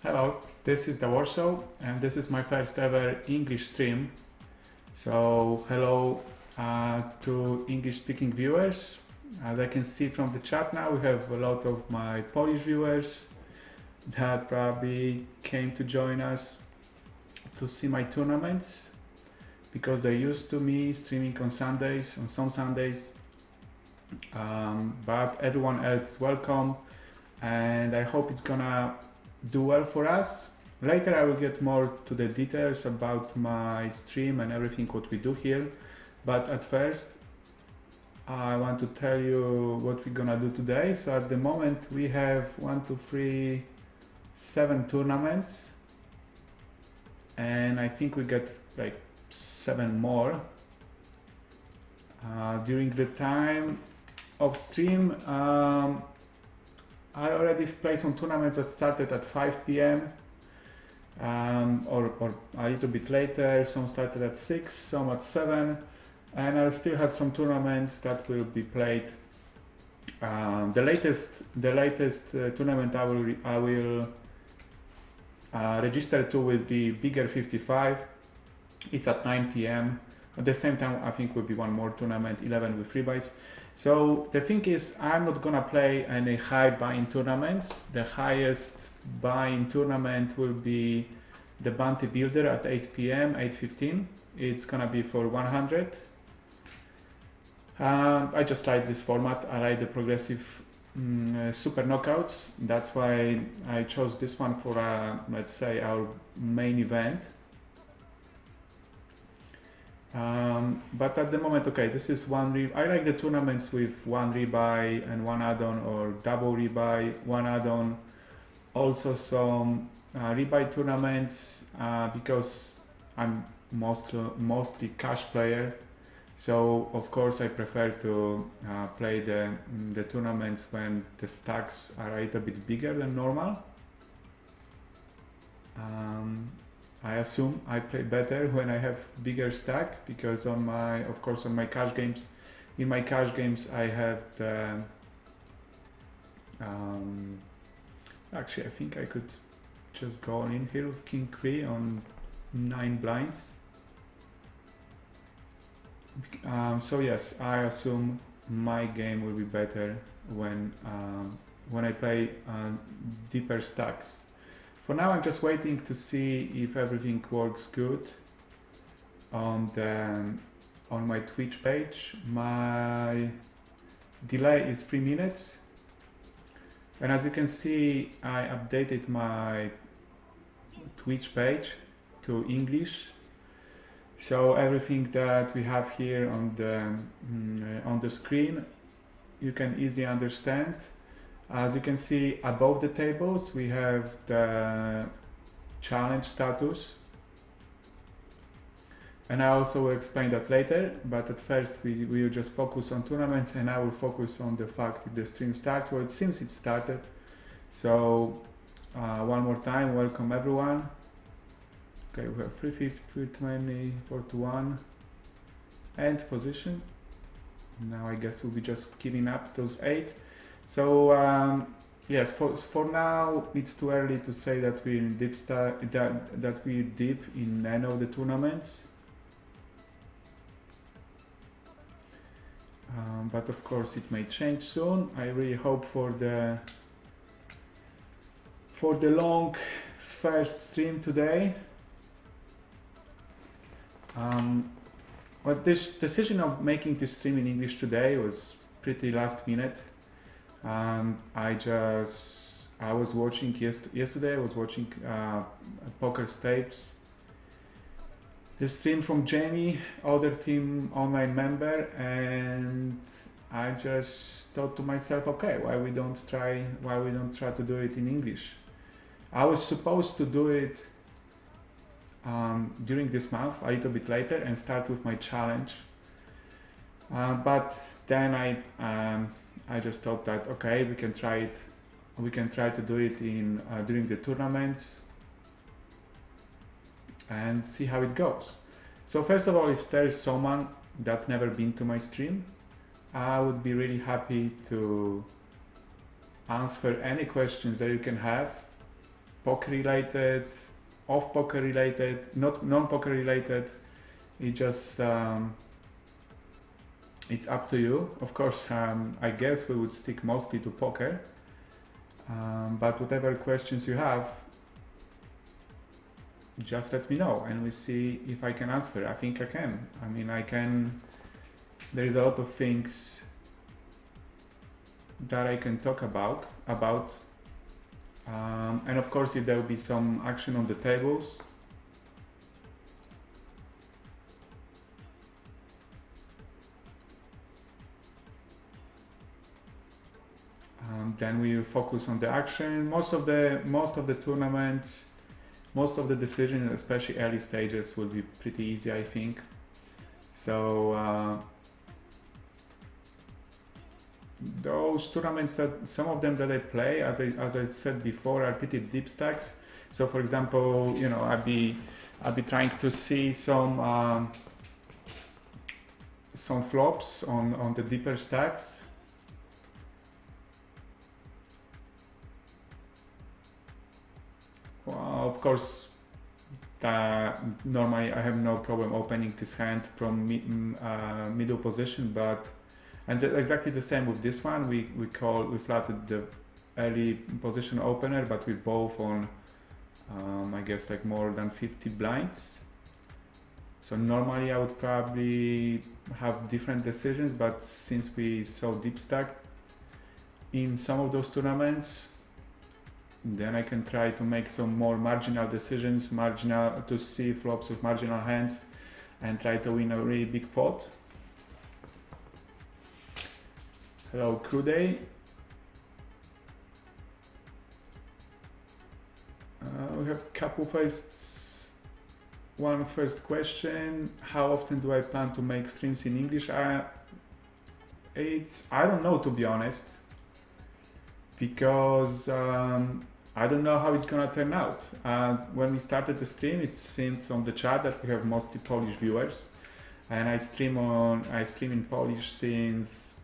Hello, this is the Warsaw and this is my first ever English stream. So hello to English speaking viewers. As I can see from the chat now, we have a lot of my Polish viewers that probably came to join us to see my tournaments because they're used to me streaming on Sundays, on some Sundays. But everyone else is welcome and I hope it's gonna do well for us. Later I will get more to the details about my stream and everything what we do here, but at first I want to tell you what we're gonna do today. So at the moment we have 7 tournaments and I think we get like 7 more during the time of stream. I already played some tournaments that started at 5 p.m. Or a little bit later. Some started at 6, some at 7, and I still have some tournaments that will be played. The latest tournament I will register to will be Bigger 55. It's at 9 p.m. At the same time, I think will be one more tournament, 11 with free buys. So the thing is, I'm not gonna play any high buy-in tournaments. The highest buy-in tournament will be the Bounty Builder at 8 p.m., 8:15. It's gonna be for 100. I just like this format. I like the progressive super knockouts. That's why I chose this one for, let's say, our main event. But at the moment, okay, this is one I like the tournaments with 1 rebuy and 1 add-on, or double rebuy, 1 add-on. Also some rebuy tournaments because I'm mostly cash player. So of course I prefer to play the tournaments when the stacks are a little bit bigger than normal. I assume I play better when I have bigger stack because on my cash games, in my cash games I have the actually I think I could just go in here with King 3 on 9 blinds. So yes, I assume my game will be better when I play deeper stacks. For now, I'm just waiting to see if everything works good on my Twitch page. My delay is 3 minutes, and as you can see, I updated my Twitch page to English. So everything that we have here on the screen, you can easily understand. As you can see above the tables, we have the challenge status, and I also will explain that later, but at first we will just focus on tournaments, and I will focus on the fact that the stream starts. Well, it seems it started. So one more time, welcome everyone. Okay, we have 350, 320, 41, end position. Now I guess we'll be just giving up those 8. So yes, for now it's too early to say that we're in that we're deep in any of the tournaments. But of course it may change soon. I really hope for the long first stream today. But this decision of making this stream in English today was pretty last minute. I was watching yesterday. I was watching Poker Tapes, the stream from Jamie, other team online member, and I just thought to myself, okay, why we don't try to do it in English? I was supposed to do it during this month, a little bit later, and start with my challenge. But then I just thought that okay, we can try it. We can try to do it in during the tournaments and see how it goes. So first of all, if there is someone that never been to my stream, I would be really happy to answer any questions that you can have. poker related, off poker related, not non-poker related. It just it's up to you. Of course, I guess we would stick mostly to poker, but whatever questions you have, just let me know and we see if I can answer. I think I can. I mean, I can. There is a lot of things that I can talk about. And of course, if there will be some action on the tables, then we focus on the action. Most of the tournaments, most of the decisions, especially early stages, will be pretty easy, I think. So those tournaments, that some of them that I play, as I said before, are pretty deep stacks. So for example, you know, I'll be trying to see some flops on the deeper stacks. Well, of course, normally I have no problem opening this hand from middle position, but exactly the same with this one. We flatted the early position opener, but we're both on I guess like more than 50 blinds. So normally I would probably have different decisions, but since we so deep stacked in some of those tournaments, then I can try to make some more marginal decisions, to see flops with marginal hands and try to win a really big pot. Hello, Crew Day. We have a couple one first question. How often do I plan to make streams in English? I don't know, to be honest, because I don't know how it's gonna turn out. When we started the stream, it seemed on the chat that we have mostly Polish viewers, and I stream in Polish since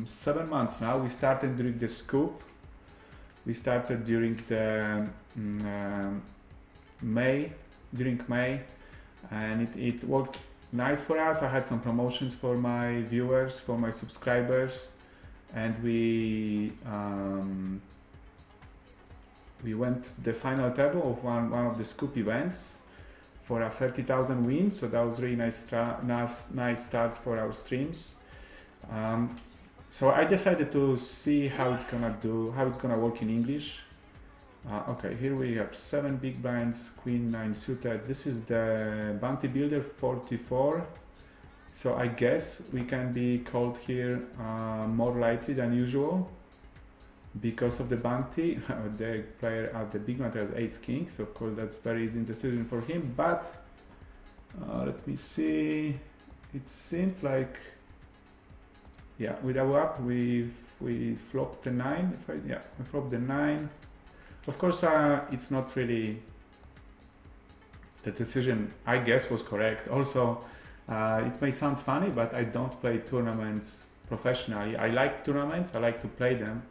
7 months now. We started during the scoop. We started during the May, and it worked nice for us. I had some promotions for my viewers, for my subscribers, and we went to the final table of one of the scoop events for a 30,000 win. So that was really nice start for our streams. So I decided to see how it's gonna work in English. Okay, here we have 7 big blinds, Queen 9 suited. This is the Bounty Builder 44. So I guess we can be called here more lightly than usual because of the bounty. The player at the big blind has Ace King, so of course that's very easy decision for him. But let me see. It seemed like, yeah, with our up we flopped the 9. We flopped the 9. Of course, it's not really the decision. I guess was correct. Also, it may sound funny, but I don't play tournaments professionally. I like tournaments. I like to play them,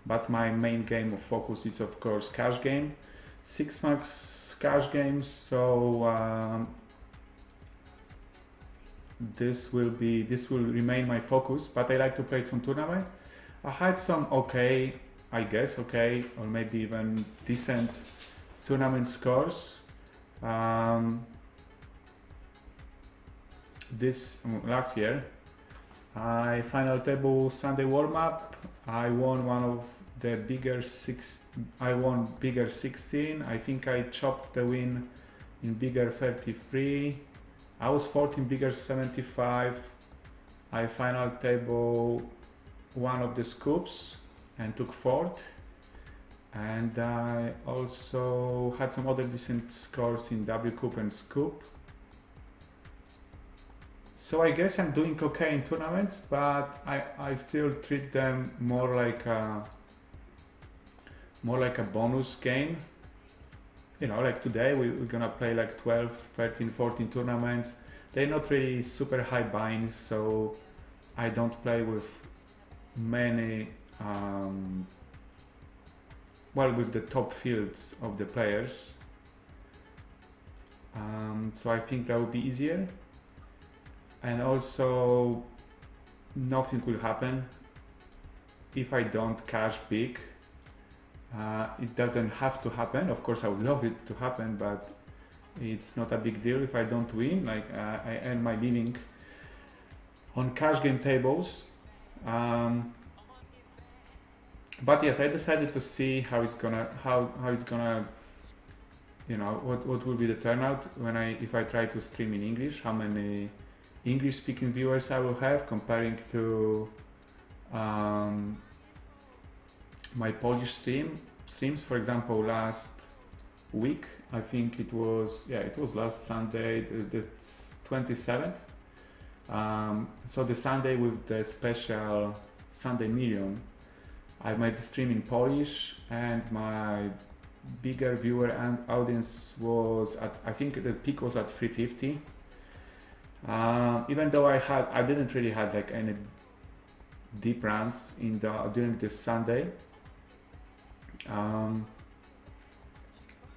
but my main game of focus is of course cash game, 6 max cash games. So this will remain my focus, but I like to play some tournaments. I had some okay, or maybe even decent tournament scores. This last year, I final table Sunday warm up. I won one of the bigger bigger 16. I think I chopped the win in bigger 33. I was 14 bigger 75. I final table one of the scoops and took 4th. And I also had some other decent scores in W Cup and Scoop. So I guess I'm doing okay in tournaments, but I still treat them more like a bonus game. You know, like today we're gonna play like 12, 13, 14 tournaments. They're not really super high binds, so I don't play with many well, with the top fields of the players. So I think that would be easier, and also nothing will happen if I don't cash big. It doesn't have to happen. Of course, I would love it to happen, but it's not a big deal if I don't win. Like I earn my living on cash game tables. But yes, I decided to see how it's gonna what will be the turnout when if I try to stream in English, how many English speaking viewers I will have comparing to my Polish streams. For example, last week, I think it was last Sunday, the 27th. So the Sunday with the special Sunday Million, I made the stream in Polish, and my bigger viewer and audience was at, I think the peak was at 350. Even though I didn't really have like any deep runs during this Sunday,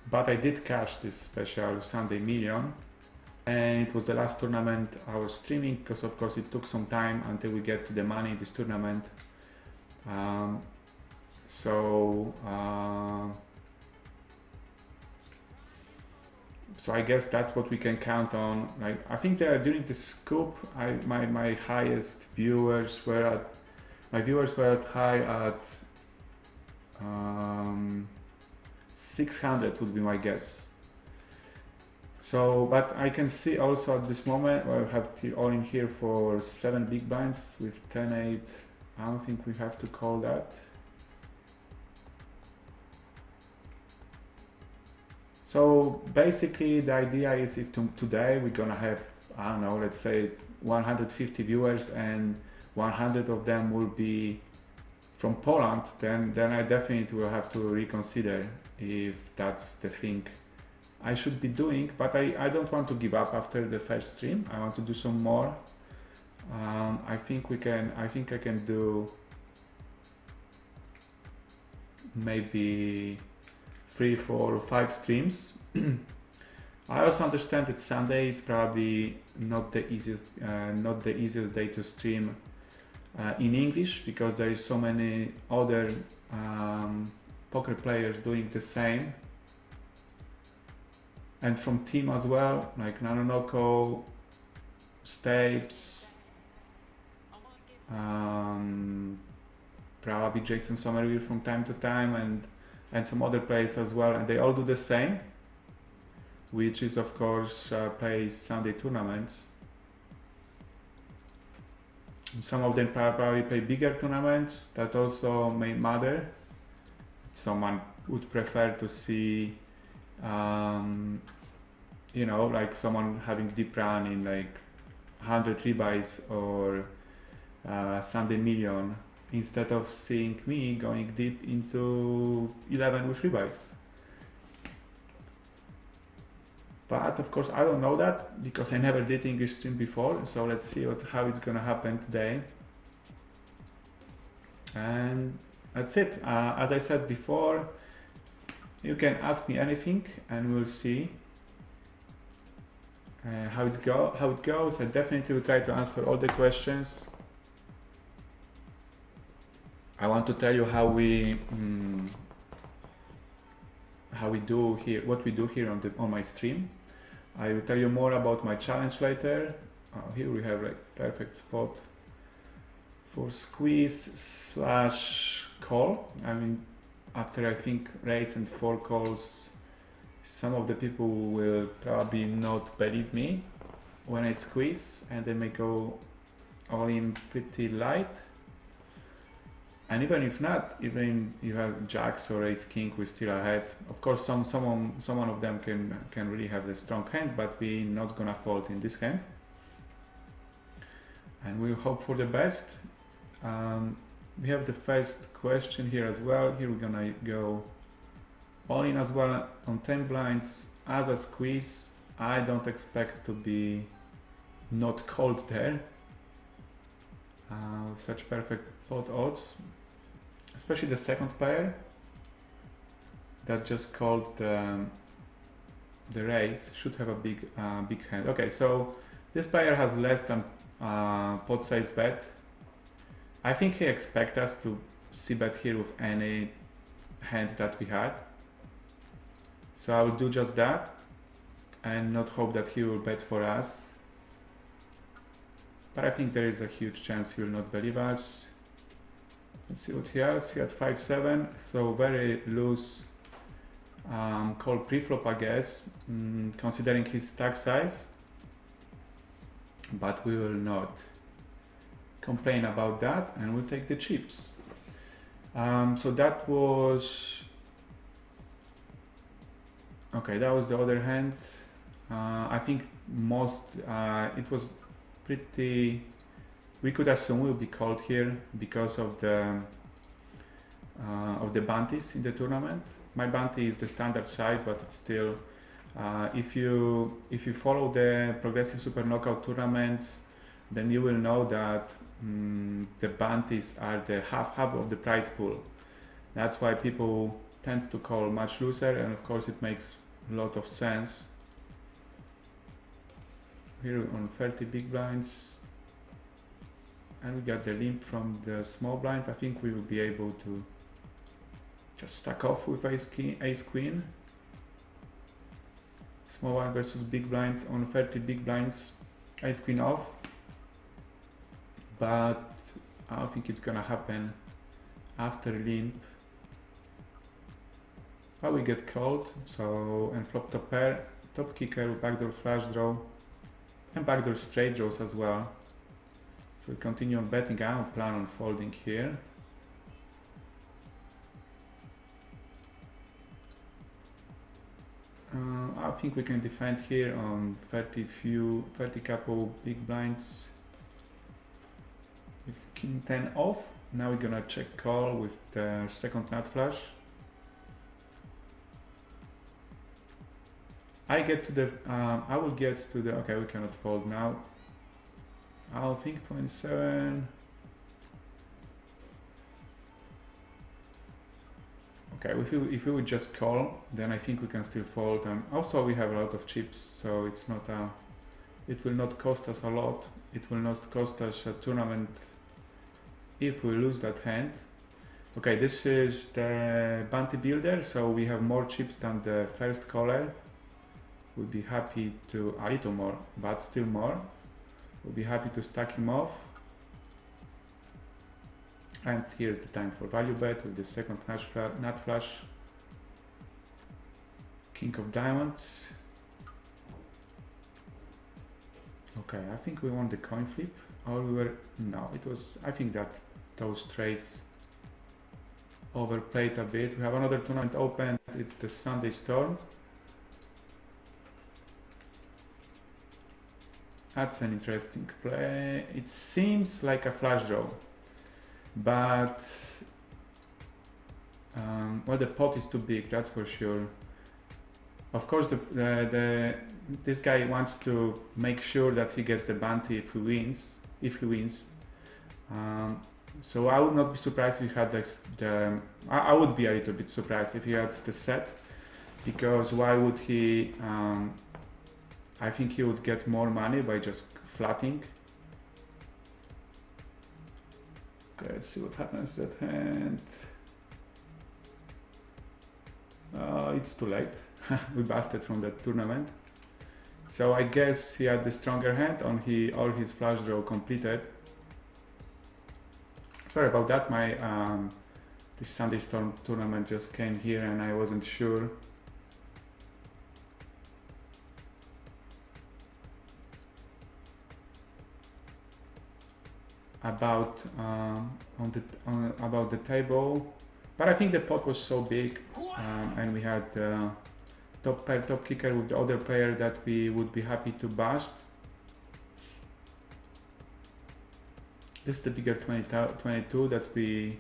but I did cash this special Sunday Million, and it was the last tournament I was streaming, because of course it took some time until we get to the money in this tournament. So I guess that's what we can count on. Like I think that during the scoop, my highest viewers were at high at 600 would be my guess. So, but I can see also at this moment, I have all in here for 7 big blinds with 10-8. I don't think we have to call that. So basically the idea is, if today we're gonna have, I don't know, let's say 150 viewers and 100 of them will be from Poland, then I definitely will have to reconsider if that's the thing I should be doing. But I don't want to give up after the first stream. I want to do some more. I think I can do maybe 3, 4, 5 streams. I also understand that Sunday is probably not the easiest day to stream in English, because there is so many other poker players doing the same, and from team as well, like Nanonoko, Stapes, probably Jason Somerville from time to time, and some other players as well, and they all do the same, which is of course play Sunday tournaments. And some of them probably play bigger tournaments that also may matter. Someone would prefer to see like someone having deep run in like 100 rebuys or Sunday Million, instead of seeing me going deep into 11 with rebuys. But of course I don't know that, because I never did English stream before, so let's see how it's gonna happen today. And that's it. As I said before, you can ask me anything and we'll see how it goes. I definitely will try to answer all the questions. I want to tell you how we do here, what we do here on my stream. I will tell you more about my challenge later. Here we have like perfect spot for squeeze / call. I mean, after I think raise and 4 calls, some of the people will probably not believe me when I squeeze, and they may go all in pretty light. And even if not, even you have jacks or ace king with still ahead, of course someone of them can really have a strong hand, but we're not gonna fold in this hand, and we'll hope for the best. We have the first question here as well. Here we're gonna go all in as well on 10 blinds as a squeeze. I don't expect to be not called there with such perfect fold odds, especially the second pair. that just called the raise should have a big hand. Okay, so this player has less than pot size bet. I think he expects us to see bet here with any hand that we had. So I will do just that and not hope that he will bet for us. But I think there is a huge chance he will not believe us. Let's see what he has. He had 5-7, so very loose call pre-flop, I guess, considering his stack size. But we will not complain about that, and we'll take the chips. So that was okay. That was the other hand. I think it was pretty. We could assume we'll be called here because of the bounties in the tournament. My bounty is the standard size, but it's still. If you follow the progressive super knockout tournaments, then you will know that the bounties are the half of the prize pool. That's why people tend to call much looser, and of course it makes a lot of sense. Here on 30 big blinds, and we got the limp from the small blind. I think we will be able to just stack off with ace queen. Small blind versus big blind on 30 big blinds, ace queen off. But I don't think it's gonna happen after limp. But we get called, so, and flop top pair, top kicker, backdoor flush draw, and backdoor straight draws as well. So we continue on betting. I don't plan on folding here. I think we can defend here on 30 couple big blinds with king 10 off. Now we're gonna check call with the second nut flush. I will get to the, okay, we cannot fold now. I'll think 27. Okay, if we would just call, then I think we can still fold. And also we have a lot of chips, so it's not it will not cost us a lot. It will not cost us a tournament if we lose that hand. Okay, this is the bounty builder, so we have more chips than the first caller. We'll be happy to, a little more, but still more. We'll be happy to stack him off. And here's the time for value bet with the second nut flush. King of diamonds. Okay, I think we won the coin flip. Or we were, no, it was, I think that those trays overplayed a bit. We have another tournament open. It's the Sunday Storm. That's an interesting play. It seems like a flush draw, but well, the pot is too big, that's for sure. Of course, this guy wants to make sure that he gets the bounty if he wins. So I would not be surprised if he had I would be a little bit surprised if he had the set, because why would he? I think he would get more money by just flatting. Okay, let's see what happens to that hand. It's too late. We busted from that tournament. So I guess he had the stronger hand on all his flush draw completed. Sorry about that. My this Sunday Storm tournament just came here and I wasn't sure. About about the table, but I think the pot was so big, and we had top pair, top kicker with the other player that we would be happy to bust. This is the bigger 22 that we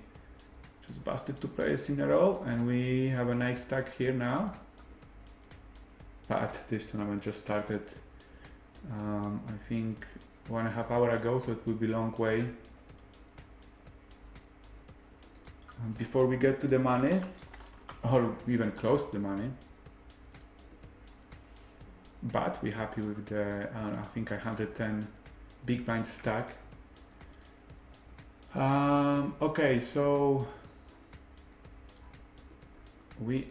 just busted 2 players in a row, and we have a nice stack here now. But this tournament just started, I think 1.5 hours ago, so it will be a long way before we get to the money. or even close to the money. But we're happy with the, I think 110 big blind stack. Okay, so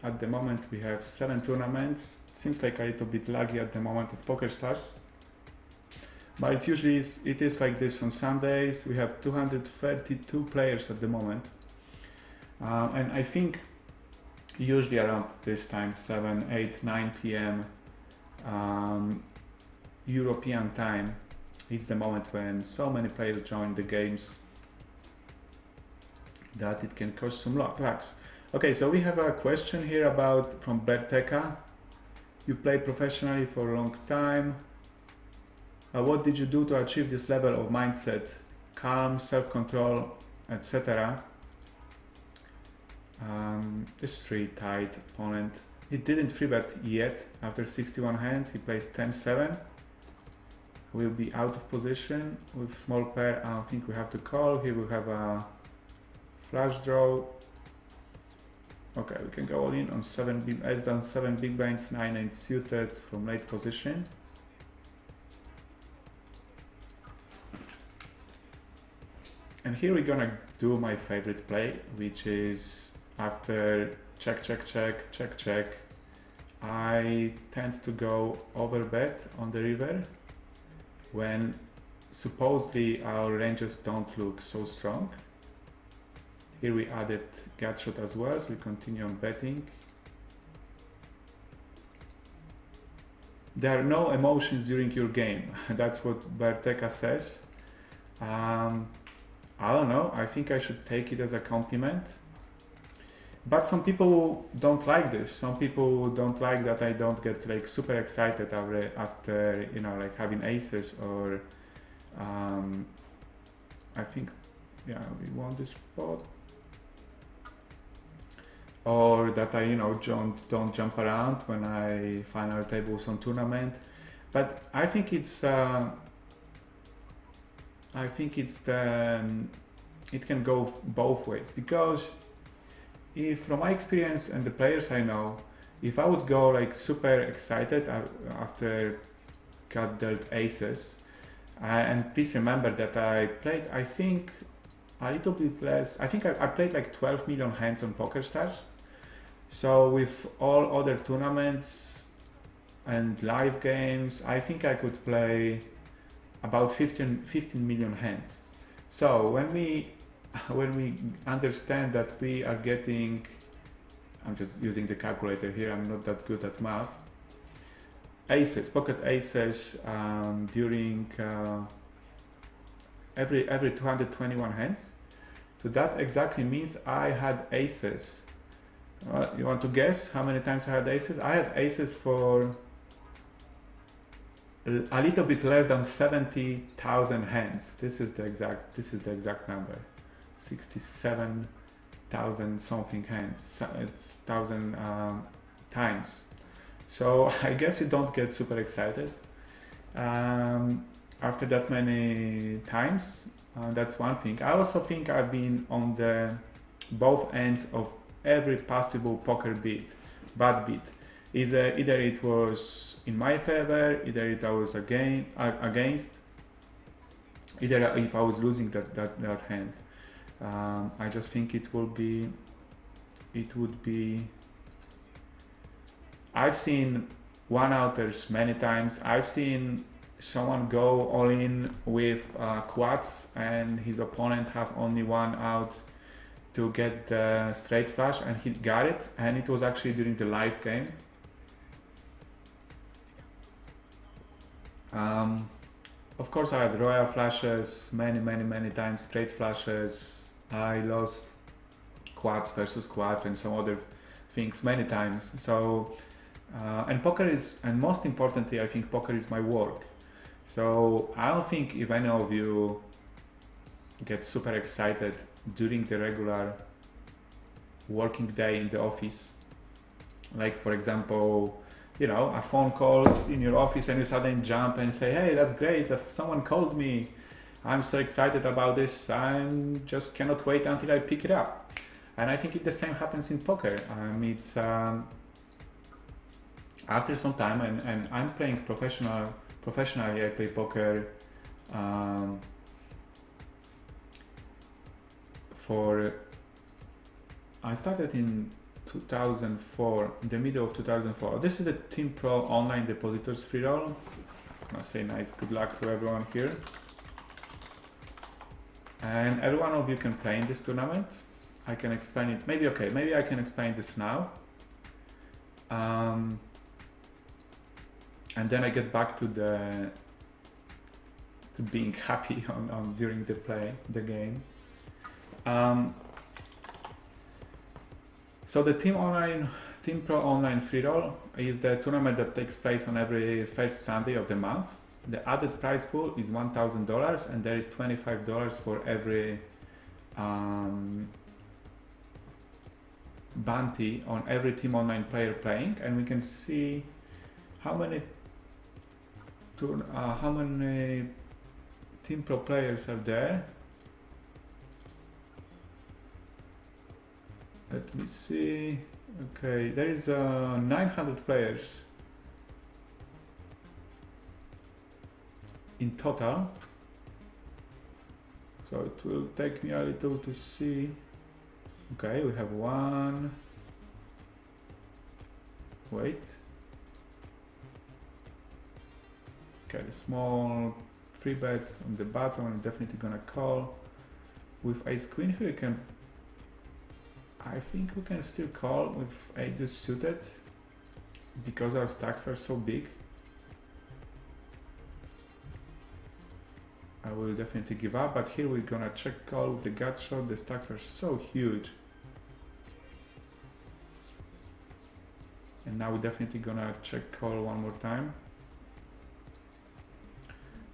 at the moment we have 7 tournaments. Seems like a little bit laggy at the moment at PokerStars, but it is like this on Sundays. We have 232 players at the moment, and I think usually around this time, 7, 8, 9 p.m. European time, it's the moment when so many players join the games that it can cause some lags. Okay, so we have a question here from Berteka. You played professionally for a long time. What did you do to achieve this level of mindset, calm, self-control, etc.? This 3-tight opponent. He didn't 3-bet yet. After 61 hands, he plays 10-7. Will be out of position with small pair. I think we have to call. Here we have a flush draw. Okay, we can go all in on 7 big, as done 7 big blinds, 9-8 suited from late position. And here we're gonna do my favorite play, which is after check, check, check, check, check. I tend to go over bet on the river when supposedly our ranges don't look so strong. Here we added gut shot as well, so we continue on betting. There are no emotions during your game. That's what Berteka says. I don't know, I think I should take it as a compliment. But some people don't like this. Some people don't like that I don't get like super excited after you know, like having aces, or I think, yeah, we won this spot. Or that I, you know, don't jump around when I final tables on tournament. But I think it's it can go both ways, because if from my experience and the players I know, if I would go like super excited after got dealt aces, and please remember that I played, I think a little bit less. I think I played like 12 million hands on PokerStars. So with all other tournaments and live games, I think I could play about 15 million hands. So when we understand that we are getting, I'm just using the calculator here, I'm not that good at math, aces, pocket aces during every 221 hands. So that exactly means I had aces. You want to guess how many times I had aces? I had aces for a little bit less than 70,000 hands. This is the exact number. 67,000 something hands. It's 1,000 times. So I guess you don't get super excited after that many times. That's one thing. I also think I've been on the both ends of every possible poker bad beat. Either it was in my favor, either it was against, either if I was losing that hand. I just think it would be. I've seen one-outers many times. I've seen someone go all in with quads and his opponent have only one out to get the straight flush, and he got it, and it was actually during the live game. Of course I had royal flushes many times, straight flushes. I lost quads versus quads and some other things many times. So and poker is, and most importantly, I think poker is my work. So I don't think if any of you get super excited during the regular working day in the office, like for example, you know, a phone calls in your office and you suddenly jump and say, hey, that's great, if someone called me, I'm so excited about this, I just cannot wait until I pick it up. And I think the same happens in poker. It's after some time, and I'm playing professionally. I play poker for. I started in 2004, in the middle of 2004. This is the Team Pro Online Depositors free roll. I'm gonna say nice good luck to everyone here. And every one of you can play in this tournament. I can explain it. Maybe I can explain this now. And then I get back to being happy on during the game. So the Team Pro Online free roll is the tournament that takes place on every first Sunday of the month. The added prize pool is $1,000, and there is $25 for every bounty on every Team Online player playing, and we can see how many Team Pro players are there. Let me see. Okay, there is 900 players in total. So it will take me a little to see. Okay, we have one. Wait. Okay, the small free bet on the bottom. I'm definitely gonna call. With ace queen here, I think we can still call with ace suited because our stacks are so big. I will definitely give up, but here we're gonna check call with the gut shot. The stacks are so huge. And now we're definitely gonna check call one more time.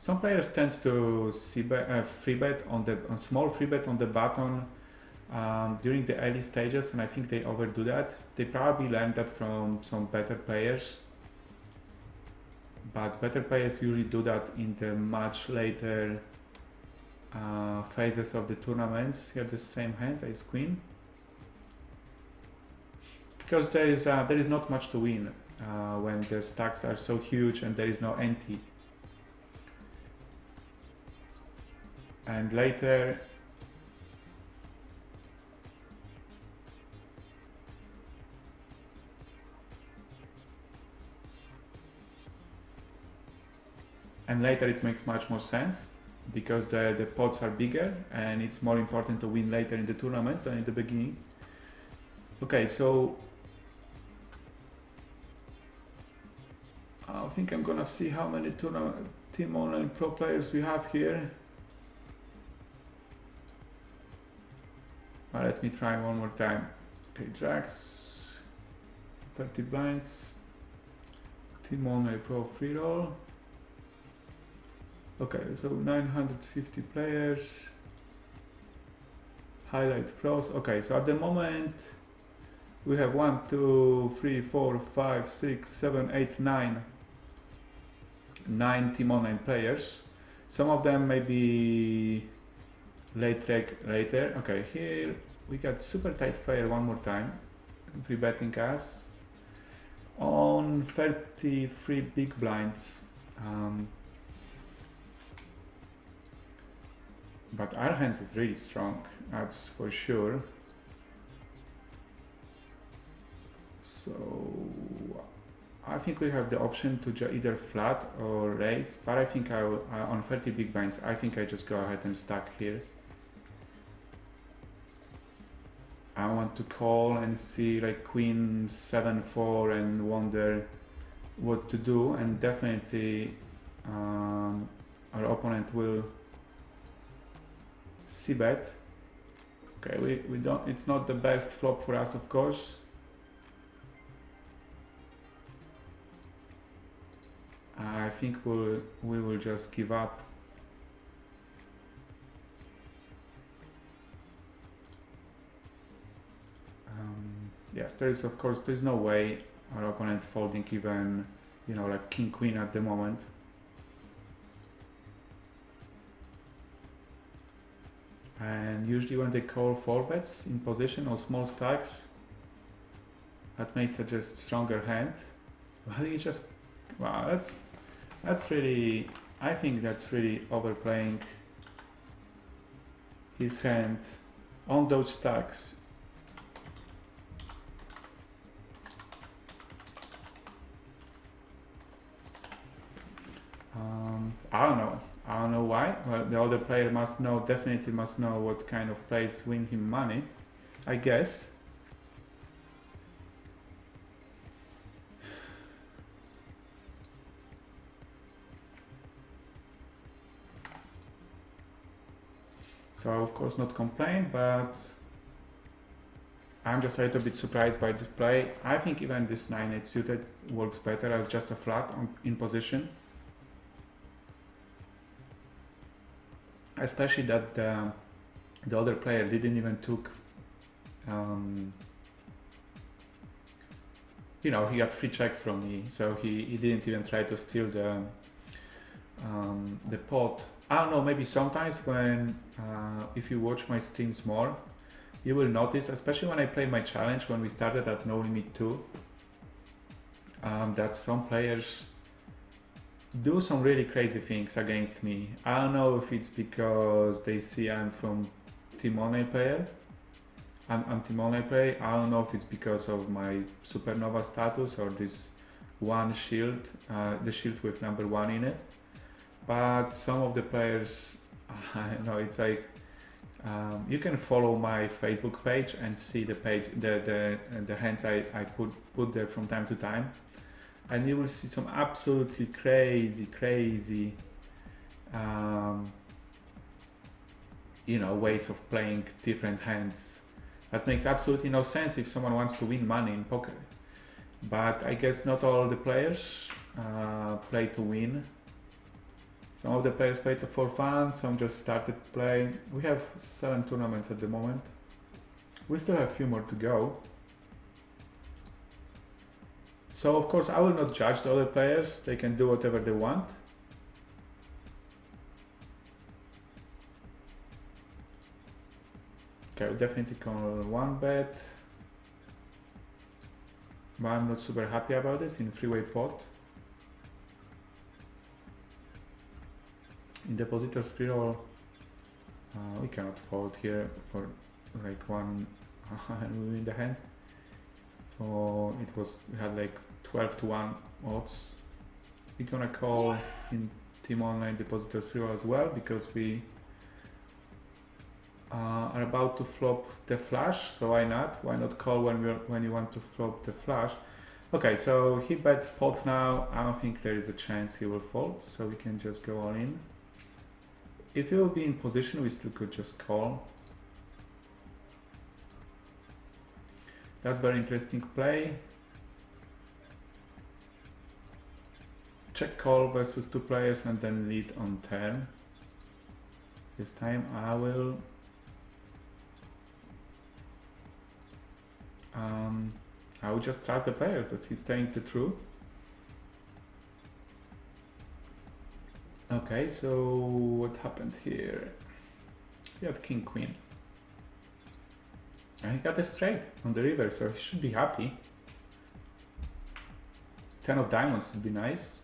Some players tend to free bet on small free bet on the button during the early stages, and I think they overdo that. They probably learned that from some better players, but better players usually do that in the much later phases of the tournaments. Here the same hand, ace queen, because there is not much to win when the stacks are so huge and there is no ante. And later it makes much more sense because the pots are bigger and it's more important to win later in the tournaments than in the beginning. Okay, so I think I'm gonna see how many Team Online Pro players we have here. Let me try one more time. Okay, jacks, 30 blinds, Team Online Pro free roll. Okay, so 950 players. Highlight pros. Okay, so at the moment we have 1, 2, 3, 4, 5, 6, 7, 8, 9 Team Online players. Some of them may be later. Okay, here we got super tight player one more time, free betting us on 33 big blinds. But our hand is really strong, that's for sure. So I think we have the option to either flat or raise, but I think I will, on 30 big blinds, I think I just go ahead and stack here. I want to call and see like queen 7-4 and wonder what to do, and definitely our opponent will c-bet. Okay, we don't, it's not the best flop for us, of course. I think we will just give up. Yes, there's no way our opponent folding even, you know, like king queen at the moment. And usually when they call 4 bets in position or small stacks, that may suggest stronger hand. But he just, wow, that's really, I think that's really overplaying his hand on those stacks. I don't know why. Well, the other player must know, definitely must know what kind of plays win him money, I guess. So of course not complain, but I'm just a little bit surprised by this play. I think even this 9-8 suited works better as just a flat in position. Especially that the other player didn't even took, he got 3 checks from me, so he didn't even try to steal the pot. I don't know, maybe sometimes when, if you watch my streams more, you will notice, especially when I play my challenge, when we started at No Limit 2, that some players do some really crazy things against me. I don't know if it's because they see I'm from Team Online player. I'm Team Online player. I don't know if it's because of my Supernova status or this one shield, the shield with number 1 in it. But some of the players, I don't know, it's like, you can follow my Facebook page and see the page, the hands I put there from time to time. And you will see some absolutely crazy ways of playing different hands. That makes absolutely no sense if someone wants to win money in poker. But I guess not all the players play to win. Some of the players play for fun, some just started playing. We have 7 tournaments at the moment. We still have a few more to go. So of course I will not judge the other players, they can do whatever they want. Okay, we definitely call 1 bet. But I'm not super happy about this in 3-way pot. In depositor's pre-roll, we cannot fold here for like 1 and we win the hand. So we had like 12-1 odds. We're gonna call in Team Online depositors pre-roll as well because we are about to flop the flush. So why not? Why not call when you want to flop the flush? Okay, so he bets pot now. I don't think there is a chance he will fold, so we can just go all in. If he will be in position, we still could just call. That's very interesting play. Check call versus 2 players and then lead on turn. This time I will just trust the players that he's telling the truth. Okay, so what happened here? He had king queen. And he got a straight on the river, so he should be happy. 10 of diamonds would be nice.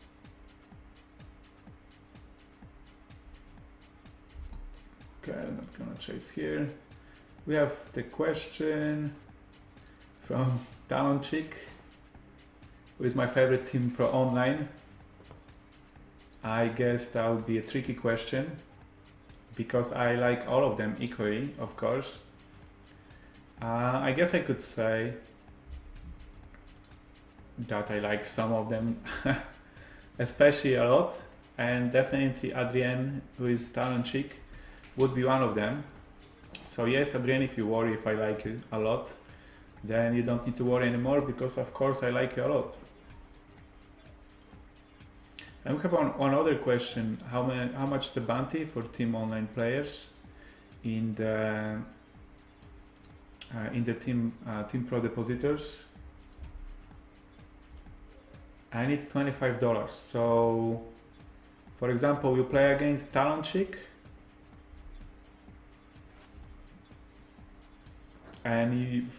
Okay, I'm not gonna chase here. We have the question from Talon Chick, who is my favorite Team Pro Online. I guess that would be a tricky question because I like all of them equally, of course. I guess I could say that I like some of them especially a lot, and definitely Adrien, who is Talon Chick, would be one of them. So yes, Adrien, if you worry if I like you a lot, then you don't need to worry anymore because of course I like you a lot. And we have one other question: how much is the bounty for Team Online players in the Team Pro depositors? And it's $25. So, for example, you play against Talon Chick. and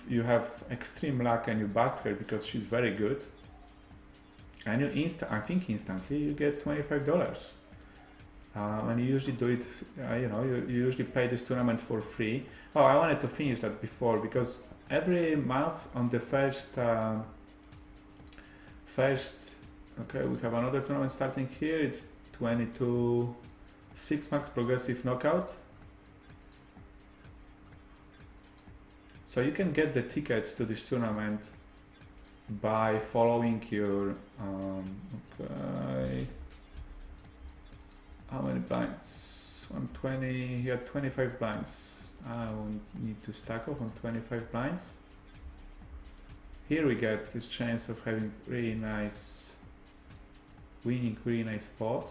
you have extreme luck and you bust her because she's very good, and I think instantly you get $25. And you usually do it, you usually pay this tournament for free. Oh, I wanted to finish that before, because every month on the first, okay, we have another tournament starting here. It's 22 6 max progressive knockout. So you can get the tickets to this tournament by following your, okay, how many blinds? 120, you had 25 blinds. I will need to stack off on 25 blinds. Here we get this chance of having really nice, winning really nice spot.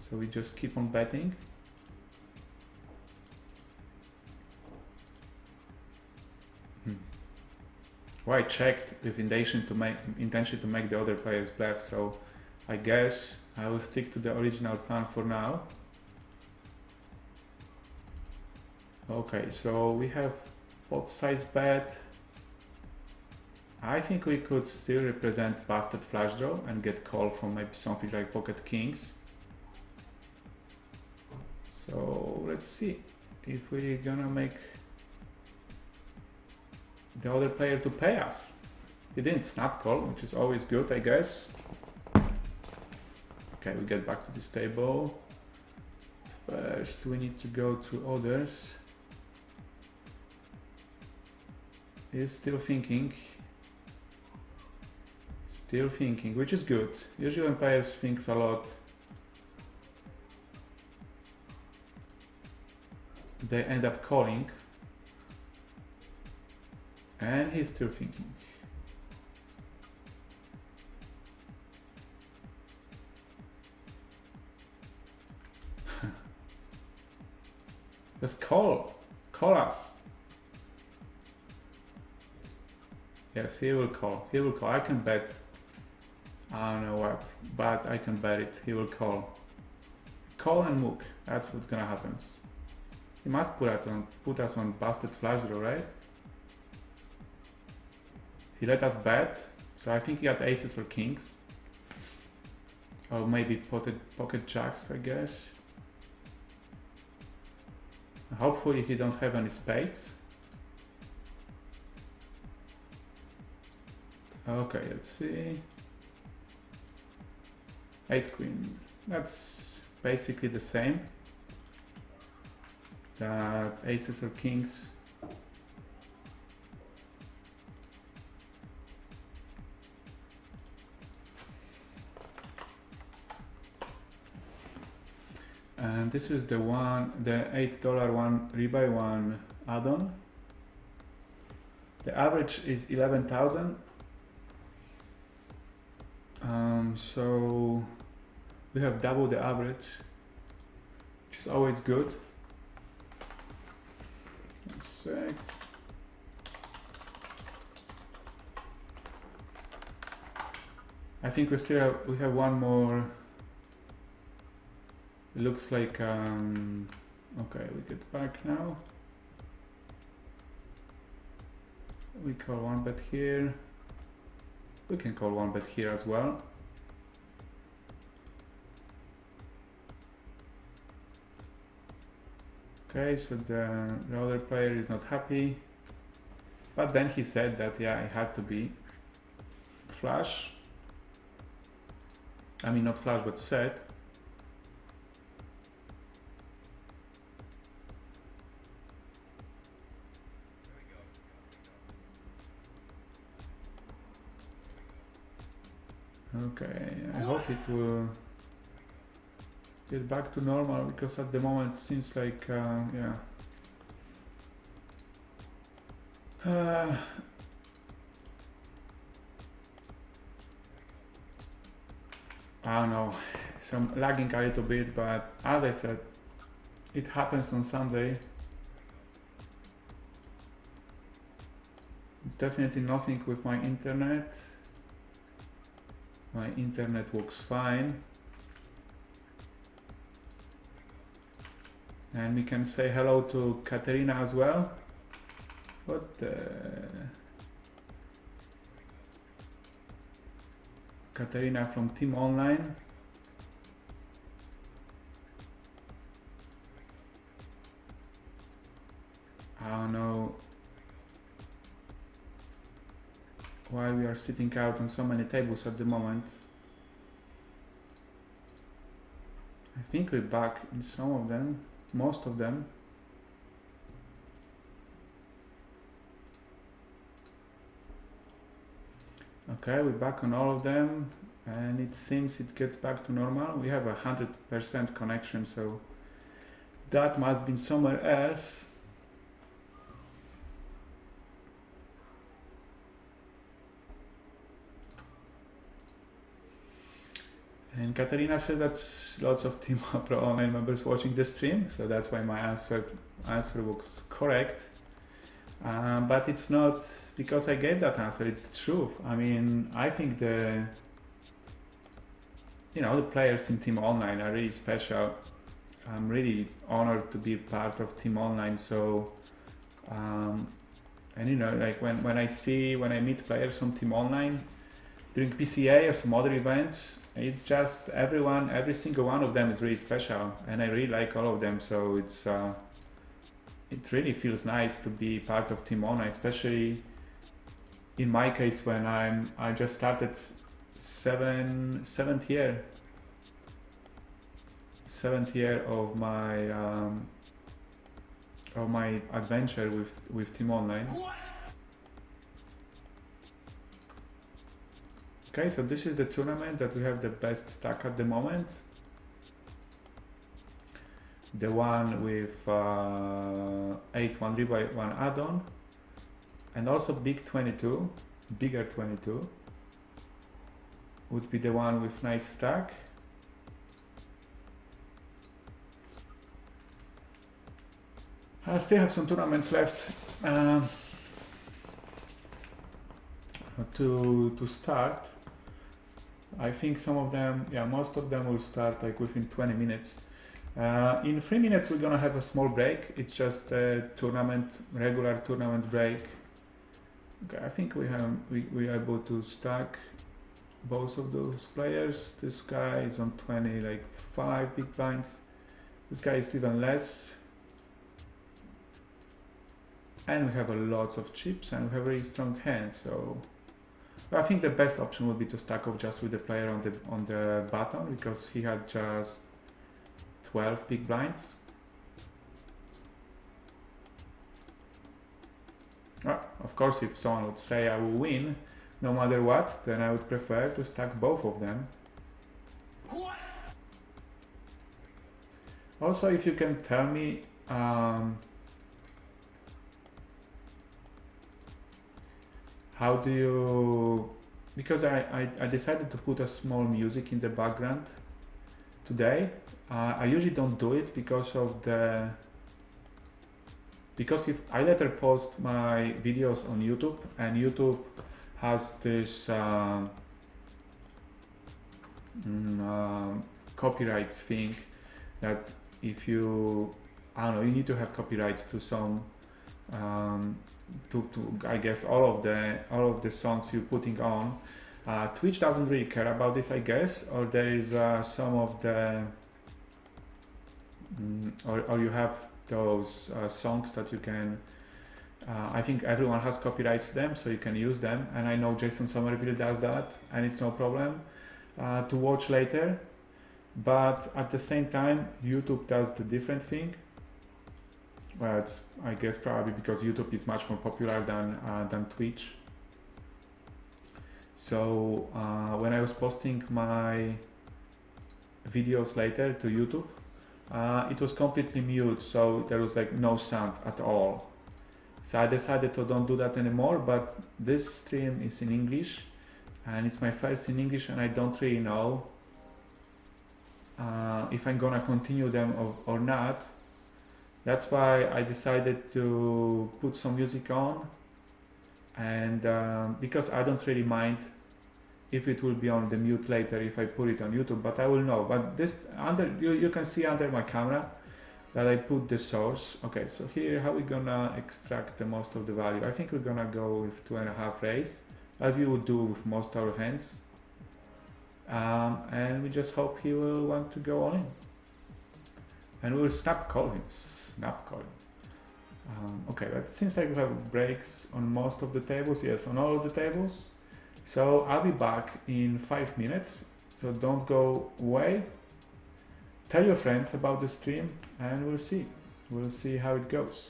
So we just keep on betting. Well, I checked with intention to make the other players bluff, so I guess I will stick to the original plan for now. Okay, so we have both sides bet. I think we could still represent busted flush draw and get call from maybe something like pocket kings. So let's see if we're gonna make the other player to pay us. He didn't snap call, which is always good, I guess. Okay, we get back to this table. First, we need to go through orders. He's still thinking, which is good. Usually when players think a lot, they end up calling. And he's still thinking. Just call us. Yes, he will call. I can bet. I don't know what, but I can bet it. He will call. Call and mook. That's what's gonna happen. He must put us on busted flush draw, right? He let us bet, so I think he had aces or kings. Or maybe pocket jacks, I guess. Hopefully he don't have any spades. Okay, let's see. Ace queen, that's basically the same. That aces or kings. And this is the $8 one rebuy one add-on. The average is 11,000. So we have double the average, which is always good. One sec. I think we have one more. It looks like, okay, we get back now. We call one bet here. We can call one bet here as well. Okay, so the other player is not happy. But then he said that, yeah, it had to be flush. I mean, not flush, but set. Okay, I hope it will get back to normal, because at the moment it seems like, yeah. I don't know, some lagging a little bit, but as I said, it happens on Sunday. It's definitely nothing with my internet. My internet works fine. And we can say hello to Katerina as well. What the... Katerina from Team Online. I don't know why we are sitting out on so many tables at the moment. I think we're back in some of them, most of them. Okay, we're back on all of them, and it seems it gets back to normal. We have 100% connection, so that must be somewhere else. And Katerina said that's lots of Team Pro Online members watching the stream, so that's why my answer was correct. But it's not because I gave that answer, it's the truth. I mean, I think the players in Team Online are really special. I'm really honored to be part of Team Online. So, and like when I meet players from Team Online during PCA or some other events, it's just every single one of them is really special, and I really like all of them. So it really feels nice to be part of Team Online, especially in my case when I just started seventh year of my adventure with Team Online. Okay, so this is the tournament that we have the best stack at the moment. The one with 8 1/1 add-on, and also bigger 22 would be the one with nice stack. I still have some tournaments left to start. I think some of them, most of them will start like within 20 minutes. In 3 minutes we're gonna have a small break. It's just a regular tournament break. Okay, I think we are able to stack both of those players. This guy is on 5 big blinds. This guy is even less. And we have lots of chips, and we have really strong hands. So I think the best option would be to stack off just with the player on the button, because he had just 12 big blinds. Of course, if someone would say I will win no matter what, then I would prefer to stack both of them. Also, if you can tell me how do you, because I decided to put a small music in the background today. I usually don't do it because if I later post my videos on YouTube, and YouTube has this copyrights thing that if you, you need to have copyrights to some to I guess all of the songs you're putting on. Twitch doesn't really care about this, I guess, or there is some of the or you have those songs that you can I think everyone has copyrights to them, so you can use them, and I know Jason Somerville does that, and it's no problem to watch later. But at the same time, YouTube does the different thing. Well, it's, I guess, probably because YouTube is much more popular than Twitch. So when I was posting my videos later to YouTube, it was completely mute, so there was like no sound at all. So I decided to don't do that anymore, but this stream is in English, and it's my first in English, and I don't really know if I'm gonna continue them or not. That's why I decided to put some music on, and because I don't really mind if it will be on the mute later if I put it on YouTube, but I will know. But this you can see under my camera, that I put the source. Okay, so here how we gonna extract the most of the value? I think we're gonna go with 2.5 raise, as we would do with most our hands. And we just hope he will want to go all in. And we'll snap call him. Snap call him. Okay, that seems like we have breaks on most of the tables. Yes, on all of the tables. So I'll be back in 5 minutes. So don't go away. Tell your friends about the stream and we'll see. We'll see how it goes.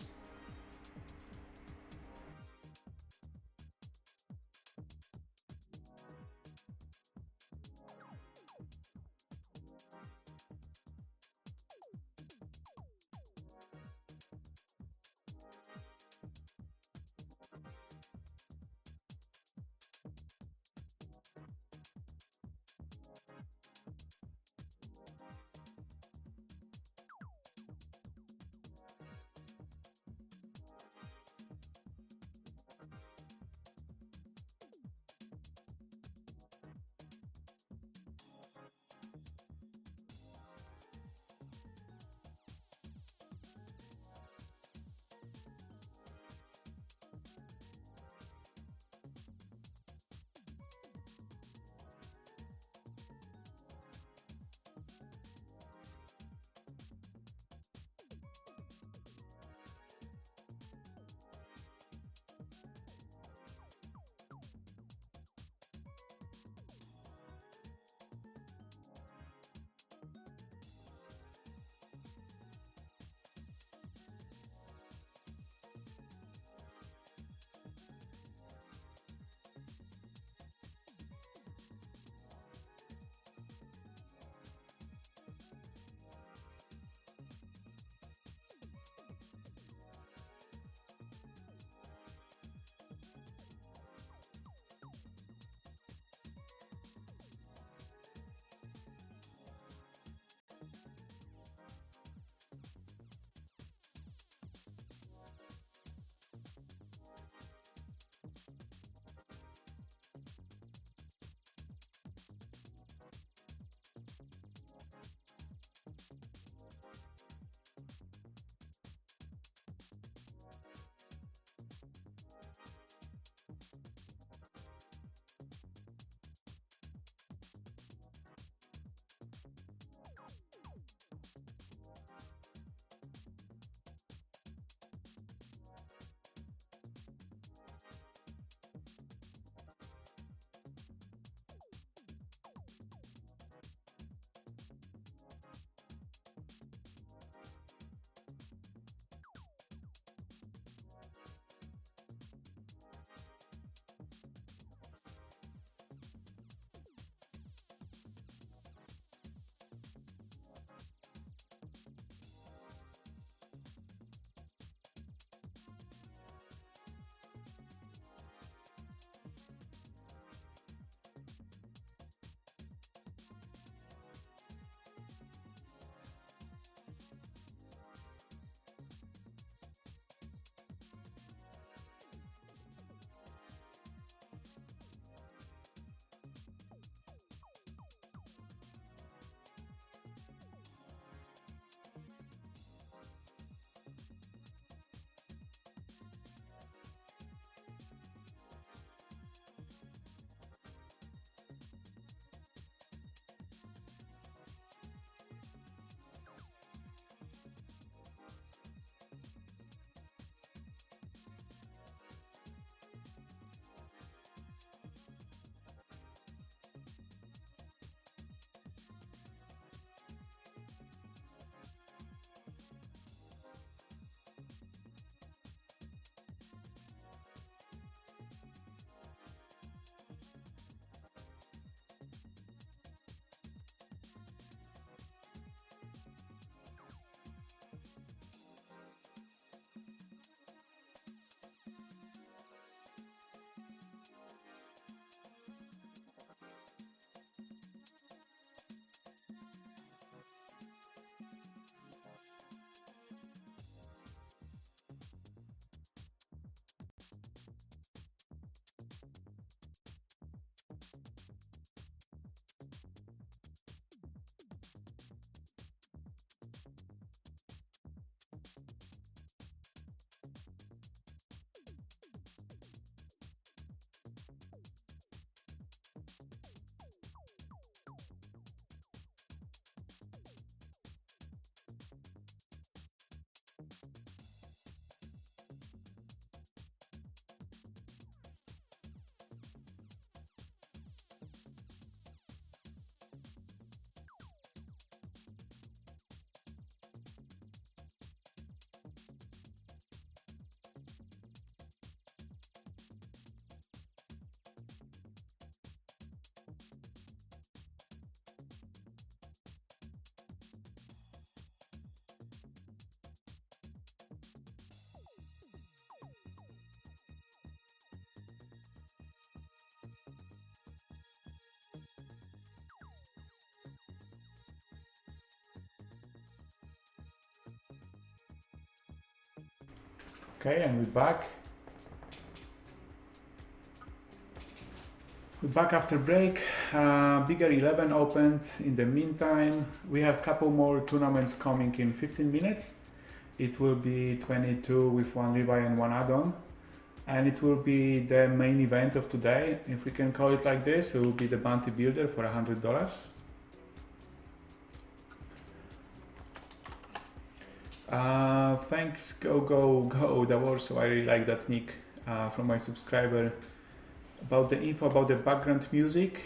Okay, and we're back. We're back after break. Bigger 11 opened in the meantime. We have a couple more tournaments coming in 15 minutes. It will be 22 with one rebuy and one add-on. And it will be the main event of today. If we can call it like this, it will be the bounty builder for $100. Thanks, go, that was, so I really like that nick from my subscriber. About the info about the background music.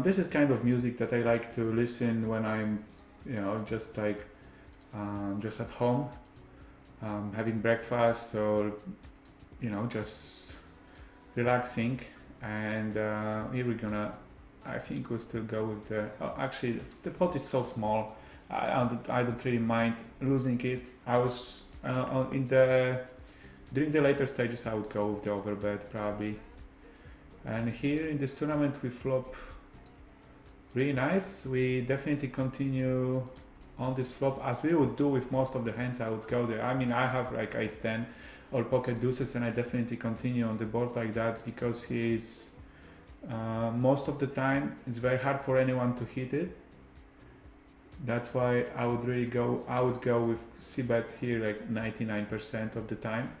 This is kind of music that I like to listen when I'm, just like, just at home, having breakfast or, just relaxing. And here we're gonna, I think we'll still go with the, actually the pot is so small. I don't really mind losing it. I was during the later stages I would go with the overbet probably. And here in this tournament we flop really nice. We definitely continue on this flop as we would do with most of the hands. I would go there. I mean, I have like ace 10 or pocket deuces, and I definitely continue on the board like that because he's most of the time it's very hard for anyone to hit it. That's why I would go with c-bet here like 99% of the time.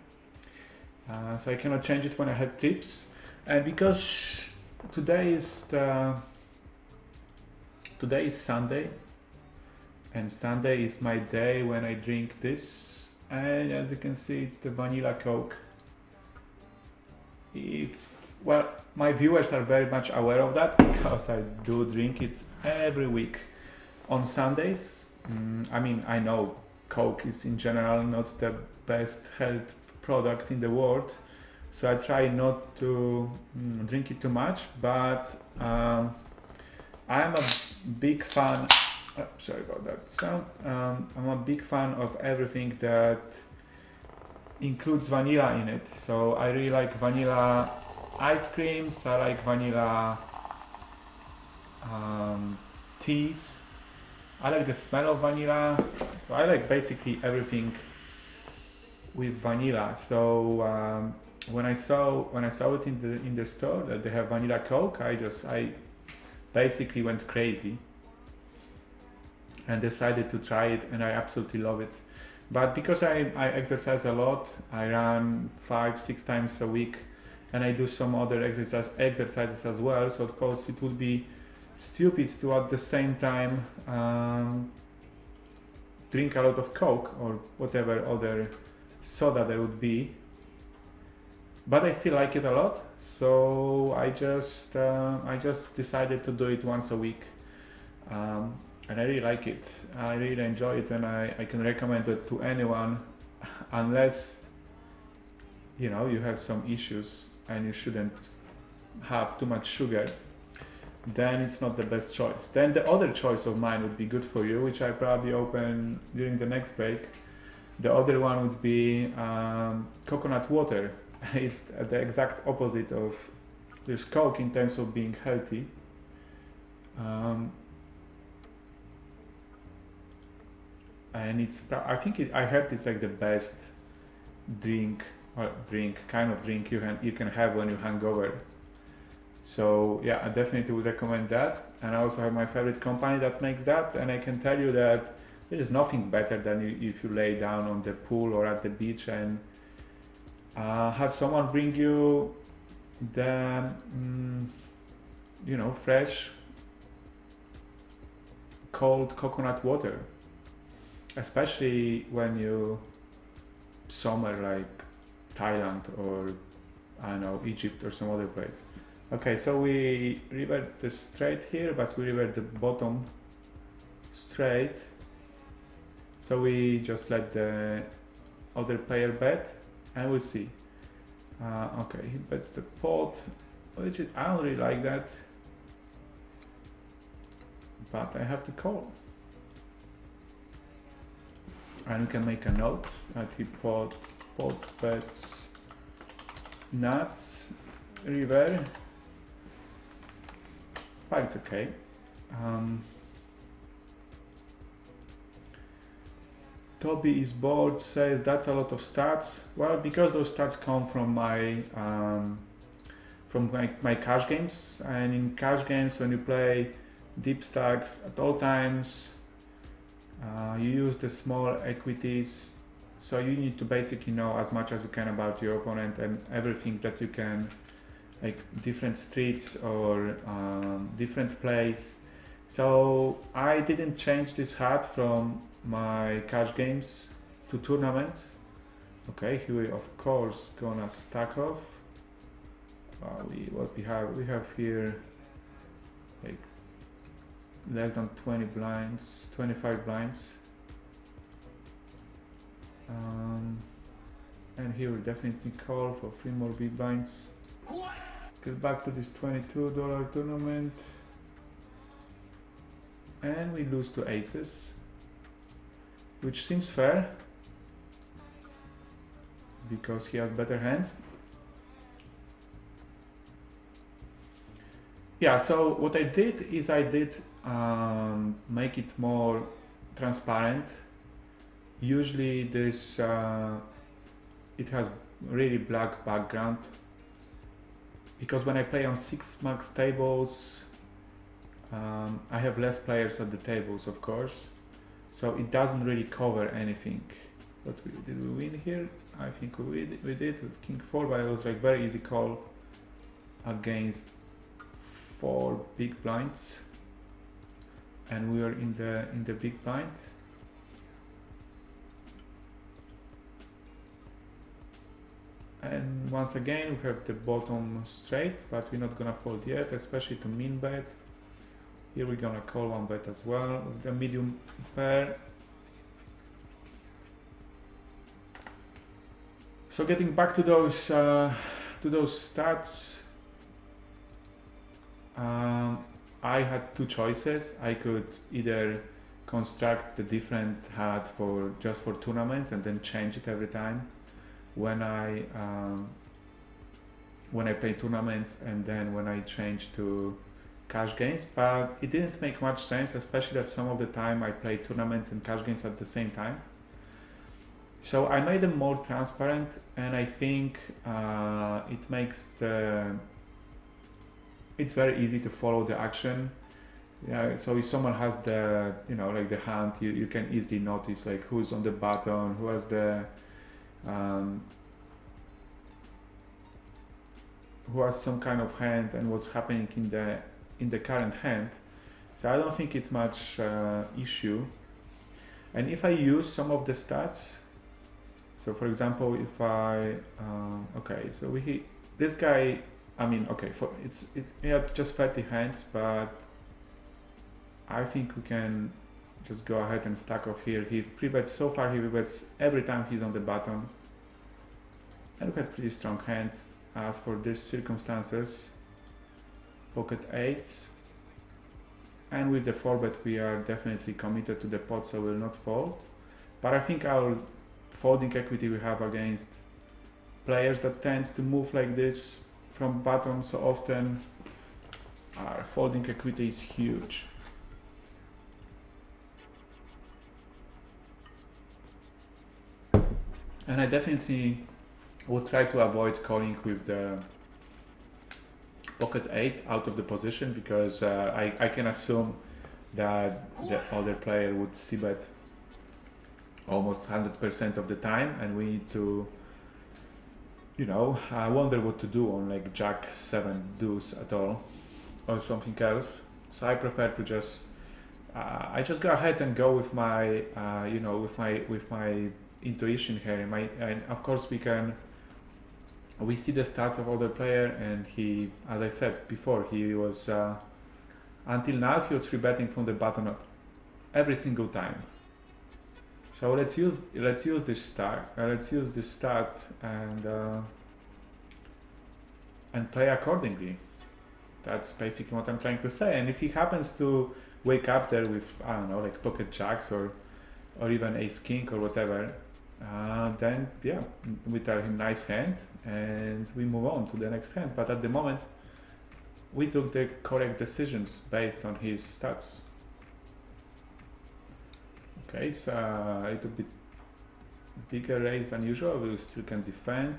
So I cannot change it when I had trips. And because today is Sunday, and Sunday is my day when I drink this, and as you can see it's the vanilla Coke. Well, my viewers are very much aware of that because I do drink it every week on Sundays. I mean, I know Coke is in general not the best health product in the world, so I try not to drink it too much, but I'm a big fan, sorry about that sound, I'm a big fan of everything that includes vanilla in it. So I really like vanilla ice creams, I like vanilla teas, I like the smell of vanilla, I like basically everything with vanilla. So when I saw it in the store that they have vanilla Coke, I basically went crazy and decided to try it, and I absolutely love it. But because I exercise a lot, I run 5-6 times a week, and I do some other exercises as well. So of course it would be stupid to at the same time drink a lot of Coke or whatever other soda there would be. But I still like it a lot, so I just decided to do it once a week, and I really like it. I really enjoy it, and I can recommend it to anyone, unless you have some issues and you shouldn't have too much sugar. Then it's not the best choice. Then the other choice of mine would be good for you, which I probably open during the next break. The other one would be coconut water. It's the exact opposite of this Coke in terms of being healthy. And it's, I heard it's like the best kind of drink you can have when you hangover. So yeah, I definitely would recommend that. And I also have my favorite company that makes that, and I can tell you that there is nothing better than if you lay down on the pool or at the beach and have someone bring you the fresh cold coconut water, especially when you somewhere like Thailand or I don't know, Egypt or some other place. Okay, so we revert the straight here, but we revert the bottom straight. So we just let the other player bet, and we'll see. Okay, he bets the pot, which I don't really like that, but I have to call. And we can make a note that he pot bets nuts river, but it's okay. Toby is bored, says that's a lot of stats. Well, because those stats come from my cash games, and in cash games when you play deep stacks at all times, you use the small equities, so you need to basically know as much as you can about your opponent and everything that you can, like different streets or different plays. So I didn't change this hat from my cash games to tournaments. Okay, here we of course gonna stack off. We have here like less than 20 blinds, 25 blinds. And here we definitely call for 3 more big blinds. Let's get back to this $22 tournament. And we lose to aces, which seems fair because he has better hand. Yeah, so what I did is I did make it more transparent. Usually this it has really black background because when I play on 6 max tables I have less players at the tables, of course, so it doesn't really cover anything. But did we win here? I think we did with King 4, but it was like very easy call against 4 big blinds, and we are in the big blind. And once again we have the bottom straight, but we're not gonna fold yet, especially to min bet. Here we're gonna call 1 bet as well with the medium pair. So getting back to those stats, I had 2 choices. I could either construct the different hat for just for tournaments and then change it every time when I play tournaments, and then when I change to cash games, but it didn't make much sense, especially that some of the time I play tournaments and cash games at the same time. So I made them more transparent, and I think it makes it's very easy to follow the action. Yeah, so if someone has the, like the hand, you can easily notice like who's on the button, who has the who has some kind of hand and what's happening in the current hand. So I don't think it's much issue. And if I use some of the stats, so for example, if I okay, so this guy, I mean, okay, he had just 30 hands, but I think we can just go ahead and stack off here. He free bets so far. He free bets every time he's on the button, and we had pretty strong hand. As for these circumstances, pocket 8s, and with the 4 bet we are definitely committed to the pot, so we'll not fold. But I think our folding equity we have against players that tends to move like this from bottom so often, our folding equity is huge. And I definitely would try to avoid calling with the pocket 8s out of the position, because I can assume that the other player would c-bet almost 100% of the time, and we need to, I wonder what to do on like Jack 7 deuce at all or something else. So I prefer to just I just go ahead and go with my with my intuition here. And of course we see the stats of other player, and he, as I said before, he was until now he was free betting from the button every single time. So let's use this stat. Let's use this stat and play accordingly. That's basically what I'm trying to say. And if he happens to wake up there with, I don't know, like pocket jacks or even ace king or whatever, then yeah, we tell him nice hand and we move on to the next hand. But at the moment, we took the correct decisions based on his stats. Okay, so a little bit bigger raise than usual, we still can defend.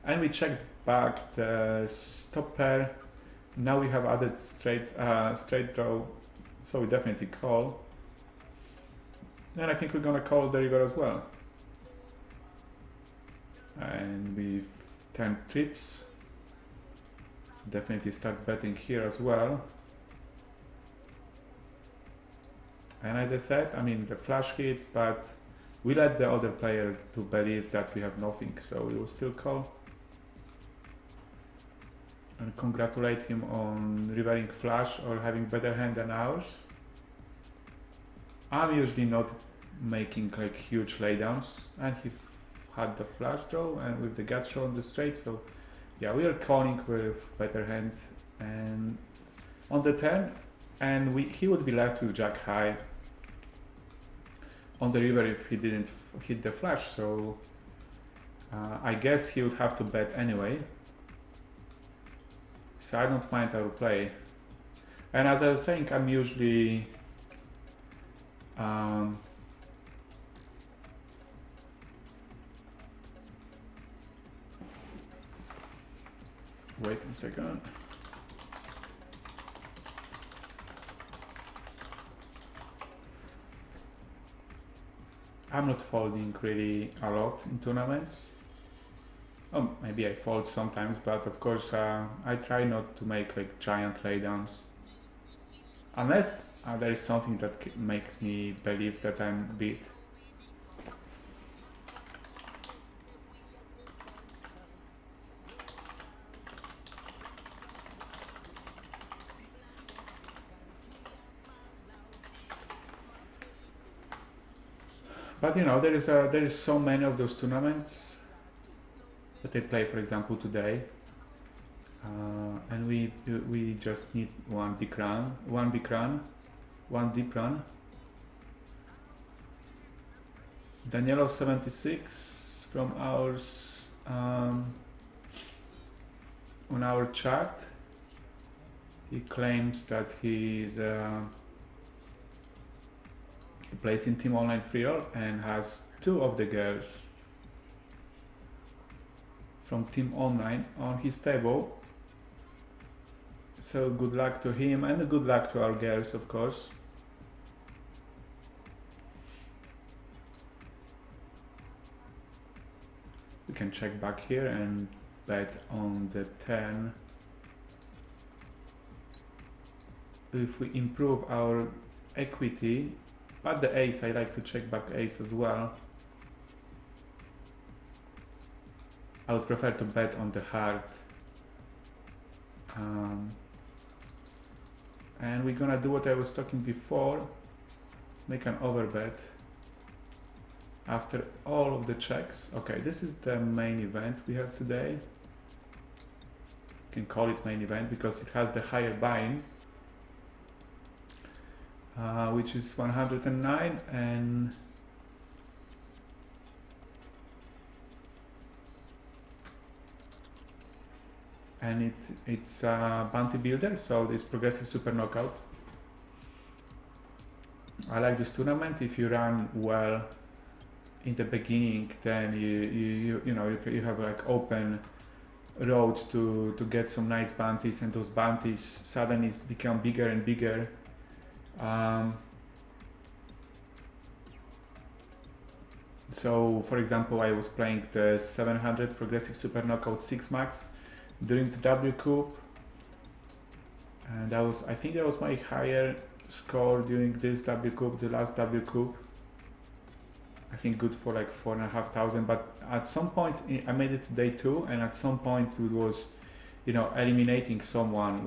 And we checked back the stop pair. Now we have added straight draw, so we definitely call. And I think we're gonna call the river as well. And we turn trips. So definitely start betting here as well. And as I said, I mean the flush hit, but we let the other player to believe that we have nothing, so we will still call. And congratulate him on rivering flush or having better hand than ours. I'm usually not making like huge laydowns, and he had the flush draw and with the gut show on the straight, so yeah, we are calling with better hand and on the turn, and he would be left with jack high on the river if he didn't hit the flush, so I guess he would have to bet anyway. So I don't mind our play. And as I was saying, I'm usually wait a second. I'm not folding really a lot in tournaments. Oh, maybe I fold sometimes, but of course I try not to make like giant laydowns. Unless there is something that makes me believe that I'm beat. But you know, there is so many of those tournaments that I play, for example, today, and we just need one deep run. Danielo 76 from ours on our chat. He claims that he plays in Team Online Free Roll and has 2 of the girls from Team Online on his table. So good luck to him and good luck to our girls, of course. We can check back here and bet on the 10. If we improve our equity, but the ace, I like to check back ace as well. I would prefer to bet on the heart. And we're gonna do what I was talking before, make an overbet after all of the checks. Okay, this is the main event we have today. You can call it main event because it has the higher buy-in, which is 109, and it's a bounty builder, so this progressive super knockout. I like this tournament. If you run well in the beginning, then you have like open road to get some nice bounties, and those bounties suddenly become bigger and bigger. So for example, I was playing the 700 progressive super knockout 6 max during the W Cup, and I think that was my higher score during this W Cup, the last W Cup. I think good for like 4,500, but at some point I made it to day 2, and at some point it was, eliminating someone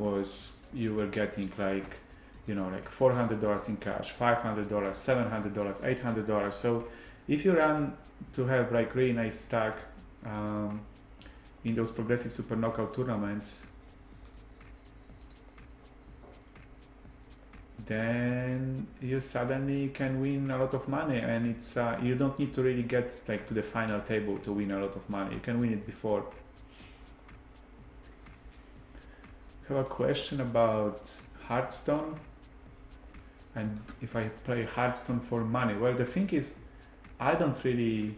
you were getting like, like $400 in cash, $500, $700, $800. So if you run to have like really nice stack in those progressive super knockout tournaments, then you suddenly can win a lot of money, and it's you don't need to really get like to the final table to win a lot of money. You can win it before. I have a question about Hearthstone, and if I play Hearthstone for money. Well, the thing is, I don't really.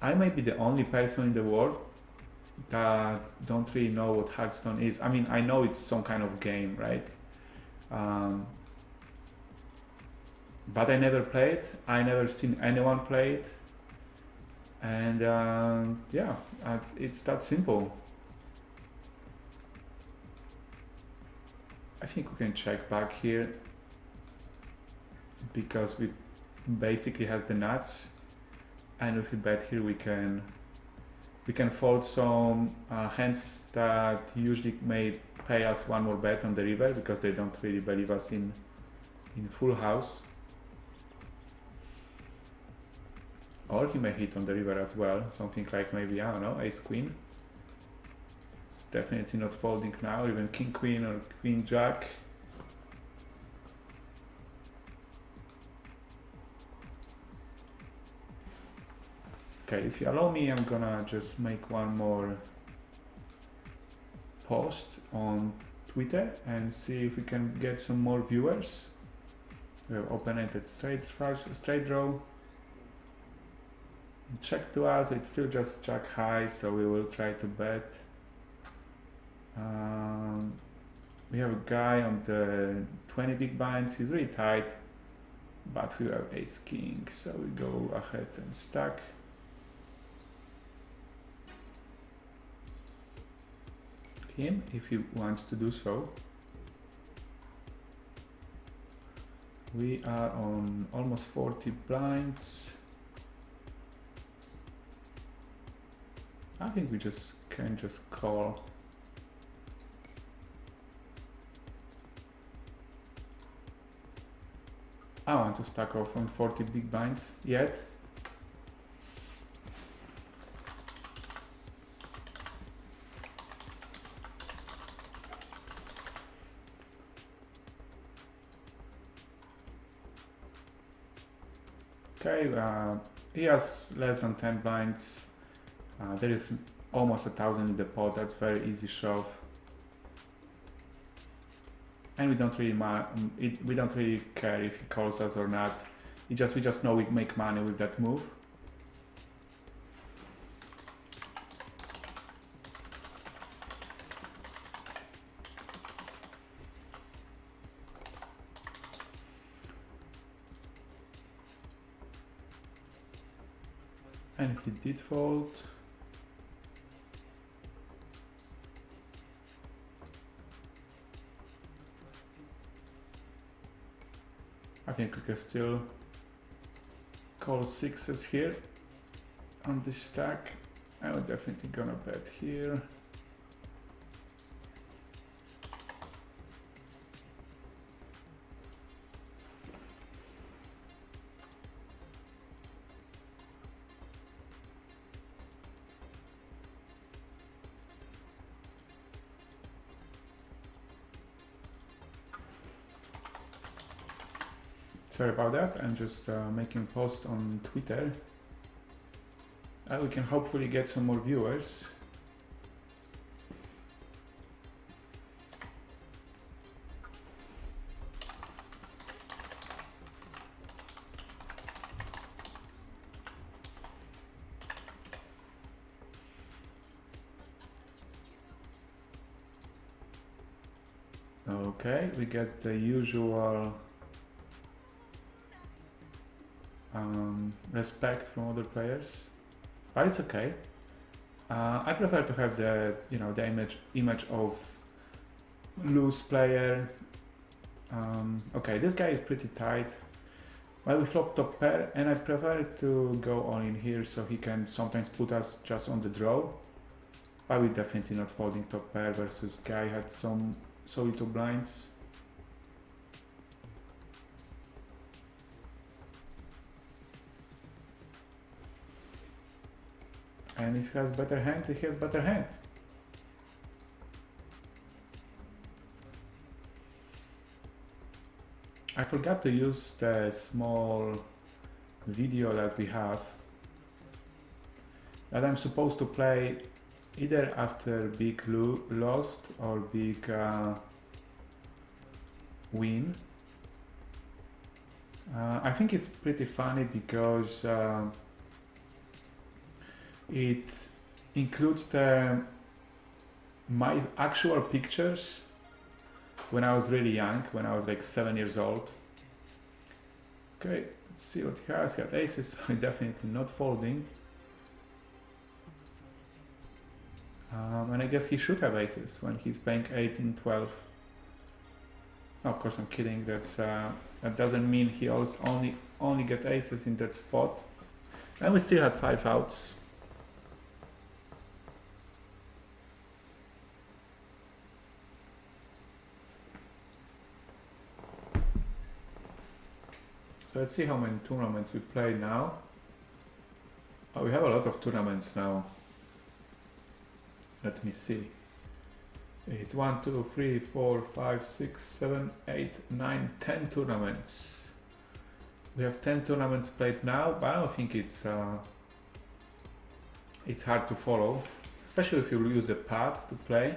I may be the only person in the world that don't really know what Hearthstone is. I mean, I know it's some kind of game, right? Um, but I never played. I never seen anyone play it, and yeah, it's that simple. I think we can check back here because we basically has the nuts, and if we bet here we can fold some hands that usually may pay us one more bet on the river because they don't really believe us in full house. Or he may hit on the river as well, something like maybe, I don't know, ace queen. It's definitely not folding now, even king queen or queen jack. Okay, if you allow me, I'm gonna just make one more post on Twitter and see if we can get some more viewers. We have open-ended straight draw. Check to us, it's still just jack high, so we will try to bet. We have a guy on the 20 big blinds, he's really tight, but we have ace king, so we go ahead and stack. Him if he wants to do so. We are on almost 40 blinds. I think we can just call. I want to stack off on 40 big blinds yet. Okay, he has less than 10 blinds. There is almost 1,000 in the pot. That's very easy shove, and we don't really care if he calls us or not. We just know we make money with that move. And he did fold. I think we can still call sixes here on this stack. I'm definitely gonna bet here. Sorry about that, I'm just making a post on Twitter. We can hopefully get some more viewers. Okay, we get the usual respect from other players, but it's okay. I prefer to have the the image of loose player. Okay, this guy is pretty tight. Well, we flop top pair, and I prefer to go all in here so he can sometimes put us just on the draw. But we definitely not folding top pair versus guy had so little blinds. And if he has better hand, he has better hand. I forgot to use the small video that we have that I'm supposed to play either after big lost or big win. I think it's pretty funny because it includes my actual pictures when I was really young, when I was like 7 years old. Okay, let's see what he has. He has aces, definitely not folding. And I guess he should have aces when he's playing 18, 12. No, of course I'm kidding. That doesn't mean he only get aces in that spot. And we still had 5 outs. So let's see how many tournaments we play now. Oh, we have a lot of tournaments now. Let me see. It's 1, 2, 3, 4, 5, 6, 7, 8, 9, 10 tournaments. We have 10 tournaments played now, but I don't think it's hard to follow, especially if you use the pad to play.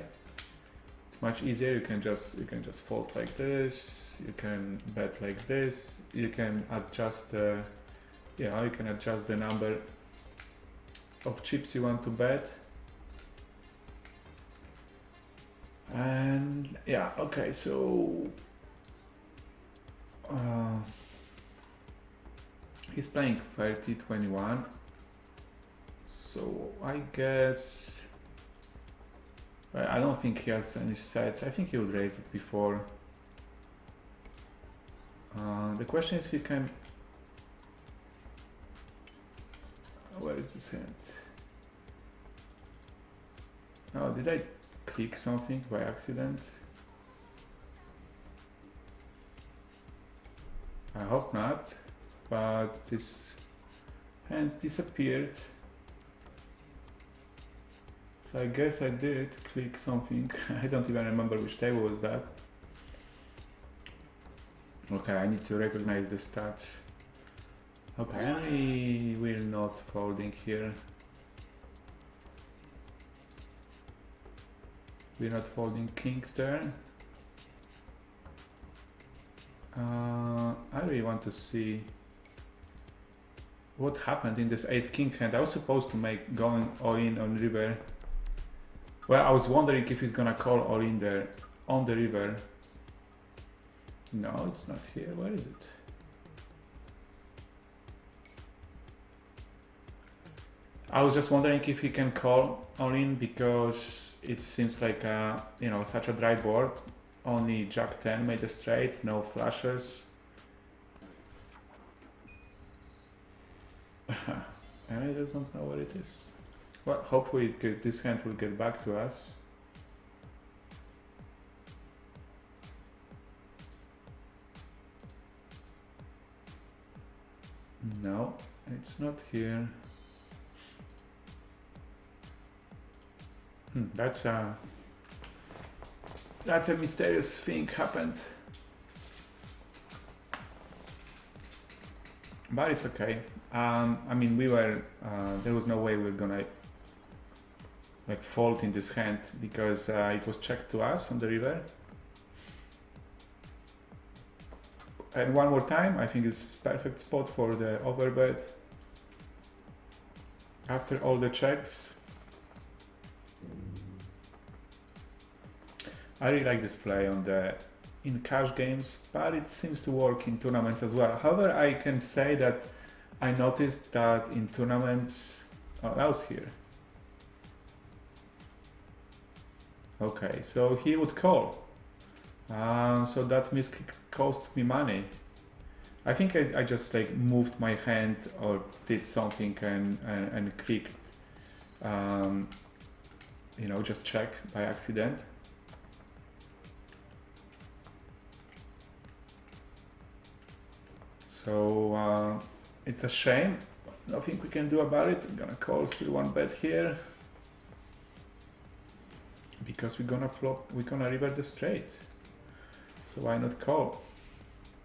It's much easier. You can just fold like this. You can bet like this. You can adjust the number of chips you want to bet. And yeah, okay, so he's playing 30-21, so I guess I don't think he has any sets. I think he would raise it before. The question is if he can. Where is this hand? Oh, did I click something by accident? I hope not, but this hand disappeared. So I guess I did click something. I don't even remember which table was that. Okay, I need to recognize the stats. Okay, we're not folding here. We're not folding kings there. I really want to see what happened in this ace king hand. I was supposed to make going all in on river. Well, I was wondering if he's gonna call all in there on the river. No, it's not here. Where is it? I was just wondering if he can call all in because it seems like such a dry board. Only Jack 10 made a straight, no flushes. And I just don't know what it is. Well, hopefully this hand will get back to us. No, it's not here. That's a mysterious thing happened. But it's okay. I mean, there was no way we were gonna fold in this hand because it was checked to us on the river. And one more time, I think it's perfect spot for the overbet. After all the checks. I really like this play in cash games, but it seems to work in tournaments as well. However, I can say that I noticed that in tournaments, oh, that was here. Okay, so he would call. So that misclick cost me money. I think I just moved my hand or did something and clicked, just check by accident. So it's a shame. Nothing we can do about it. I'm gonna call still one bet here because we're gonna river the straight. So why not call?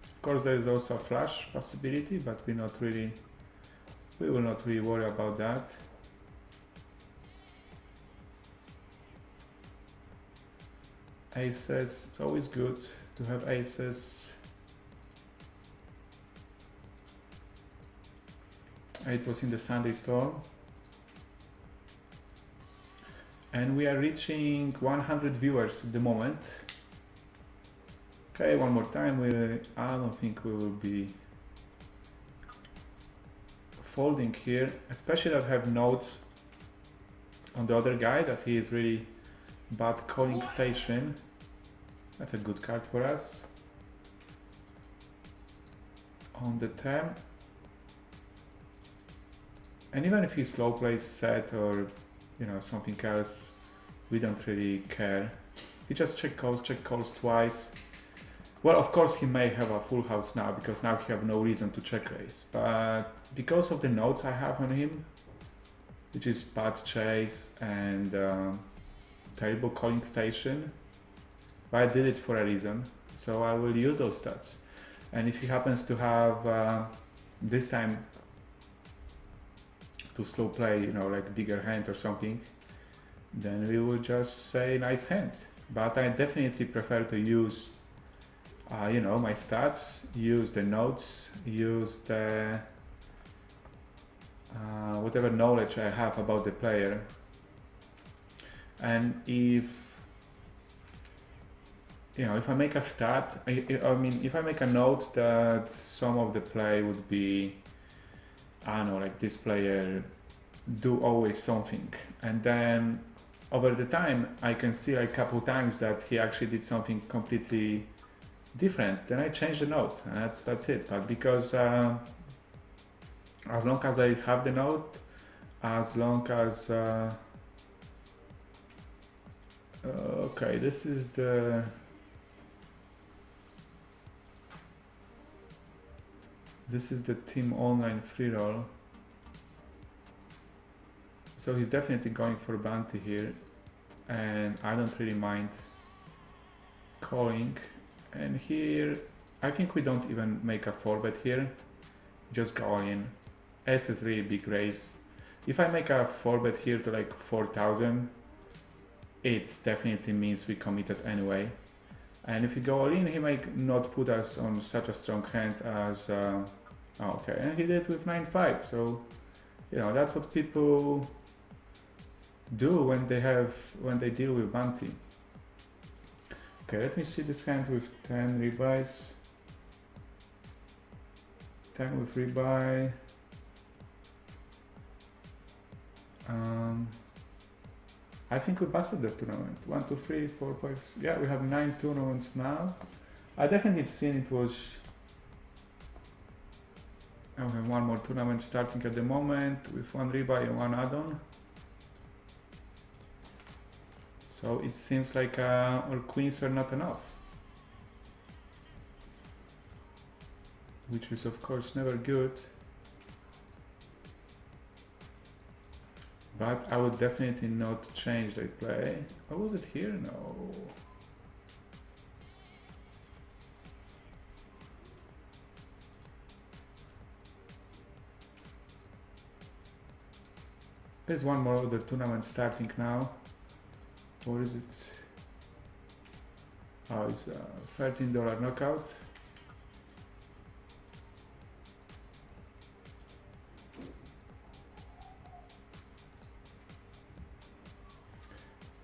Of course, there is also a flush possibility, but we will not really worry about that. Aces, it's always good to have aces. It was in the Sunday Storm. And we are reaching 100 viewers at the moment. Okay, one more time. I don't think we will be folding here, especially that I have notes on the other guy that he is really bad calling station. That's a good card for us. On the turn. And even if he slow plays set or something else, we don't really care. He just check calls twice. Well, of course he may have a full house now because now he have no reason to check raise. But because of the notes I have on him, which is bad chase and terrible calling station, but I did it for a reason, so I will use those stats. And if he happens to have this time to slow play, like bigger hand or something, then we will just say nice hand. But I definitely prefer to use my stats, use the notes, use the whatever knowledge I have about the player. And if I make a stat, if I make a note that some of the play would be, I don't know, like this player do always something, and then over the time I can see like a couple times that he actually did something completely different, then I change the note, and that's it. But because as long as I have the note, as long as okay, this is the team online free roll, so he's definitely going for bounty here, and I don't really mind calling. And here I think we don't even make a 4-bet here, just go all in. S is really big raise. If I make a 4-bet here to like 4,000, it definitely means we committed anyway. And if we go all in, he might not put us on such a strong hand as okay, and he did with 9-5. So that's what people do when they deal with bounty. Okay, let me see this hand with 10 rebuys. 10 with rebuy. I think we busted the tournament. 1, 2, 3, 4, 5. Yeah, we have 9 tournaments now. I definitely seen it was. I have one more tournament starting at the moment with 1 rebuy and 1 add-on. So it seems like our queens are not enough, which is of course never good. But I would definitely not change the play. Or was it here? No. There's one more other tournament starting now. What is it? Oh, it's a $13 knockout.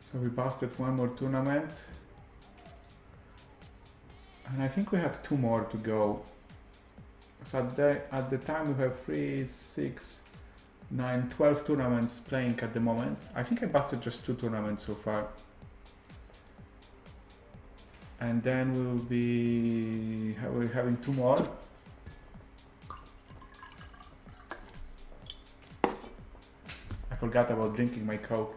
So we busted one more tournament. And I think we have 2 more to go. So at the time we have 3, 6, 9, 12 tournaments playing at the moment. I think I busted just 2 tournaments so far. And then we'll be having 2 more. I forgot about drinking my Coke.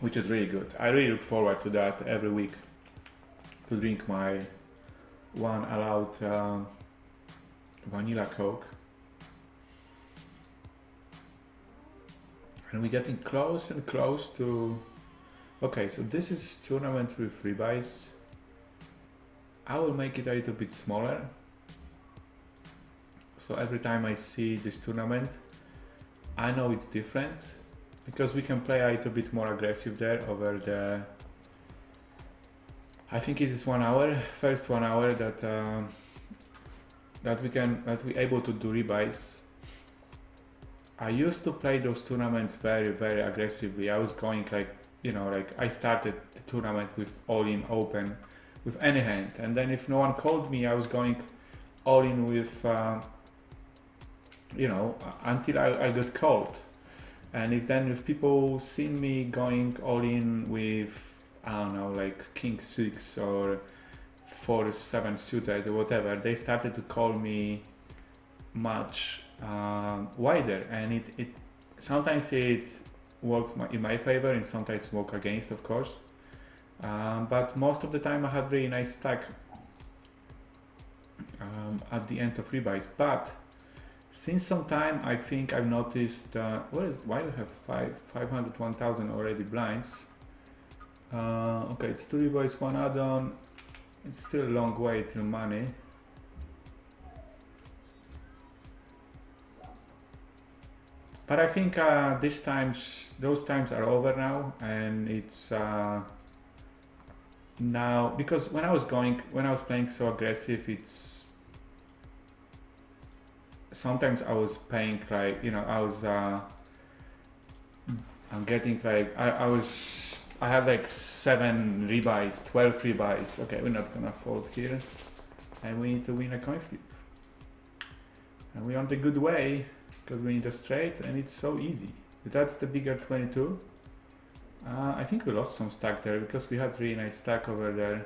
Which is really good. I really look forward to that every week, to drink my one allowed vanilla Coke. And we're getting close and close to... Okay, so this is tournament with rebuys. I will make it a little bit smaller. So every time I see this tournament, I know it's different, because we can play a little bit more aggressive there over the I think it is 1 hour, first 1 hour that we able to do rebuys. I used to play those tournaments very, very aggressively. I was going like, like I started the tournament with all in open with any hand, and then if no one called me, I was going all in with, until I got called. And if people seen me going all in with, I don't know, like King 6 or 4-7 suited or whatever, they started to call me much wider, and it sometimes it worked in my favor and sometimes work against, of course. But most of the time I had really nice stack at the end of rebuys. But since some time, I think I've noticed why do we have 500 1000 already blinds. Okay, it's 2 rebuys, 1 add-on. It's still a long way till money. But I think those times are over now, and it's now, because when I was playing so aggressive, it's sometimes I was paying like, I'm getting like, I have like 7 rebuys, 12 rebuys. Okay, we're not gonna fold here, and we need to win a coin flip, and we're on the good way because we need a straight, and it's so easy. That's the bigger 22. I think we lost some stack there because we had really nice stack over there.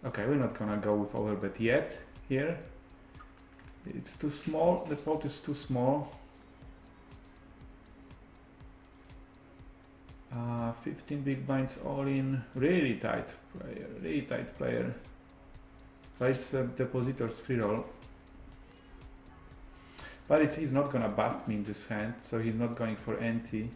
Okay, we're not gonna go with overbet yet here. It's too small, the pot is too small. 15 big blinds all in, really tight player. So it's a depositor's free roll. But he's not gonna bust me in this hand, so he's not going for ante.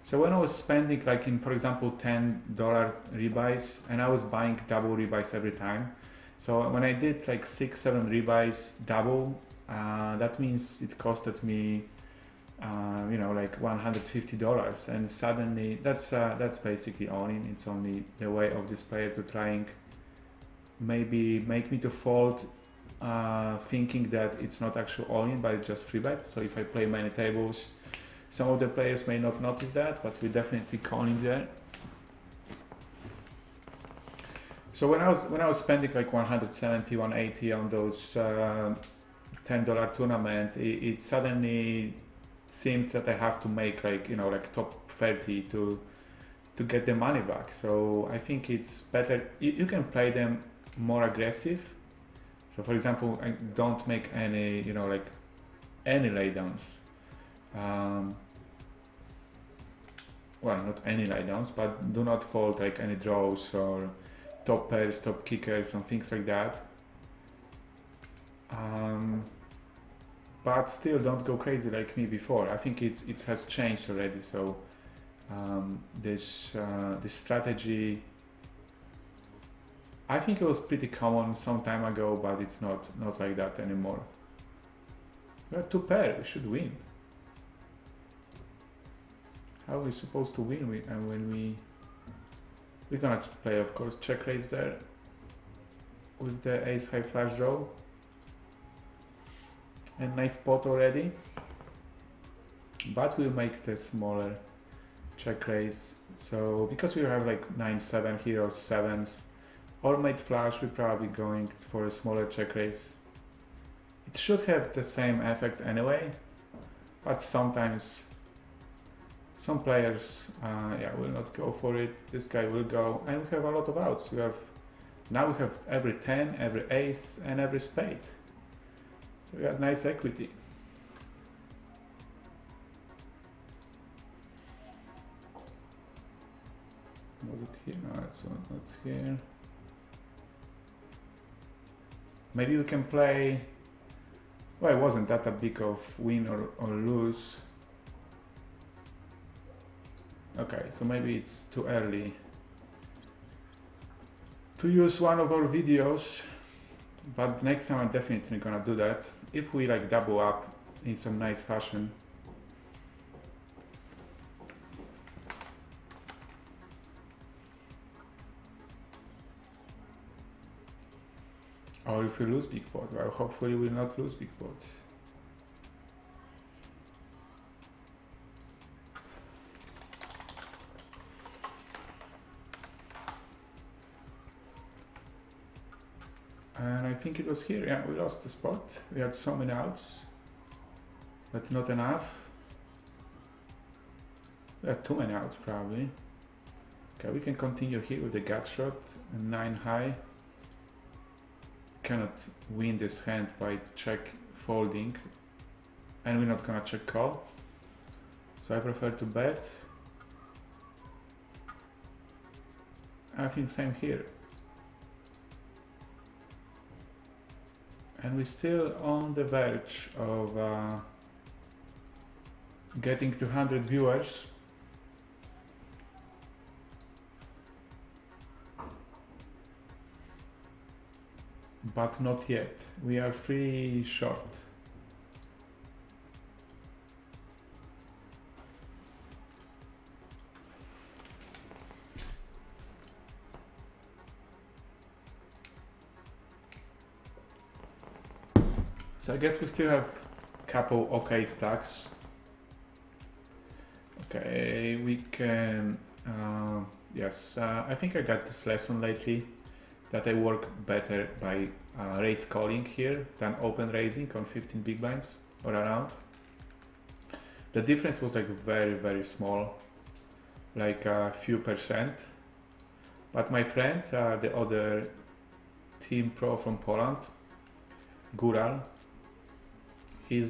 So when I was spending like in, for example, $10 rebuys, and I was buying double rebuys every time. So when I did like 6-7 rebuys double, that means it costed me, like $150, and suddenly that's basically all in. It's only the way of this player to trying maybe make me to fold, thinking that it's not actual all in, but it's just free bet. So if I play many tables, some of the players may not notice that, but we definitely calling there. So when I was spending like 170, 180 on those $10 tournament, it suddenly seemed that I have to make like, like top 30 to get the money back. So I think it's better, you can play them more aggressive. So for example, I don't make any, like any laydowns. Well, not any laydowns, but do not fold like any draws or top pairs, top kickers and things like that. But still don't go crazy like me before. I think it has changed already. So this strategy, I think it was pretty common some time ago, but it's not like that anymore. We are 2 pair, we should win. How are we supposed to win when we're gonna play, of course, check raise there with the ace high flush draw. And nice pot already. But we'll make the smaller check raise. So because we have like 9-7 here or 7s or mate flush, we're probably going for a smaller check raise. It should have the same effect anyway, but sometimes some players will not go for it. This guy will go, and we have a lot of outs. Now we have every 10, every ace, and every spade. So we have nice equity. Was it here? No, it's not here. Maybe we can play. Well, it wasn't that a big of win or lose. Okay, so maybe it's too early to use one of our videos, but next time I'm definitely gonna do that if we like double up in some nice fashion. Or if we lose big pot, well, hopefully we'll not lose big pot. And I think it was here, yeah, we lost the spot. We had so many outs, but not enough. We had too many outs probably. Okay, we can continue here with the gut shot, 9 high. Cannot win this hand by check folding, and we're not gonna check call. So I prefer to bet. I think same here. And we're still on the verge of getting to 100 viewers. But not yet. We are 3 short. So I guess we still have a couple okay stacks. Okay, we can, yes, I think I got this lesson lately that I work better by raise calling here than open raising on 15 big blinds or around. The difference was like very small, like a few percent. But my friend, the other team pro from Poland, Gural, he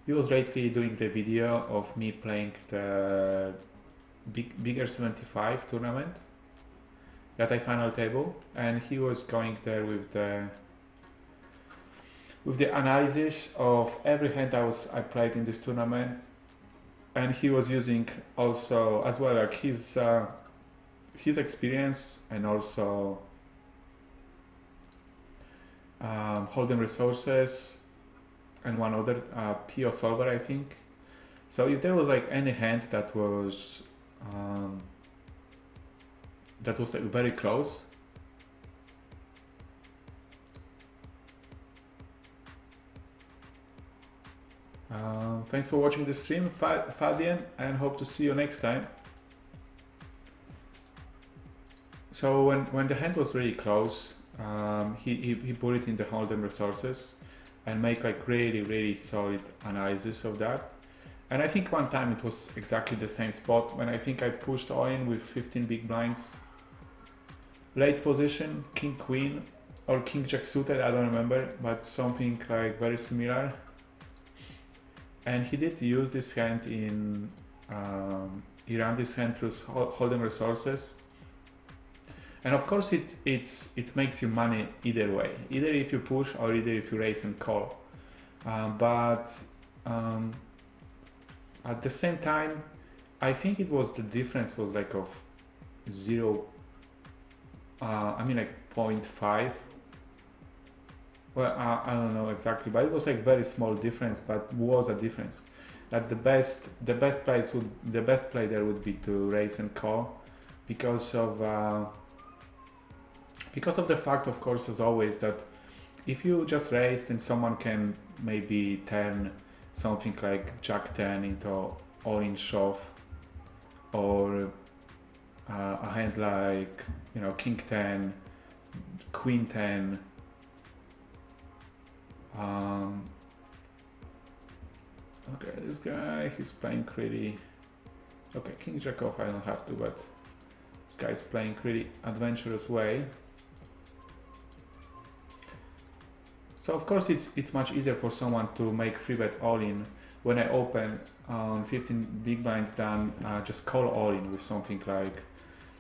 was lately doing the video of me playing the bigger 75 tournament that I final table, and he was going there with the analysis of every hand I played in this tournament, and he was using also as well like his experience and also hold'em resources and one other PO solver, I think. So if there was like any hand that was like very close, thanks for watching the stream, Fadian, and hope to see you next time. So when the hand was really close, he put it in the hold'em resources and make like really solid analysis of that. And I think one time it was exactly the same spot when I think I pushed all in with 15 big blinds. Late position, king queen or king jack suited, I don't remember, but something like very similar. And he did use this hand in, he ran this hand through hold'em resources. And of course it makes you money either way, either if you push or either if you raise and call. But at the same time, I think it was the difference was like of 0, I mean like 0.5. Well, I don't know exactly, but it was like very small difference, but was a difference. That the best play there would be to raise and call because of the fact, of course, as always, that if you just raise, then someone can maybe turn something like Jack 10 into all-in shove, or a hand like, you know, King 10, Queen 10. Okay, this guy, he's playing pretty. Okay, King Jack off, I don't have to, but this guy's playing pretty adventurous way. So of course it's much easier for someone to make free bet all in when I open on 15 big blinds than just call all in with something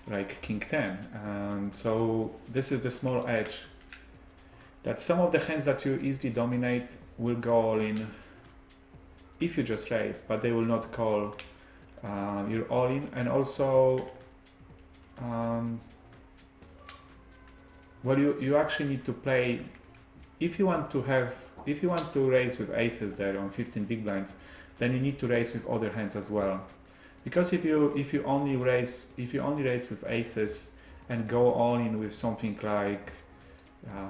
like King 10. And so this is the small edge that some of the hands that you easily dominate will go all in if you just raise, but they will not call your all in. And also well, you actually need to play. If you want to raise with aces there on 15 big blinds, then you need to raise with other hands as well. Because if you only raise with aces and go all in with something like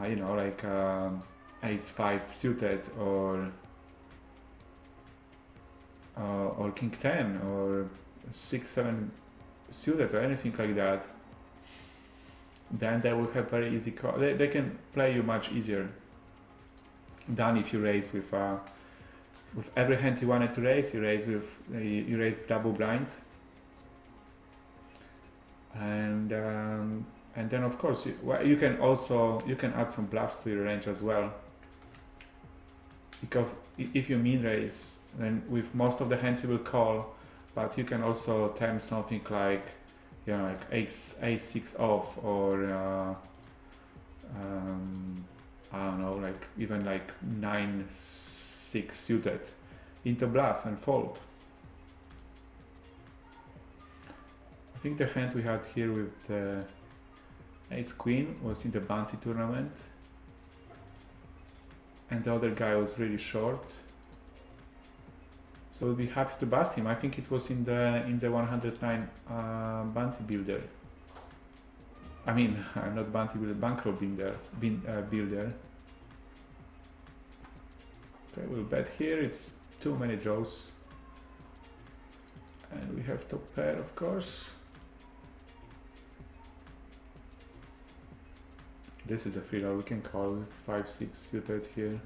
you know, like ace 5 suited or king 10 or 6 7 suited or anything like that, then they will have very easy call. They can play you much easier than if you raise with every hand you wanted to raise. You raise double blind, and then of course you can add some bluffs to your range as well, because if you min raise, then with most of the hands you will call, but you can also turn something like, you know, like ace 6 off, or I don't know, like even like 9 6 suited into bluff and fold. I think the hand we had here with the ace queen was in the bounty tournament, and the other guy was really short, so we'll be happy to bust him. I think it was in the 109 bounty builder. I mean, not bounty builder, bankroll builder. Okay, we'll bet here. It's too many draws, and we have top pair, of course. This is the free roll. We can call 5 6 suited here.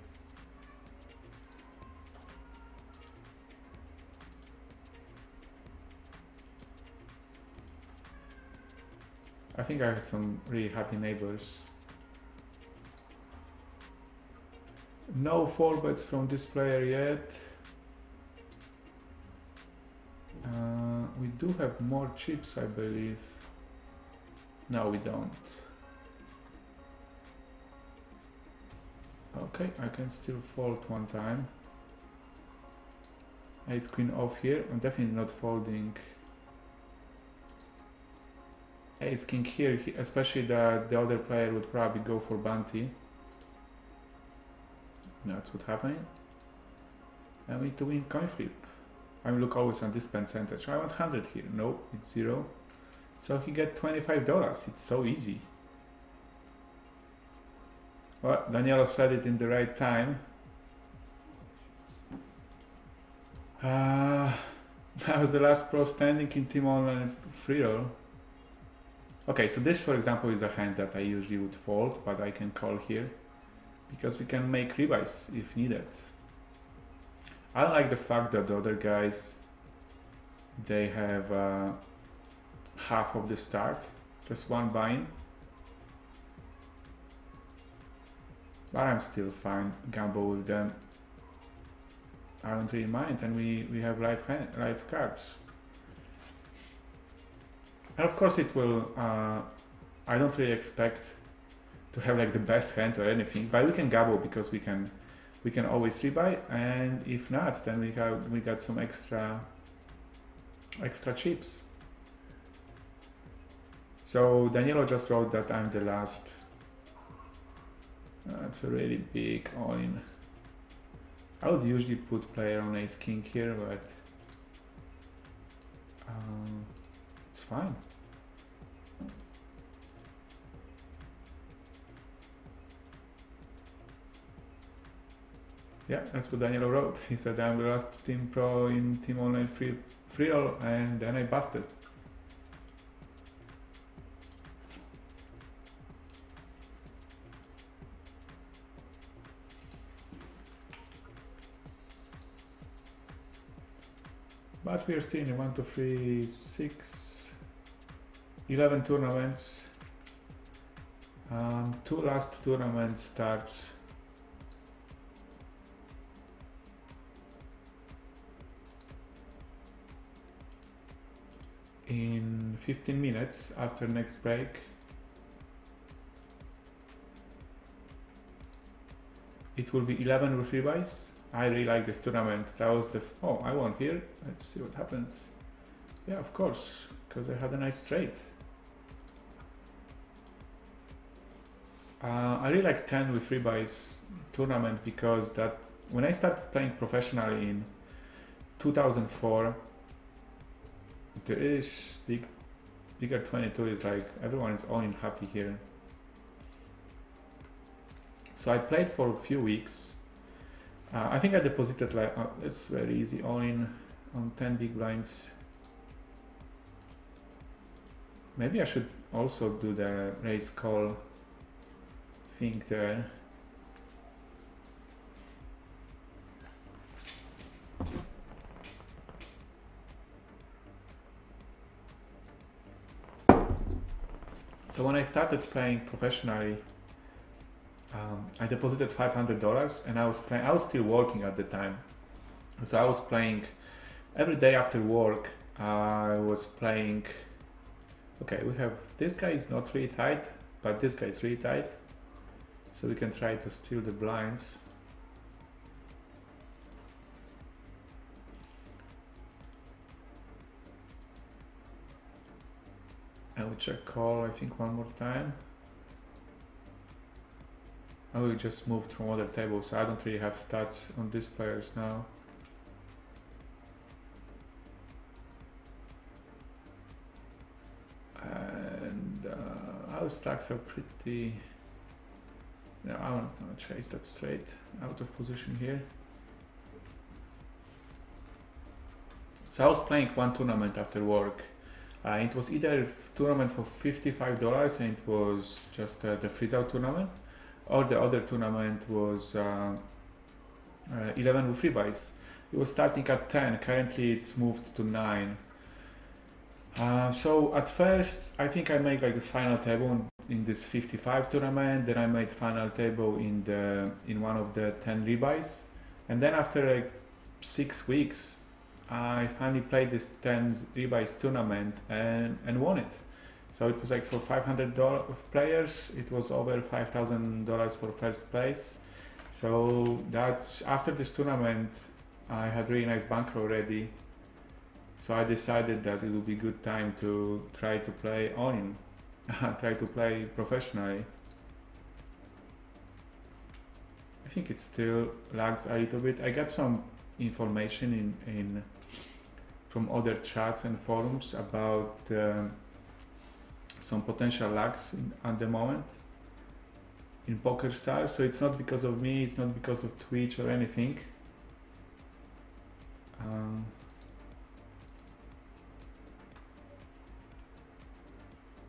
I think I had some really happy neighbors. No 4 bets from this player yet. We do have more chips, I believe. No, we don't. Okay, I can still fold one time. Ace queen off here. I'm definitely not folding. Ace king here, especially that the other player would probably go for bounty. That's what's happening. I need to win coin flip. I look always on this percentage. I want 100 here. Nope, it's 0. So he get $25. It's so easy. Well, Danielo said it in the right time. That was the last pro standing in Team Online free roll. Okay, so this, for example, is a hand that I usually would fold, but I can call here because we can make rebuys if needed. I like the fact that the other guys, they have half of the stack, just one buy-in. But I'm still fine, gamble with them. I don't really mind, and we have live cards. And of course it will, I don't really expect to have like the best hand or anything, but we can gamble because we can always rebuy, and if not, then we got some extra chips. So Danielo just wrote that I'm the last. That's a really big all-in. I would usually put player on ace king here, but it's fine. Yeah, that's what Danielo wrote. He said I'm the last team pro in Team Online free roll, and then I busted. But we are still in 1, 2, 3, 6, 11 tournaments. 2 last tournament starts in 15 minutes after next break. It will be 11 with rebuys. I really like this tournament. That was the oh, I won here. Let's see what happens. Yeah, of course, because I had a nice trade. I really like 10 with rebuys tournament because that when I started playing professionally in 2004, the Irish bigger 22 is like everyone is all in happy here. So I played for a few weeks. I think I deposited like, it's very easy, all in on 10 big blinds. Maybe I should also do the raise call thing there. So when I started playing professionally, I deposited $500 and I was still working at the time. So I was playing every day after work. I was playing, okay, we have, this guy is not really tight, but this guy is really tight. So we can try to steal the blinds. And we check call, I think, one more time. I will just move from other tables, so I don't really have stats on these players now. And our stacks are pretty... No, I'm not gonna chase that straight out of position here. So I was playing one tournament after work. It was either a tournament for $55 and it was just the freeze out tournament, or the other tournament was 11 with free buys. It was starting at 10, currently it's moved to 9. So at first I think I made like the final table in this 55 tournament, then I made final table in one of the 10 rebuys, and then after like 6 weeks I finally played this 10 rebuys tournament and won it. So it was like for $500 players, it was over $5,000 for first place. So that's, after this tournament I had really nice bunker already. So I decided that it would be good time to try to play on, try to play professionally. I think it still lags a little bit. I got some information in from other chats and forums about some potential lags at the moment in PokerStars. So it's not because of me, it's not because of Twitch or anything.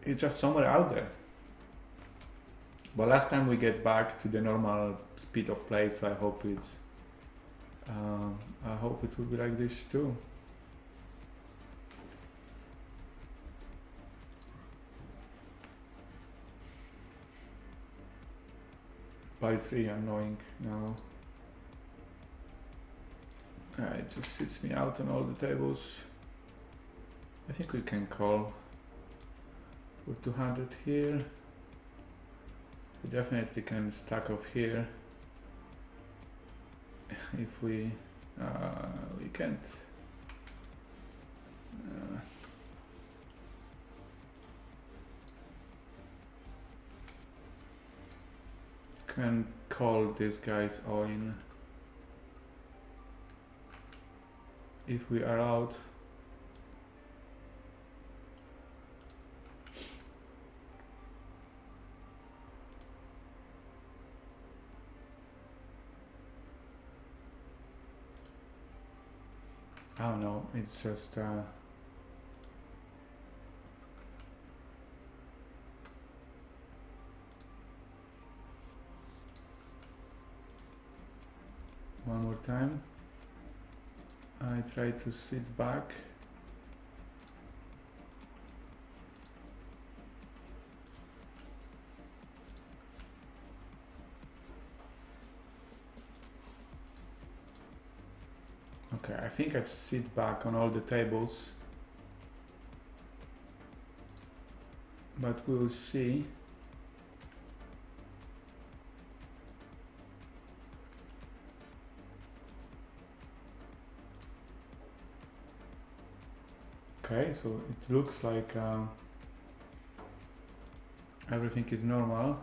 It's just somewhere out there. But last time we get back to the normal speed of play, so I hope it will be like this too. But it's really annoying now. It just sits me out on all the tables. I think we can call with 200 here. We definitely can stack off here. If we can't. Can call these guys all in if we are out. I don't know, it's just one more time. I try to sit back. Okay, I think I've sit back on all the tables, but we'll see. Okay, so it looks like everything is normal.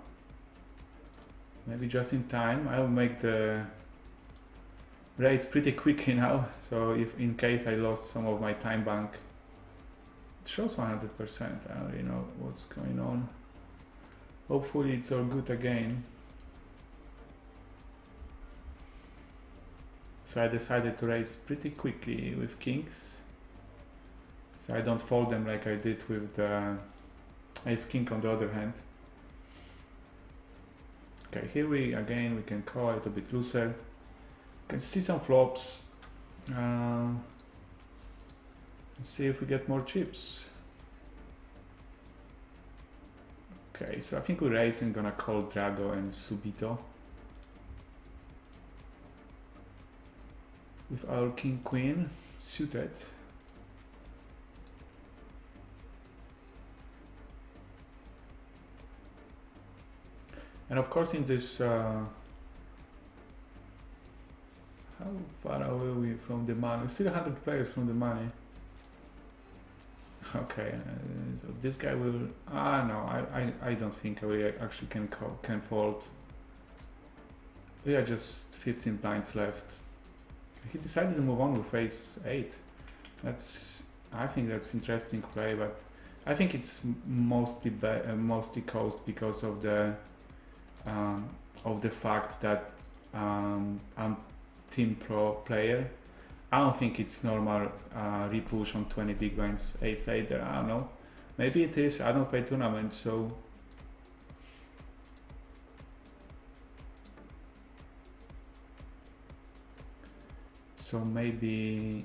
Maybe just in time. I will make the raise pretty quickly now, so if in case I lost some of my time bank. It shows 100%, I don't really know what's going on. Hopefully it's all good again. So I decided to raise pretty quickly with kings. So I don't fold them like I did with the ace king on the other hand. Okay, here we can call it a bit looser. You can see some flops. Let's see if we get more chips. Okay, so I think we raise and gonna call Drago and Subito with our king queen suited. And of course in this how far away are we from the money? Still 100 players from the money. Okay, so this guy will. No, I don't think we actually can fold. We are just 15 blinds left. He decided to move on with ace 8. I think that's interesting play, but I think it's mostly caused because of the fact that I'm team pro player. I don't think it's normal repush on 20 big blinds ace 8 there. I don't know. Maybe it is. I don't play tournaments, so maybe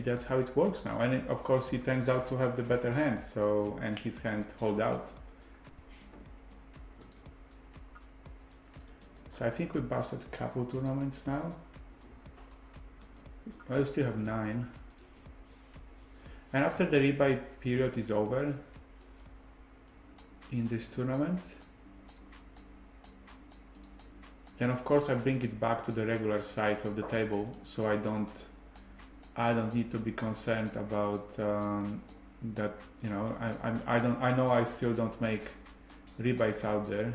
that's how it works now. And of course he turns out to have the better hand, so, and his hand hold out. So I think we busted a couple tournaments now. I still have 9. And after the rebuy period is over in this tournament, then of course I bring it back to the regular size of the table, so I don't need to be concerned about that. You know, I know I still don't make rebuys out there.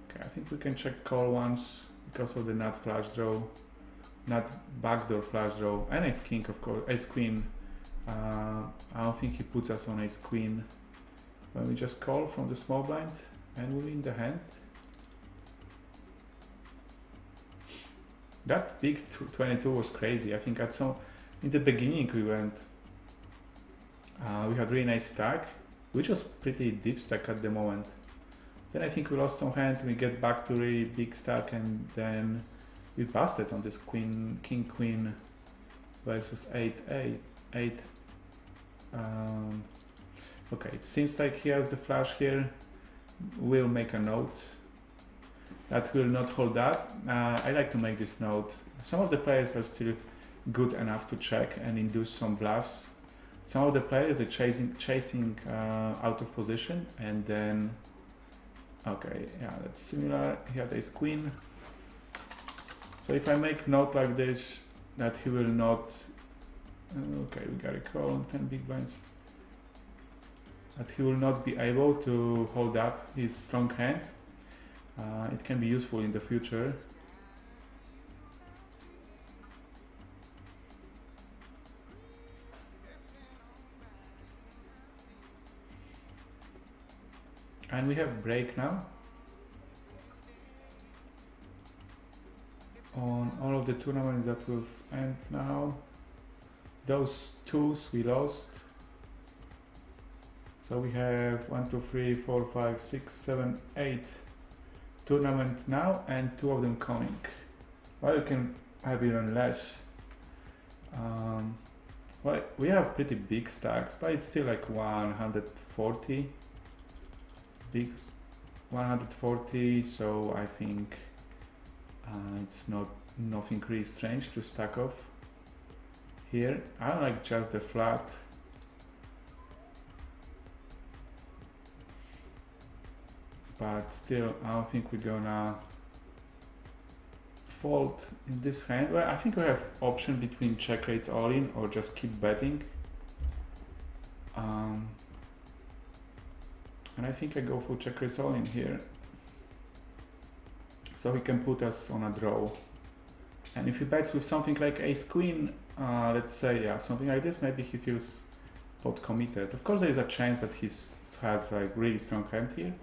Okay, I think we can check call once because of the nut flush draw, not backdoor flush draw, and ace king, of course, ace queen. I don't think he puts us on ace queen when we just call from the small blind and we win the hand. That big 22 was crazy. I think in the beginning we had really nice stack, which was pretty deep stack at the moment. Then I think we lost some hand, we get back to really big stack, and then we busted on this king queen versus 8. Okay, it seems like he has the flush here. We'll make a note that will not hold up. I like to make this note. Some of the players are still good enough to check and induce some bluffs. Some of the players are chasing out of position, and then okay, yeah, that's similar. He had ace queen. So if I make note like this, that he will not. Okay, we got a call on 10 big blinds. That he will not be able to hold up his strong hand. It can be useful in the future. And we have break now on all of the tournaments that will end now. Those twos we lost. So we have 1, 2, 3, 4, 5, 6, 7, 8 tournament now, and 2 of them coming. Well, you can have even less. Well, we have pretty big stacks, but it's still like 140. Big 140, so I think it's nothing really strange to stack off here. I like just the flat. But still, I don't think we're gonna fold in this hand. Well, I think we have option between check raise all in or just keep betting. And I think I go for check raise all in here. So he can put us on a draw. And if he bets with something like ace queen, let's say, yeah, something like this, maybe he feels pot committed. Of course, there is a chance that he has like really strong hand here,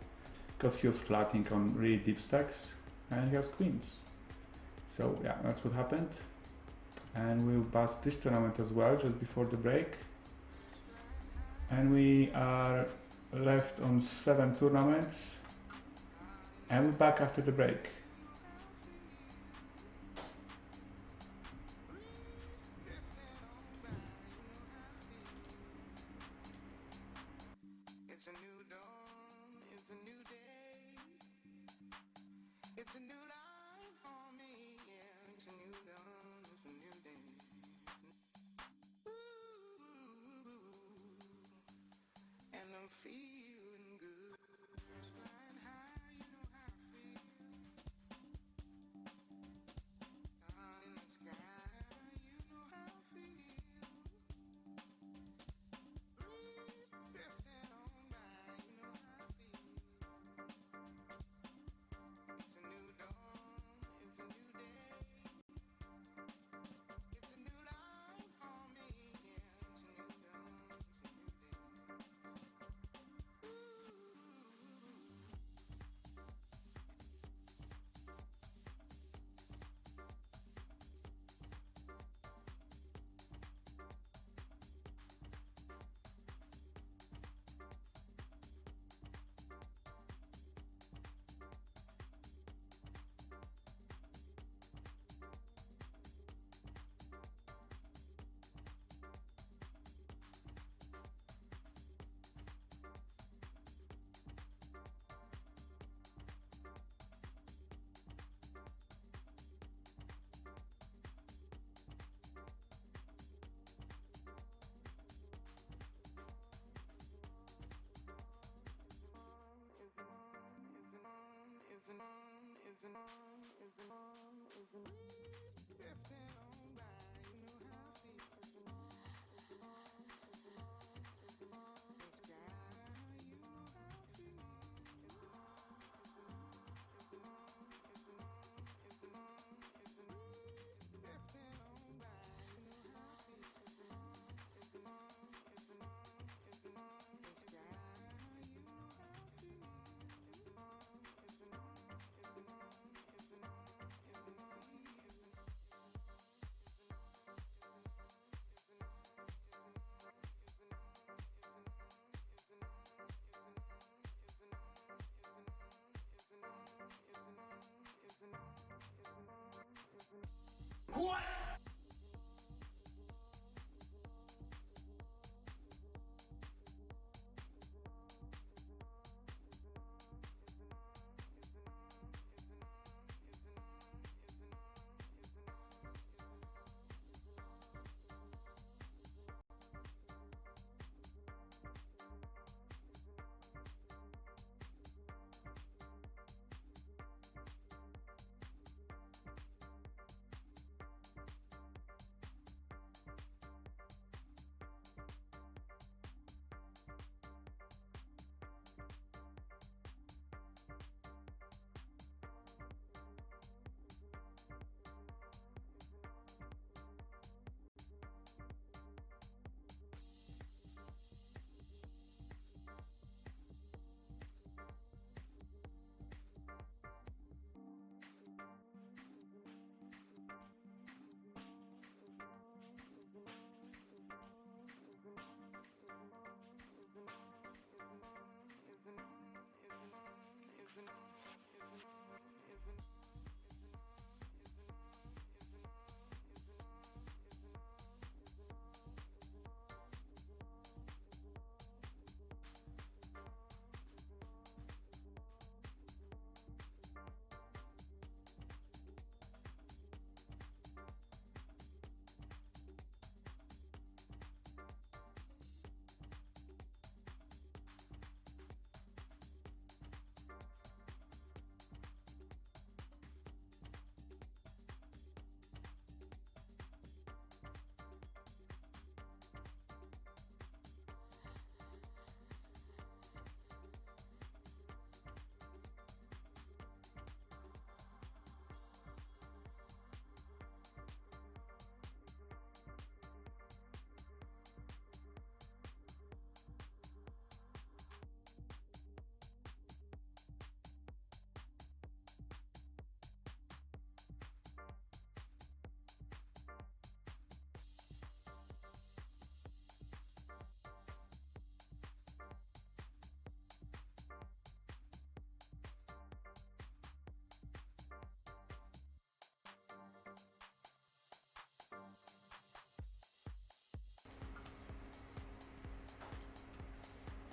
because he was flatting on really deep stacks. and he has queens. So yeah, that's what happened. And we'll pass this tournament as well just before the break. And we are left on 7 tournaments, and we're back after the break.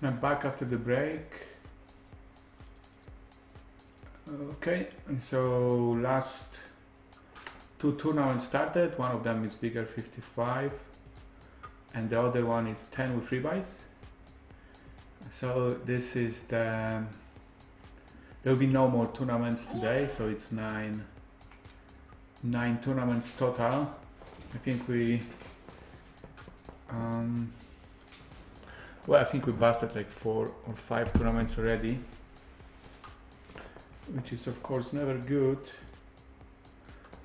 I'm back after the break. Okay, and so last two tournaments started. One of them is bigger 55 and the other one is 10 with rebuys. So this is the, there will be no more tournaments today, so it's nine tournaments total. I think we well, I think we busted like 4 or 5 tournaments already, which is of course never good.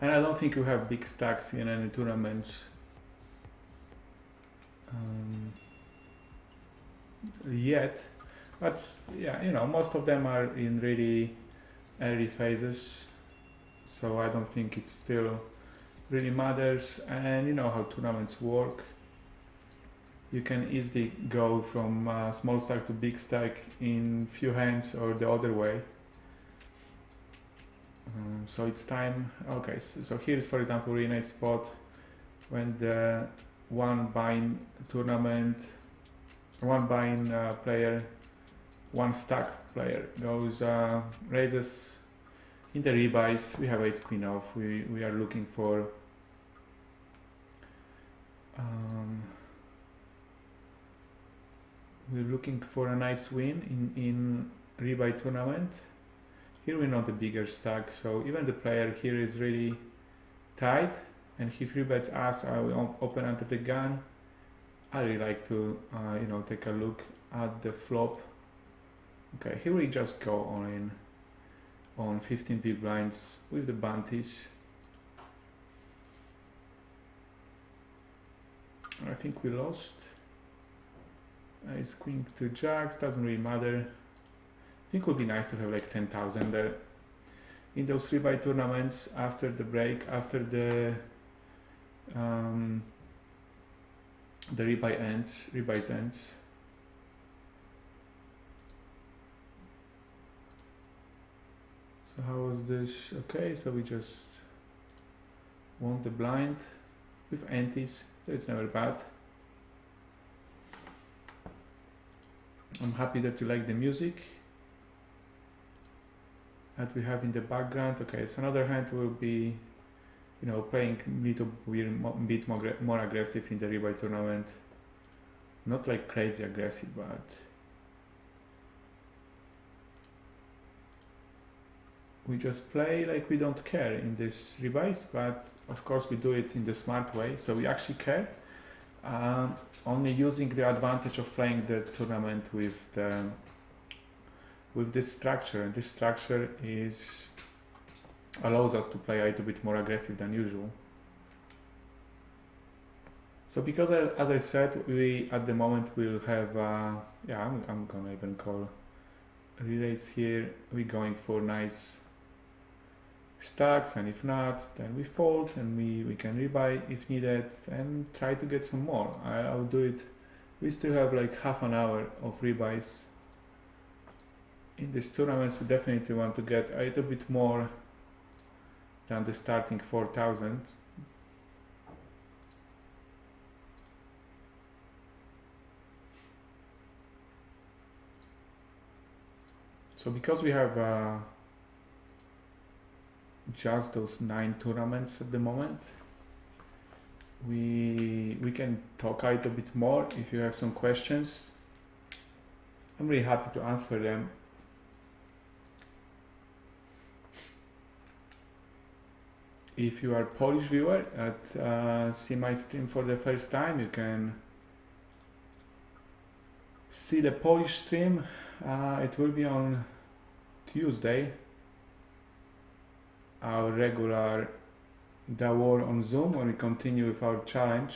And I don't think we have big stacks in any tournaments yet, but yeah, you know, most of them are in really early phases, so I don't think it still really matters. And you know how tournaments work, you can easily go from small stack to big stack in few hands or the other way. So it's time. Okay, so here's for example really nice spot when the one buying player, one stack player goes raises in the rebuys. We have ace queen off. We are looking for a nice win in rebuy tournament. Here we know the bigger stack, so even the player here is really tight, and he free bets us. I will open under the gun. I really like to you know, take a look at the flop. Okay, here we just go all in on 15 big blinds with the bounties. I think we lost. Ace queen to jacks, doesn't really matter. I think it would be nice to have like 10,000 there in those rebuy tournaments after the break, after the rebuys ends. So how was this? Okay, so we just won the blind with antes, so it's never bad. I'm happy that you like the music that we have in the background. Okay, so another hand will be, you know, playing a bit more aggressive in the rebuy tournament. Not like crazy aggressive, but we just play like we don't care in this rebuys, but of course we do it in the smart way, so we actually care. Only using the advantage of playing the tournament with this structure, and this structure allows us to play a little bit more aggressive than usual. So because as I said, we at the moment will have yeah, I'm gonna even call relays here. We're going for nice stacks, and if not, then we fold and we can rebuy if needed and try to get some more. I'll do it. We still have like half an hour of rebuys in these tournaments. We definitely want to get a little bit more than the starting 4,000. So because we have just those 9 tournaments at the moment, we can talk a little bit more. If you have some questions, I'm really happy to answer them. If you are a Polish viewer that see my stream for the first time, you can see the Polish stream. It will be on Tuesday, our regular The War on Zoom, when we continue with our challenge.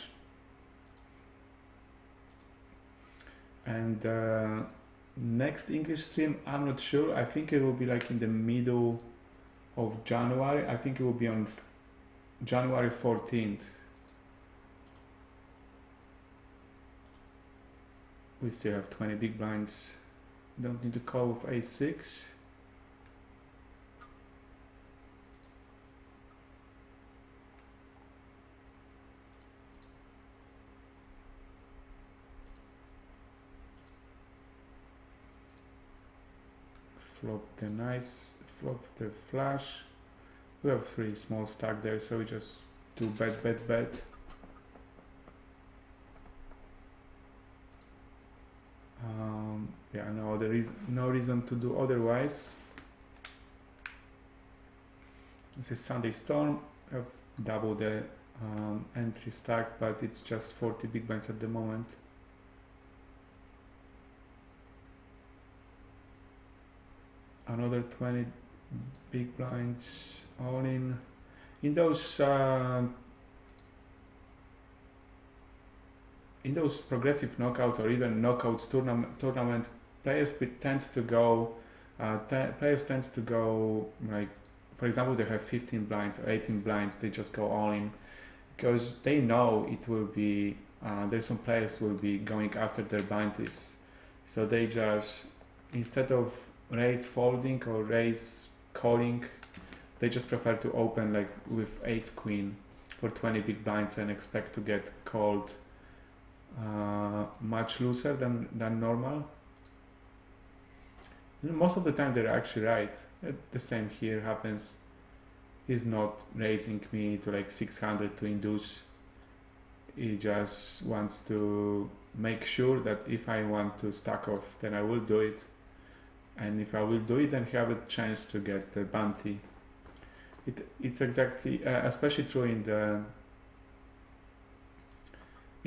And next English stream, I'm not sure. I think it will be like in the middle of January. I think it will be on January 14th. We still have 20 big blinds. Don't need to call with a6. flop the nice, flop the flush. We have 3 small stack there, so we just do bet, bet, bet. Yeah, no, there is no reason to do otherwise. This is Sunday Storm. I've double the entry stack, but it's just 40 big blinds at the moment. Another 20 big blinds all in those progressive knockouts or even knockouts tournament players tend to go like, for example, they have 15 blinds or 18 blinds, they just go all in because they know it will be there's some players will be going after their bounties, so they just, instead of raise folding or raise calling, they just prefer to open like with ace queen for 20 big blinds and expect to get called much looser than normal. Most of the time they're actually right. The same here happens. He's not raising me to like 600 to induce. He just wants to make sure that if I want to stack off, then I will do it. And if I will do it, then he have a chance to get the bounty. It's exactly, especially true in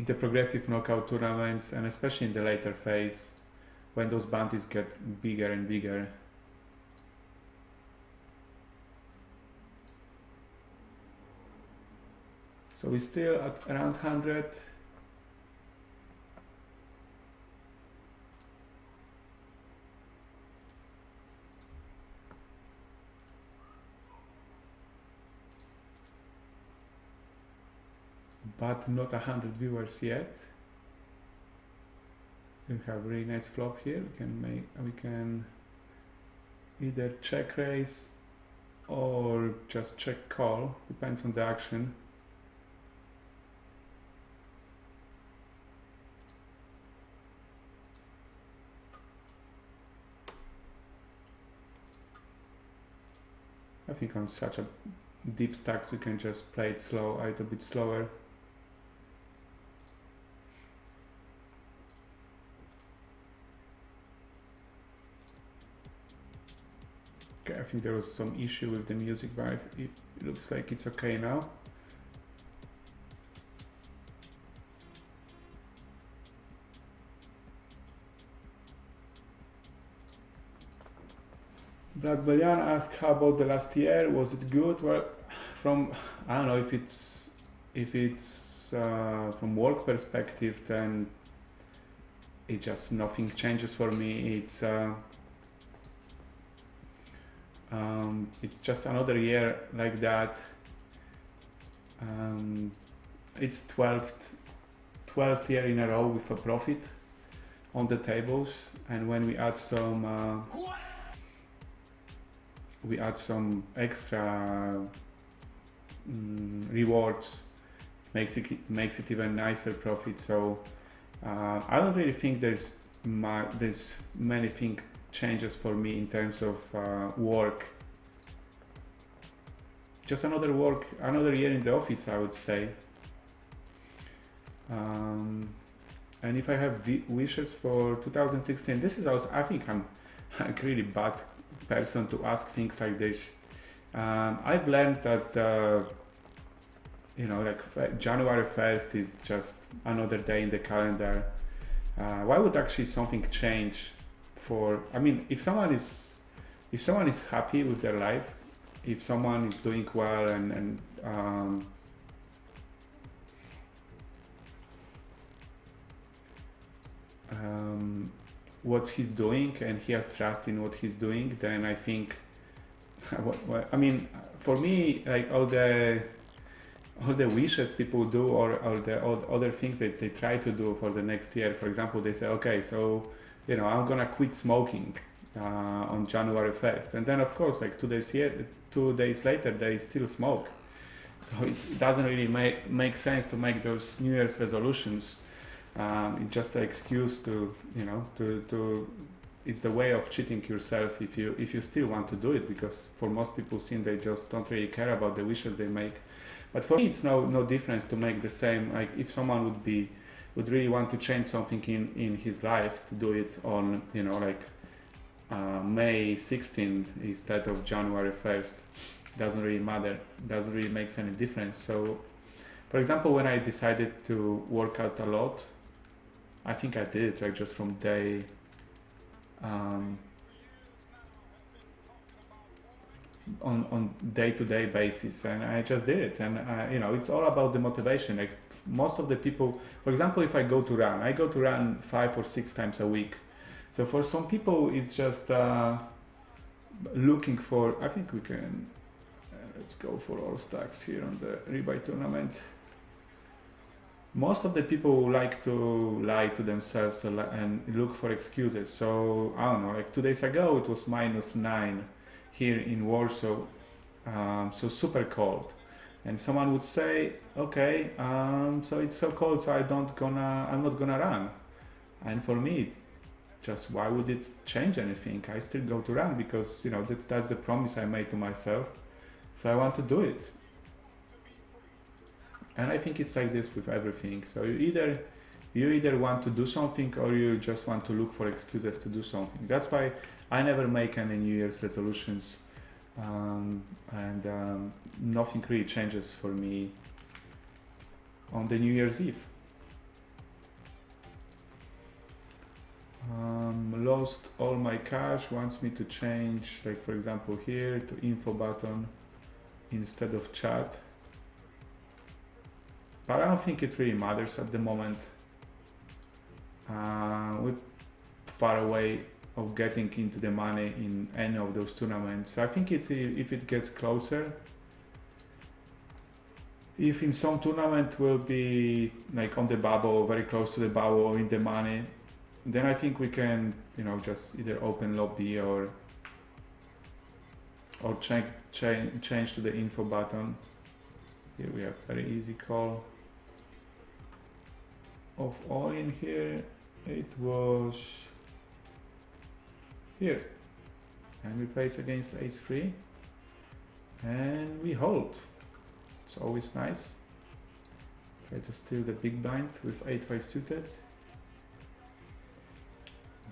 the progressive knockout tournaments, and especially in the later phase when those bounties get bigger and bigger. So we're still at around 100. But not 100 viewers yet. We have a really nice flop here. We can either check raise or just check call, depends on the action. I think on such a deep stacks we can just play it slow, a little bit slower. Okay, I think there was some issue with the music, but it looks like it's okay now. Black Balian asked how about the last year, was it good? Well, I don't know if it's from work perspective, then it just nothing changes for me. It's just another year like that. It's 12th year in a row with a profit on the tables, and when we add some extra rewards, makes it even nicer profit. So I don't really think there's many things changes for me in terms of work. Just another year in the office, I would say. And if I have wishes for 2016, this is also, I think I'm a really bad person to ask things like this. I've learned that January 1st is just another day in the calendar. Why would actually something change? If someone is happy with their life, if someone is doing well and what he's doing, and he has trust in what he's doing, then I think for me, like all the wishes people do, or the other things that they try to do for the next year. For example, they say, okay, so I'm gonna quit smoking on January 1st, and then of course, like 2 days later, they still smoke. So it doesn't really make sense to make those New Year's resolutions. It's just an excuse to it's the way of cheating yourself if you still want to do it, because for most people seem they just don't really care about the wishes they make. But for me it's no difference to make the same. Like if someone would really want to change something in his life, to do it on May 16th instead of January 1st, doesn't really matter, doesn't really make any difference. So for example, when I decided to work out a lot, I think I did it like just from day on day-to-day basis, and I just did it. And it's all about the motivation. Like most of the people, for example, if I go to run 5 or 6 times a week. So for some people it's just looking for, I think we can let's go for all stacks here on the rebuy tournament. Most of the people like to lie to themselves and look for excuses. So I don't know, like 2 days ago it was -9 here in Warsaw, so super cold, and someone would say, okay, so it's so cold, so I'm not gonna run. And for me, just why would it change anything? I still go to run because that's the promise I made to myself, so I want to do it. And I think it's like this with everything. So you either want to do something, or you just want to look for excuses to do something. That's why I never make any New Year's resolutions, and nothing really changes for me on the New Year's Eve. Lost all my cash, wants me to change, like for example here, to info button instead of chat. But I don't think it really matters at the moment. We're far away of getting into the money in any of those tournaments. So I think if it gets closer, if in some tournament will be like on the bubble, very close to the bubble, or in the money, then I think we can just either open lobby or change to the info button. Here we have very easy call of all in here. It was here, and we place against ace-3 and we hold. It's always nice. Try to steal the big blind with 8-5 suited.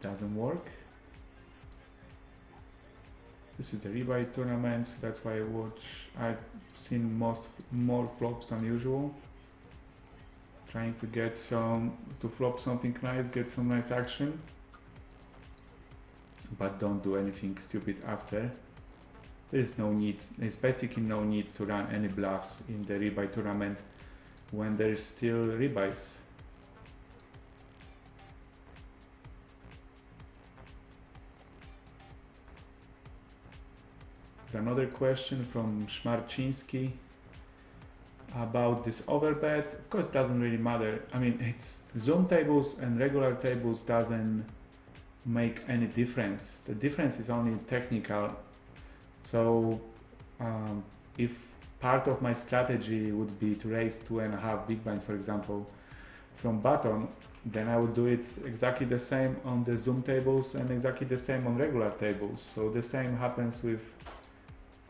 Doesn't work. This is the rebuy tournament, so that's why I've seen more flops than usual. Trying to get to flop something nice, get some nice action, but don't do anything stupid after. There's basically no need to run any bluffs in the rebuy tournament when there's still rebuys. There's another question from Szmarczyński about this overbet. Of course, it doesn't really matter. I mean, it's zoom tables and regular tables doesn't make any difference. The difference is only technical. So if part of my strategy would be to raise 2.5 big blind, for example, from button, then I would do it exactly the same on the zoom tables and exactly the same on regular tables. So the same happens with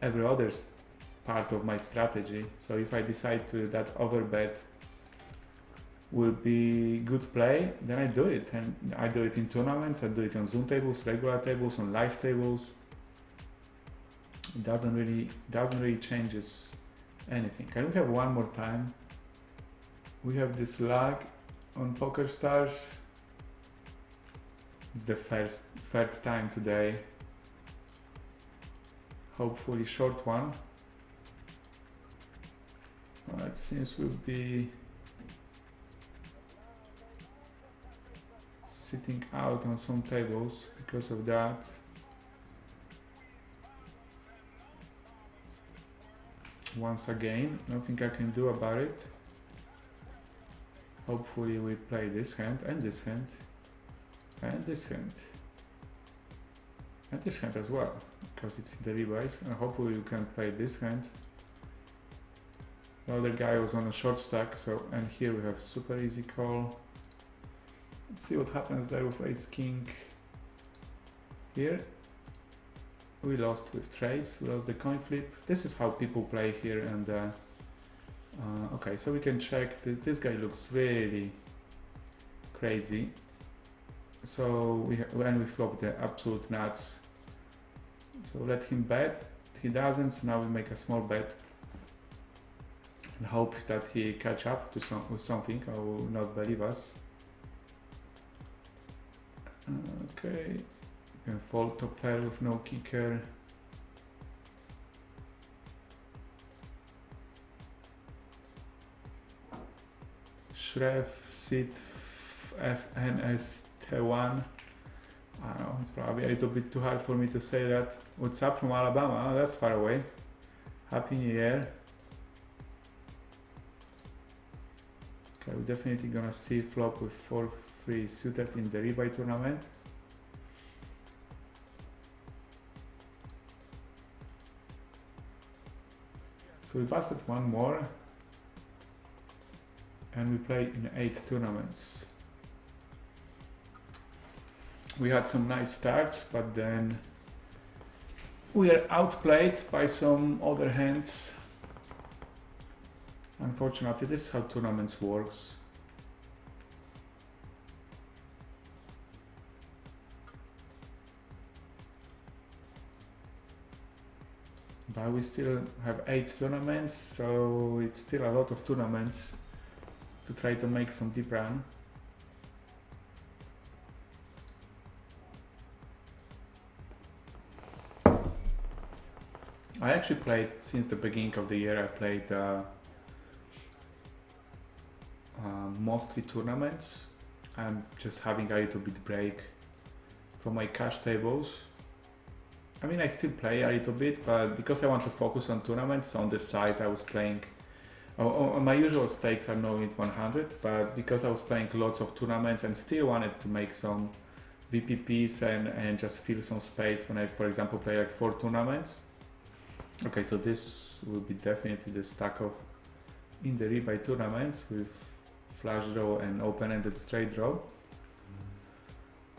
every other part of my strategy. So if I decide that overbet will be good play, then I do it, and I do it in tournaments, I do it on zoom tables, regular tables, on live tables. It doesn't really changes anything. Can we have one more time? We have this lag on PokerStars. It's the third time today. Hopefully short one. Well, it seems we'll be sitting out on some tables because of that. Once again, nothing I can do about it. Hopefully we play this hand and this hand and this hand and this hand as well, because it's in the rebuys, and hopefully you can play this hand. The other guy was on a short stack, so, and here we have super easy call. Let's see what happens there with ace king. Here we lost with trace, we lost the coin flip. This is how people play here, and okay, so we can check. This guy looks really crazy. So when we flop the absolute nuts, so let him bet. He doesn't, so now we make a small bet and hope that he catch up to with something. I will not believe us. Okay, we can fold top pair with no kicker. Shref, sit, FNS, T1. I don't know, it's probably a little bit too hard for me to say that. What's up from Alabama? Oh, that's far away. Happy New Year. Okay, we're definitely gonna see flop with 4-3 suited in the rebuy tournament. So we busted one more and we play in 8 tournaments. We had some nice starts, but then we are outplayed by some other hands. Unfortunately, this is how tournaments works. But we still have 8 tournaments, so it's still a lot of tournaments to try to make some deep run. I actually played, since the beginning of the year, I played mostly tournaments. I'm just having a little bit break from my cash tables. I mean, I still play a little bit, but because I want to focus on tournaments, on the side I was playing, my usual stakes are no limit 100, but because I was playing lots of tournaments and still wanted to make some VPPs and just fill some space when I, for example, play like 4 tournaments. Okay, so this will be definitely the stack of in the rebuy tournaments with flush draw and open-ended straight draw.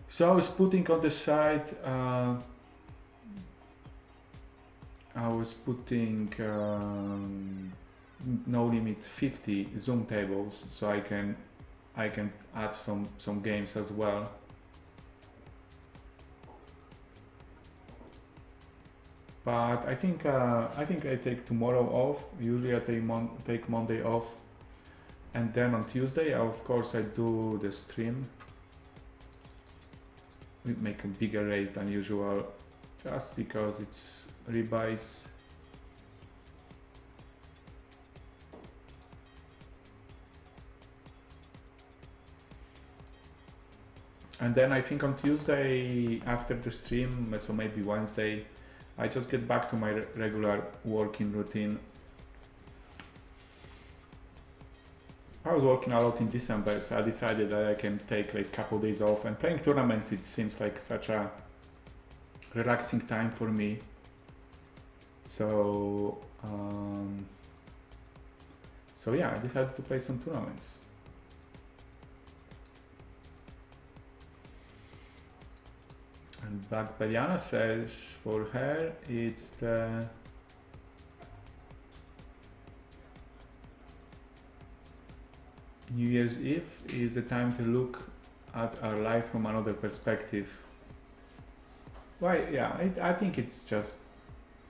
So I was putting on the side, I was putting no limit 50 zoom tables, so I can add some games as well. But I think I take tomorrow off. Usually I take Monday off, and then on Tuesday, of course, I do the stream. We make a bigger raise than usual, just because it's rebuys. And then I think on Tuesday after the stream, so maybe Wednesday, I just get back to my regular working routine. I was working a lot in December, so I decided that I can take like a couple days off, and playing tournaments, it seems like such a relaxing time for me. So yeah, I decided to play some tournaments. And Black Beliana says for her it's the New Year's Eve is the time to look at our life from another perspective. Well, yeah, I think it's just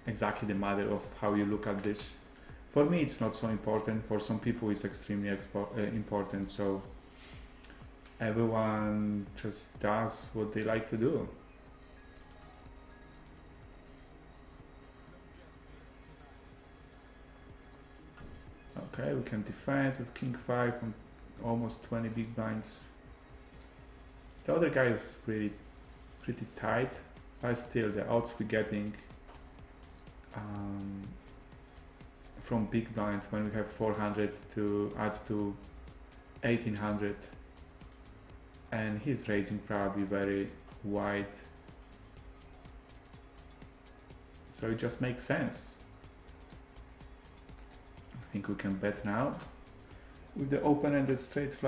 exactly the matter of how you look at this. For me, it's not so important. For some people, it's extremely important. So everyone just does what they like to do. Okay, we can defend with King 5 and almost 20 big blinds. The other guy is pretty tight, but still the odds we're getting from big blind when we have 400 to add to 1800, and he's raising probably very wide, so it just makes sense. I think we can bet now with the open-ended straight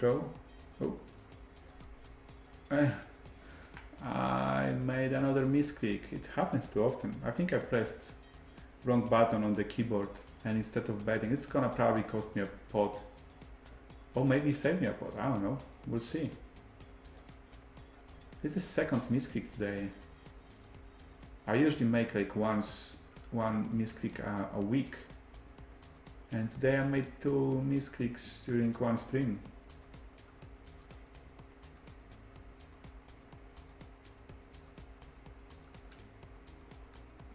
draw. Oh. I made another misclick. It happens too often. I think I pressed wrong button on the keyboard, and instead of betting, it's gonna probably cost me a pot. Or maybe save me a pot, I don't know. We'll see. This is second misclick today. I usually make like one misclick a week. And today I made 2 misclicks during one stream.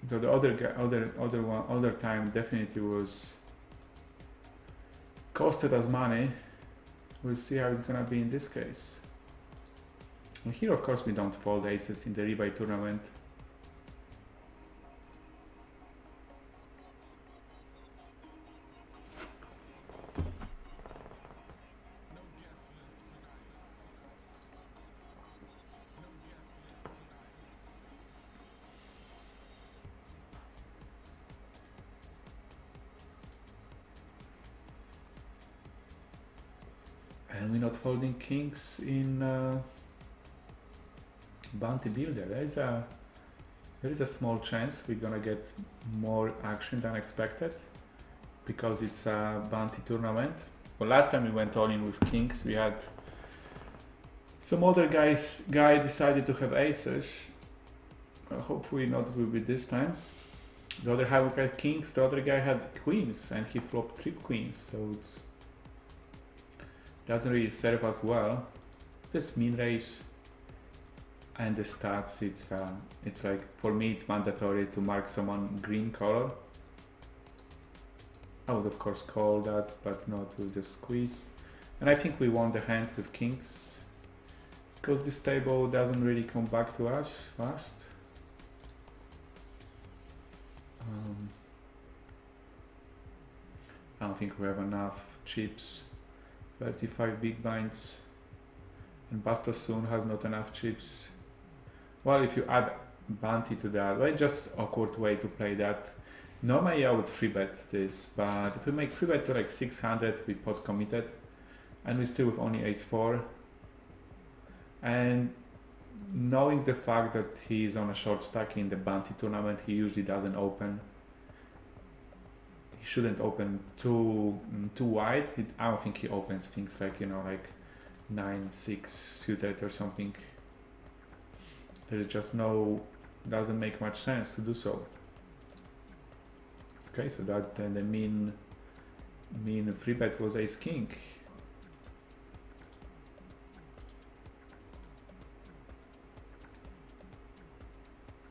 So the other time definitely was costed us money. We'll see how it's gonna be in this case. And here of course we don't fold aces in the rebuy tournament. And we're not folding kings in Bounty Builder. There is a small chance we're gonna get more action than expected because it's a Bounty tournament. Well, last time we went all in with kings, we had some other guy decided to have aces. Hopefully not will be this time. The other guy had kings, the other guy had queens, and he flopped 3 queens, so it's doesn't really serve us well. Just min raise and the stats, it's like, for me it's mandatory to mark someone green color. I would of course call that, but not with the squeeze. And I think we won the hand with kings because this table doesn't really come back to us fast. I don't think we have enough chips. 35 big blinds, and Bastos soon has not enough chips. Well, if you add bounty to that, well, it's just awkward way to play that. Normally I would free bet this, but if we make free bet to like 600, we pot committed, and we still with only ace 4. And knowing the fact that he's on a short stack in the bounty tournament, he usually doesn't open. He shouldn't open too wide. I don't think he opens things like, you know, like 9-6 suited or something. There's just doesn't make much sense to do so. Okay, so that then the mean free bet was ace king.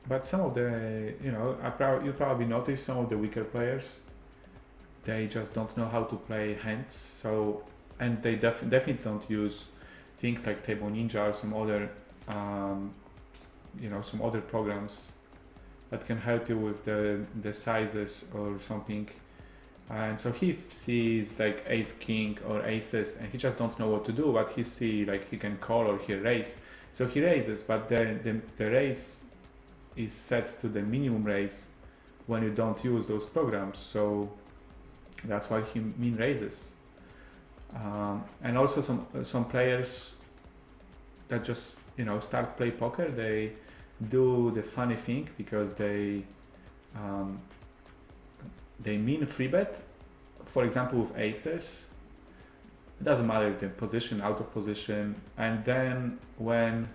But some of the, you know, you probably noticed some of the weaker players, they just don't know how to play hands. So, and they definitely don't use things like Table Ninja or some other, you know, some other programs that can help you with the sizes or something. And so he sees like ace king or aces, and he just don't know what to do. But he see like he can call or he raise, so he raises. But the raise is set to the minimum raise when you don't use those programs. So that's why he min raises. And also some players that just, you know, start play poker, they do the funny thing because they min free bet, for example with aces. It doesn't matter the position, out of position, and then when,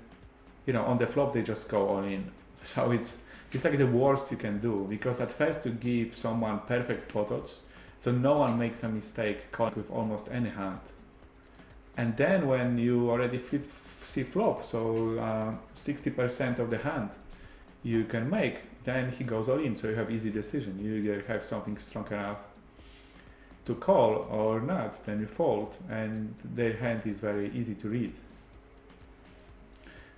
you know, on the flop they just go all in. So it's like the worst you can do, because at first you give someone perfect photos, so no one makes a mistake calling with almost any hand. And then when you already see flop, so 60% of the hand you can make, then he goes all in, so you have easy decision. You either have something strong enough to call or not, then you fold, and their hand is very easy to read.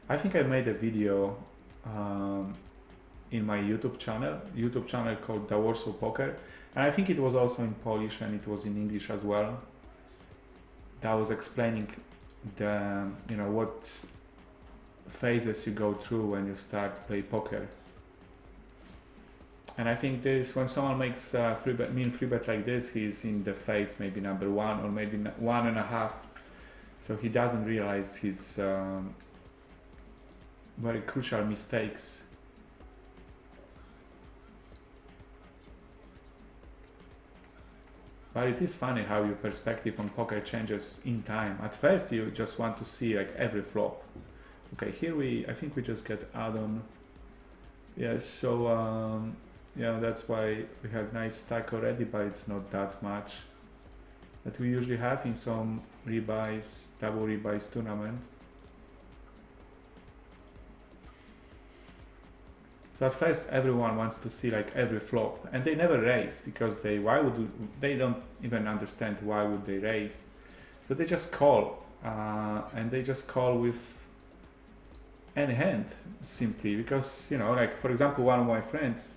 I think I made a video in my YouTube channel called The Warsaw Poker, and I think it was also in Polish and it was in English as well. That was explaining the, you know, what phases you go through when you start play poker. And I think this, when someone makes a min free bet like this, he's in the phase maybe number 1 or maybe 1.5. So he doesn't realize very crucial mistakes. But it is funny how your perspective on poker changes in time. At first you just want to see like every flop. Okay, here I think we just get add-on. Yeah, so yeah, that's why we have nice stack already, but it's not that much that we usually have in some rebuys, double rebuys tournament. So at first everyone wants to see like every flop, and they never raise because they don't even understand why would they raise. So they just call, and they just call with any hand simply because, you know, like for example, one of my friends,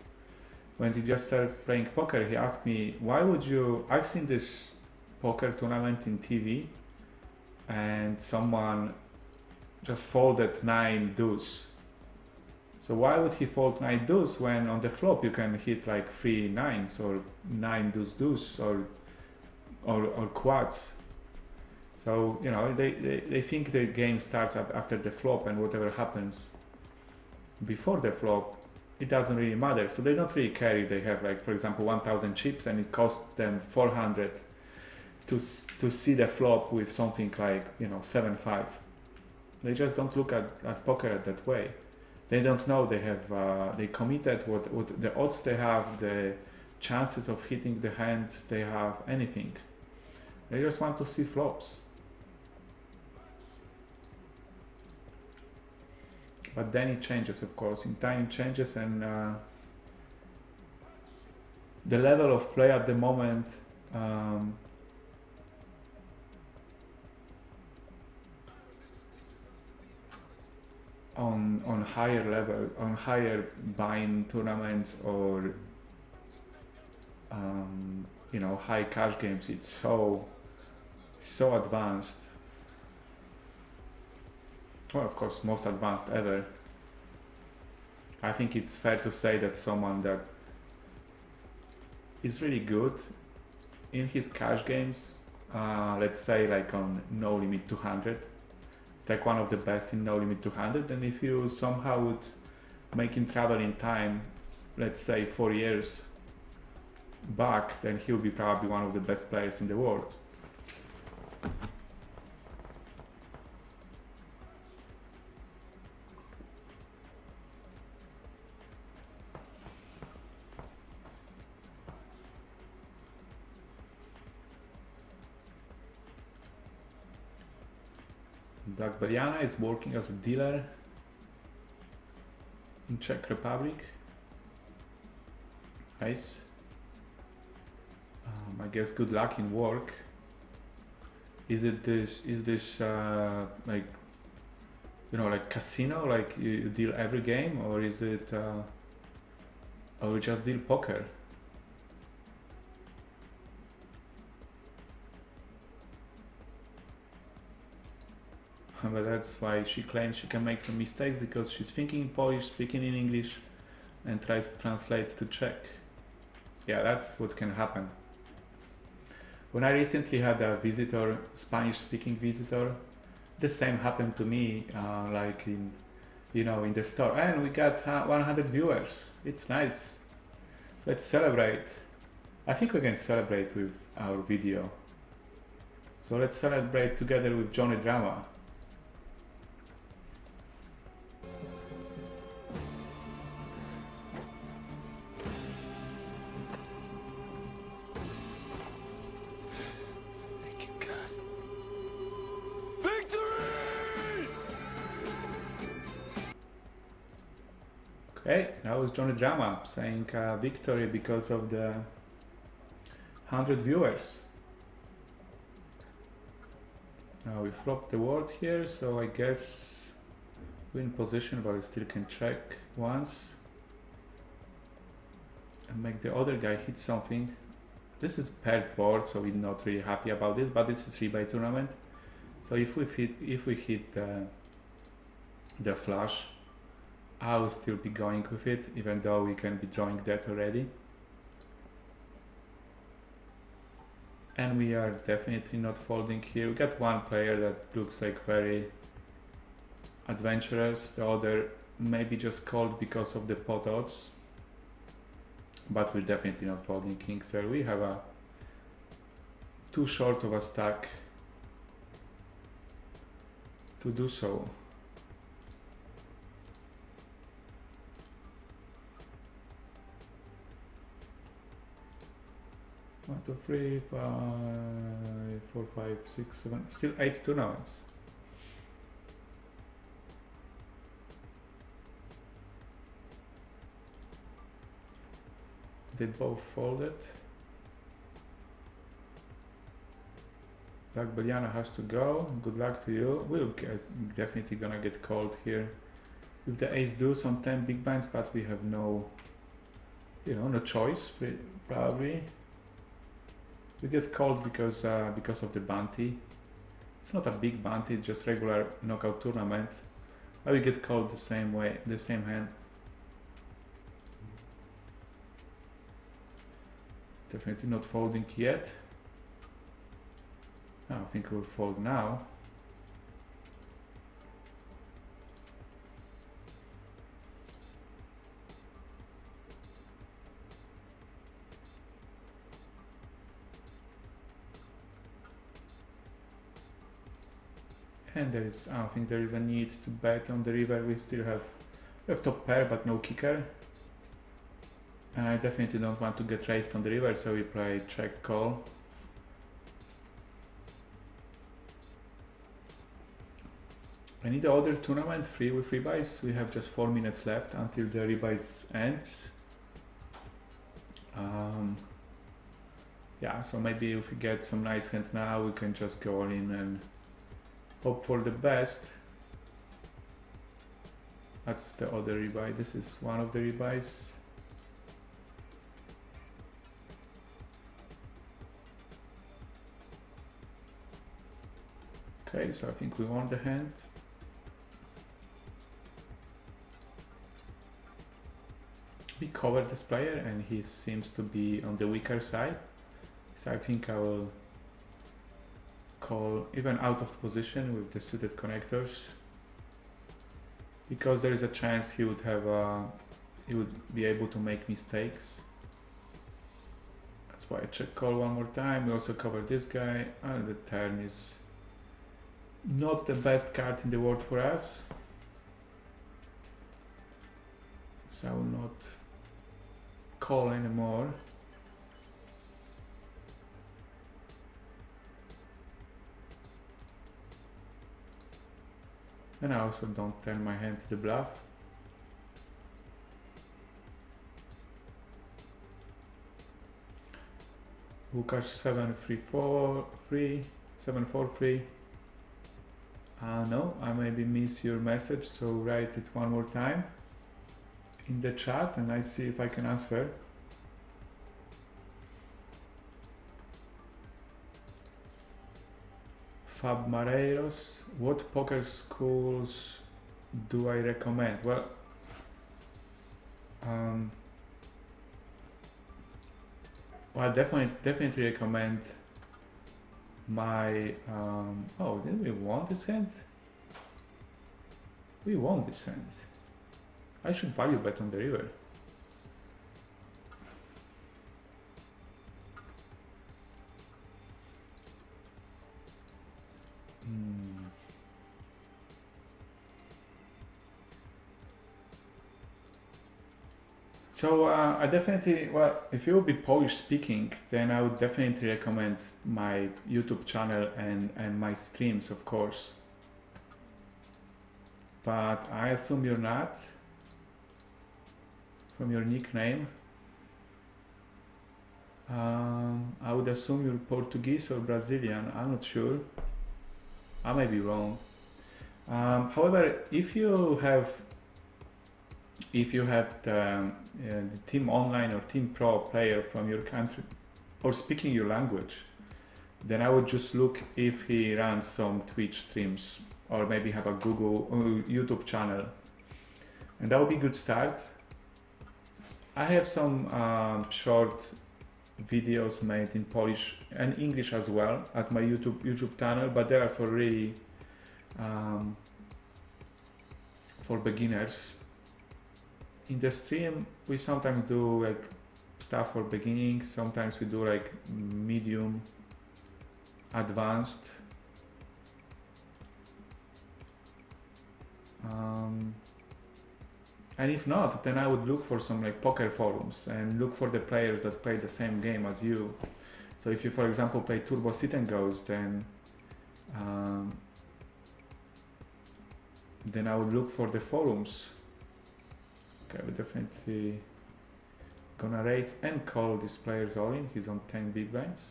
when he just started playing poker, he asked me, why would you, I've seen this poker tournament in TV and someone just folded 9 deuce. So why would he fold 9 deuce when on the flop you can hit like 3 nines or 9 deuce deuce or quads? So, you know, they think the game starts after the flop, and whatever happens before the flop, it doesn't really matter. So they don't really care if they have like, for example, 1000 chips and it costs them 400 to see the flop with something like, you know, 7-5. They just don't look at poker that way. They don't know they have, they committed what the odds they have, the chances of hitting the hands they have, anything. They just want to see flops. But then it changes, of course. In time it changes, and the level of play at the moment on higher level, on higher buy-in tournaments or you know, high cash games, it's so advanced. Well, of course, most advanced ever. I think it's fair to say that someone that is really good in his cash games, let's say like on No Limit 200, it's like one of the best in No Limit 200, and if you somehow would make him travel in time, let's say 4 years back, then he'll be probably one of the best players in the world. Blackberryana is working as a dealer in Czech Republic. Nice. I guess good luck in work. Is this like, you know, like casino, like you deal every game, or is it or you just deal poker? But that's why she claims she can make some mistakes, because she's thinking in Polish, speaking in English, and tries to translate to Czech. Yeah, that's what can happen. When I recently had a visitor, Spanish-speaking visitor, the same happened to me, like in, you know, in the store. And we got 100 viewers. It's nice. Let's celebrate. I think we can celebrate with our video. So let's celebrate together with Johnny Drama. Okay, that was Johnny Drama saying victory because of the 100 viewers. Now we flopped the word here, so I guess we're in position, but we still can check once and make the other guy hit something. This is paired board, so we're not really happy about this, but this is 3-by tournament. So if we hit the flush, I will still be going with it, even though we can be drawing that already. And we are definitely not folding here. We got one player that looks like very adventurous, the other maybe just called because of the pot odds, but we're definitely not folding kings there. We have a too short of a stack to do so. One, two, three, 5, 4, 5, 6, 7, still 8 tournaments. They both folded. Black Beliana has to go. Good luck to you. We're definitely gonna get called here with the ace deuce on 10 big blinds, but we have no, no choice. Probably we get called because of the bounty. It's not a big bounty, just regular knockout tournament. But we get called the same way, the same hand. Definitely not folding yet. I think we'll fold now. And I don't think there is a need to bet on the river. We have top pair but no kicker. And I definitely don't want to get raised on the river, so we play check call. Any other tournament free with rebuys? We have just 4 minutes left until the rebuys ends. Yeah, so maybe if we get some nice hand now, we can just go all in and hope for the best. That's the other rebuy. This is one of the rebuys. Okay, so I think we won the hand. We covered this player and he seems to be on the weaker side. So I think I will call even out of position with the suited connectors, because there is a chance he would be able to make mistakes. That's why I check call one more time. We also cover this guy, and the turn is not the best card in the world for us. So I will not call anymore. And I also don't turn my hand to the bluff. Łukasz 7-3-4-3, 7-4-3. No, I maybe miss your message, so write it one more time in the chat and I see if I can answer. Fab Mareiros, what poker schools do I recommend? Well, I definitely recommend my oh, didn't we want this hand? We won this hand. I should value bet on the river. So I definitely, well, if you will be Polish speaking, then I would definitely recommend my YouTube channel and my streams, of course. But I assume you're not, from your nickname. I would assume you're Portuguese or Brazilian, I'm not sure. I may be wrong. However, if you have the Team Online or Team Pro player from your country or speaking your language, then I would just look if he runs some Twitch streams or maybe have a Google YouTube channel, and that would be a good start. I have some short videos made in Polish and English as well at my YouTube channel, but they are for really for beginners. In the stream, we sometimes do like stuff for beginning. Sometimes we do like medium, advanced. And if not, then I would look for some like poker forums and look for the players that play the same game as you. So if you, for example, play Turbo Sit and Goes, then I would look for the forums. Okay, we're definitely gonna raise and call this player's all in. He's on 10 big blinds.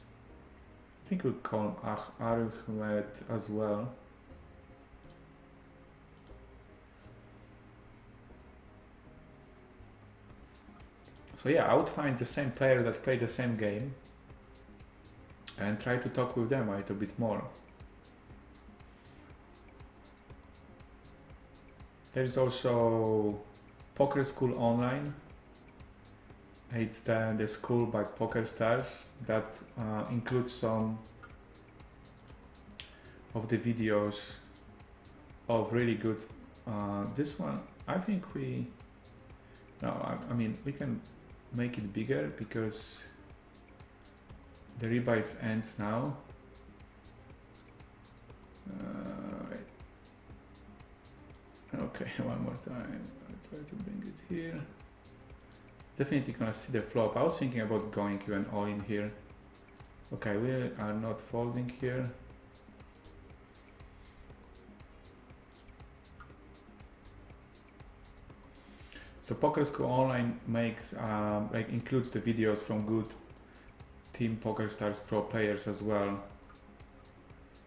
I think we'll call Ahmed as well. So yeah, I would find the same player that played the same game and try to talk with them a little bit more. There is also Poker School Online. It's the school by Poker Stars that includes some of the videos of really good. This one, I think I mean, we can make it bigger because the rebase ends now. Right. Okay, one more time. I'll try to bring it here. Definitely gonna see the flop. I was thinking about going even all in here. Okay, we are not folding here. So Poker School Online makes includes the videos from good Team Poker Stars Pro players as well.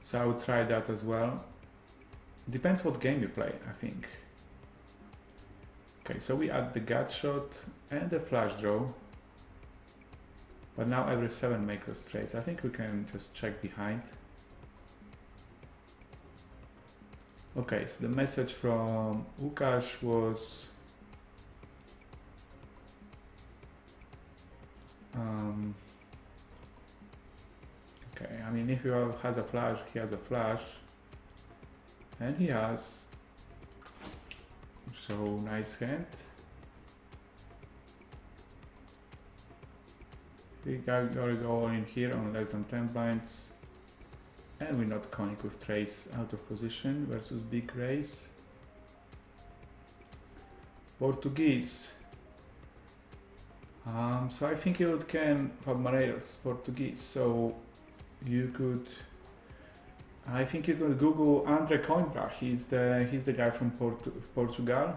So I would try that as well. Depends what game you play, I think. Okay, so we add the gut shot and the flush draw. But now every 7 makes us straight. I think we can just check behind. Okay, so the message from Łukasz was okay, I mean, if he has a flash, he has a flash, and he has, so nice hand. We gotta go in here on less than 10 blinds, and we're not calling with trace out of position versus big raise. Portuguese. So I think you can Palmeiras Portuguese. So you could, I think you could Google Andre Coimbra. He's the guy from Portugal.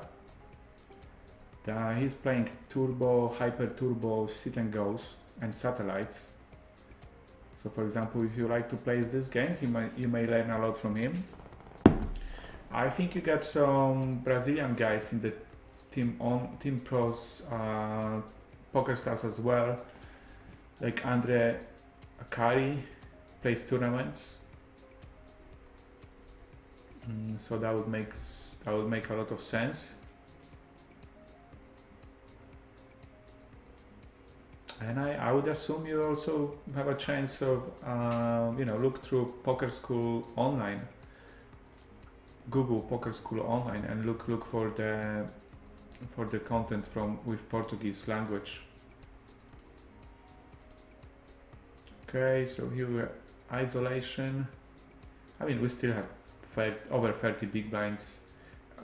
He's playing turbo, hyper turbo, sit and goes, and satellites. So for example, if you like to play this game, you may learn a lot from him. I think you got some Brazilian guys in the Team Pros Poker Stars as well, like Andre Akari plays tournaments. So that would make a lot of sense. And I would assume you also have a chance of look through Poker School Online. Google Poker School Online and look for the content with Portuguese language. Okay, so here we have isolation. I mean, we still have over 30 big blinds.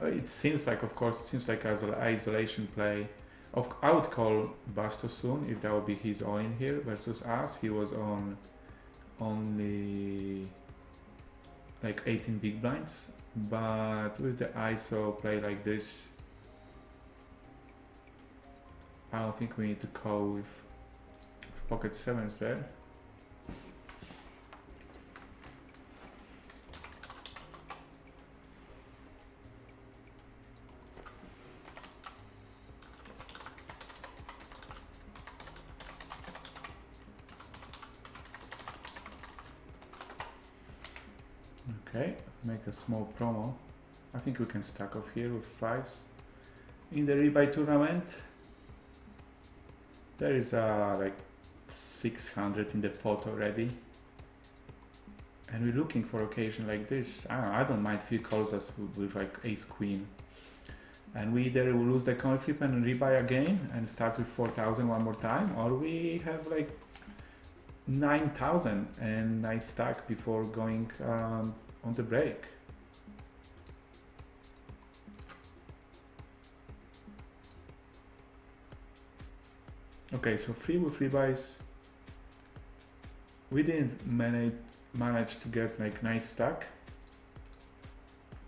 It seems like, of course, as an isolation play. I would call Bastos soon if that would be his all-in here versus us. He was on only like 18 big blinds, but with the ISO play like this, I don't think we need to call with pocket sevens there. Okay, make a small promo. I think we can stack off here with 5s. In the rebuy tournament, there is like 600 in the pot already. And we're looking for occasion like this. I don't mind if he calls us with like ace queen. and we either will lose the coin flip and rebuy again and start with 4,000 one more time, or we have like 9,000 and nice stack before going on the break. Okay, so 3 with rebuys. We didn't manage to get like nice stack,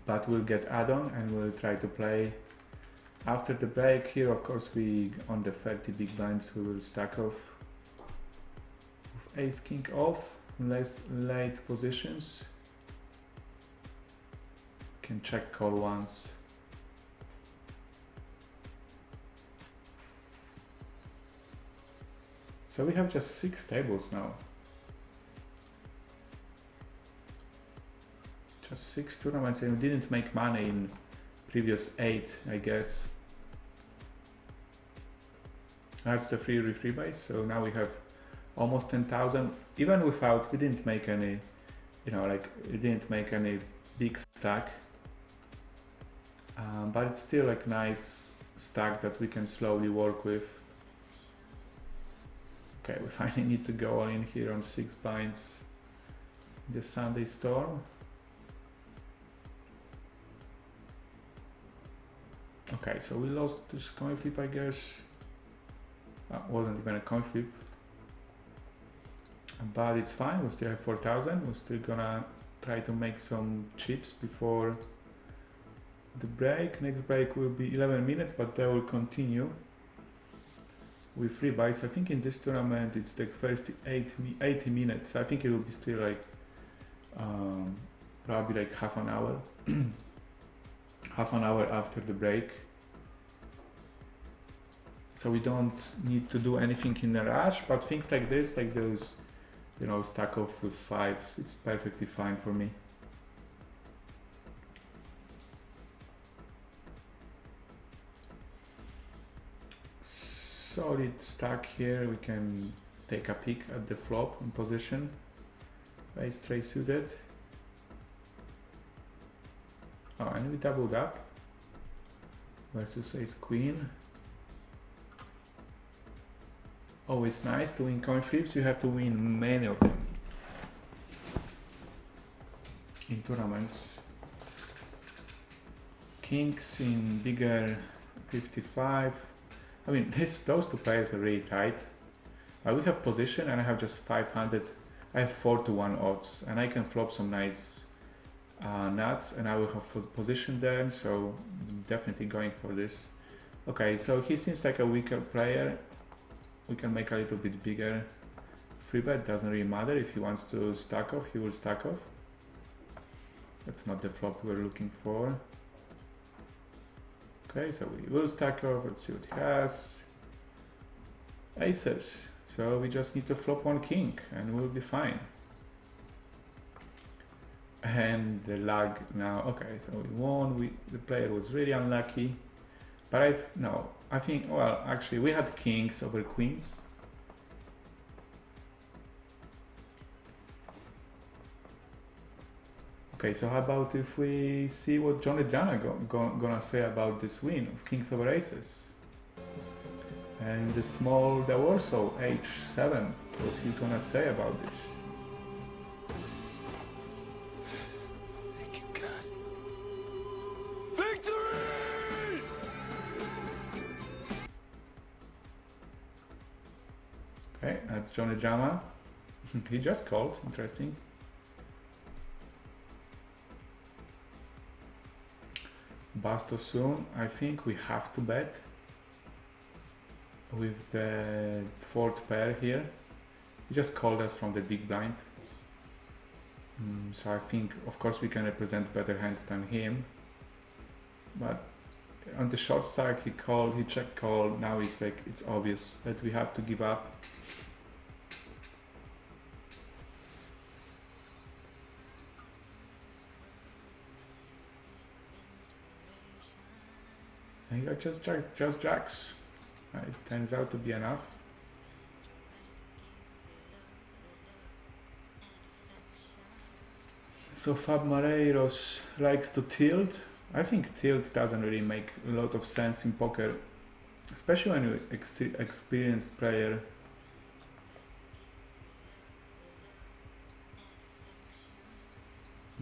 but we'll get add-on and we'll try to play after the break. Here of course we on the 30 big blinds we will stack off with ace king off, less late positions. Can check call once. So we have just 6 tables now. Just 6 tournaments, and we didn't make money in previous 8, I guess. That's the free rebuys. So now we have almost 10,000. Even without, we didn't make any, we didn't make any big stack. But it's still like nice stack that we can slowly work with. Okay, we finally need to go all in here on 6 blinds. The Sunday storm. Okay, so we lost this coin flip, I guess. Wasn't even a coin flip. But it's fine, we still have 4,000. We're still gonna try to make some chips before the break. Next break will be 11 minutes, but they will continue with rebuys. I think in this tournament it's the first 80 minutes. I think it will be still like probably like half an hour. Half an hour after the break. So we don't need to do anything in a rush, but things like this, like those, stack off with 5s, it's perfectly fine for me. Solid stack here, we can take a peek at the flop in position. Ace straight suited. Oh, and we doubled up versus ace queen. Always nice to win coin flips. You have to win many of them in tournaments. Kings in bigger 55. I mean, those two players are really tight. We have position and I have just 500. I have 4-1 odds and I can flop some nice nuts and I will have position there, so definitely going for this. Okay, so he seems like a weaker player. We can make a little bit bigger free bet, doesn't really matter. If he wants to stack off, he will stack off. That's not the flop we're looking for. Okay, so we will stack off. Let's see what he has. Aces, so we just need to flop 1 king and we'll be fine. And the lag now, okay, so we won. The player was really unlucky, but I think, well, actually we had kings over queens. Okay, so how about if we see what Johnny Jana gonna say about this win of kings over aces? And the small the Warsaw h7, what's he gonna say about this? Thank you, God. Victory! Okay, that's Johnny Jama. He just called, interesting. Basto soon. I think we have to bet with the 4th pair here. He just called us from the big blind. So I think, of course, we can represent better hands than him. But on the short stack, he checked call. Now it's like, it's obvious that we have to give up. And he got just jacks. It turns out to be enough. So Fab Mareiros likes to tilt. I think tilt doesn't really make a lot of sense in poker, especially when you're experienced player.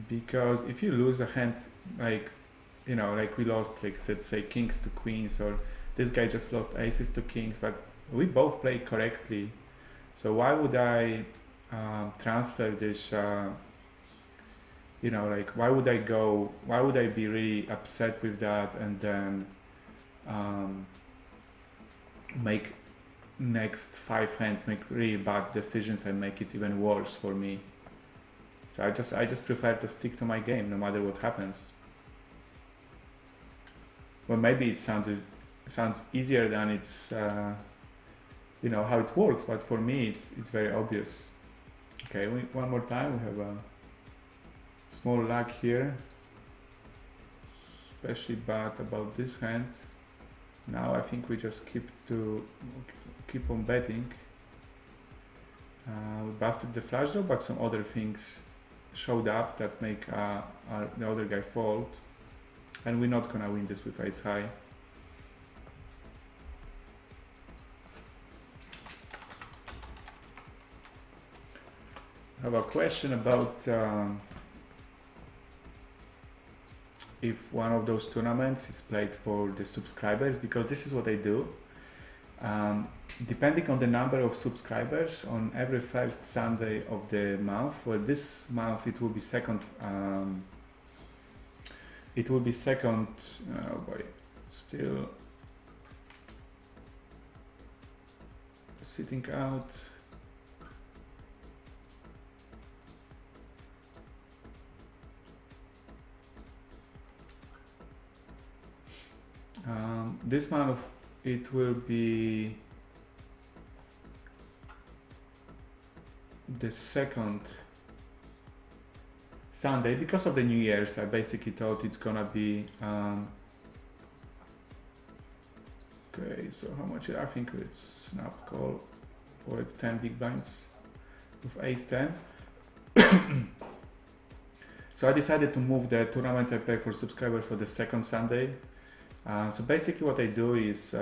Because if you lose a hand, like, you know, like we lost, like, let's say kings to queens, or this guy just lost aces to kings, but we both played correctly. So why would I transfer this, you know, like, why would I be really upset with that and then make next 5 hands make really bad decisions and make it even worse for me. So I just prefer to stick to my game no matter what happens. Well, maybe it sounds easier than it's you know how it works, but for me it's very obvious. Okay, one more time. We have a small lag here, especially bad about this hand. Now I think we just keep on betting. We busted the flush draw, but some other things showed up that make the other guy fold, and we're not gonna win this with ace high. I have a question about if one of those tournaments is played for the subscribers, because this is what I do. Depending on the number of subscribers, on every first Sunday of the month, well, this month it will be second. Oh boy, still sitting out. This month it will be the second Sunday because of the New Year's. I basically thought it's gonna be okay. So how much? I think it's snap call for 10 big blinds with ace 10. So I decided to move the tournaments I play for subscribers for the second Sunday. So basically what I do is,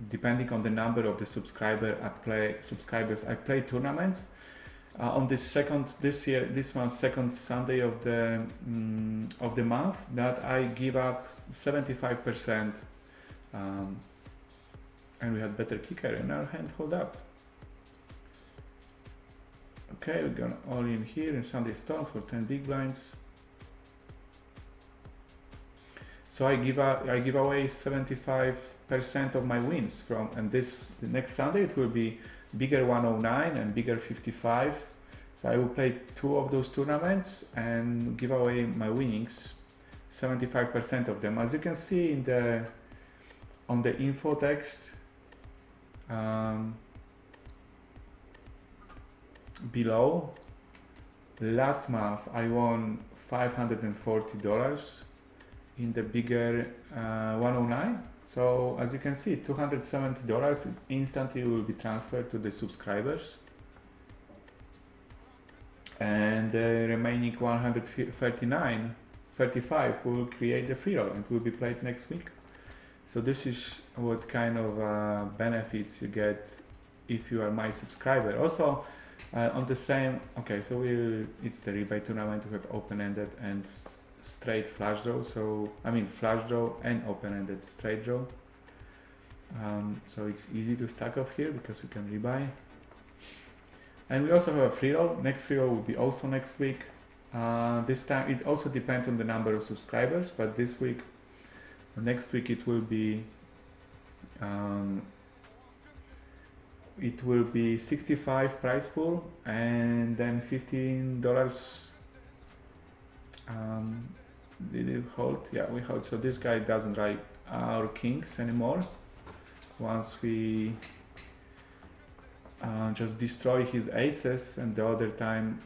depending on the number of the subscribers, I play tournaments. On this month's second Sunday of the month, that I give up 75%, and we had better kicker and our hand hold up. Okay, we're gonna all in here in Sunday Storm for 10 big blinds. So I give away 75% of my wins from, and the next Sunday it will be bigger 109 and bigger 55. So I will play 2 of those tournaments and give away my winnings, 75% of them. As you can see on the info text below, last month I won $540 in the bigger 109. So as you can see, $270 instantly will be transferred to the subscribers, and the remaining 135 will create the free roll and will be played next week. So this is what kind of benefits you get if you are my subscriber. Also on the same, okay, so it's the rebate tournament. We have open-ended and straight flush draw, so I mean flush draw and open-ended straight draw. So it's easy to stack off here because we can rebuy. And we also have a free roll. Next free roll will be also next week. This time it also depends on the number of subscribers, but next week it will be 65 prize pool and then $15. Did it hold? Yeah, we hold. So this guy doesn't like our kings anymore. Once we just destroy his aces, and the other time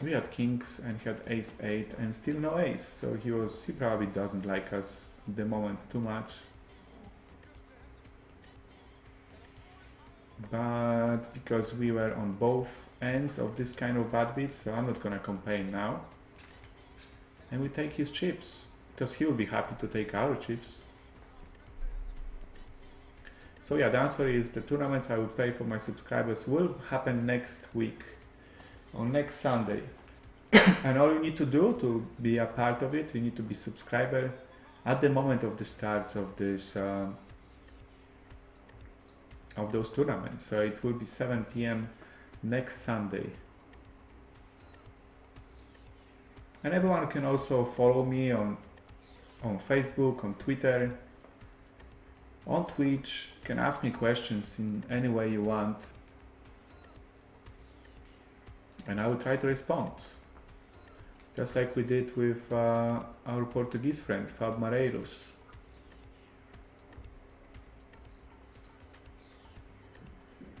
we had kings and he had ace 8 and still no ace. So he probably doesn't like us at the moment too much. But because we were on both ends of this kind of bad beat, so I'm not gonna complain now. And we take his chips. because he will be happy to take our chips. So yeah, the answer is the tournaments I will play for my subscribers will happen next week, on next Sunday. And all you need to do to be a part of it, you need to be subscriber at the moment of the start of this of those tournaments. So it will be 7 p.m. next Sunday. And everyone can also follow me on Facebook, on Twitter, on Twitch. You can ask me questions in any way you want, and I will try to respond. Just like we did with our Portuguese friend, Fab Mareiros.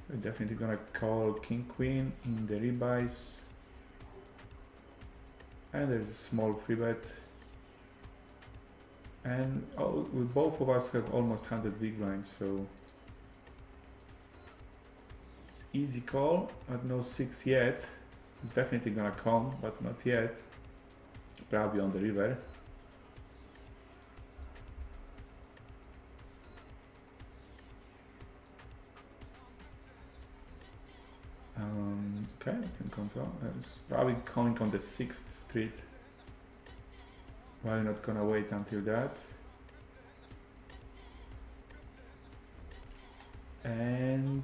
We're definitely gonna call King Queen in the rebuys. And there's a small free bet. And we both of us have almost 100 big blinds, so it's easy call, but no 6 yet. It's definitely gonna come, but not yet. Probably on the river. Okay, I can control. It's probably calling on the 6th street. Why not gonna wait until that? And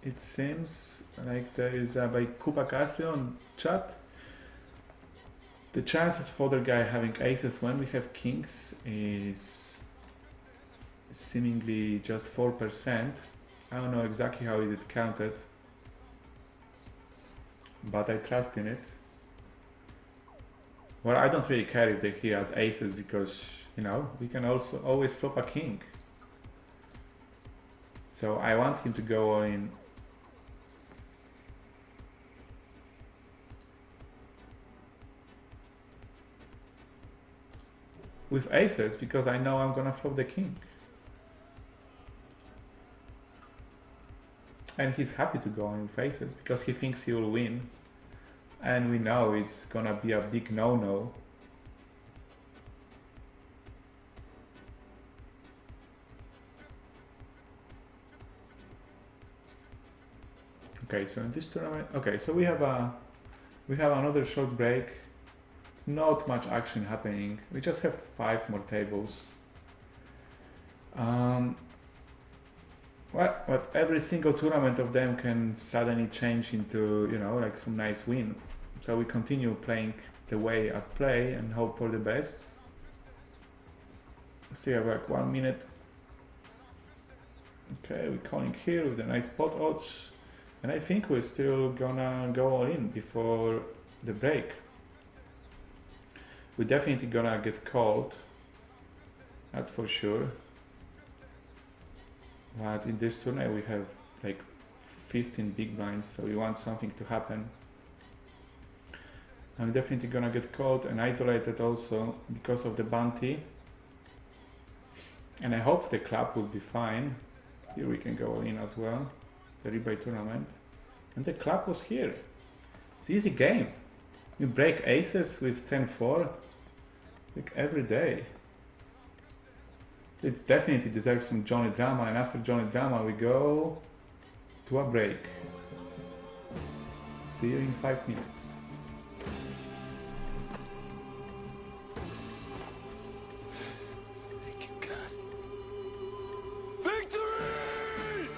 it seems like there is by Kupakase on chat. The chances of other guy having aces when we have kings is seemingly just 4%. I don't know exactly how is it counted, but I trust in it. Well, I don't really care if he has aces because, you know, we can also always flop a king. So I want him to go all in. With aces because I know I'm gonna flop the king. And he's happy to go on with aces because he thinks he will win. And we know it's gonna be a big no-no. Okay, so in this tournament, okay, so we have another short break. It's not much action happening. We just have 5 more tables. But every single tournament of them can suddenly change into, you know, like some nice win. So we continue playing the way I play and hope for the best. So you have like 1 minute. Okay, we're calling here with a nice pot odds. And I think we're still gonna go all in before the break. We're definitely gonna get called. That's for sure. But in this tournament we have like 15 big blinds, so we want something to happen. I'm definitely gonna get caught and isolated also because of the bounty. And I hope the club will be fine. Here we can go in as well. The rebuy tournament. And the club was here. It's easy game. You break aces with 10-4 like every day. It definitely deserves some Johnny Drama, and after Johnny Drama we go to a break. See you in 5 minutes. Thank you, God. Victory!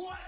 What?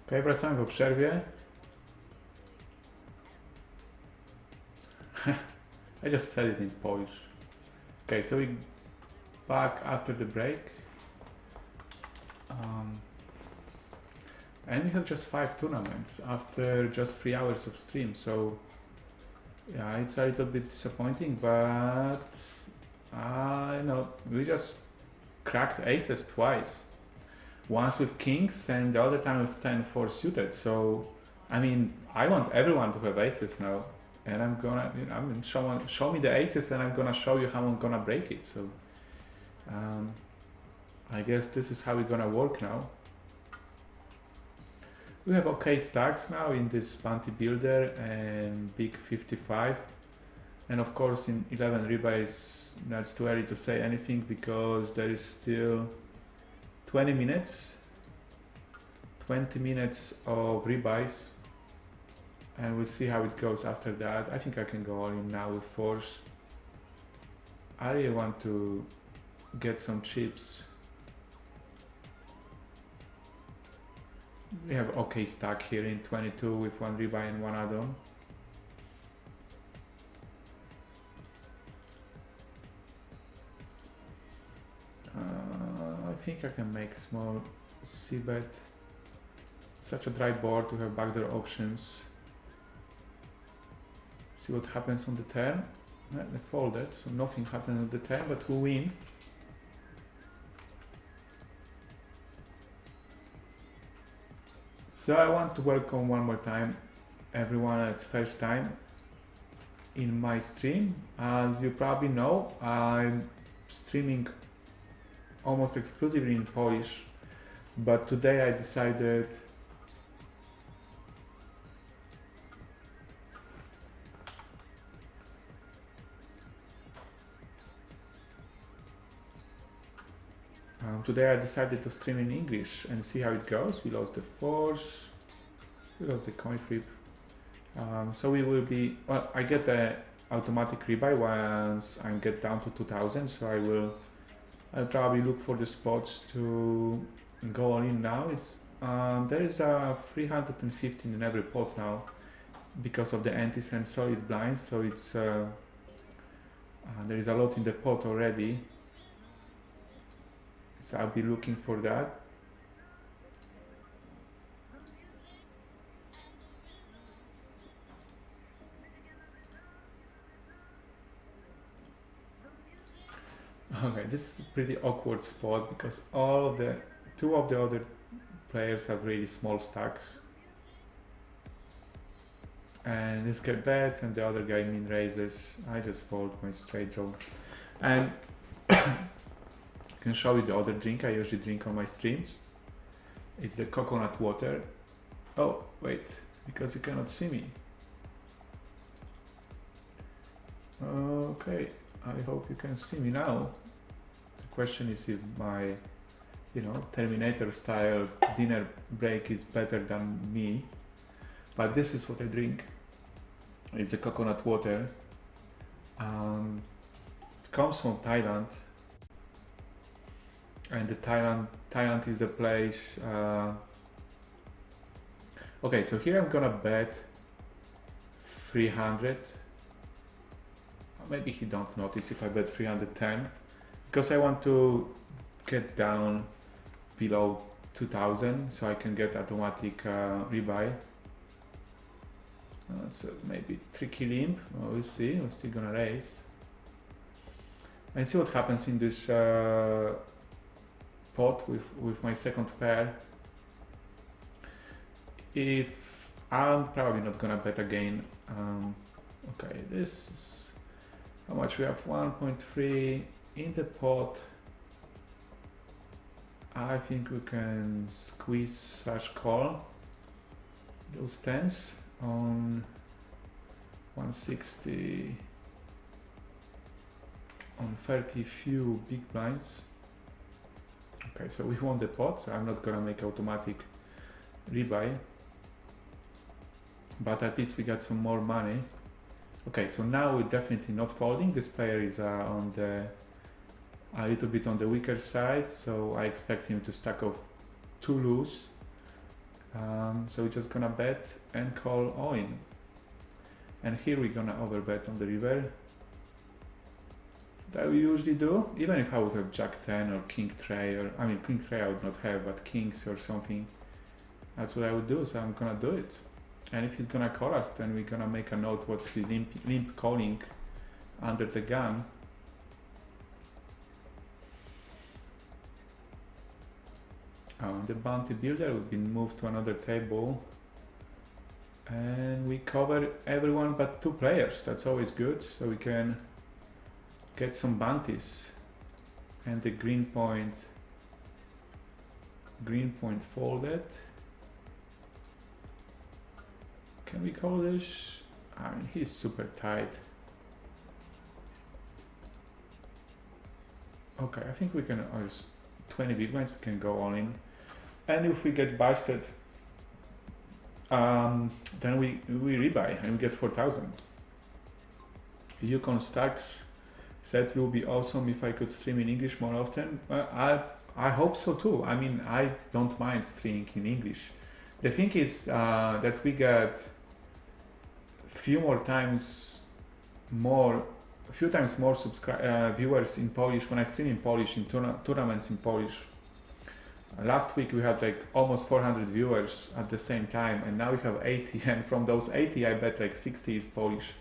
Okay, wracamy po przerwie. I just said it in Polish. Okay, so we back after the break. And we have just 5 tournaments after just 3 hours of stream, so yeah, it's a little bit disappointing, but you know, we just cracked aces twice. Once with kings and the other time with 10-4 suited, so I mean, I want everyone to have aces now, and I'm gonna, you know, I'm gonna show me the aces and I'm gonna show you how I'm gonna break it, so I guess this is how we're gonna work now. We have okay stacks now in this bounty builder and big 55, and of course in 11 rebase that's too early to say anything because there is still 20 minutes of rebuys, and we'll see how it goes after that. I think I can go all in now with force. I really want to get some chips. We have okay stack here in 22 with 1 rebuy and 1 add-on. I think I can make small c-bet. Such a dry board to have backdoor options. See what happens on the turn. They folded, so nothing happened on the turn, but we win. So I want to welcome one more time everyone it's first time in my stream. As you probably know, I'm streaming almost exclusively in Polish, but today I decided to stream in English and see how it goes. We lost the force, we lost the coin flip. So we will be, well, I get the automatic rebuy once I get down to 2000, so I'll probably look for the spots to go all in now. It's there is a 315 in every pot now because of the antis and solid blinds, so it's there is a lot in the pot already. So I'll be looking for that. Okay, this is a pretty awkward spot because two of the other players have really small stacks. And this guy bets and the other guy min raises. I just fold my straight draw. And I can show you the other drink I usually drink on my streams. It's the coconut water. Oh, wait, because you cannot see me. Okay, I hope you can see me now. The question is if my, you know, Terminator style dinner break is better than me. But this is what I drink. It's the coconut water. It comes from Thailand. And the Thailand is the place. Okay, so here I'm gonna bet 300. Maybe he don't notice if I bet 310, because I want to get down below 2000 so I can get automatic rebuy. So maybe tricky limp. Well, we'll see. We're still gonna raise and see what happens in this pot with my second pair. If I'm probably not gonna bet again. Okay, this is how much we have. 1.3 in the pot. I think we can squeeze / call those tens on 160 on 30 few big blinds. Okay, so we won the pot, so I'm not gonna make automatic rebuy, but at least we got some more money. Okay, so now we're definitely not folding. This player is on the a little bit on the weaker side, so I expect him to stack off 2 loose. So we're just gonna bet and call all in. And here we're gonna overbet on the river. That we usually do, even if I would have Jack 10 or King Tray, or I mean King Tray I would not have, but Kings or something. That's what I would do, so I'm gonna do it. And if he's gonna call us, then we're gonna make a note what's the limp calling under the gun. The bounty builder will be moved to another table. And we cover everyone but 2 players. That's always good, so we can get some bounties. And the green point folded. Can we call this? I mean, he's super tight. Okay, I think we can, 20 big blinds, we can go all in. And if we get busted, then we rebuy and we get 4,000. Yukon Stacks said it would be awesome if I could stream in English more often. I hope so too. I mean, I don't mind streaming in English. The thing is that we get a few times more viewers in Polish when I stream in Polish in tournaments in Polish. Last week we had like almost 400 viewers at the same time, and now we have 80, and from those 80 I bet like 60 is Polish.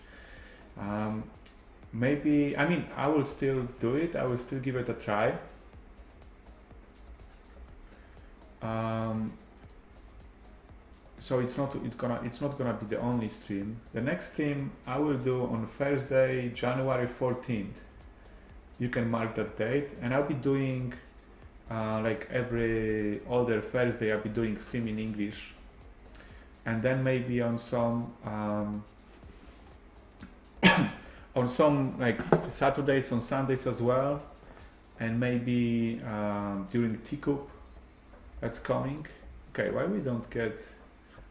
Maybe, I mean, I will still do it, I will still give it a try. So it's not gonna be the only stream. The next stream I will do on Thursday, January 14th. You can mark that date, and I'll be doing like every other Thursday I'll be doing stream in English, and then maybe on some on some like Saturdays, on Sundays as well, and maybe during T-Cup that's coming. Okay, why we don't get...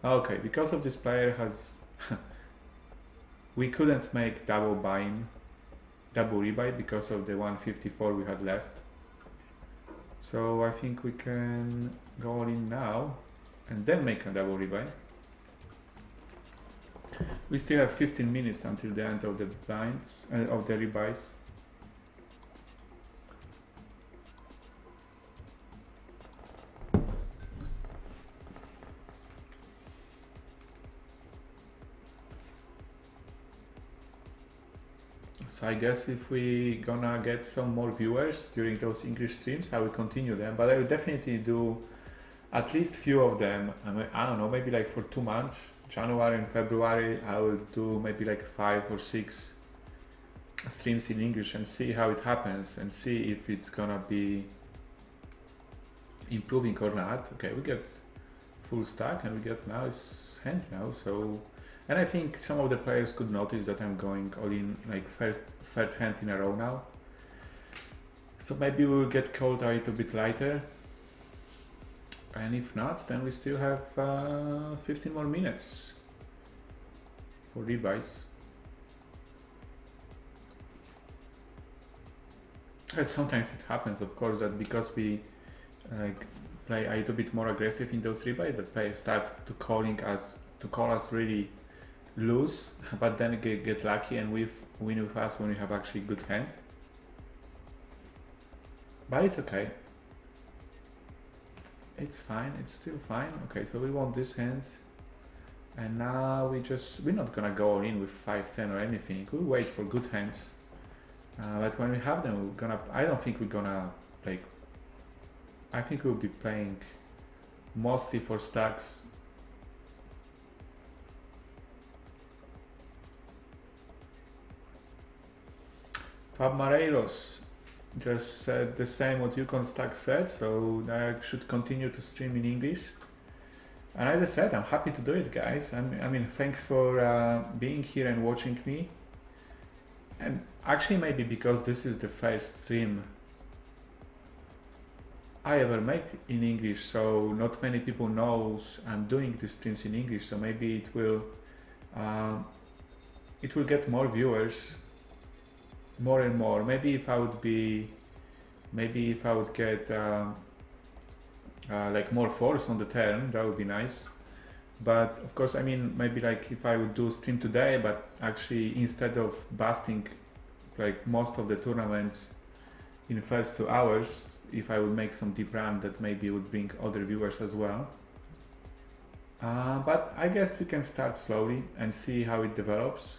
Okay, because of this player has we couldn't make double rebuy because of the 154 we had left. So I think we can go all in now and then make a double rebuy. We still have 15 minutes until the end of the blinds, of the rebuys. So I guess if we gonna get some more viewers during those English streams, I will continue them, but I will definitely do at least few of them. I mean, I don't know, maybe like for 2 months, January and February, I will do maybe like 5 or 6 streams in English and see how it happens and see if it's gonna be improving or not. Okay, we get full stack and we get now it's hand now, so... And I think some of the players could notice that I'm going all in like third hand in a row now. So maybe we'll get called a little bit lighter. And if not, then we still have 15 more minutes for rebuys. And sometimes it happens, of course, that because we play a little bit more aggressive in those rebuys, the players start to call us really loose, but then get lucky and win with us when we have actually good hand. But it's okay. It's fine, it's still fine. Okay, so we want this hand. And now we're not gonna go all in with 5-10 or anything. We'll wait for good hands. But when we have them, I don't think we're gonna like... I think we'll be playing mostly for stacks. Fab Mareiros just said the same what Yukon Stack said, so I should continue to stream in English. And as I said, I'm happy to do it, guys. I mean, thanks for being here and watching me. And actually, maybe because this is the first stream I ever make in English, so not many people knows I'm doing these streams in English. So maybe it will get more viewers. More and more. Maybe if I would get like more force on the turn. That would be nice. But of course, I mean, maybe like if I would do stream today, but actually instead of busting like most of the tournaments in the first 2 hours, if I would make some deep run, that maybe would bring other viewers as well. But I guess you can start slowly and see how it develops.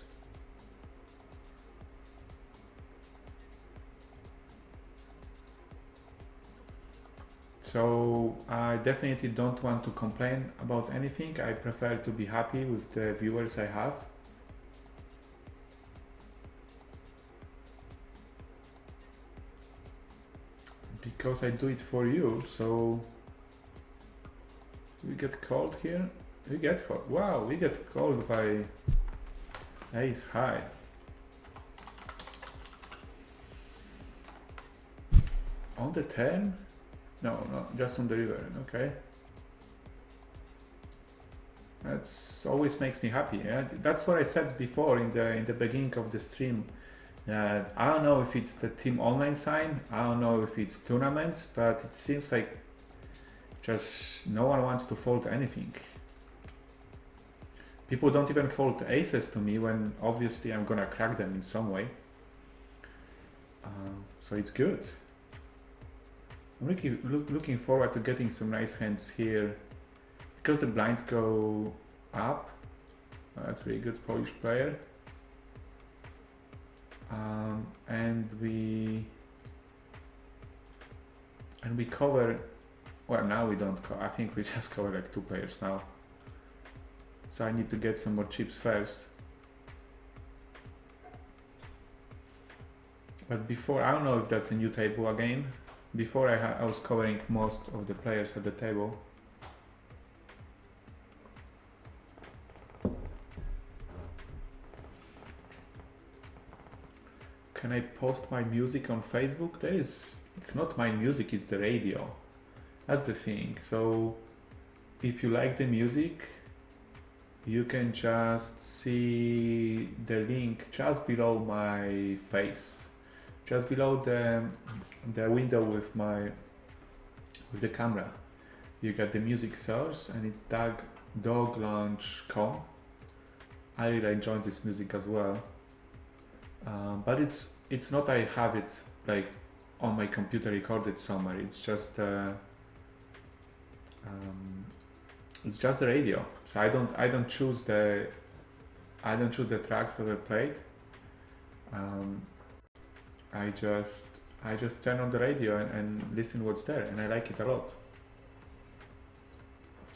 So I definitely don't want to complain about anything. I prefer to be happy with the viewers I have. Because I do it for you, so we get called here. We get called. Wow, we get called by Ace High. On the 10? No, just on the river. Okay. That's always makes me happy. Yeah? That's what I said before in the beginning of the stream. I don't know if it's the team online sign. I don't know if it's tournaments, but it seems like just no one wants to fold anything. People don't even fold aces to me when obviously I'm gonna crack them in some way. So it's good. I'm looking forward to getting some nice hands here because the blinds go up. That's a really good Polish player. And we cover. Well, now we don't cover. I think we just cover like 2 players now. So I need to get some more chips first. But before, I don't know if that's a new table again. Before I was covering most of the players at the table. Can I post my music on Facebook? It's not my music, it's the radio. That's the thing. So if you like the music, you can just see the link just below my face, just below the window with the camera. You got the music source and it's doglaunch.com. I really enjoy this music as well. But it's not I have it like on my computer recorded somewhere. It's just the radio. So I don't choose the tracks that are played. I just turn on the radio and listen what's there, and I like it a lot.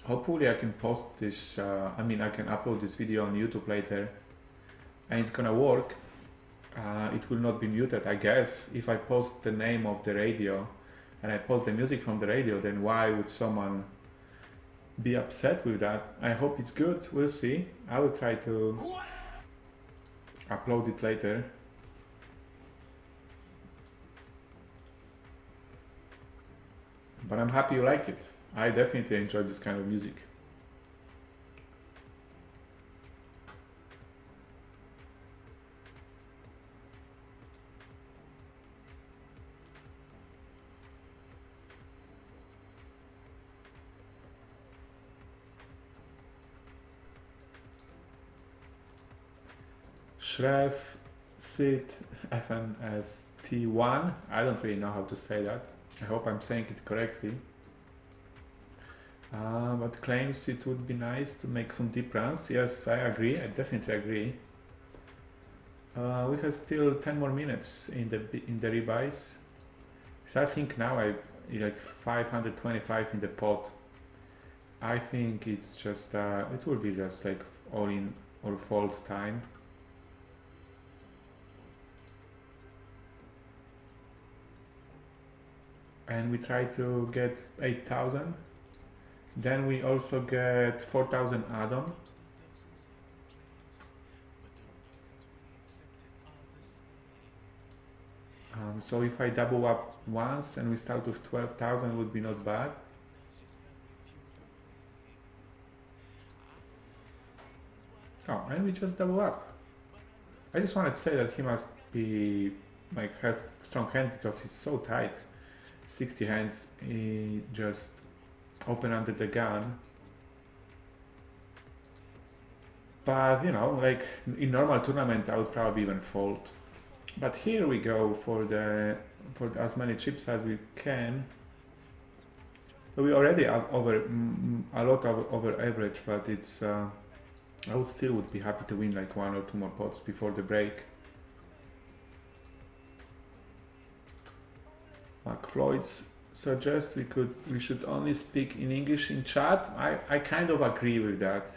Hopefully I can post this. I can upload this video on YouTube later, and it's gonna work. It will not be muted, I guess. If I post the name of the radio and I post the music from the radio, then why would someone be upset with that? I hope it's good. We'll see. I will try to upload it later. But I'm happy you like it. I definitely enjoy this kind of music. Shref Sit FNST1. I don't really know how to say that. I hope I'm saying it correctly. But claims it would be nice to make some deep runs. Yes, I agree. I definitely agree. We have still 10 more minutes in the rebuys. So I think now I like 525 in the pot. I think it's just it will be just like all in or fold time. And we try to get 8,000. Then we also get 4,000 add-on. So if I double up once and we start with 12,000, would be not bad. Oh, and we just double up. I just wanted to say that he must be like have strong hand because he's so tight. 60 hands, he just open under the gun. But you know, like in normal tournament, I would probably even fold. But here we go for as many chips as we can. So we already have over a lot of over average, but it's I would still would be happy to win like 1 or 2 more pots before the break. Mark Floyd's suggest we should only speak in English in chat. I kind of agree with that.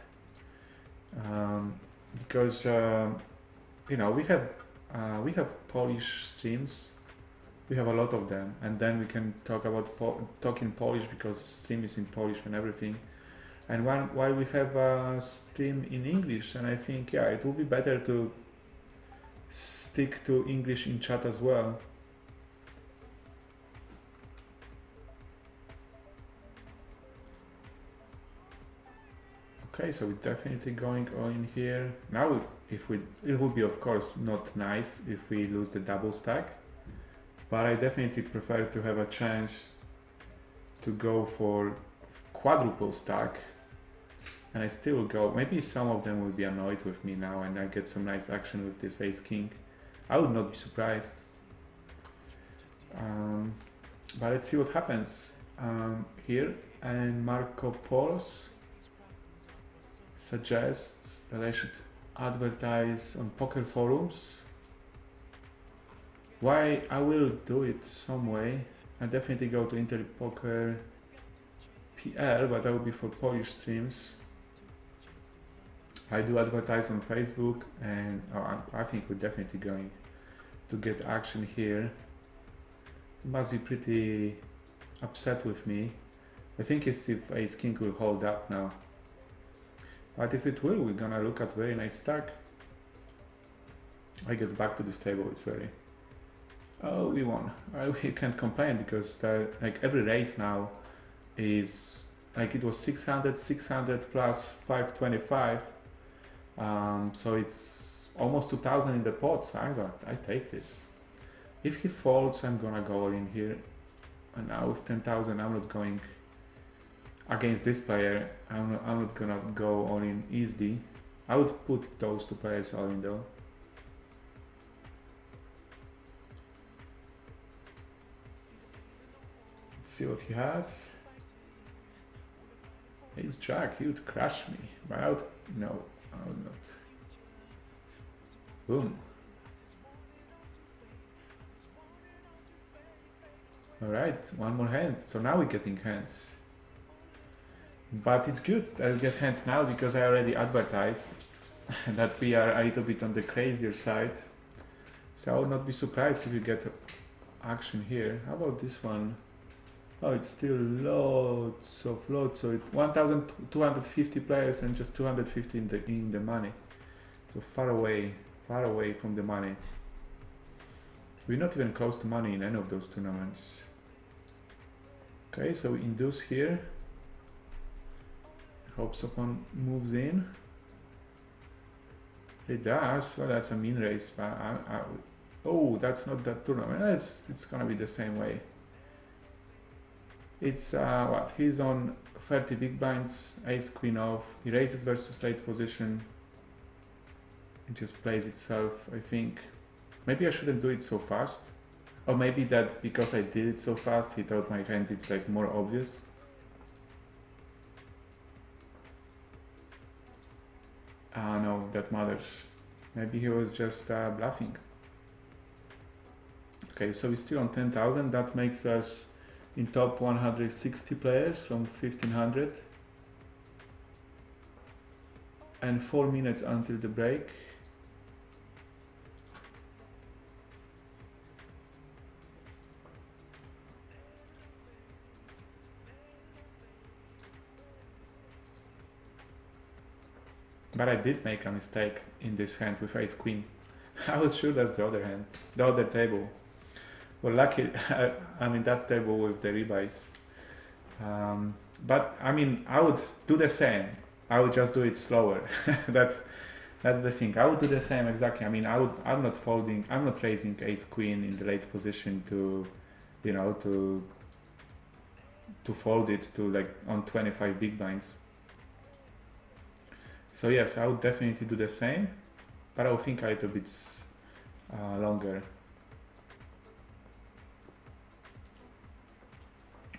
Because you know, we have Polish streams, we have a lot of them, and then we can talk about talk in Polish because the stream is in Polish and everything. And while we have a stream in English, and I think yeah, it would be better to stick to English in chat as well. Okay, so we're definitely going all in here. Now, it would be of course not nice if we lose the double stack, but I definitely prefer to have a chance to go for quadruple stack, and I still go. Maybe some of them will be annoyed with me now, and I get some nice action with this ace king. I would not be surprised. But let's see what happens here. And Marco Polos suggests that I should advertise on poker forums. Why? I will do it some way. I definitely go to Inter Poker PL, but that would be for Polish streams. I do advertise on Facebook, and I think we're definitely going to get action here. He must be pretty upset with me. I think it's if ace king will hold up now. But if it will, we're gonna look at very nice stack. I get back to this table, it's very... Oh, we won. We can't complain because like every race now is... Like it was 600, 600 plus 525. So it's almost 2000 in the pot, so I take this. If he folds, I'm gonna go in here. And now with 10,000, I'm not going against this player. I'm not gonna go all in easily. I would put those 2 players all in though. Let's see what he has. Ace jack, he would crush me. But I would not. Boom. Alright, one more hand. So now we're getting hands. But it's good that I get hands now because I already advertised that we are a little bit on the crazier side. So I would not be surprised if you get action here. How about this one? Oh, it's still loads. So it's 1,250 players and just 250 in the money. So far away from the money. We're not even close to money in any of those tournaments. Okay, so we induce here. Hope someone moves in. It does. Well, that's a mean race. But oh, that's not that tournament. It's gonna be the same way. It's what? He's on 30 big blinds, ace queen off. He raises versus late position. It just plays itself, I think. Maybe I shouldn't do it so fast. Or maybe that because I did it so fast, he thought my hand it's like more obvious. No, that matters. Maybe he was just bluffing. Okay, so we're still on 10,000. That makes us in top 160 players from 1500. And 4 minutes until the break. But I did make a mistake in this hand with ace queen. I was sure that's the other hand, the other table. Well, lucky I'm in that table with the rebuys. But I mean, I would do the same. I would just do it slower. That's the thing. I would do the same exactly. I mean, I'm not folding. I'm not raising ace queen in the late position to, you know, to to fold it to like on 25 big blinds. So yes, I would definitely do the same, but I will think a little bit longer.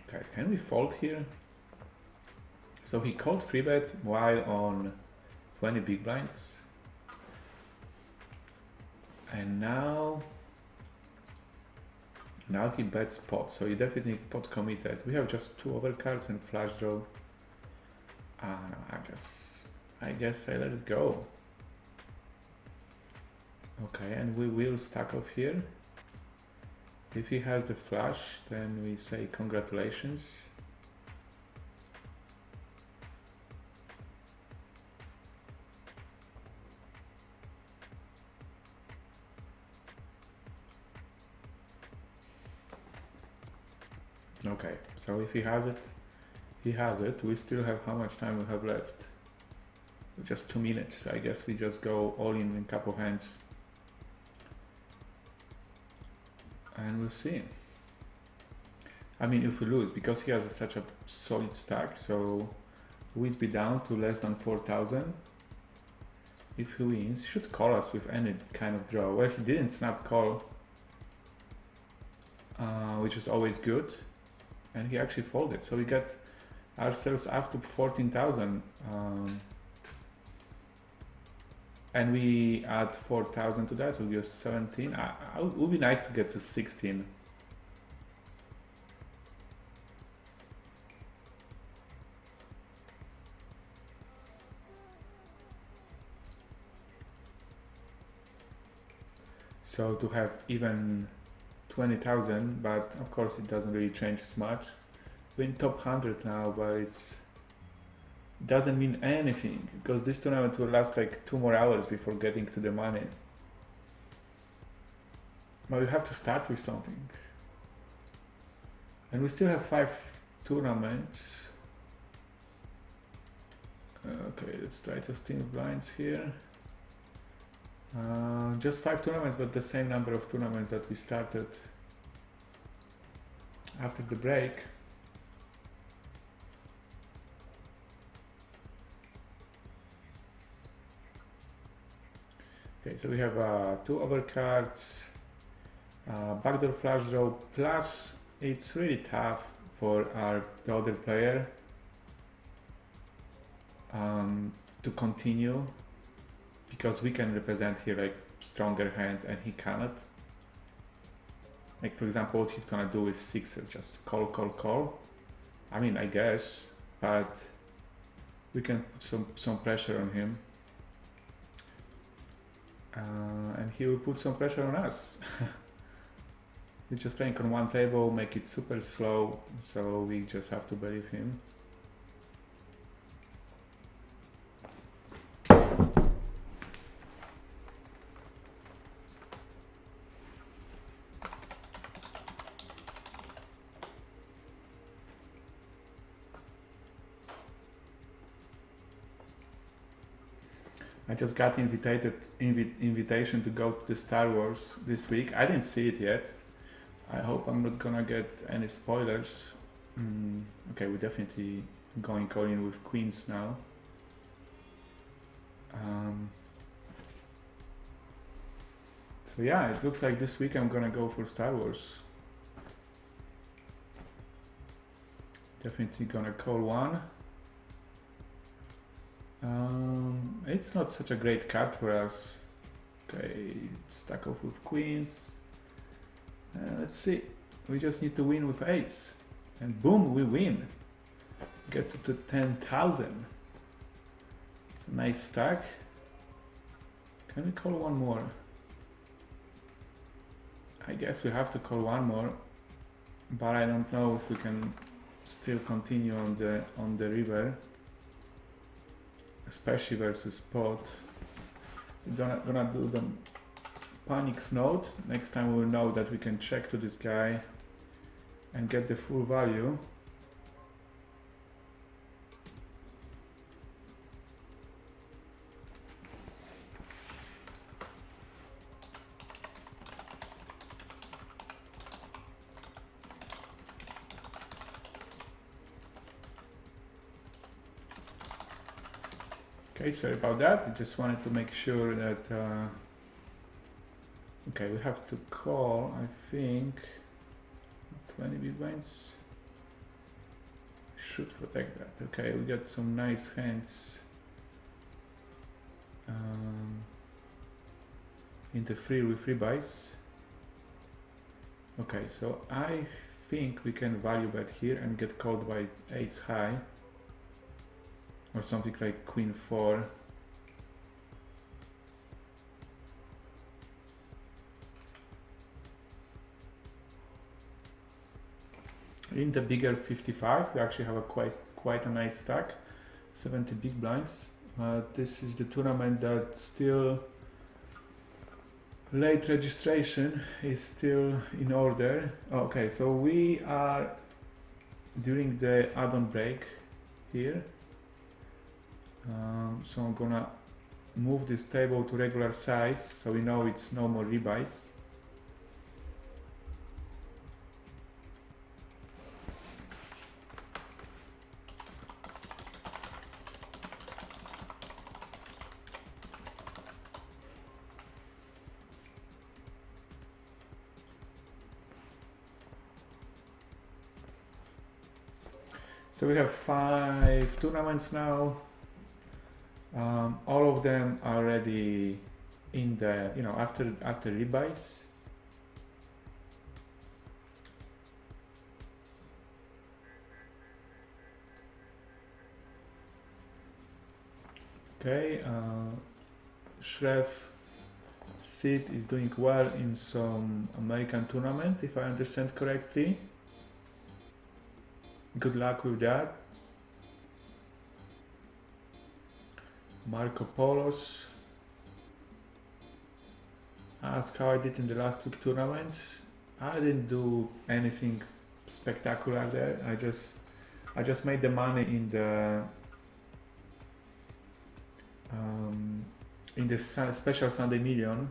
Okay, can we fold here? So he called 3-bet while on 20 big blinds. And now he bets pot, so he definitely pot committed. We have just 2 overcards and flush draw. I guess I let it go. Okay, and we will stack off here. If he has the flush, then we say congratulations. Okay, so if he has it, he has it. We still have, how much time we have left? Just 2 minutes. I guess we just go all in a couple hands. And we'll see. I mean, if we lose, because he has such a solid stack, so we'd be down to less than 4,000. If he wins, he should call us with any kind of draw. Well, he didn't snap call, which is always good. And he actually folded, so we get ourselves up to 14,000. And we add 4,000 to that, so we have 17. It would be nice to get to 16. So to have even 20,000, but of course it doesn't really change as much. We're in top 100 now, but it doesn't mean anything, because this tournament will last like 2 more hours before getting to the money. But we have to start with something. And we still have 5 tournaments. Okay, let's try to steam blinds here. Just 5 tournaments, but the same number of tournaments that we started after the break. Okay, so we have 2 overcards, backdoor flush draw, plus it's really tough for the other player to continue, because we can represent here like stronger hand and he cannot. Like for example, what he's gonna do with 6s, just call, call, call. I mean, I guess, but we can put some pressure on him. And he will put some pressure on us. He's just playing on one table, make it super slow, so we just have to believe him. I just got invitation to go to the Star Wars this week. I didn't see it yet. I hope I'm not gonna get any spoilers. Okay, we're definitely going all in with queens now. So yeah, it looks like this week I'm gonna go for Star Wars. Definitely gonna call one. It's not such a great card for us. Okay, stack off with queens. Let's see. We just need to win with 8s. And boom, we win. Get to 10,000. It's a nice stack. Can we call one more? I guess we have to call one more. But I don't know if we can still continue on the river. Especially versus pot. We're gonna do the panic snowed. Next time we will know that we can check to this guy and get the full value. Okay, sorry about that. I just wanted to make sure that. Okay, we have to call. I think 20 big blinds should protect that. Okay, we got some nice hands in the free with free buys. Okay, so I think we can value bet here and get called by ace high or something like queen 4. In the bigger 55 we actually have a quite a nice stack, 70 big blinds. This is the tournament that still late registration is still in order. Okay, so we are during the add-on break here. So I'm gonna move this table to regular size so we know it's no more rebuys. So we have 5 tournaments now. All of them are already in the, after rebuys. Okay, Shref Sid is doing well in some American tournament, if I understand correctly. Good luck with that. Marco Polos asked how I did in the last week tournament. I didn't do anything spectacular there. I just made the money in the special Sunday Million,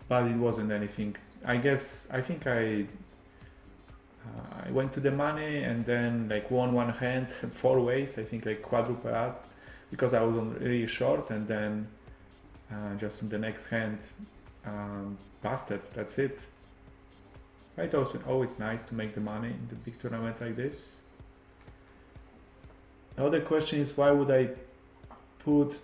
but it wasn't anything. I think I went to the money and then like won one hand 4 ways, I think like quadruple up, because I was on really short, and then just in the next hand busted. That's it. It's also always nice to make the money in the big tournament like this. The other question is, why would I put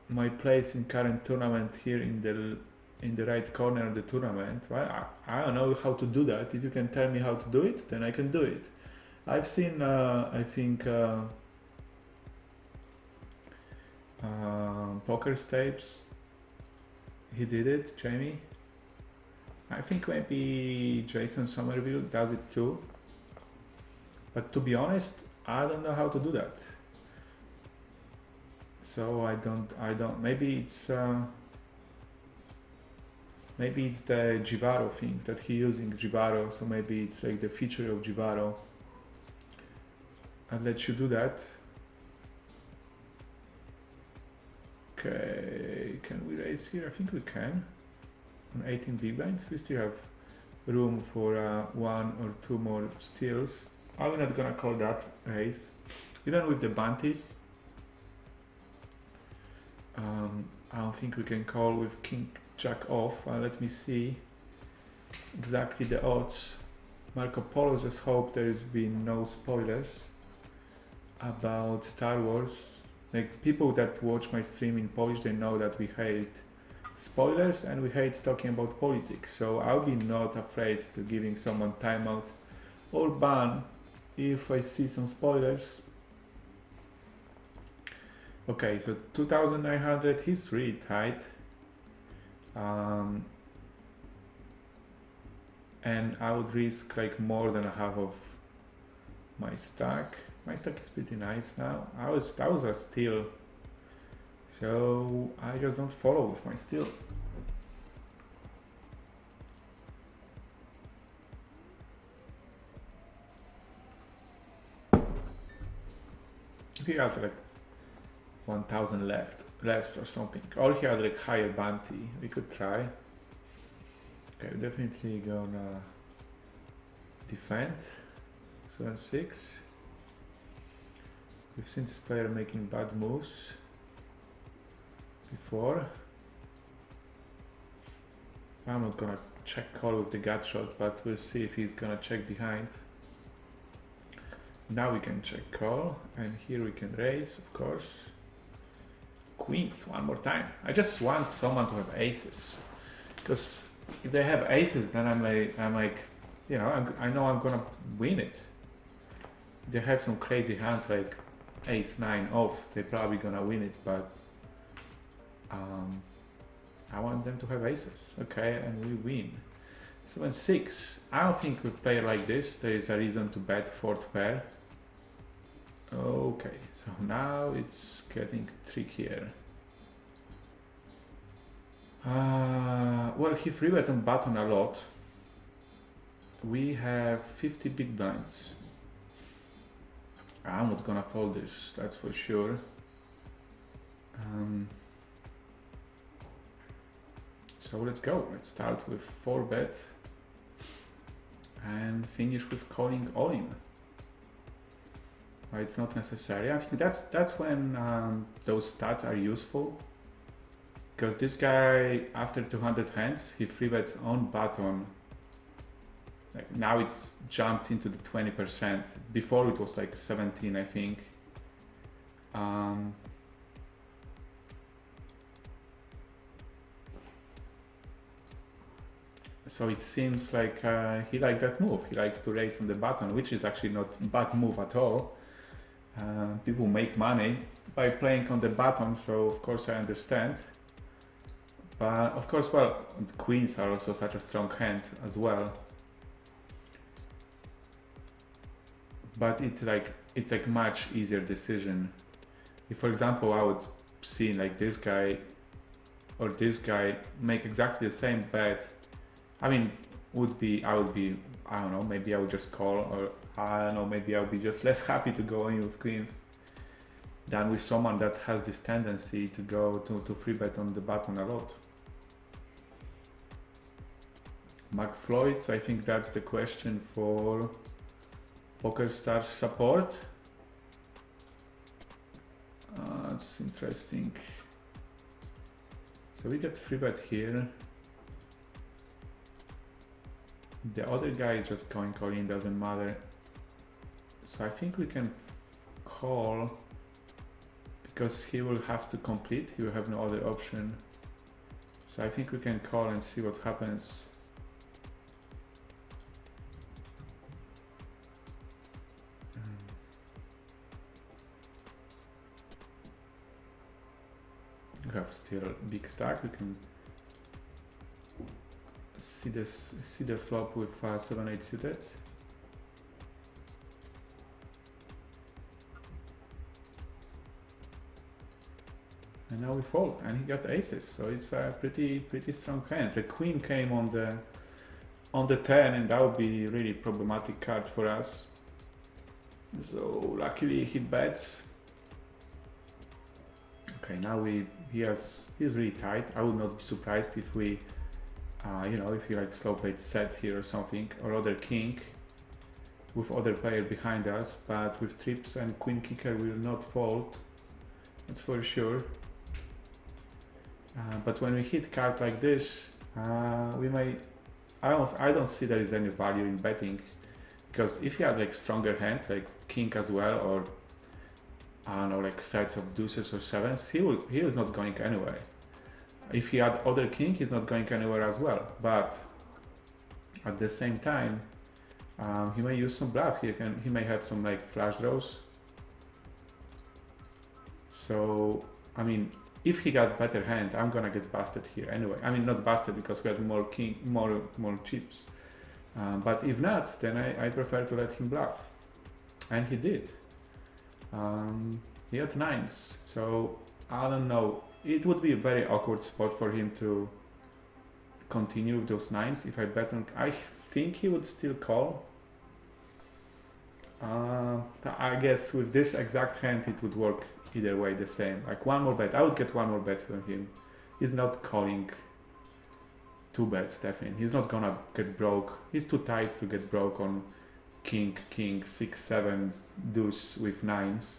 my place in current tournament here in the right corner of the tournament? Well, I don't know how to do that. If you can tell me how to do it, then I can do it. I've seen, I think, Poker Stapes. He did it, Jamie. I think maybe Jason Somerville does it too. But to be honest, I don't know how to do that. So I don't. Maybe it's the Givaro thing that he using Givaro. So maybe it's like the feature of Givaro. I'll let you do that. Okay, can we raise here? I think we can. On 18 big blinds, we still have room for 1 or 2 more steals. I'm not gonna call that raise. Even with the bounties, I don't think we can call with King Jack off. Let me see exactly the odds. Marco Polo, just hope there's been no spoilers about Star Wars. Like, people that watch my stream in Polish, they know that we hate spoilers and we hate talking about politics. So I'll be not afraid to giving someone timeout or ban if I see some spoilers. Okay, so 2,900, he's really tight. And I would risk like more than a half of my stack. My stack is pretty nice now. That was a steal. So I just don't follow with my steal. If he had like 1,000 less or something, or he had like higher bounty, we could try. Okay, definitely gonna defend 7-6. We've seen this player making bad moves before. I'm not gonna check call with the gut shot, but we'll see if he's gonna check behind. Now we can check call, and here we can raise, of course. Queens one more time. I just want someone to have aces, because if they have aces, then I'm like, you know, I know I'm gonna win it. They have some crazy hand like ace 9 off, they're probably gonna win it, but I want them to have aces. Okay, and we win. 7-6. I don't think with player like this there is a reason to bet fourth pair. Okay, so now it's getting trickier. Well, he free bet on button a lot. We have 50 big blinds. I'm not gonna fold this, that's for sure. So let's go. Let's start with 4 bet and finish with calling all in. It's not necessary. I think that's when those stats are useful, because this guy after 200 hands he free bets on button. Like now it's jumped into the 20%. Before it was like 17, I think. So it seems like he liked that move. He likes to raise on the button, which is actually not a bad move at all. People make money by playing on the button, so of course I understand. But of course, well, queens are also such a strong hand as well. But it's like much easier decision. If, for example, I would see like this guy or this guy make exactly the same bet, I mean, I would be, I don't know, maybe I would just call, or I don't know, maybe I would be just less happy to go in with queens than with someone that has this tendency to go to free bet on the button a lot. Mark Floyd, I think that's the question for PokerStars support. It's interesting. So we get free bet here. The other guy is just going all in, doesn't matter. So I think we can call, because he will have to complete, he will have no other option. So I think we can call and see what happens. We have still a big stack. We can see the flop with 7-8 suited. And now we fold, and he got aces, so it's a pretty strong hand. The queen came on the turn, and that would be really problematic card for us. So luckily he bets. Okay, now he's really tight. I would not be surprised if we, you know, if he like slow played set here or something, or other king with other player behind us. But with trips and queen kicker, we will not fold. That's for sure. But when we hit card like this, we may. I don't see there is any value in betting, because if you have like stronger hand, like king as well, or I don't know, like sets of deuces or sevens, he is not going anywhere. If he had other king, he's not going anywhere as well. But at the same time, he may use some bluff. He may have some like flash draws. So I mean, if he got better hand, I'm gonna get busted here anyway. I mean, not busted because we had more king, more chips. But if not, then I prefer to let him bluff, and he did. He had nines, so I don't know. It would be a very awkward spot for him to continue with those nines. If I bet on, I think he would still call. I guess with this exact hand, it would work either way the same. Like one more bet, I would get one more bet from him. He's not calling two bets, definitely. He's not gonna get broke. He's too tight to get broke on king, 6, 7, deuce with nines.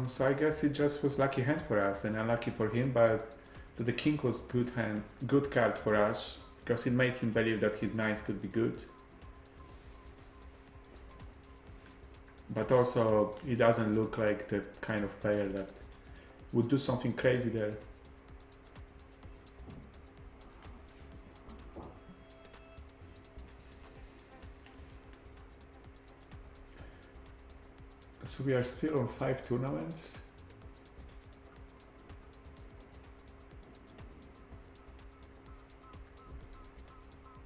So I guess it just was lucky hand for us and unlucky for him, but so the king was good hand, good card for us because it made him believe that his knights could be good. But also, he doesn't look like the kind of player that would do something crazy there. So we are still on 5 tournaments.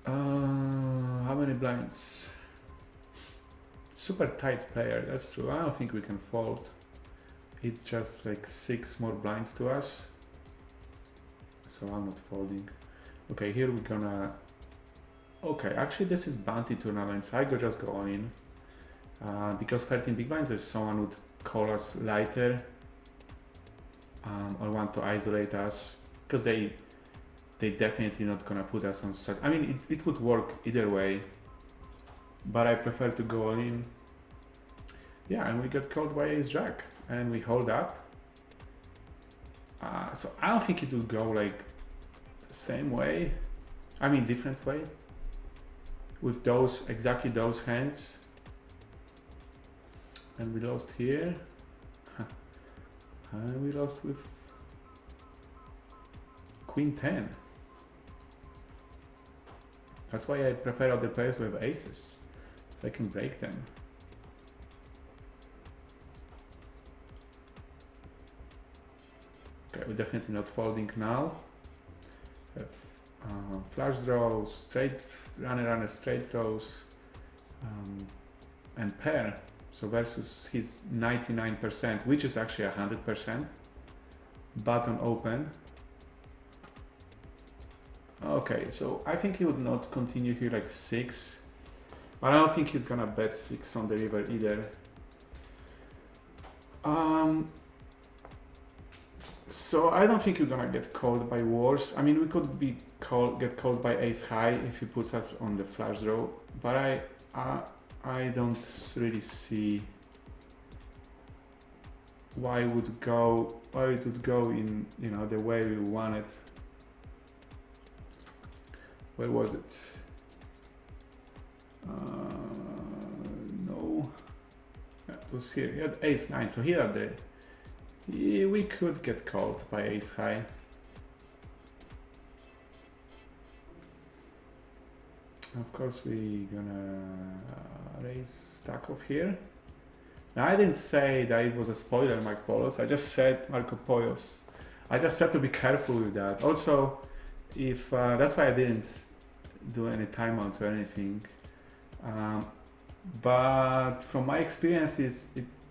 How many blinds? Super tight player, that's true. I don't think we can fold. It's just like 6 more blinds to us. So I'm not folding. Okay, here we're gonna... Okay, actually this is bounty tournaments. I could just go all in. Because 13 big blinds, there's someone would call us lighter. Or want to isolate us. Because they definitely not gonna put us on such... I mean, it would work either way. But I prefer to go all in. Yeah, and we get called by ace jack. And we hold up. So I don't think it would go like the same way. I mean, different way. With those, exactly those hands. And we lost here. And we lost with Queen 10. That's why I prefer other players with aces. So I can break them. Okay, we're definitely not folding now. Have flush draws, straight runner, straight draws, and pair. So versus his 99%, which is actually 100%. Button open. Okay, so I think he would not continue here like 6. But I don't think he's gonna bet 6 on the river either. So I don't think you're gonna get called by wars. I mean, we could get called by ace high if he puts us on the flush draw, but I don't really see why it would go in, you know, the way we want it. Where was it? No, it was here. He had ace 9, so here are we could get called by ace high. Of course, we're gonna raise stack off here. Now, I didn't say that it was a spoiler, Mark Polos. I just said Marco Polos. I just had to be careful with that. Also, if that's why I didn't do any timeouts or anything. But from my experience,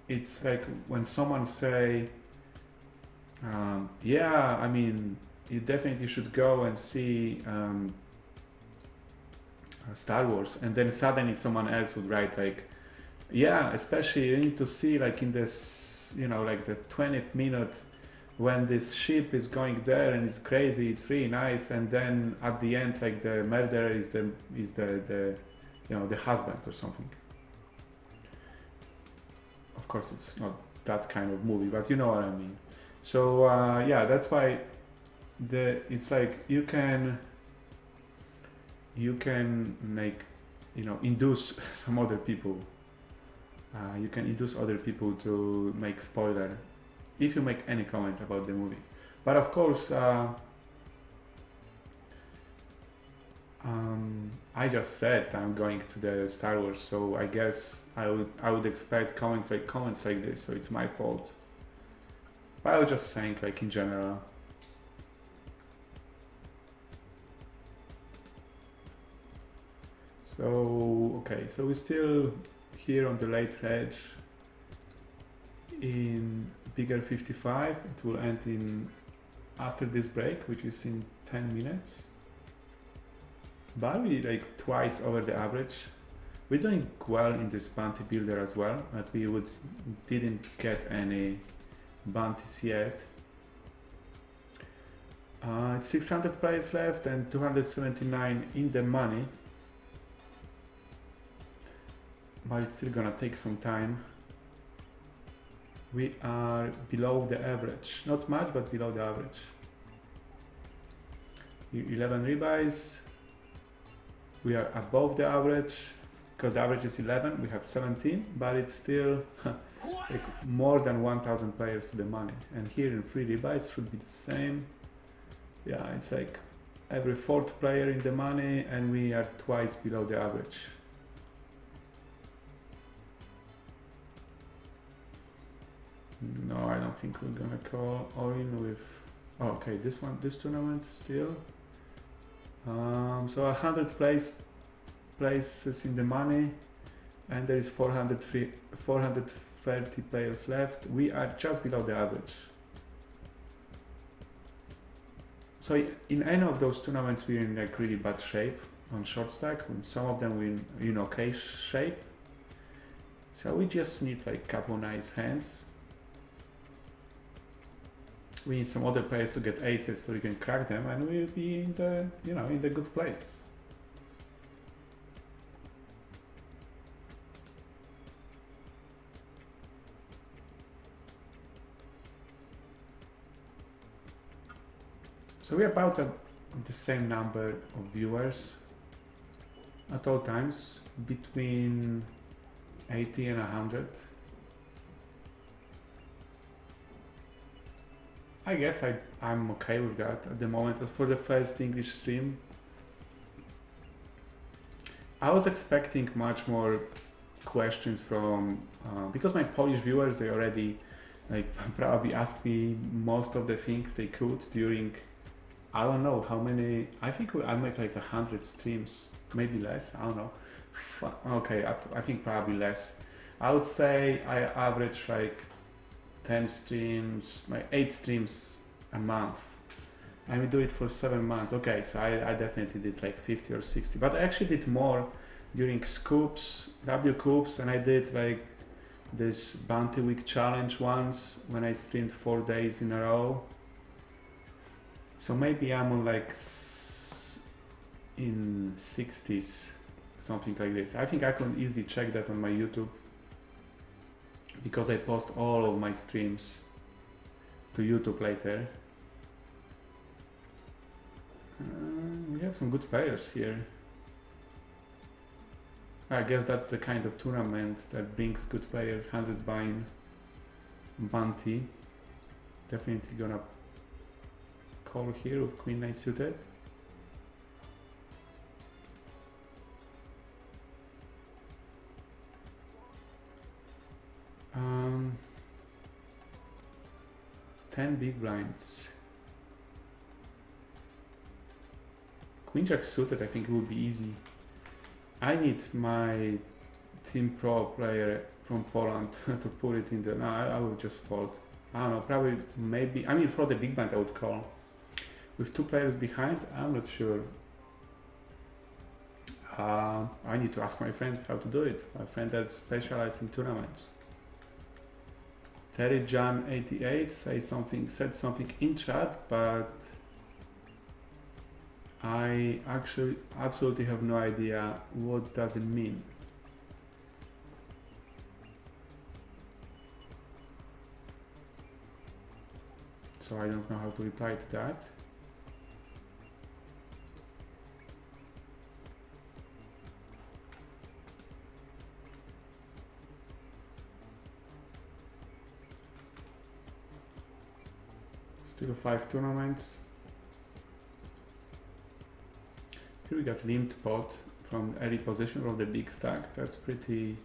it's like when someone say, yeah, I mean, you definitely should go and see Star Wars, and then suddenly someone else would write like, yeah, especially you need to see like in this, you know, like the 20th minute when this ship is going there and it's crazy, it's really nice, and then at the end like the murderer is the you know, the husband or something. Of course, it's not that kind of movie, but you know what I mean. So yeah, that's why it's like you can make, you know, induce some other people. You can induce other people to make spoiler if you make any comment about the movie. But of course, I just said I'm going to the Star Wars, so I guess I would expect comments like this. So it's my fault. But I was just saying, like, in general. So okay, so we're still here on the late edge in bigger 55. It will end in after this break, which is in 10 minutes. But we like twice over the average. We're doing well in this bounty builder as well, but we didn't get any bounties yet. It's 600 players left and 279 in the money. But it's still gonna take some time. we are below the average. Not much, but below the average. 11 rebuys. We are above the average because the average is 11. We have 17, but it's still like more than 1,000 players to the money. And here in free rebuys should be the same. Yeah, it's like every fourth player in the money, and we are twice below the average. No, I don't think we're gonna call all in with. Oh, okay, this tournament still. So 100 places in the money, and there is 430 players left. We are just below the average. So in any of those tournaments, we're in like really bad shape on short stack. In some of them, we're in okay shape. So we just need like a couple nice hands. We need some other players to get aces so we can crack them, and we'll be in the in the good place. So we're about the same number of viewers at all times, between 80 and 100. I guess I'm okay with that at the moment. As for the first English stream, I was expecting much more questions from because my Polish viewers, they already like probably asked me most of the things they could during, I don't know how many. I think I make like 100 streams, maybe less. I don't know. Okay, I think probably less. I would say I average like 10 streams, like 8 streams a month. I will do it for 7 months. Okay, so I definitely did like 50 or 60, but I actually did more during scoops, W coops, and I did like this bounty week challenge once when I streamed 4 days in a row. So maybe I'm on like in 60s, something like this. I think I can easily check that on my YouTube, because I post all of my streams to YouTube later. We have some good players here. I guess that's the kind of tournament that brings good players. 100 buying bounty. Definitely gonna call here with Queen Nine suited. Um, 10 big blinds. Queen Jack suited, I think it would be easy. I need my team pro player from Poland to put it in the. No, I would just fold. I don't know, probably, maybe. I mean, for the big blind, I would call. With 2 players behind, I'm not sure. I need to ask my friend how to do it. My friend that specializes in tournaments. Terry John 88 said something in chat, but I actually absolutely have no idea what does it mean. So I don't know how to reply to that. Still 5 tournaments. Here we got limped pot from early position from the big stack. That's pretty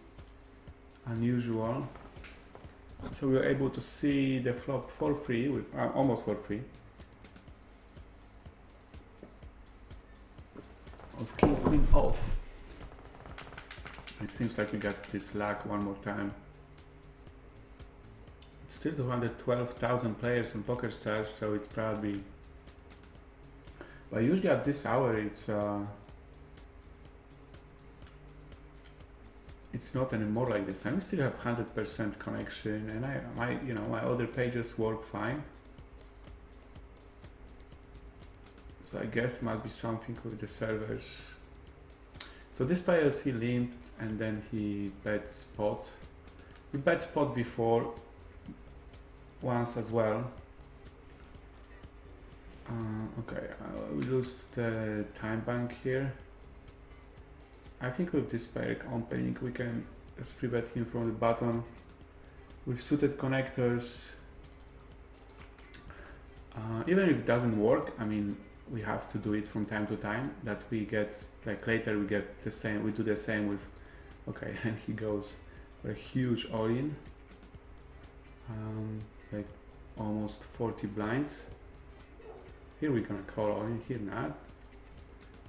unusual. So we were able to see the flop for free, with almost for free. Of king queen off. It seems like we got this luck one more time. It's still 212,000 players on PokerStars, so it's probably. But usually at this hour, it's not anymore like this. I still have 100% connection, and my other pages work fine. So I guess it must be something with the servers. So this player, he limped and then he bet spot. He bet spot before, once as well. Okay, we lose the time bank here. I think with this pair on pairing we can just free bet him from the bottom with suited connectors. Even if it doesn't work, I mean, we have to do it from time to time, that we get, like later we get the same, we do the same with, okay, and he goes for a huge all-in, like almost 40 blinds. Here we're gonna call all-in, here not.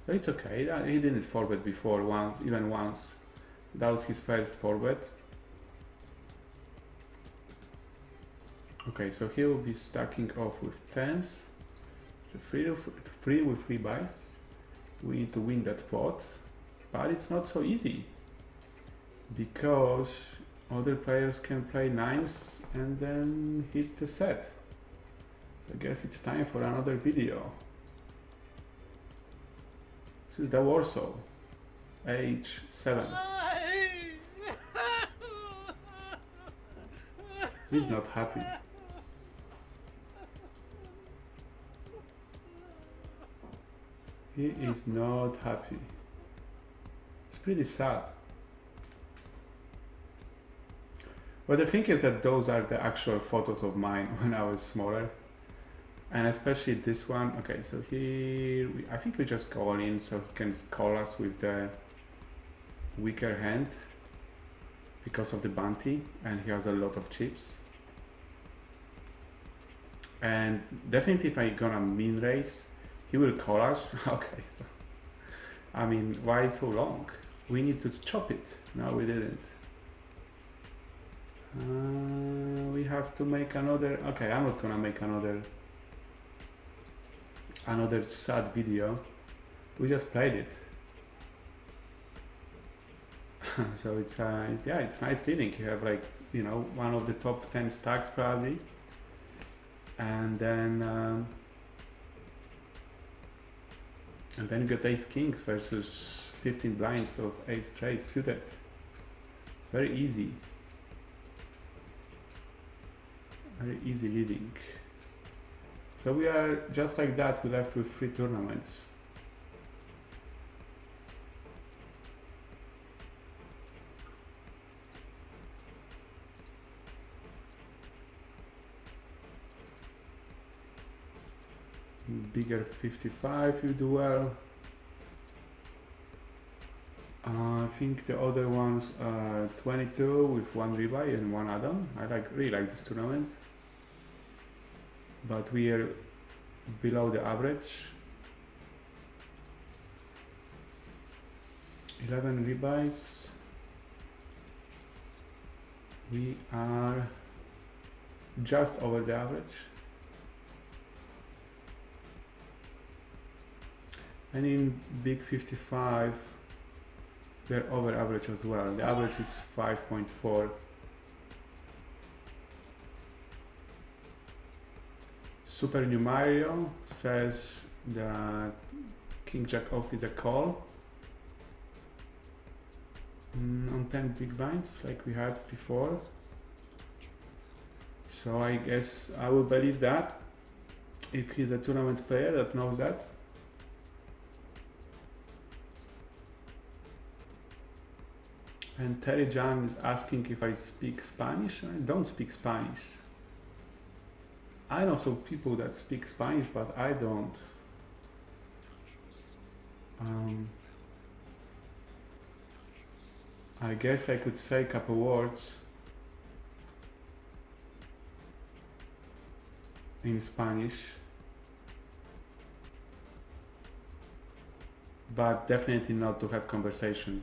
But it's okay, he didn't 4-bet before, even once. That was his first 4-bet. Okay, so he will be stacking off with 10s. So free with 3 buys. We need to win that pot, but it's not so easy because other players can play 9s and then hit the set. I guess it's time for another video. This is the Warsaw, age 7. He's not happy. He is not happy. It's pretty sad. But the thing is that those are the actual photos of mine when I was smaller. And especially this one. Okay, so here, I think we just go all in so he can call us with the weaker hand because of the bounty, and he has a lot of chips. And definitely if I'm gonna min raise, he will call us. Okay, so, I mean, why so long? We need to chop it. No, we didn't. We have to make another. Okay, I'm not gonna make another sad video. We just played it. So it's yeah, it's nice leading. You have, like, you know, one of the top 10 stacks probably, and then you get ace kings versus 15 blinds of ace straight suited. It's very easy. Very easy leading. So we are just like that, we left with 3 tournaments. Bigger 55 you do well. I think the other ones are 22 with 1 rebuy and 1 add-on. I really like this tournament. But we are below the average. 11 rebuys. We are just over the average. And in big 55, we're over average as well. The average is 5.4. Super New Mario says that King Jack off is a call on 10 big blinds like we had before. So I guess I will believe that if he's a tournament player that knows that. And Terry John is asking if I speak Spanish. I don't speak Spanish. I know some people that speak Spanish, but I don't. I guess I could say a couple words in Spanish, but definitely not to have conversation.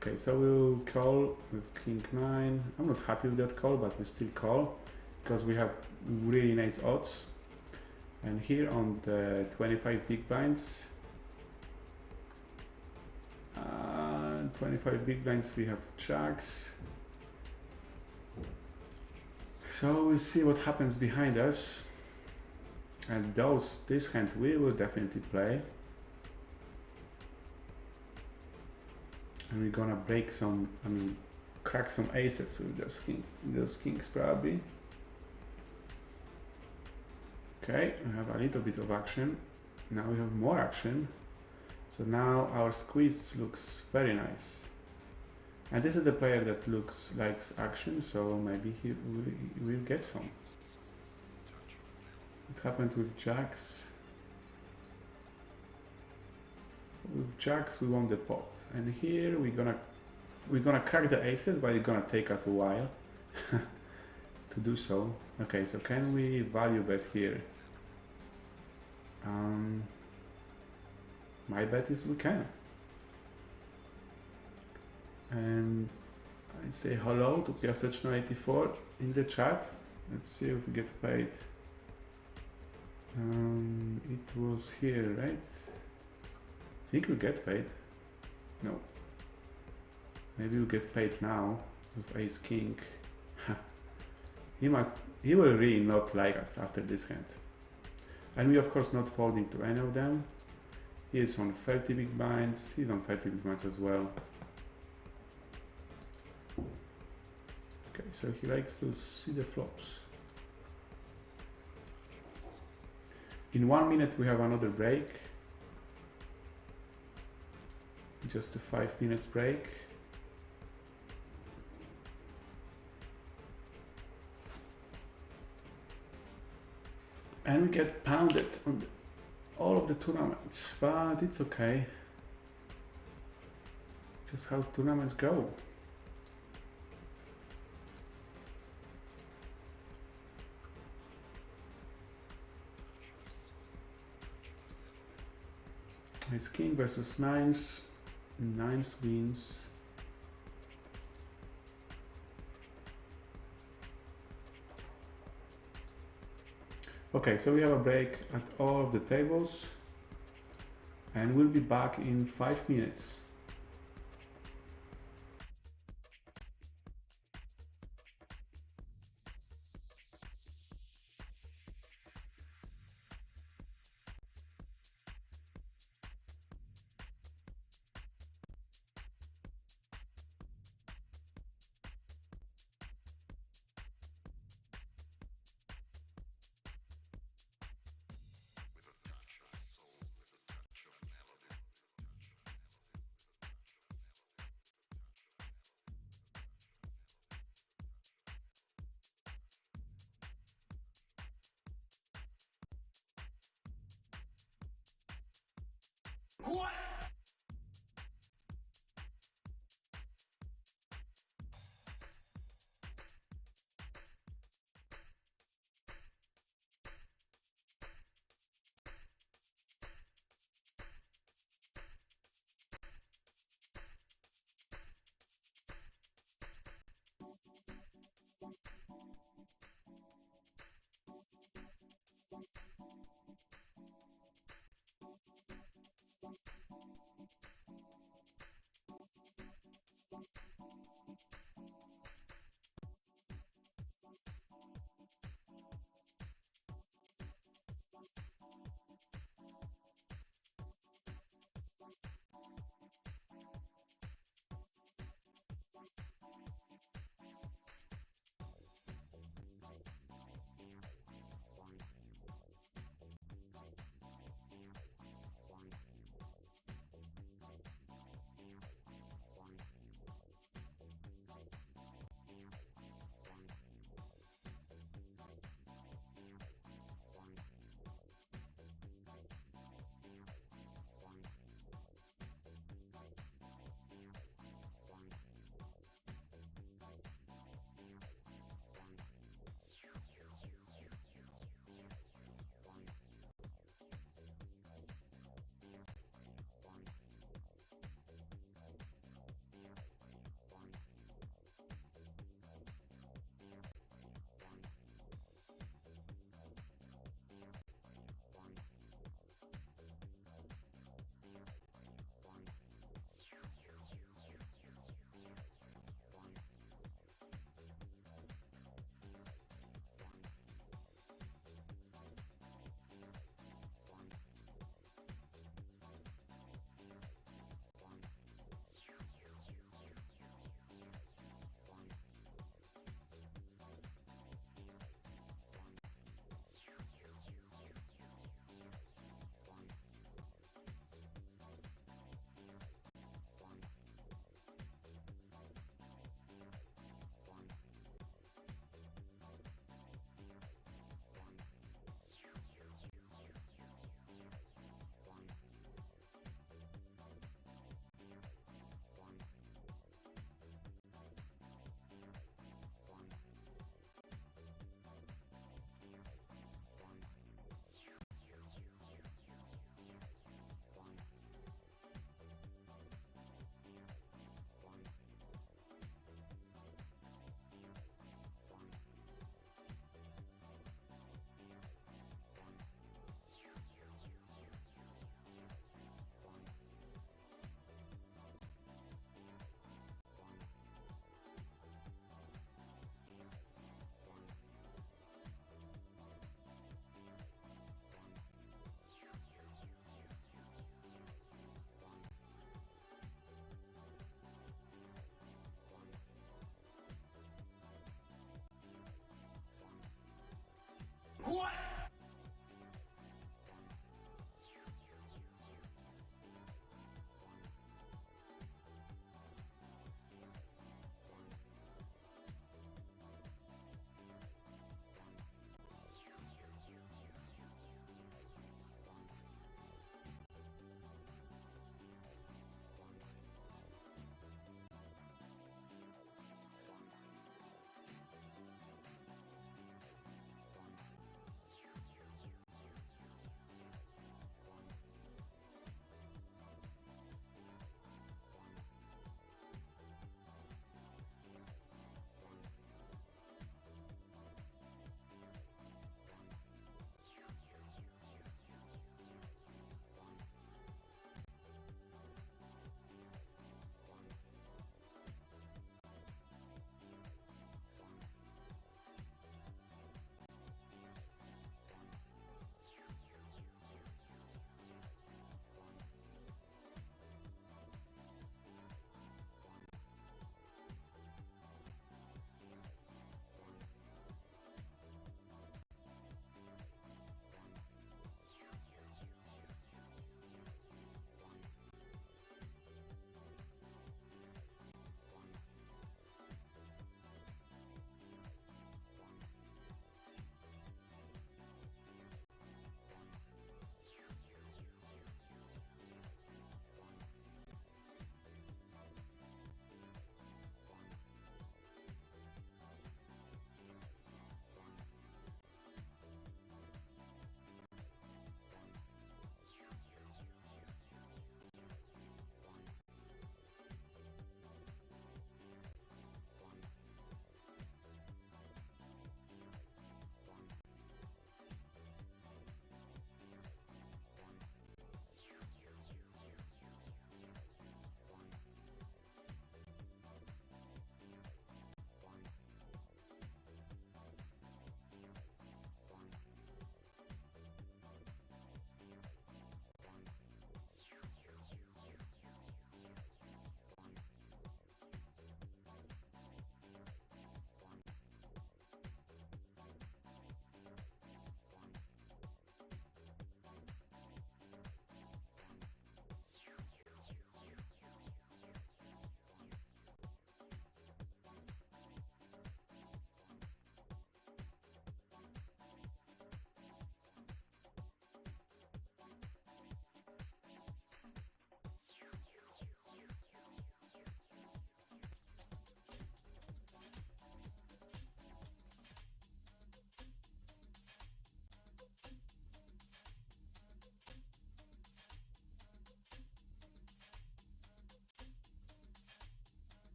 Okay, so we'll call with King 9. I'm not happy with that call, but we still call because we have really nice odds. And here on the 25 big blinds, 25 big blinds, we have jacks. So we'll see what happens behind us. And this hand we will definitely play. And we're gonna break some, crack some aces with those kings probably. Okay, we have a little bit of action. Now we have more action. So now our squeeze looks very nice. And this is the player that likes action, so maybe he will get some. It happened with jacks. With jacks we won the pot. And here we're gonna crack the aces, but it's gonna take us a while to do so. Okay, so can we value bet here? My bet is we can. And I say hello to Piaseczno84 in the chat. Let's see if we get paid. It was here, right? I think we get paid. No. Maybe we get paid now with Ace King. He will really not like us after this hand. And we of course not folding to any of them. He is on 30 big blinds. He's on 30 big blinds as well. Okay, so he likes to see the flops. In 1 minute we have another break. Just a 5 minutes break. And we get pounded on all of the tournaments, but it's okay. Just how tournaments go. It's king versus nines. Nines wins. Okay, so we have a break at all of the tables and we'll be back in 5 minutes.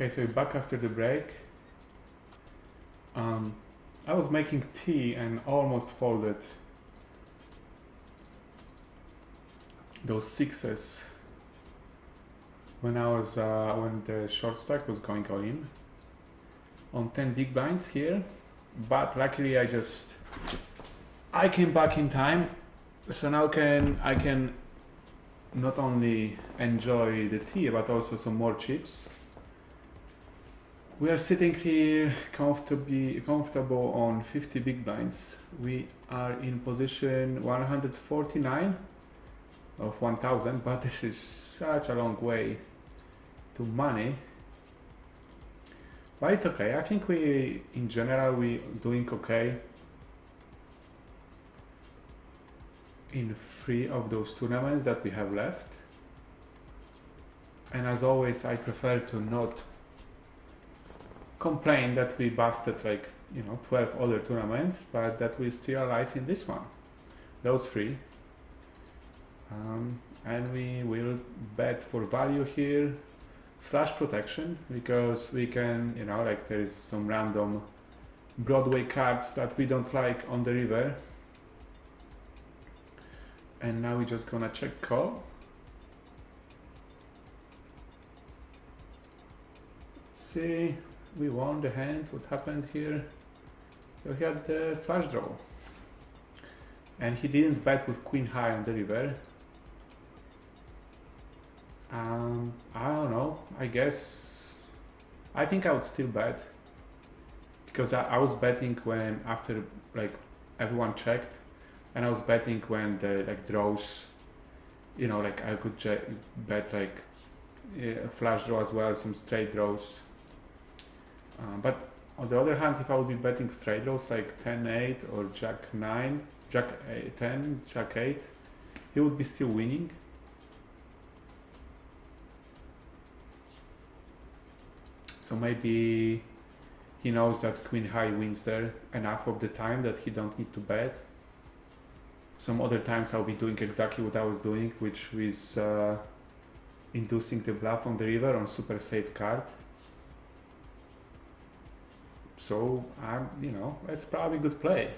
Okay, so we're back after the break. I was making tea and almost folded those sixes when when the short stack was going all in on 10 big blinds here, but luckily I came back in time, so now I can not only enjoy the tea but also some more chips. We are sitting here comfortable on 50 big blinds. We are in position 149 of 1000, but this is such a long way to money. But it's okay. I think in general, we doing okay in 3 of those tournaments that we have left. And as always, I prefer to not complain that we busted 12 other tournaments, but that we're still alive in this one, those 3. And we will bet for value here / protection, because we can, there is some random Broadway cards that we don't like on the river. And now we're just gonna check call. Let's see. We won the hand. What happened here? So he had the flush draw, and he didn't bet with queen high on the river. I don't know. I think I would still bet, because I was betting when after everyone checked, and I was betting when the draws. I could bet a flush draw as well, some straight draws. But on the other hand, if I would be betting straight draws like 10-8 or Jack-9, Jack-10, Jack-8, he would be still winning. So maybe he knows that queen high wins there enough of the time that he don't need to bet. Some other times I'll be doing exactly what I was doing, which is inducing the bluff on the river on super safe card. So it's probably a good play.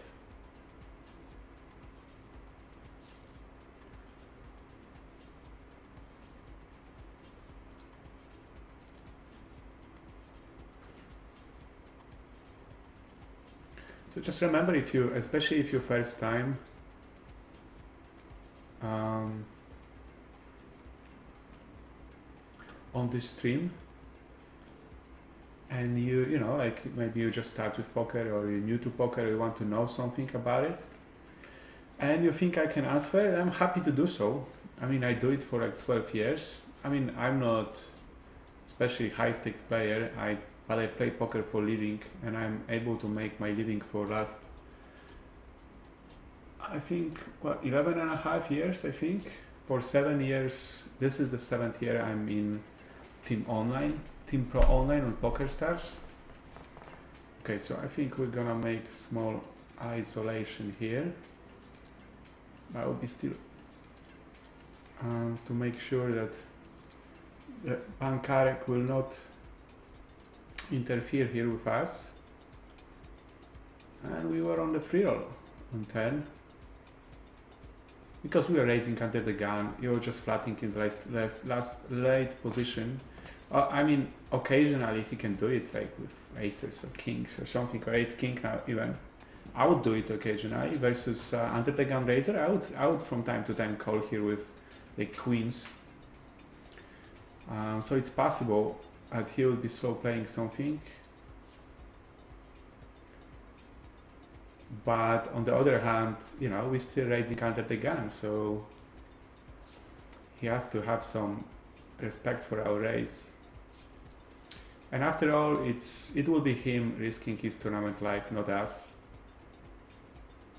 So just remember, especially if your first time, on this stream, and maybe you just start with poker, or you're new to poker, you want to know something about it, and you think I can answer, I'm happy to do so. I do it for 12 years. I'm not especially high stake player, but I play poker for living, and I'm able to make my living for last, 11 and a half years, I think. For 7 years, this is the 7th year I'm in Team Pro Online on PokerStars. Okay, so I think we're gonna make small isolation here. I will be still to make sure that the Pankarek will not interfere here with us. And we were on the free roll on 10. Because we were raising under the gun, you were just flattening in the late position. Occasionally he can do it with aces or kings or something, or ace king now even. I would do it occasionally versus under the gun raiser. I would from time to time call here with queens. So it's possible that he will be playing something. But on the other hand, we're still raising under the gun, so he has to have some respect for our raise. And after all, it will be him risking his tournament life, not us.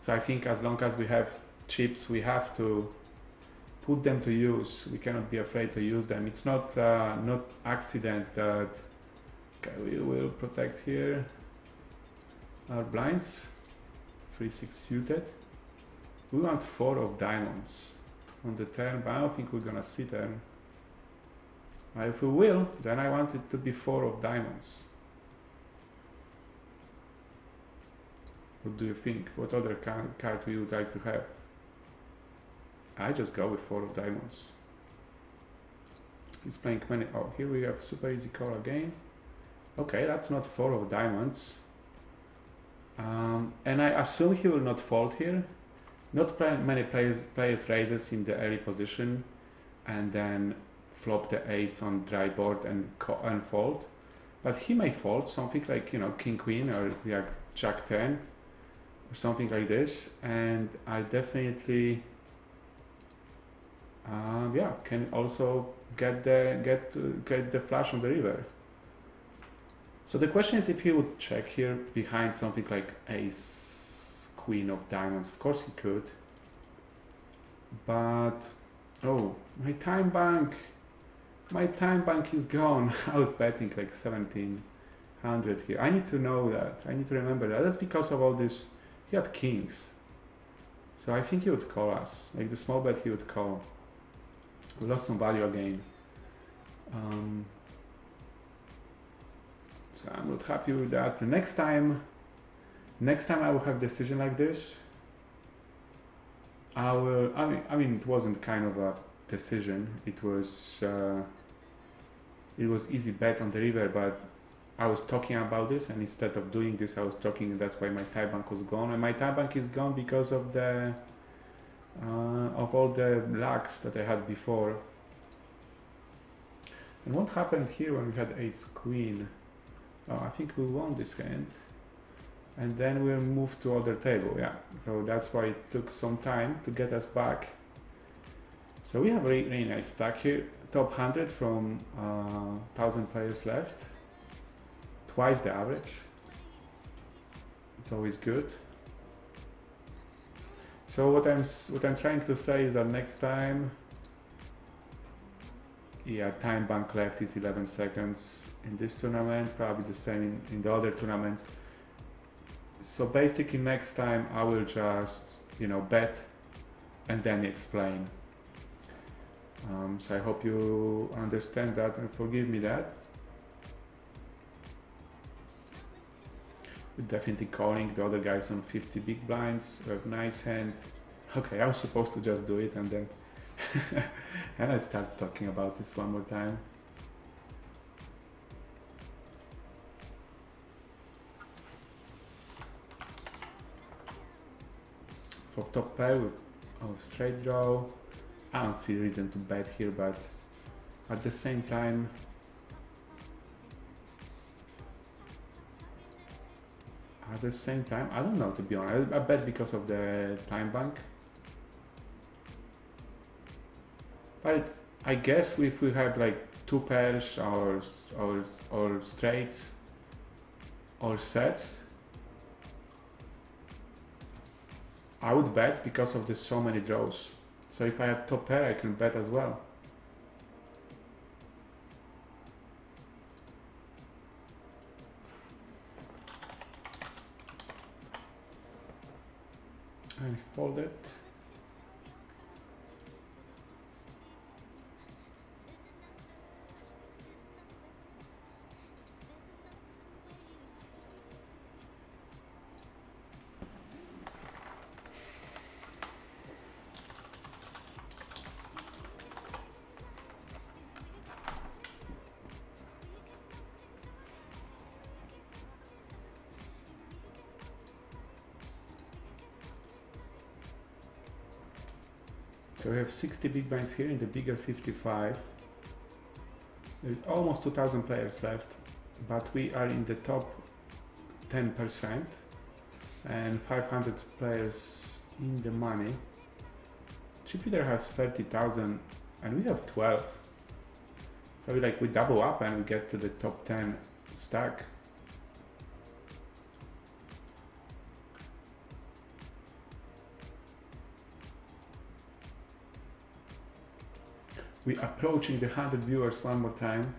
So I think as long as we have chips, we have to put them to use. We cannot be afraid to use them. It's not accident that we will protect here our blinds. 3-6 suited. We want 4 of diamonds on the turn, but I don't think we're gonna see them. If we will, then I want it to be 4 of diamonds. What do you think? What other card we would like to have? I just go with 4 of diamonds. He's playing many. Oh, here we have super easy call again. Okay, that's not 4 of diamonds. And I assume he will not fold here. Not many players raises in the early position and then flop the ace on dry board and fold. But he may fold something like, you know, king queen or like jack 10 or something like this. And I definitely yeah, can also get the flush on the river. So the question is if he would check here behind something like ace queen of diamonds. Of course he could, but oh, my time bank is gone. I was betting like 1700 here. I need to know that. I need to remember that. That's because of all this. He had kings, so I think he would call us. Like the small bet he would call. We lost some value again. So I'm not happy with that. The next time I will have decision like this. I mean, it wasn't kind of a decision. It was easy bet on the river, but I was talking about this, and instead of doing this, I was talking. That's why my tie bank was gone, and my tie bank is gone because of the of all the lacks that I had before. And what happened here when we had ace queen? Oh, I think we won this hand, and then we'll move to other table. Yeah, so that's why it took some time to get us back. So we have a really nice stack here. Top 100 from 1,000 players left. Twice the average. It's always good. So what I'm trying to say is that next time, yeah, time bank left is 11 seconds in this tournament, probably the same in the other tournaments. So basically next time I will just, you know, bet and then explain. So I hope you understand that and forgive me that. We're definitely calling the other guys on 50 big blinds. We have nice hand. Okay, I was supposed to just do it and then and I start talking about this one more time. For top pair with straight draw, I don't see reason to bet here, but at the same time, I don't know, to be honest. I bet because of the time bank. But I guess if we have like 2 pairs or straights or sets, I would bet because of the so many draws. So if I have top pair, I can bet as well. And fold it. So we have 60 big blinds here in the bigger 55. There's almost 2,000 players left, but we are in the top 10% and 500 players in the money. Chip leader has 30,000 and we have 12. So we double up and we get to the top 10 stack. We're approaching the 100 viewers one more time.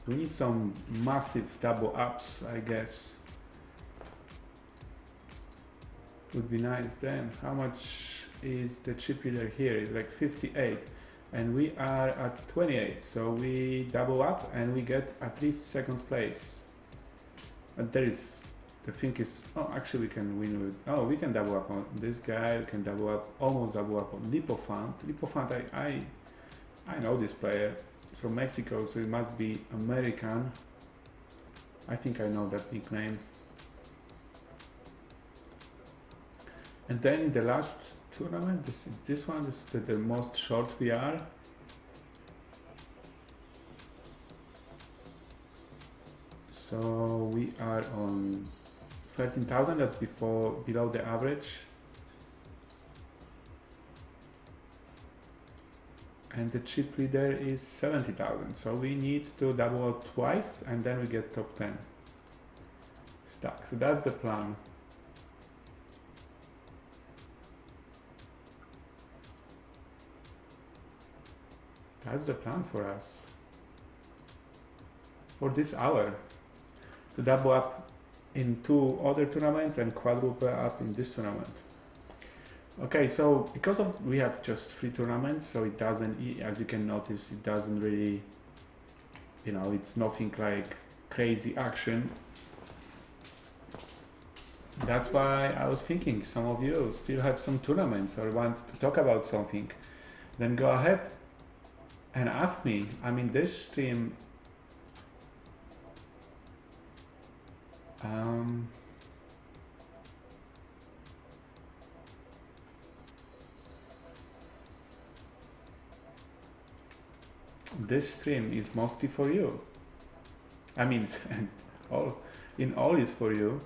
We need some massive double ups, I guess. Would be nice then. How much is the chip leader here? It's like 58. and we are at 28, so we double up and we get at least second place. And there is, the thing is, oh, actually we can win with, oh, we can double up on this guy, we can double up, almost double up on Lipofant. Lipofant, I know this player from Mexico, so it must be American. I think I know that nickname. And then in the last tournament, this one is the most short we are. So we are on 13,000, that's below the average. And the chip leader is 70,000, so we need to double up twice and then we get top 10 stack. So that's the plan. That's the plan for us for this hour, to double up in 2 other tournaments and quadruple up in this tournament. Okay, so because of we have just 3 tournaments, so it doesn't, as you can notice, it doesn't really, you know, it's nothing like crazy action. That's why I was thinking some of you still have some tournaments or want to talk about something, then go ahead and ask me. I mean, this stream this stream is mostly for you. I mean, all is for you.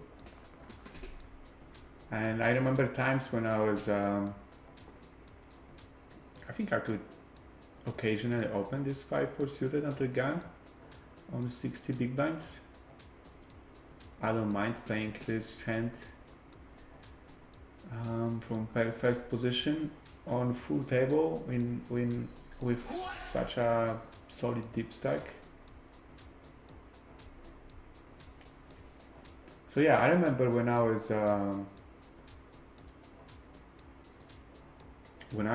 And I remember times when I was, I think I could occasionally open this 5-4 suited under gun on 60 big blinds. I don't mind playing this hand from first position on full table with such a solid deep stack. So yeah, I remember when I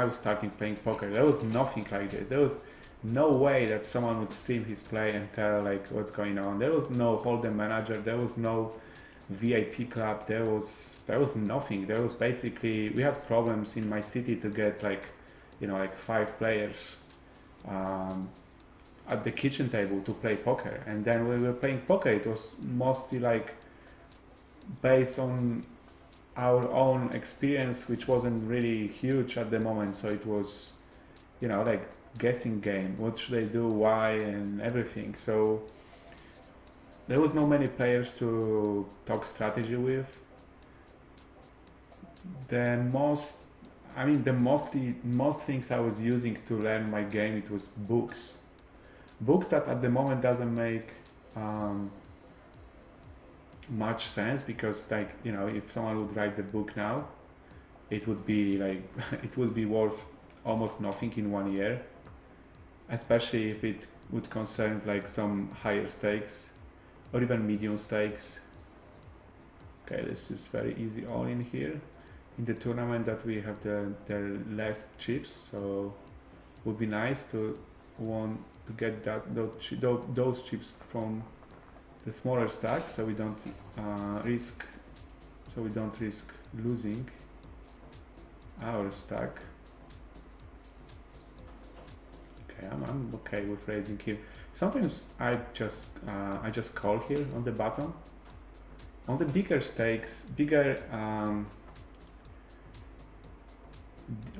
was starting playing poker, there was nothing like this. There was no way that someone would stream his play and tell like what's going on. There was no hold'em manager, there was no VIP club, there was nothing. There was basically, we had problems in my city to get like, you know, like 5 players at the kitchen table to play poker. And then when we were playing poker, it was mostly like based on our own experience, which wasn't really huge at the moment. So it was, you know, like guessing game, what should I do, why, and everything. So there was no many players to talk strategy with. Most things I was using to learn my game, it was books that at the moment doesn't make much sense, because like, you know, if someone would write the book now, it would be like it would be worth almost nothing in 1 year, especially if it would concern like some higher stakes or even medium stakes. Okay, this is very easy all in here in the tournament that we have the less chips, so would be nice to want to get those chips from the smaller stack, so we don't risk losing our stack. Okay, I'm okay with raising here. Sometimes I just call here on the bottom. On the bigger stakes,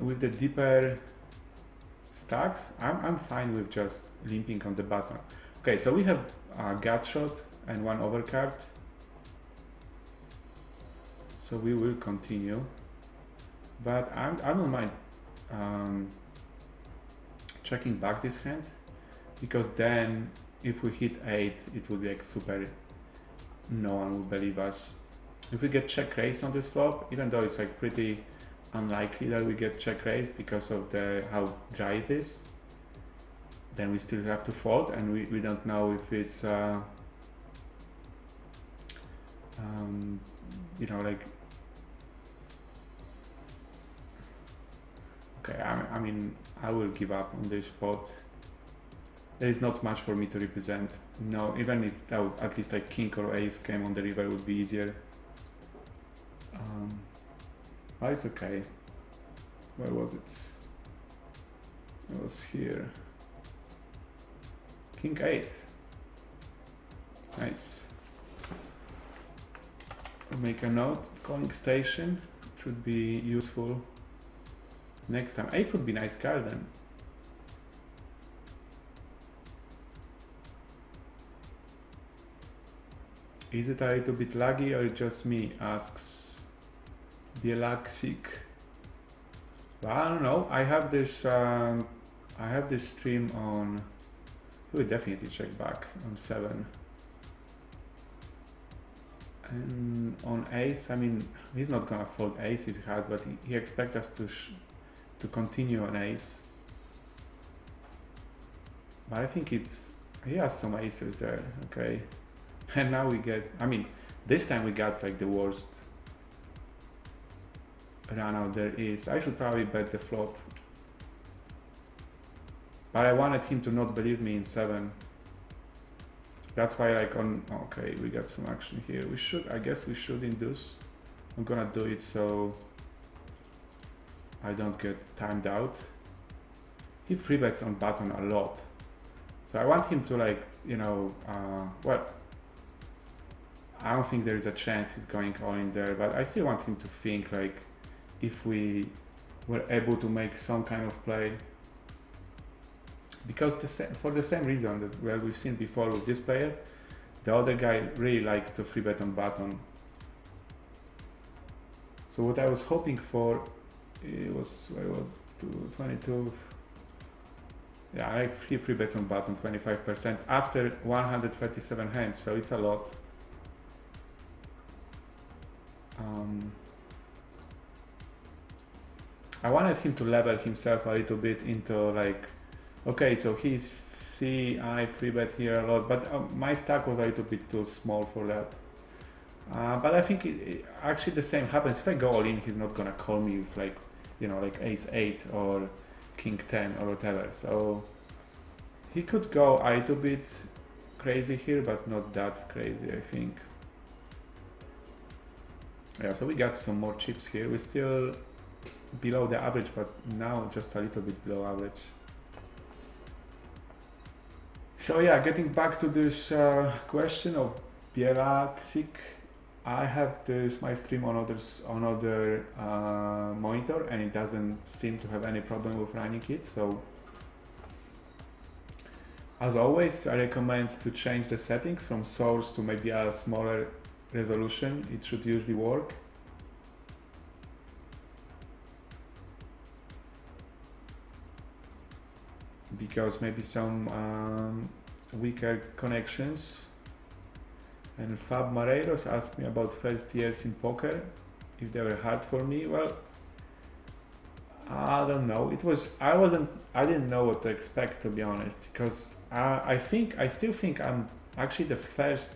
with the deeper stacks, I'm fine with just limping on the bottom. Okay, so we have a gut shot and 1 overcard. So we will continue, but I don't mind checking back this hand, because then if we hit 8, it would be like super, no one will believe us. If we get check raise on this flop, even though it's like pretty unlikely that we get check raise because of how dry it is, then we still have to fold, and we don't know if it's you know, like, okay, I mean, I will give up on this spot. There is not much for me to represent. No, even if that would, at least like king or ace came on the river would be easier. But it's okay. Where was it? It was here. King 8. Nice. I'll make a note. Calling station should be useful next time. 8 would be nice card then. Is it a little bit laggy or just me? Asks Bielaksik. Well, I don't know. I have this stream on. We'll definitely check back on 7. And on ace, I mean, he's not gonna fold ace if he has, but he expects us to continue on ace. But I think he has some aces there, okay. And now we get, I mean, this time we got like the worst run out there is. I should probably bet the flop. But I wanted him to not believe me in 7. That's why like on, okay, we got some action here. I guess we should induce. I'm gonna do it so I don't get timed out. He free bets on button a lot. So I want him to like, you know, well, I don't think there is a chance he's going all in there, but I still want him to think like if we were able to make some kind of play. Because for the same reason that we've seen before with this player, the other guy really likes to free bet on button. So what I was hoping for, it was 22. Yeah, I like free bets on button 25% after 137 hands, so it's a lot. I wanted him to level himself a little bit into like, okay, so he's I free bet here a lot, but my stack was a little bit too small for that. But I think actually the same happens. If I go all in, he's not gonna call me with like, you know, like ace 8 or king 10 or whatever. So he could go a little bit crazy here, but not that crazy, I think. Yeah, so we got some more chips here. We're still below the average, but now just a little bit below average. So yeah, getting back to this question of Bielaksik, I have my stream on other monitor, and it doesn't seem to have any problem with running it. So as always, I recommend to change the settings from source to maybe a smaller resolution. It should usually work. Because maybe some weaker connections. And Fab Mareiros asked me about first years in poker, if they were hard for me. Well, I don't know. I didn't know what to expect, to be honest, because I still think I'm actually the first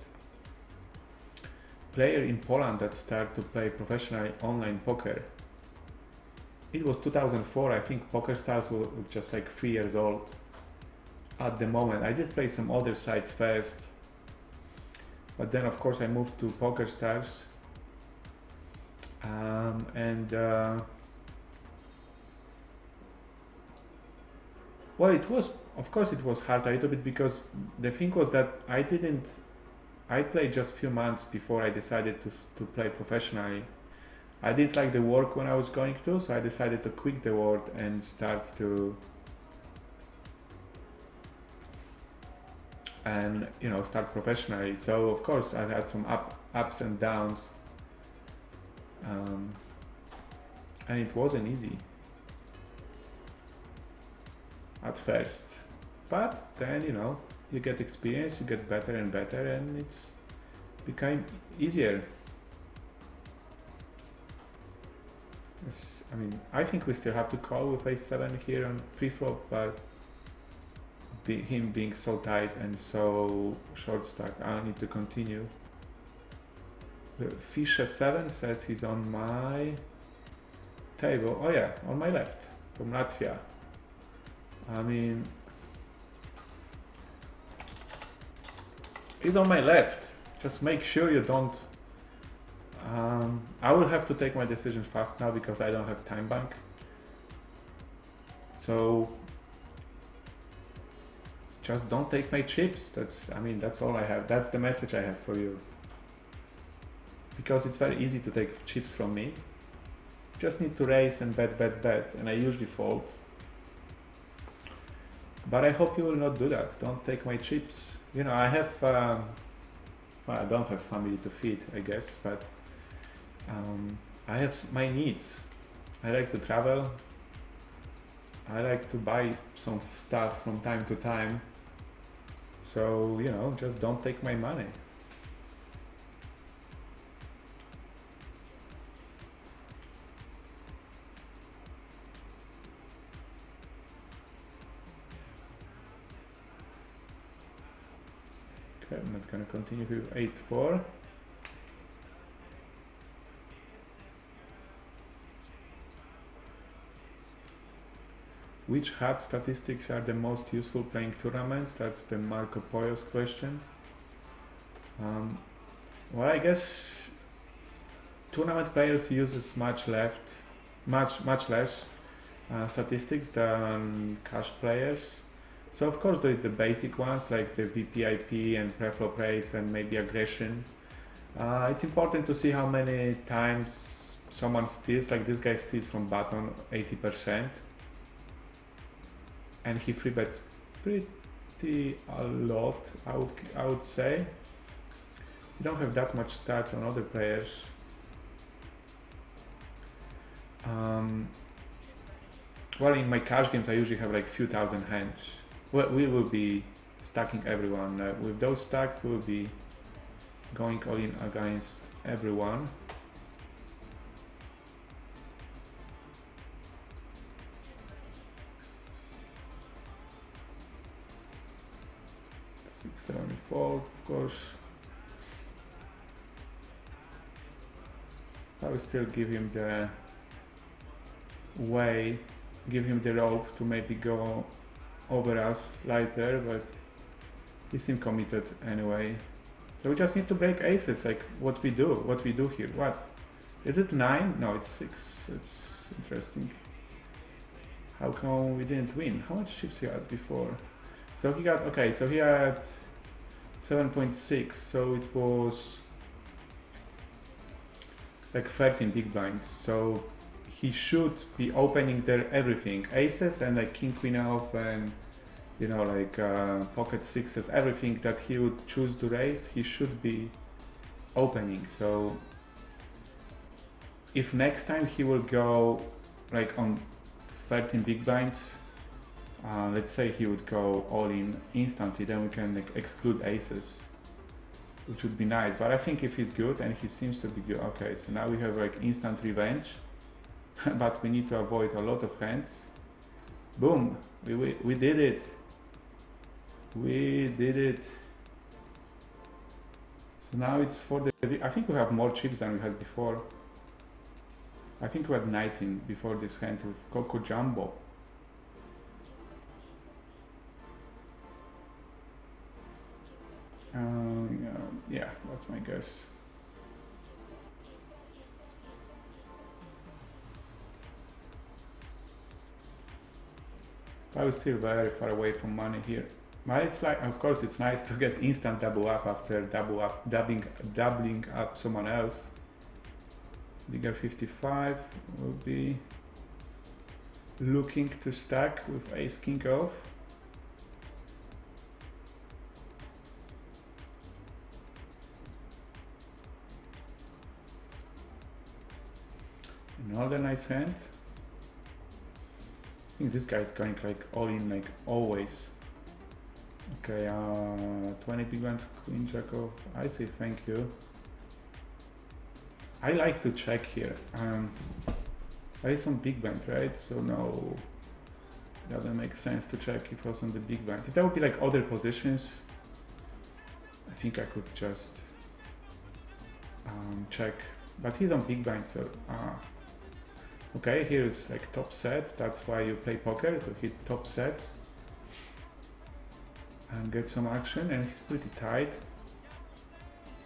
player in Poland that started to play professionally online poker. It was 2004, I think PokerStars was just like 3 years old at the moment. I did play some other sites first, but then of course I moved to PokerStars. Well, of course it was hard a little bit, because the thing was that I played just a few months before I decided to play professionally. I did like the work when I was going to, so I decided to quit the work and start professionally. So of course I had some ups and downs, and it wasn't easy at first, but then you get experience, you get better and better, and it's became easier. I mean, I think we still have to call with a7 here on pre-flop, but him being so tight and so short stack, I need to continue. Fisher7 says he's on my table. Oh yeah, on my left. from Latvia. I mean, he's on my left. Just make sure you don't. I will have to take my decisions fast now because I don't have time bank. So just don't take my chips. That's all I have. That's the message I have for you. Because it's very easy to take chips from me. Just need to raise and bet, and I usually fold. But I hope you will not do that. Don't take my chips. You know, I have, well, I don't have family to feed, I guess, but I have my needs. I like to travel. I like to buy some stuff from time to time. So, you know, just don't take my money. Okay, I'm not gonna continue with 8-4. Which hat statistics are the most useful playing tournaments? That's the Marco Poyo's question. Well, I guess tournament players uses much less statistics than cash players. So of course the basic ones like the VPIP and preflop race and maybe aggression. It's important to see how many times someone steals, like this guy steals from button 80%. And he free bets pretty a lot, I would say. You don't have that much stats on other players. Well, in my cash games I usually have like few thousand hands. Well, we will be stacking everyone. With those stacks we will be going all in against everyone. Fold, of course. I will still give him the way, give him the rope to maybe go over us lighter, but he seemed committed anyway. So we just need to break aces, like what we do here. What? Is it 9? No, it's 6. It's interesting. How come we didn't win? How much chips he had before? So he got, okay, so he had 7.6, so it was like 13 big blinds. So he should be opening there everything, aces and like king queen off and you know like pocket sixes, everything that he would choose to raise, he should be opening. So if next time he will go like on 13 big blinds, let's say he would go all in instantly, then we can like exclude aces, which would be nice. But I think if he's good, and he seems to be good, okay, so now we have like instant revenge, but we need to avoid a lot of hands. Boom, we did it. We did it. So now it's for the, I think we have more chips than we had before. I think we had 19 before this hand with Coco Jumbo. Yeah, that's my guess. I was still very far away from money here. But it's like, of course, it's nice to get instant double up after doubling up someone else. Bigger 55 will be looking to stack with ace king off. Another nice hand. I think this guy is going like all in, like always. Okay, 20 big blinds, queen jack off. I say thank you. I like to check here. There is some big blind, right? So no, doesn't make sense to check if it was on the big blind. If that would be like other positions, I think I could just check. But he's on big blind, so Okay, here is like top set. That's why you play poker, to hit top sets and get some action, and he's pretty tight.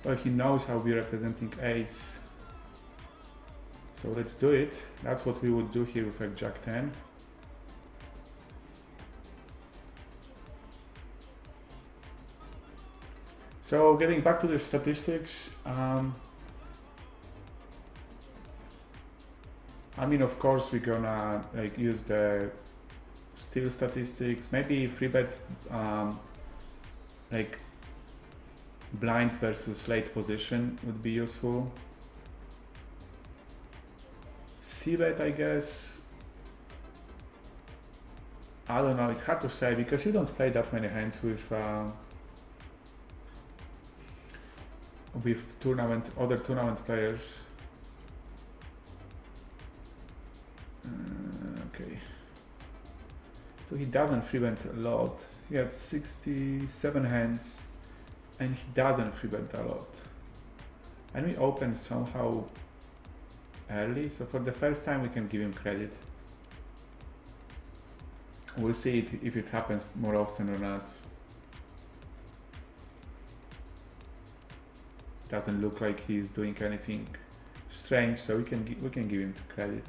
Well, he knows how we're representing ace. So let's do it. That's what we would do here with like Jack 10. So getting back to the statistics, I mean, of course, we're gonna like use the steal statistics, maybe free bet, like blinds versus late position would be useful. C-bet, I guess. I don't know, it's hard to say because you don't play that many hands with other tournament players. Okay. So he doesn't free bet a lot. He had 67 hands and he doesn't free bet a lot. And we open somehow early, so for the first time we can give him credit. We'll see if it happens more often or not. Doesn't look like he's doing anything strange, so we can give him credit.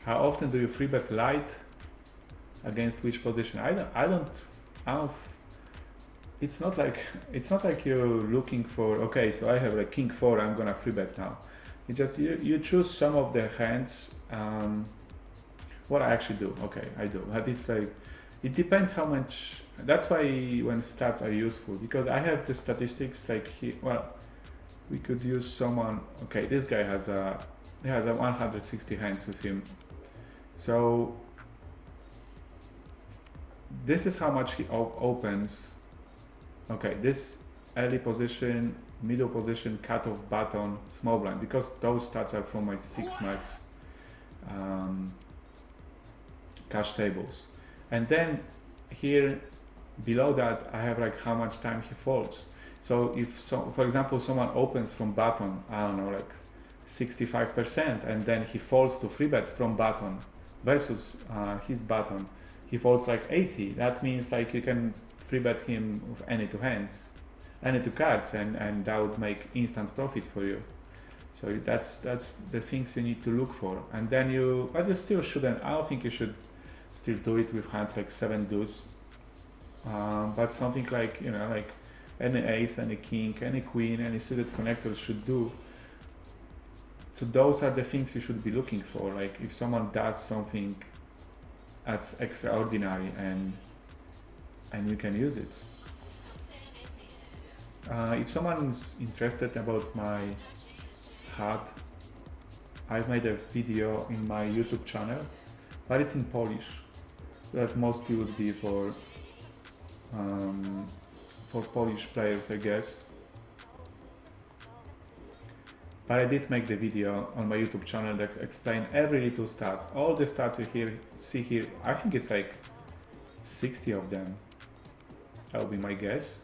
How often do you free bet light? Against which position? I don't. It's not like you're looking for, okay, so I have like king 4, I'm gonna free bet now. It just you choose some of the hands. What I actually do, okay, I do, but it's like it depends how much. That's why when stats are useful, because I have the statistics like we could use someone. Okay, this guy has a 160 hands with him, so this is how much he opens. Okay, this early position, middle position, cutoff button, small blind, because those stats are from my 6 max cash tables. And then here below that I have like how much time he folds. So if for example someone opens from button, I don't know, like 65%, and then he folds to free bet from button versus his button, he folds like 80. That means like you can free bet him with any two hands, any two cards, and that would make instant profit for you. So that's the things you need to look for. And then but you still shouldn't. I don't think you should still do it with hands like 7 deuce, but something like like any ace, any king, any queen, any suited connectors should do. So those are the things you should be looking for. Like if someone does something that's extraordinary and you can use it. If someone's interested about my hat, I've made a video in my YouTube channel, but it's in Polish. That mostly would be for Polish players, I guess. But I did make the video on my YouTube channel that explain every little stat. All the stats you see here, I think it's like 60 of them. That would be my guess.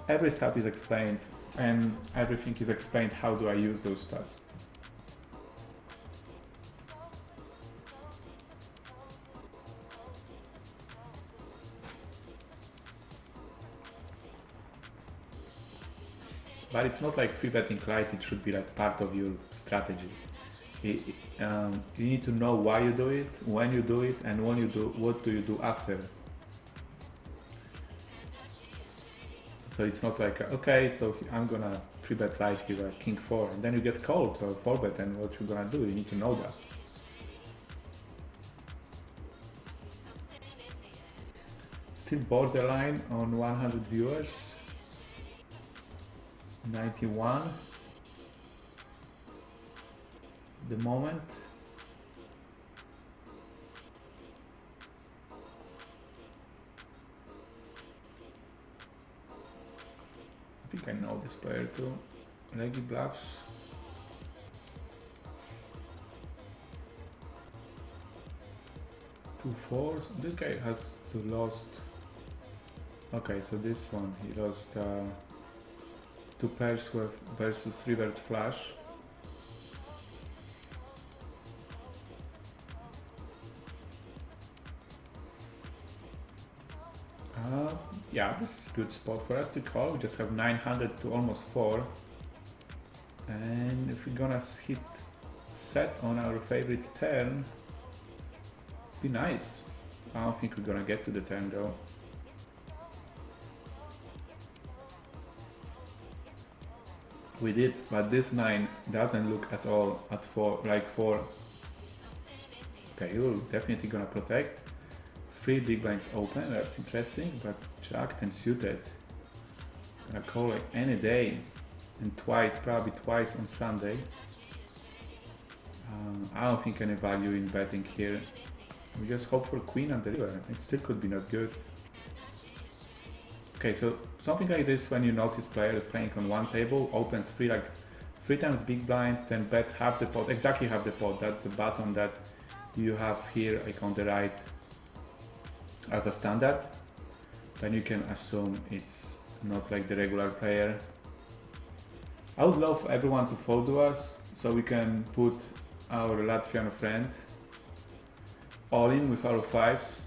Every stat is explained, and everything is explained how do I use those stats. But it's not like free betting light, it should be like part of your strategy. You need to know why you do it, when you do it, and when you do, what do you do after. So it's not like, okay, so I'm gonna free bet light here at king 4, and then you get called to a 4 bet, and what you're gonna do, you need to know that. Still borderline on 100 viewers. 91 the moment. I think I know this player too. Leggy bluffs. Two fours. This guy has to lost Okay, so this one he lost 2 pairs with versus river flush. Yeah, this is a good spot for us to call. We just have 900 to almost 4. And if we're gonna hit set on our favorite turn, be nice. I don't think we're gonna get to the turn though. We did, but this 9 doesn't look at all at 4, like 4. Okay, you're definitely gonna protect. 3 big blinds open, that's interesting, but jacked and suited. Gonna call it any day, and twice, probably twice on Sunday. I don't think any value in betting here. We just hope for queen on the river. It still could be not good. Okay, so something like this when you notice players playing on one table, opens 3 times big blind, then bets half the pot, exactly half the pot. That's the button that you have here, like on the right, as a standard. Then you can assume it's not like the regular player. I would love everyone to fold to us, so we can put our Latvian friend all in with our 5s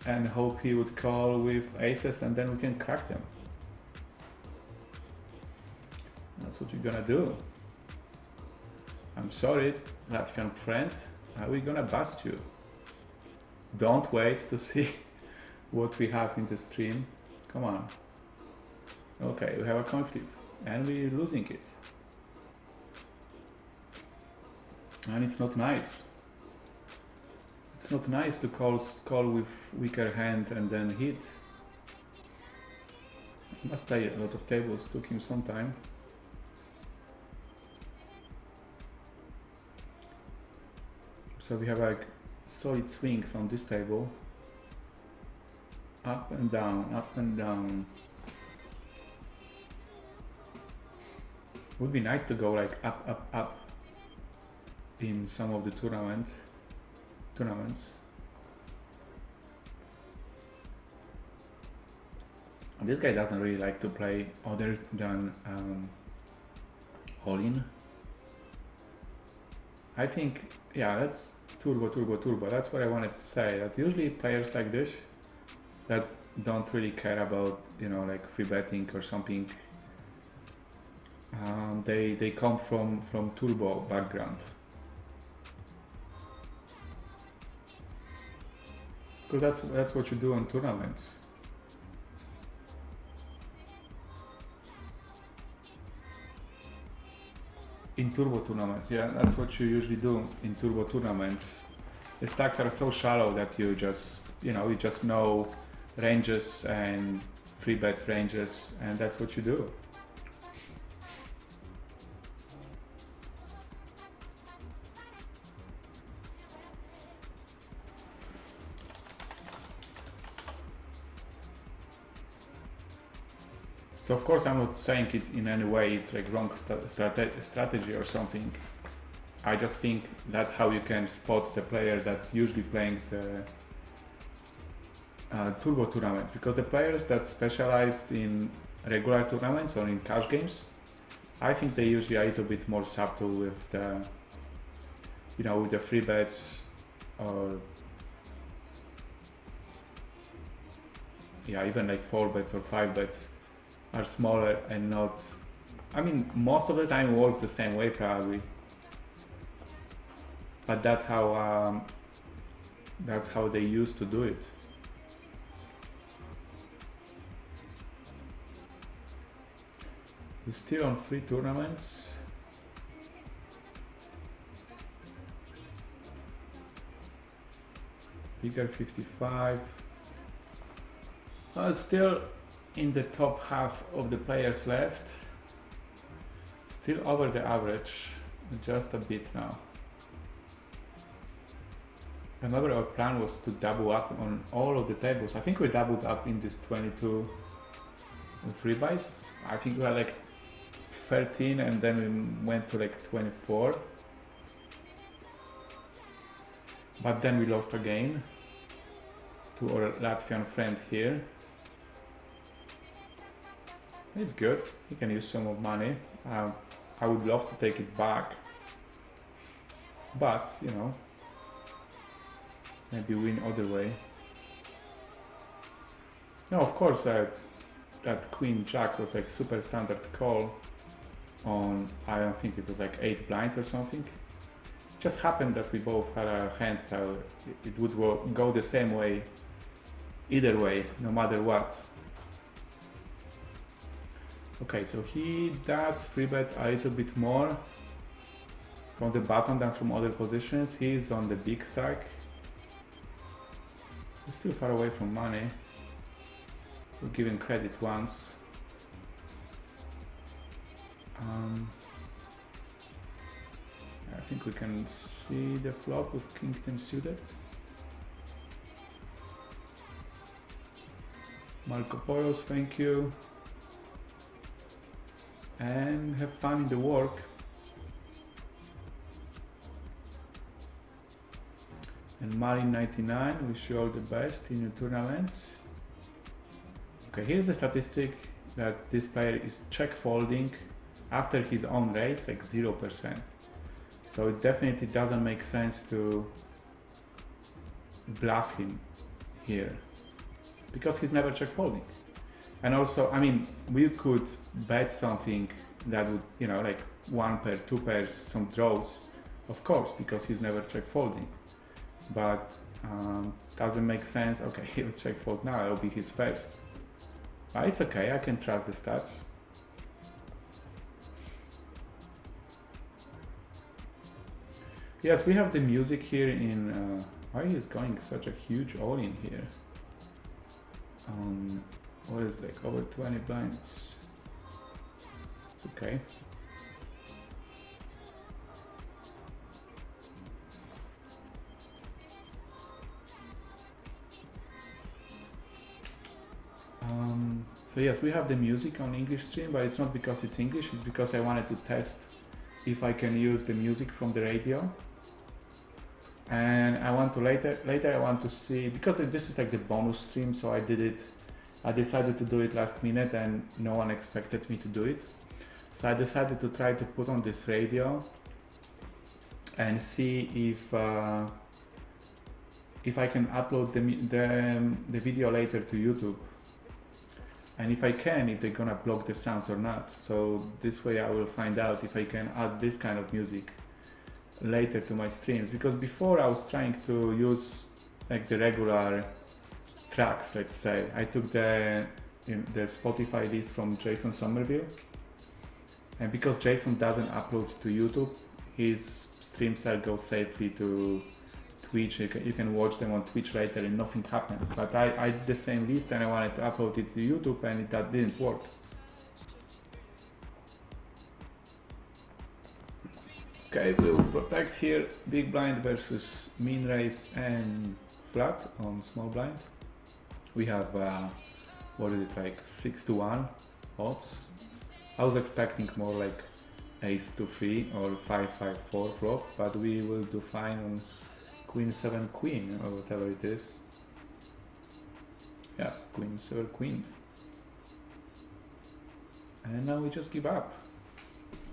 and hope he would call with aces, and then we can crack them. That's what we're gonna do. I'm sorry, Latvian friend, we're gonna bust you. Don't wait to see what we have in the stream. Come on. Okay, we have a conflict and we're losing it. And it's not nice. It's not nice to call with weaker hand and then hit. He must play a lot of tables, took him some time. So we have like solid swings on this table. Up and down, up and down. Would be nice to go like up, up, up in some of the tournaments. And this guy doesn't really like to play other than all in. I think, yeah, that's turbo. That's what I wanted to say. That usually players like this that don't really care about, you know, like free betting or something. They come from turbo background. Because that's what you do on tournaments. In turbo tournaments, yeah, that's what you usually do in turbo tournaments. The stacks are so shallow that you just know ranges and free bet ranges, and that's what you do. So of course I'm not saying it in any way it's like wrong strategy or something. I just think that's how you can spot the player that's usually playing the turbo tournament, because the players that specialize in regular tournaments or in cash games, I think they usually are a little bit more subtle with the, with the free bets, or even like 4 bets or 5 bets are smaller and not, most of the time it works the same way probably, but that's how they used to do it. We're still on free tournaments. Bigger 55. Still in the top half of the players left. Still over the average, just a bit now. Remember, our plan was to double up on all of the tables. I think we doubled up in this 22 free buys. I think we had like 13 and then we went to like 24. But then we lost again to our Latvian friend here. It's good. He can use some of money. I would love to take it back, but you know, maybe win other way. No, of course that Queen Jack was like super standard call on, I don't think it was like 8 blinds or something. It just happened that we both had a hand that it would go the same way, either way, no matter what. Okay, so he does 3-bet a little bit more from the bottom than from other positions. He's on the big stack. He's still far away from money. We'll give him credit once. I think we can see the flop with King 10 suited. Marco Polos, thank you. And have fun in the work. And Marin99, wish you all the best in your tournaments. Okay, here's the statistic that this player is check folding after his own raise, like 0%. So it definitely doesn't make sense to bluff him here because he's never check folding. And also, I mean, we could bet something that would, you know, like 1 pair, 2 pairs, some draws, of course, because he's never check folding. But doesn't make sense. Okay, he'll check fold now, it'll be his first. But it's okay, I can trust the stats. Yes, we have the music here in, why is going such a huge all-in here? What is it, like over 20 blinds? It's okay. So yes, we have the music on English stream, but it's not because it's English, it's because I wanted to test if I can use the music from the radio. And I want to later I want to see, because this is like the bonus stream, so I decided to do it last minute and no one expected me to do it. So I decided to try to put on this radio and see if I can upload the video later to YouTube. And if I can, if they're gonna block the sound or not. So this way I will find out if I can add this kind of music later to my streams, because before I was trying to use like the regular tracks, let's say. I took the Spotify list from Jason Somerville, and because Jason doesn't upload to YouTube, his streams go safely to Twitch. You can watch them on Twitch later and nothing happened. But I did the same list and I wanted to upload it to YouTube and that didn't work. Okay, we'll protect here big blind versus mean raise and flat on small blind. We have, what is it, like 6-1 odds. I was expecting more like ace to 3 or 5-5-4 flop, but we will do fine on Queen 7 Queen or whatever it is. Yes, Queen 7 Queen. And now we just give up.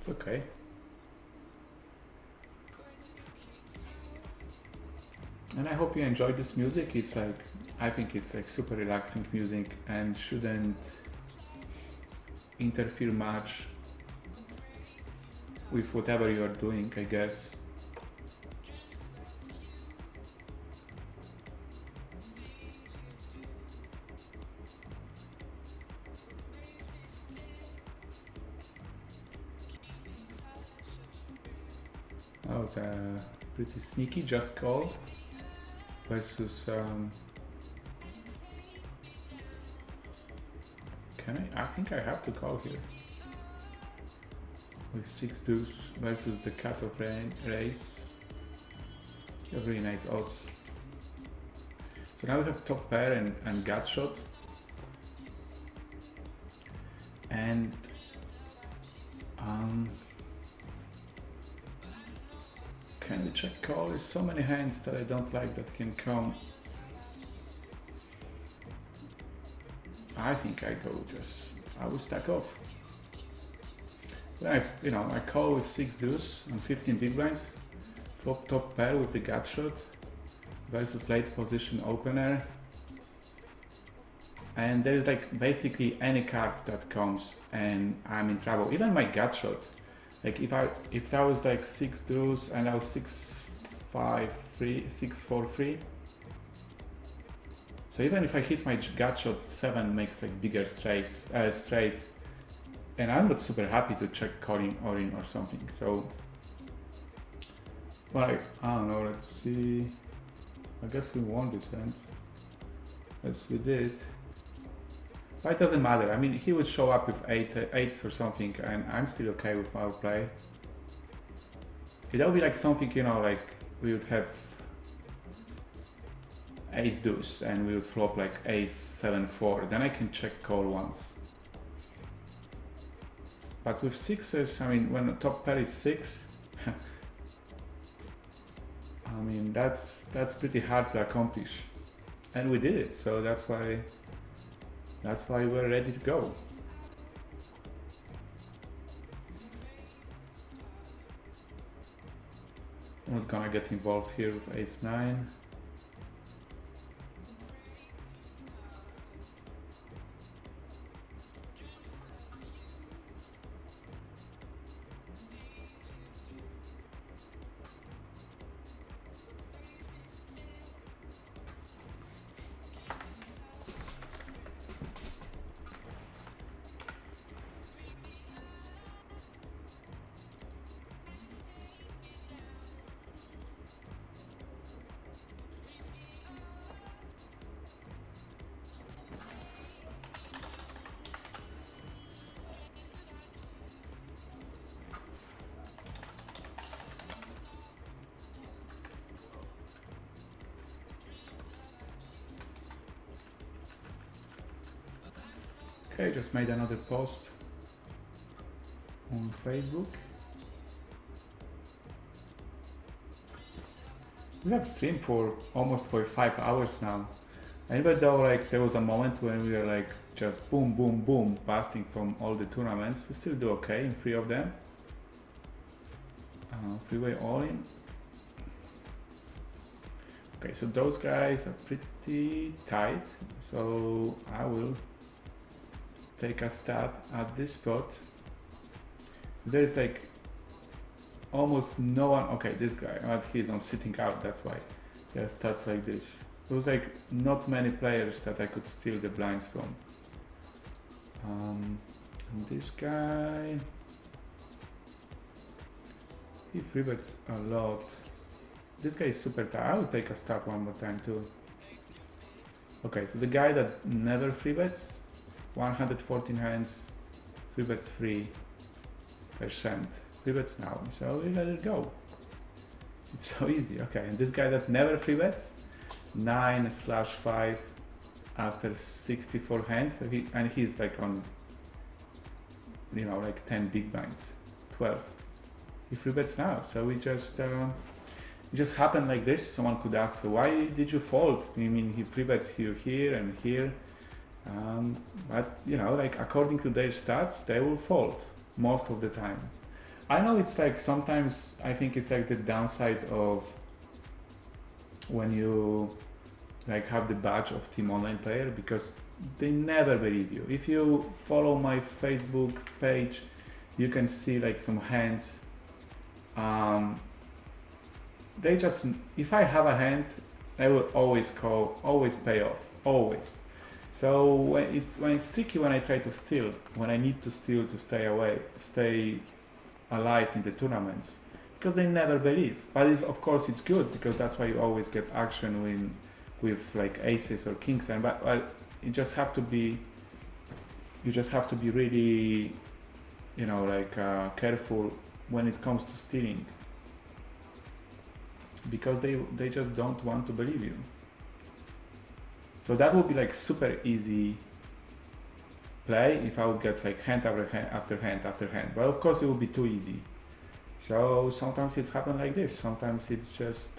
It's okay. And I hope you enjoyed this music. It's like, I think it's like super relaxing music and shouldn't interfere much with whatever you are doing, I guess. That was pretty sneaky, just call versus can I think I have to call here with 6 deuce versus the cutoff raise. You have really nice odds. So now we have top pair and gut shot, and can we check call? There's so many hands that I don't like that can come. I think I go just I will stack off. Then I call with 6 deuce and 15 big blinds, flop top pair with the gut shot versus late position opener, and there's like basically any card that comes and I'm in trouble. Even my gut shot, like if that was like 6 deuce and I was 6-5-3, 6-4-3. So even if I hit my gut shot, 7 makes like bigger straight, and I'm not super happy to check calling or in or something. So, like, I don't know, let's see. I guess we won this hand. Yes, we did. But it doesn't matter. I mean, he would show up with eights or something, and I'm still okay with our play. That would be like something, like we would have ace deuce and we would flop like ace 7-4. Then I can check call once. But with sixes, I mean, when the top pair is 6, I mean, that's pretty hard to accomplish. And we did it, so that's why we're ready to go. I'm not gonna get involved here with ace 9. Okay, just made another post on Facebook. We have streamed for almost 5 hours now. And even though like there was a moment when we were like just boom, boom, boom, busting from all the tournaments, we still do okay in 3 of them. Freeway all in. Okay, so those guys are pretty tight. So I will take a stab at this spot. There's like almost no one. Okay, this guy, but he's on sitting out, that's why there's stats like this. There was like not many players that I could steal the blinds from. And this guy, he free bets a lot. This guy is super tight. I will take a stab one more time too. Okay, so the guy that never free bets, 114 hands, free bets 3%. Free bets now, so we let it go. It's so easy. Okay, and this guy that never free bets, 9/5 after 64 hands, so he's like on, like 10 big blinds, 12. He free bets now, so we just it just happened like this. Someone could ask, so why did you fold? I mean, he free bets here and here, but like according to their stats, they will fold most of the time. I know it's like sometimes I think it's like the downside of when you like have the badge of team online player, because they never believe you. If you follow my Facebook page, you can see like some hands. They just, if I have a hand, I will always call, always pay off, always. So when it's tricky when I try to steal, when I need to steal to stay alive in the tournaments, because they never believe. But of course it's good, because that's why you always get action with like aces or kings, but you just have to be really, careful when it comes to stealing, because they just don't want to believe you. So that would be like super easy play if I would get like hand after hand after hand after hand. But of course it would be too easy. So sometimes it's happened like this. Sometimes it's just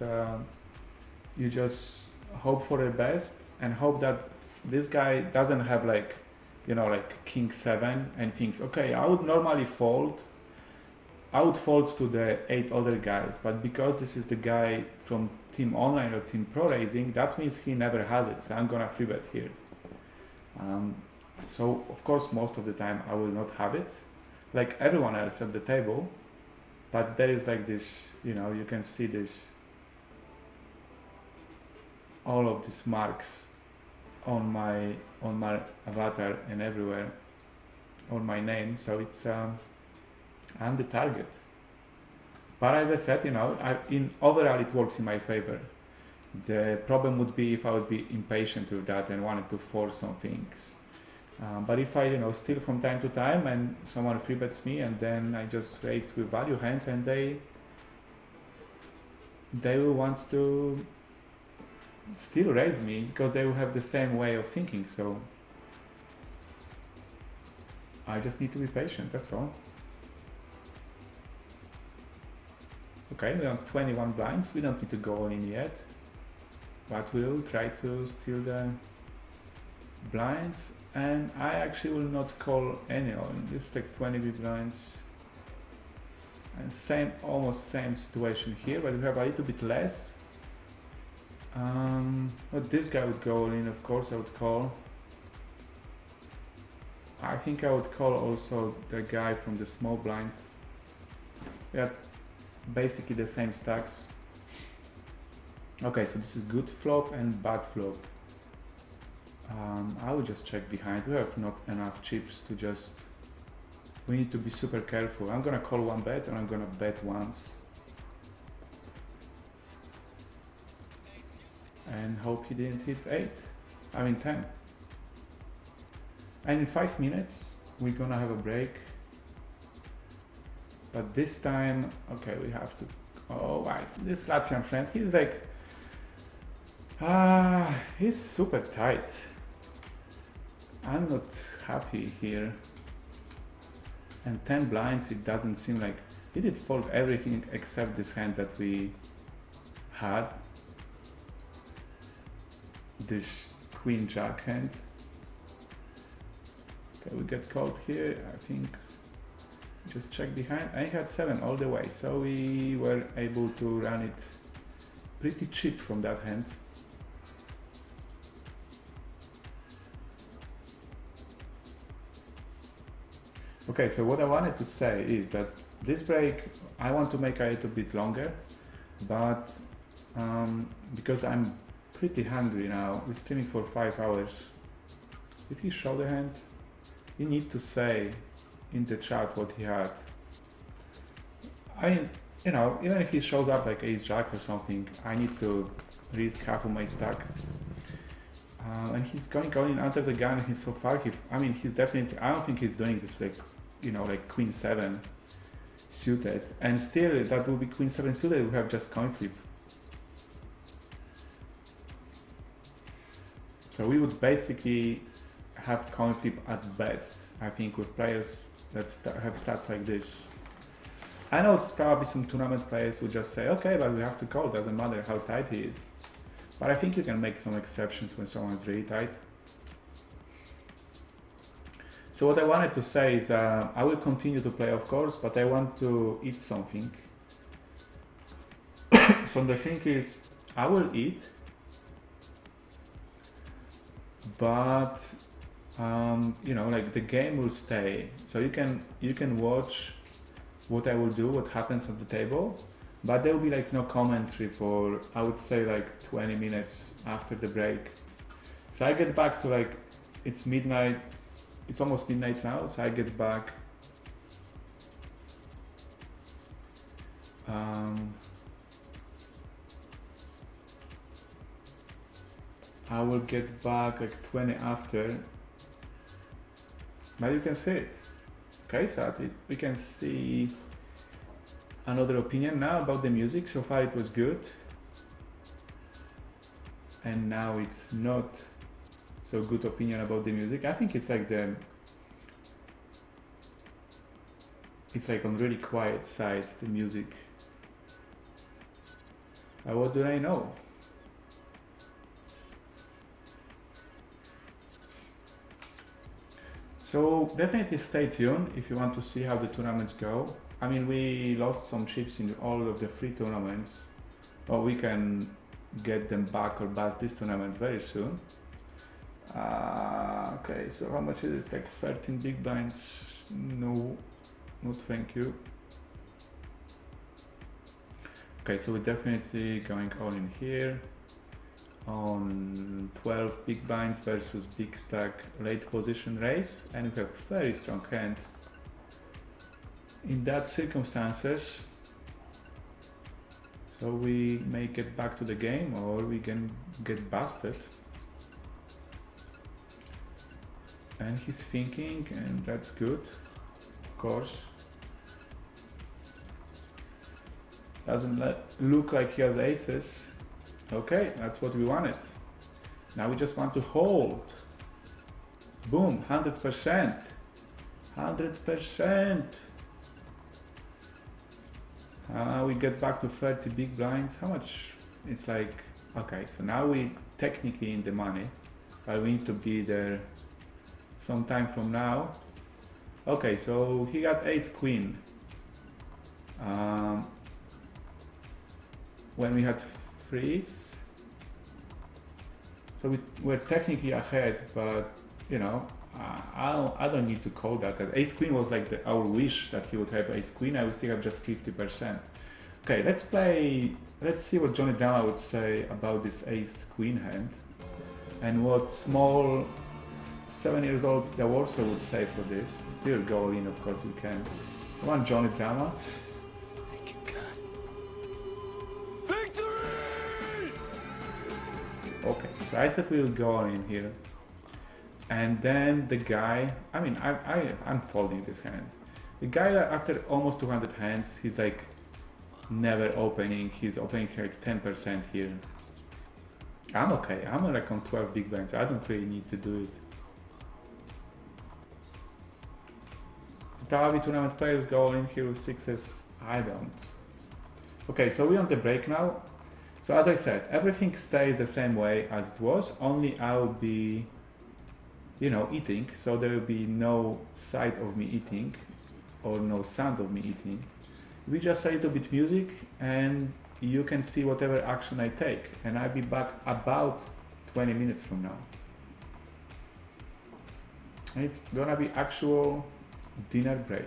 you just hope for the best and hope that this guy doesn't have like like king 7 and thinks, okay, I would normally fold. I would fold to the 8 other guys, but because this is the guy from Team Online or Team Pro Racing, that means he never has it, so I'm gonna free bet here. So of course most of the time I will not have it, like everyone else at the table, but there is like this, you can see this, all of these marks on my avatar and everywhere on my name, so it's I'm the target. But as I said, in overall it works in my favor. The problem would be if I would be impatient with that and wanted to force some things. But if I, steal from time to time and someone free bets me and then I just raise with value hand and they will want to still raise me because they will have the same way of thinking. So I just need to be patient, that's all. Okay, we have 21 blinds, we don't need to go all in yet, but we'll try to steal the blinds, and I actually will not call any on, just like 20 big blinds. And almost same situation here, but we have a little bit less. But this guy would go all in, of course I would call. I think I would call also the guy from the small blind. Yeah, basically the same stacks. Okay, so this is good flop and bad flop. I will just check behind. We have not enough chips to just... We need to be super careful. I'm gonna call one bet and I'm gonna bet once. And hope he didn't hit 10. And in 5 minutes, we're gonna have a break. But this time, okay, we have to... Oh, right, this Latvian friend, he's like... he's super tight. I'm not happy here. And 10 blinds, it doesn't seem like... He did fold everything except this hand that we had. This Queen Jack hand. Okay, we get called here, I think. Just check behind. I had 7 all the way, so we were able to run it pretty cheap from that hand. Okay, so what I wanted to say is that this break I want to make a little bit longer, but because I'm pretty hungry now, we're streaming for 5 hours. Did he show the hand? You need to say in the chat what he had. I mean, even if he shows up like ace jack or something, I need to risk half of my stack. And he's going in under the gun. He's so far. He's definitely. I don't think he's doing this like queen 7 suited. And still, that will be queen 7 suited. We have just coin flip. So we would basically have coin flip at best. I think with players that have stats like this. I know it's probably some tournament players would just say, okay, but we have to call. Doesn't matter how tight he is. But I think you can make some exceptions when someone's really tight. So what I wanted to say is I will continue to play, of course, but I want to eat something. So the thing is, I will eat, but like the game will stay. So you can watch what I will do, what happens at the table. But there will be like no commentary for, I would say, like 20 minutes after the break. So I get back to like, it's midnight, it's almost midnight now, so I get back. I will get back like 20 after. But you can see it. Okay, so at least we can see another opinion now about the music. So far it was good, and now it's not so good opinion about the music. I think it's like it's like on really quiet side, the music. What do I know? So definitely stay tuned if you want to see how the tournaments go. I mean, we lost some chips in all of the free tournaments, but we can get them back or bust this tournament very soon. Okay, so how much is it? Like 13 big blinds? No, thank you. Okay, so we're definitely going all in here on 12 big blinds versus big stack late position race, and we have very strong hand. In that circumstances, so we may get back to the game or we can get busted. And he's thinking, and that's good, of course. Doesn't look like he has aces. Okay, that's what we wanted. Now we just want to hold. Boom, 100%. 100%. We get back to 30 big blinds. How much? It's like, okay, so now we technically in the money, but we need to be there sometime from now. Okay, so he got ace queen. When we had freeze, so we're technically ahead, but you know, I don't need to call that. Ace queen was like our wish that he would have ace queen. I would still have just 50%. Okay, let's see what Johnny Drama would say about this ace queen hand, and what small 7 years old Warsaw would say for this. We'll go in, of course we can. Come on, Johnny Drama. Thank you, God. Victory! Okay, so I said we'll go in here. And then the guy, I mean, I'm folding this hand. The guy that after almost 200 hands, he's like never opening. He's opening like 10% here. I'm okay. I'm like on 12 big blinds. I don't really need to do it. So probably tournament players go in here with sixes. I don't. Okay, so we're on the break now. So as I said, everything stays the same way as it was. Only I'll be, you know, eating. So there will be no sight of me eating or no sound of me eating. We just a little bit music and you can see whatever action I take, and I'll be back about 20 minutes from now. And it's gonna be actual dinner break.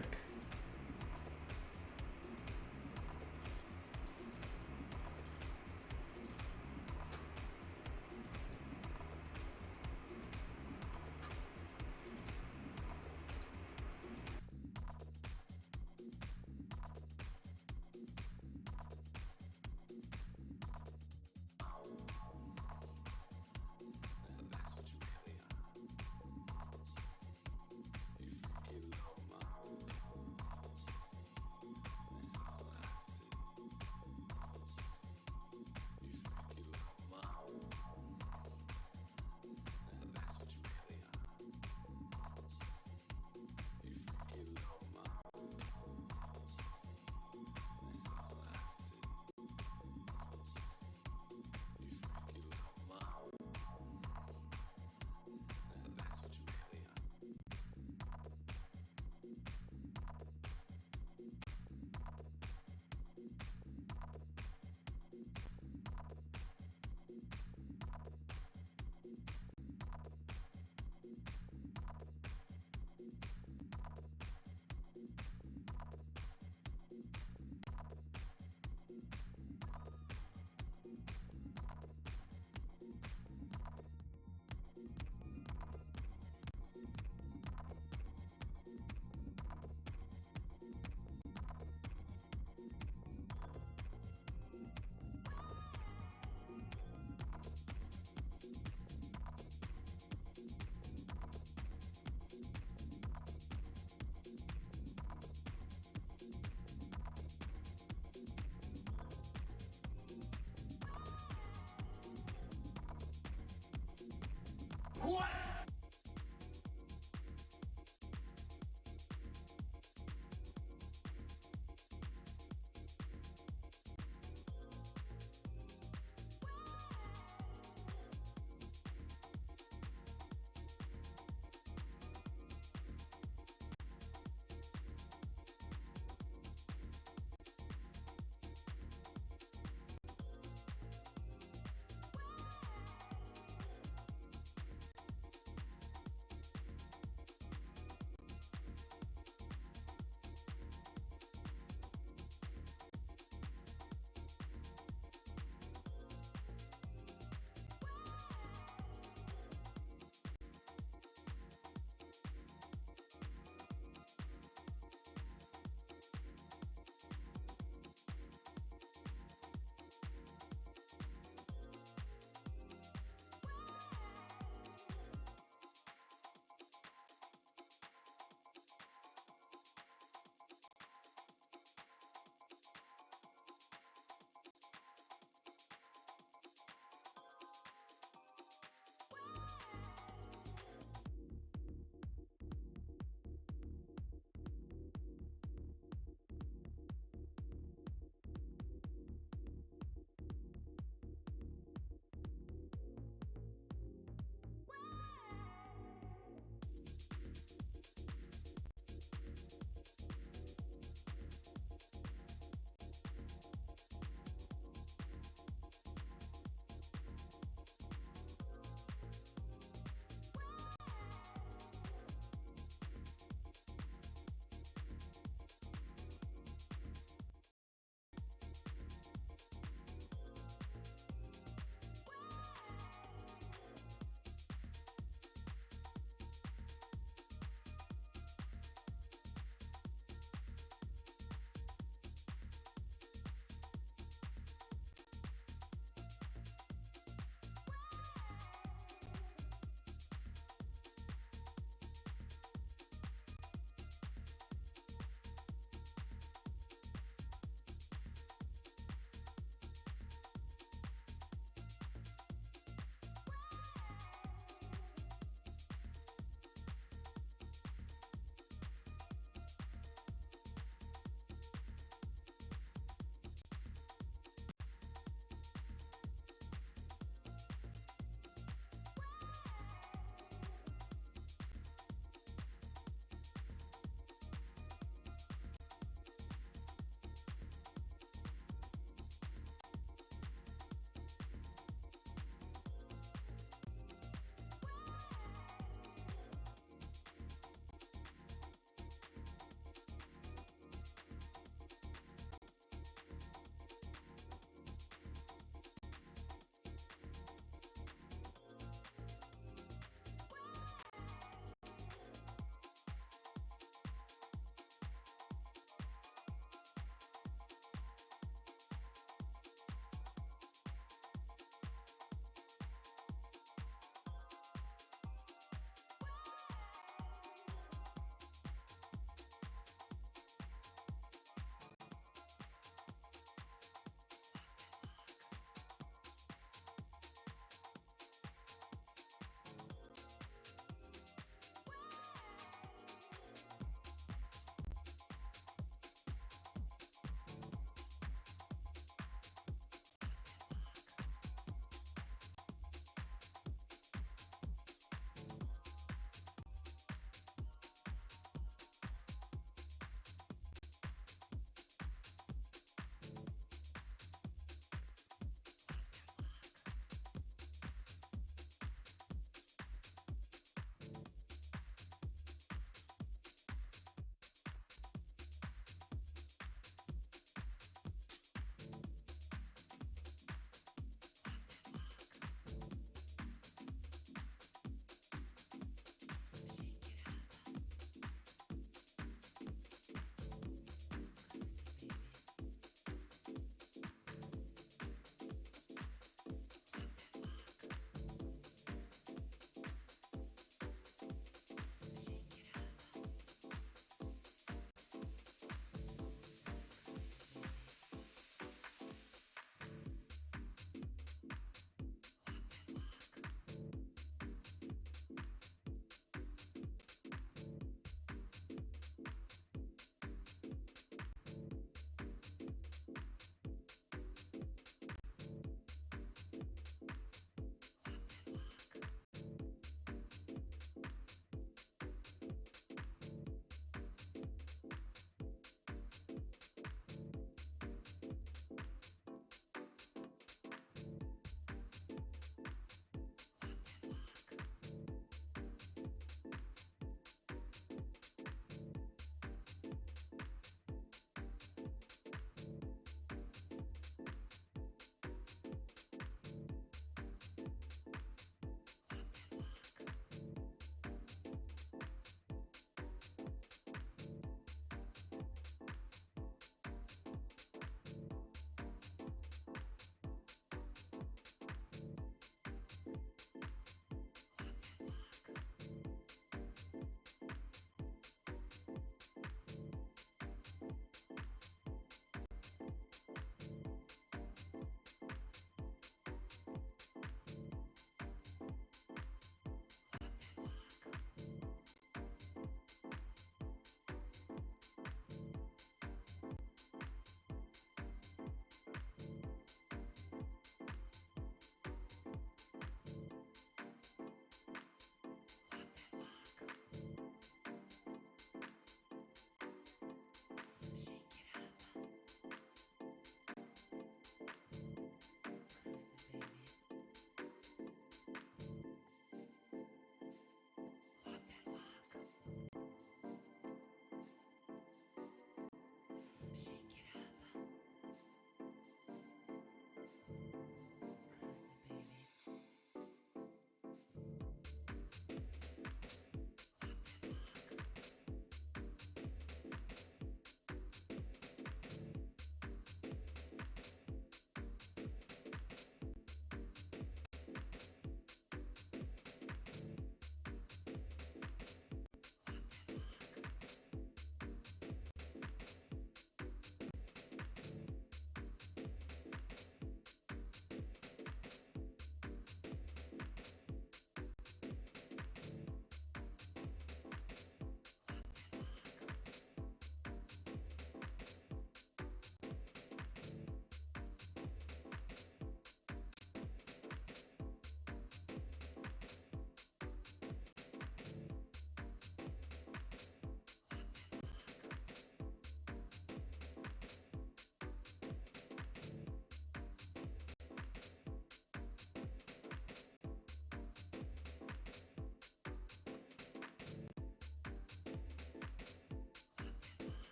What?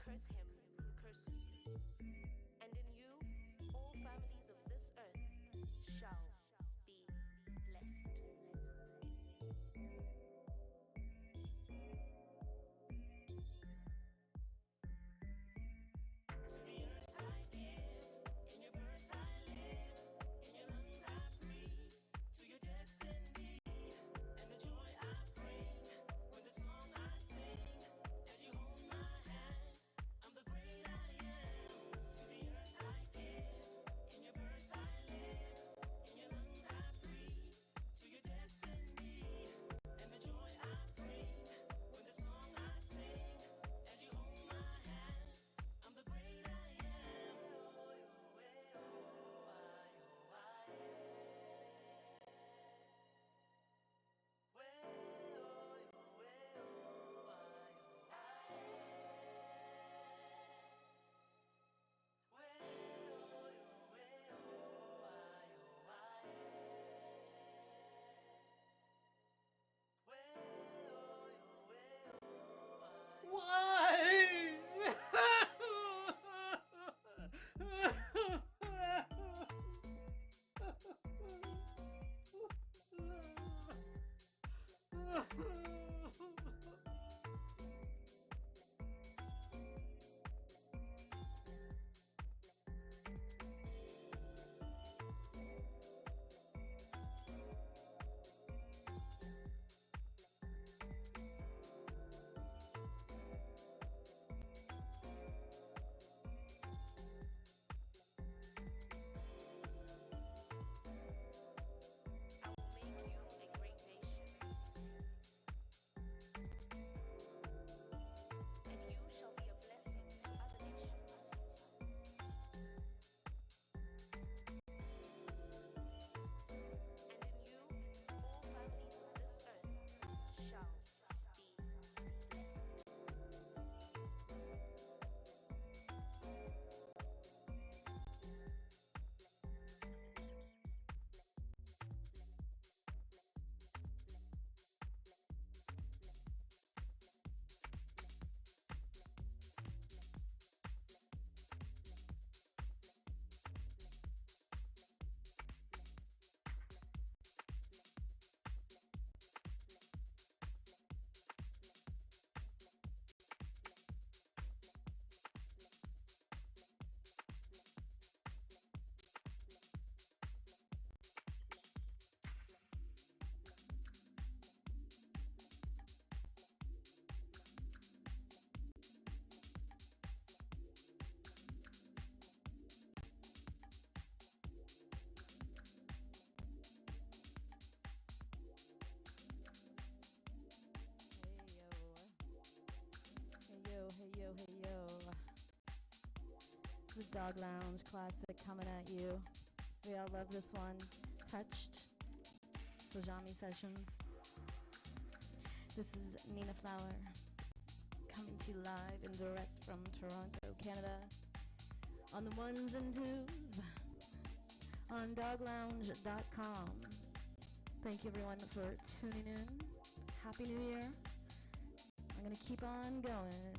curse him who curses you. And in you, all families of this earth shall be blessed. To the earth I give, in your birth I live, in your lungs I breathe, to your destiny, and the joy I bring, when the song I sing, as you hold my hand, I'm the great I am. To the earth I give, in your birth I live, in your lungs I breathe, to your destiny, and the joy I bring, when the song I sing, as you hold my hand, I'm the great I am. Oh, oh, oh, oh, I, oh, I, well, oh, oh, oh, I, oh, I, well, oh, oh, oh, I, oh, I, well, oh, oh, oh, I, I will make you a great nation, and you shall be a blessing to other nations. And in you, all families of this earth shall be blessed. Hey yo. Hey yo, hey yo, hey yo. This is Dog Lounge Classic coming at you. We all love this one. Touched. Pajami Sessions. This is Nina Flower coming to you live and direct from Toronto, Canada. On the ones and twos on doglounge.com. Thank you everyone for tuning in. Happy New Year. I'm gonna keep on going.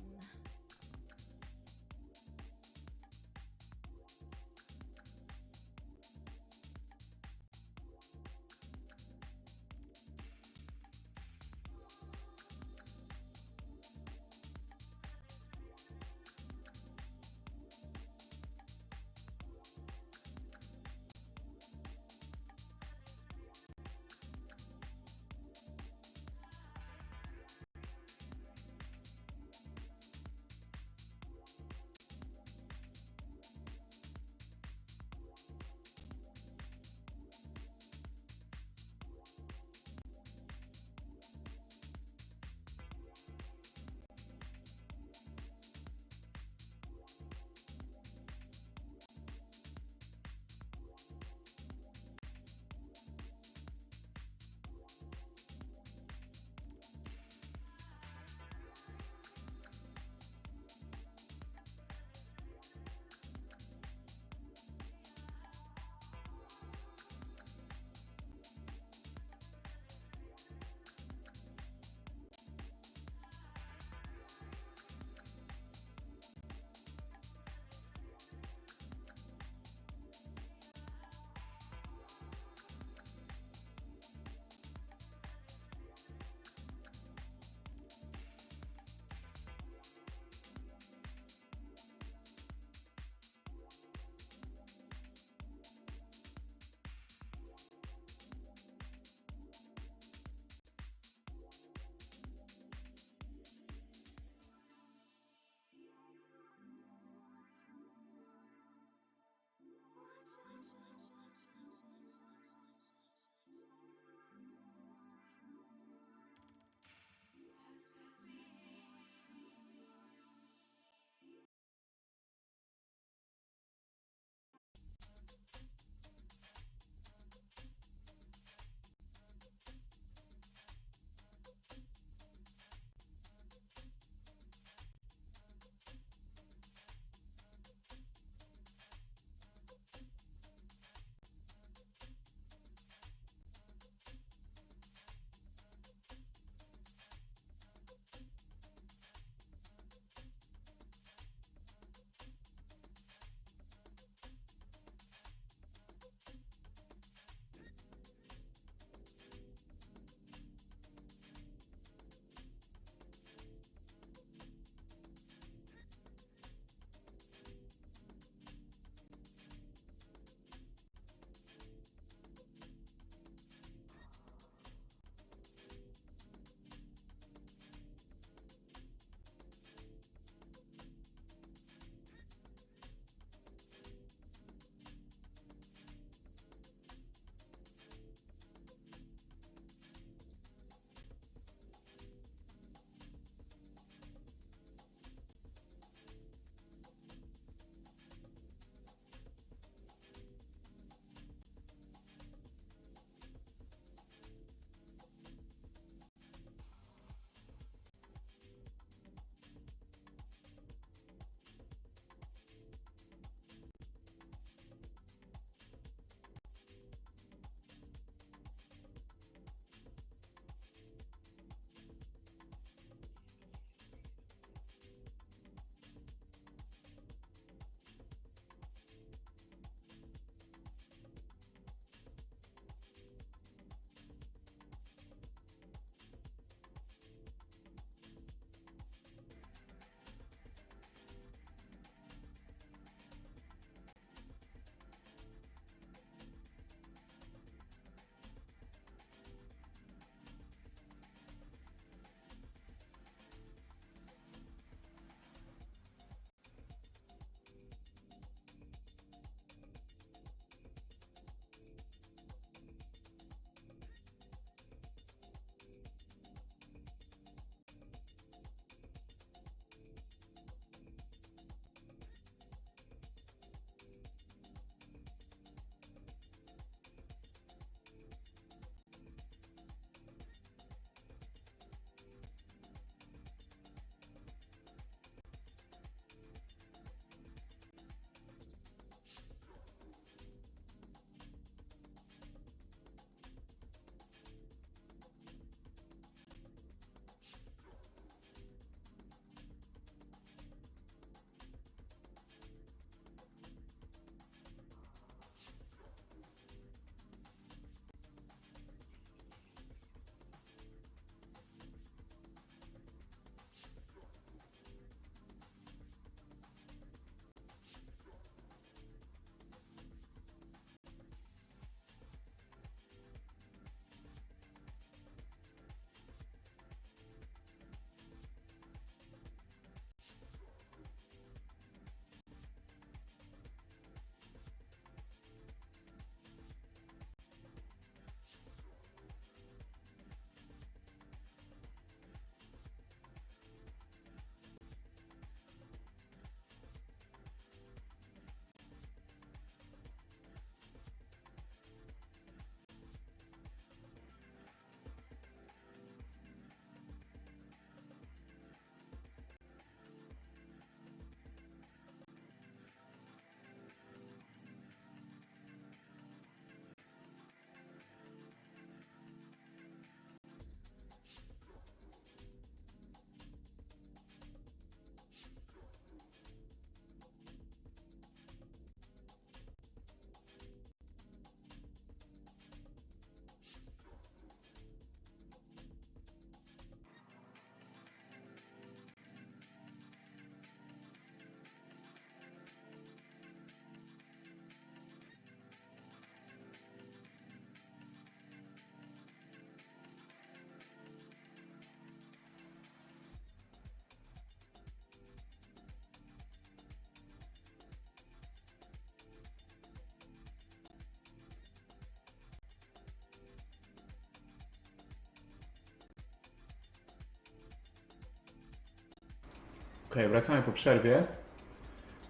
Okej, wracamy po przerwie,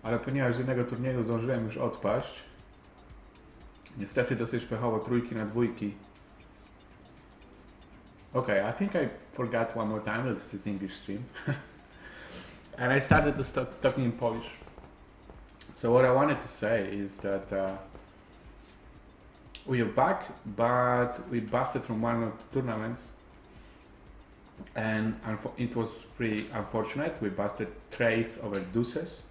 ale ponieważ z jednego turnieju zdążyłem już odpaść, niestety dosyć pechowo trójki na dwójki. Okay, I think I forgot one more time that this is English stream. And I started to start talking in Polish. So what I wanted to say is that we are back, but we busted from one of the tournaments, and it was pretty unfortunate. We busted trays over deuces,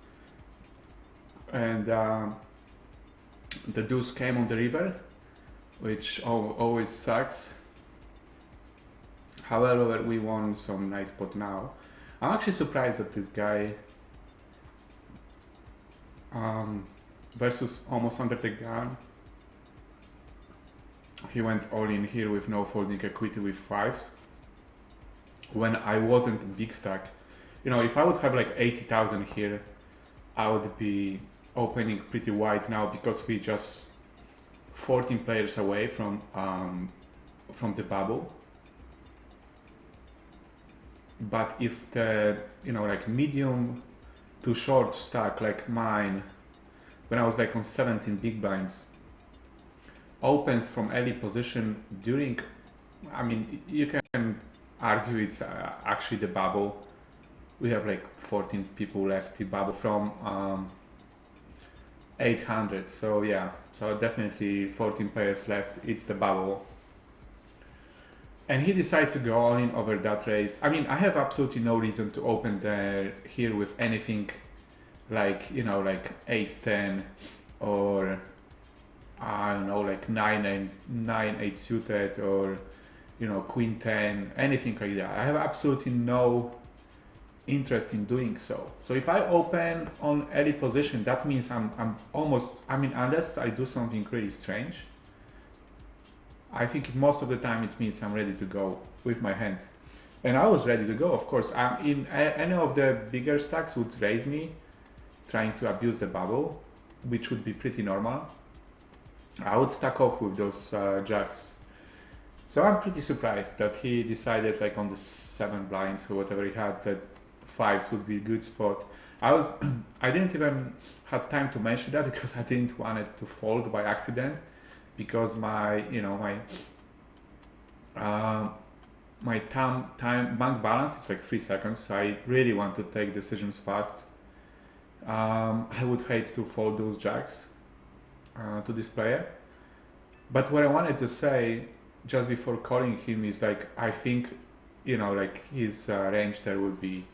and the deuce came on the river, which always sucks. However, we won some nice spot now. I'm actually surprised that this guy versus almost under the gun, he went all in here with no folding equity with fives when I wasn't big stack. You know, if I would have like 80,000 here, I would be opening pretty wide now because we just 14 players away from the bubble. But if the, you know, like medium to short stack like mine, when I was like on 17 big blinds, opens from early position during, I mean, you can argue it's actually the bubble. We have like 14 people left the bubble from 800, so yeah, so definitely 14 players left, it's the bubble. And he decides to go all in over that race. I mean, I have absolutely no reason to open there here with anything like, you know, like ace 10 or I don't know, like 9-8 suited or, you know, queen 10, anything like that. I have absolutely no interest in doing so. So if I open on early position, that means I'm almost, I mean, unless I do something really strange, I think most of the time it means I'm ready to go with my hand. And I was ready to go, of course. In any of the bigger stacks would raise me, trying to abuse the bubble, which would be pretty normal. I would stack off with those jacks. So I'm pretty surprised that he decided, like on the 7 blinds or whatever he had, that fives would be a good spot. I didn't even have time to mention that because I didn't want it to fold by accident, because my time bank balance is like 3 seconds. So I really want to take decisions fast. I would hate to fold those jacks to this player. But what I wanted to say just before calling him is like, I think, you know, like his range there would be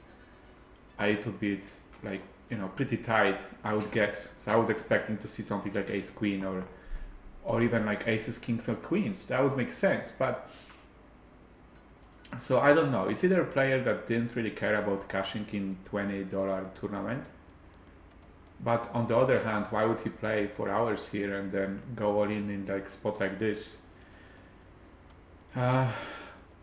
a little bit like, you know, pretty tight, I would guess. So I was expecting to see something like ace queen or even like aces, kings or queens. That would make sense. But so I don't know. It's either a player that didn't really care about cashing in $20 tournament. But on the other hand, why would he play for hours here and then go all in like spot like this?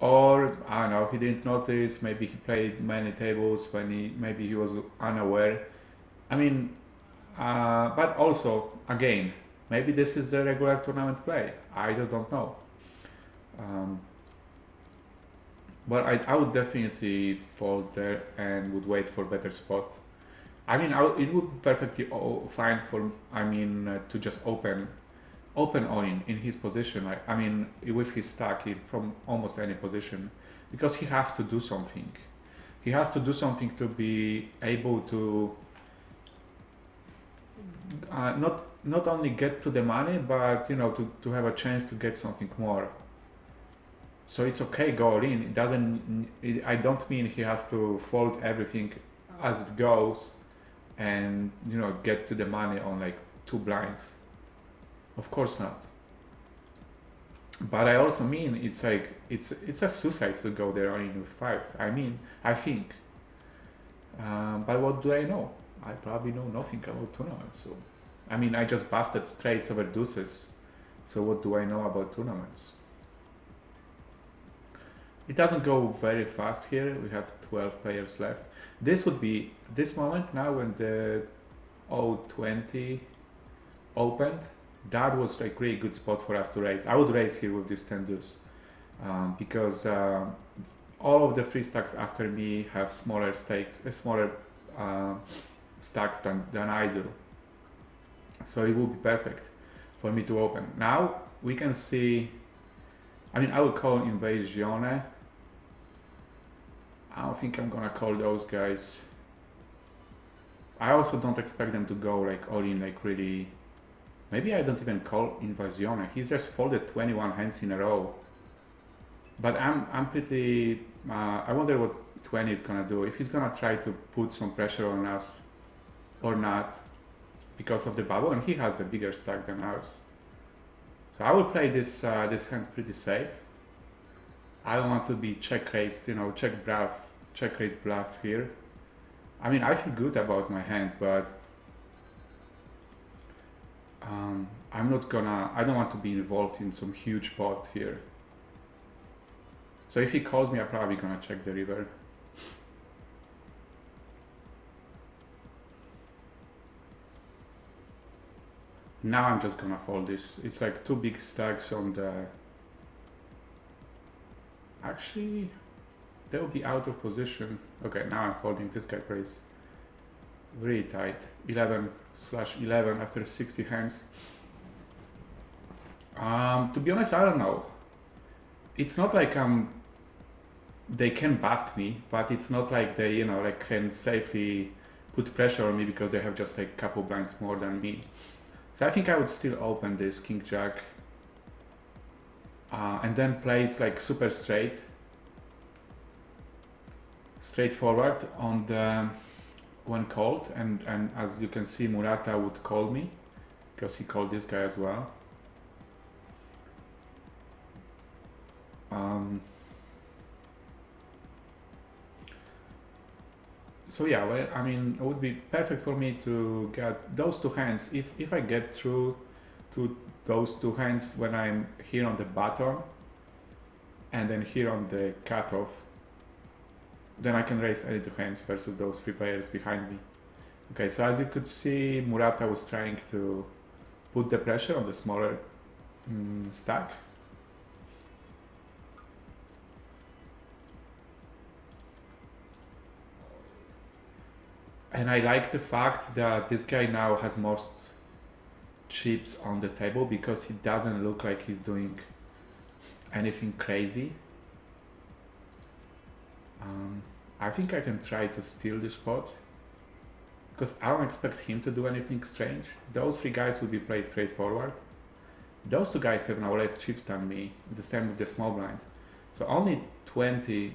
Or I don't know, he didn't notice. Maybe he played many tables when maybe he was unaware. I mean, but also again, maybe this is the regular tournament play. I just don't know. But I would definitely fold there and would wait for better spot. I mean, it would be perfectly fine for, I mean, to just open all in his position. I mean, with his stack from almost any position, because he has to do something. He has to do something to be able to not only get to the money, but you know, to have a chance to get something more. So it's okay, go all in. It doesn't. I don't mean he has to fold everything as it goes, and you know, get to the money on like 2 blinds. Of course not. But I also mean it's like it's a suicide to go there only with fives. I mean, I think. But what do I know? I probably know nothing about tournaments. So, I mean, I just busted straights over deuces. So what do I know about tournaments? It doesn't go very fast here. We have 12 players left. This would be this moment now when the 020 opened. That was like really good spot for us to raise. I would raise here with this 10 deuce because all of the free stacks after me have smaller stakes, smaller stacks than I do. So it would be perfect for me to open. Now we can see, I mean, I will call Invasione. I don't think I'm gonna call those guys. I also don't expect them to go like all in, like really. Maybe I don't even call Invasione. He's just folded 21 hands in a row. But I'm pretty. I wonder what 20 is gonna do. If he's gonna try to put some pressure on us or not, because of the bubble, and he has the bigger stack than ours. So I will play this hand pretty safe. I don't want to be check raised, check raise bluff here. I mean, I feel good about my hand, but I don't want to be involved in some huge pot here. So if he calls me, I'm probably gonna check the river. Now I'm just gonna fold this. It's like two big stacks on the... Actually, they will be out of position. Okay, now I'm folding. This guy plays really tight. 11/11 after 60 hands. To be honest, I don't know. It's not like they can bust me, but it's not like they, can safely put pressure on me because they have just like a couple blinds more than me. So I think I would still open this King Jack and then play it like super straightforward on the when called, and as you can see, Murata would call me because he called this guy as well. So yeah, well, I mean, it would be perfect for me to get those two hands. If I get through to those two hands when I'm here on the button and then here on the cutoff, then I can raise any two hands versus those three players behind me. Okay, so as you could see, Murata was trying to put the pressure on the smaller stack. And I like the fact that this guy now has most chips on the table because he doesn't look like he's doing anything crazy. I think I can try to steal this spot because I don't expect him to do anything strange. Those three guys will be played straightforward. Those two guys have now less chips than me, the same with the small blind. So only 20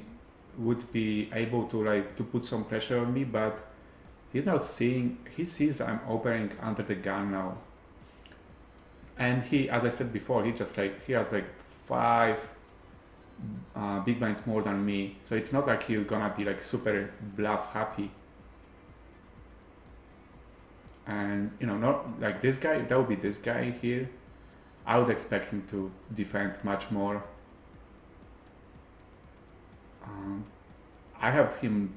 would be able to put some pressure on me, but he's now he sees I'm opening under the gun now. And he, as I said before, he has like 5 big blinds more than me. So it's not like he's gonna be like super bluff happy. And not like this guy, that would be this guy here. I would expect him to defend much more. I have him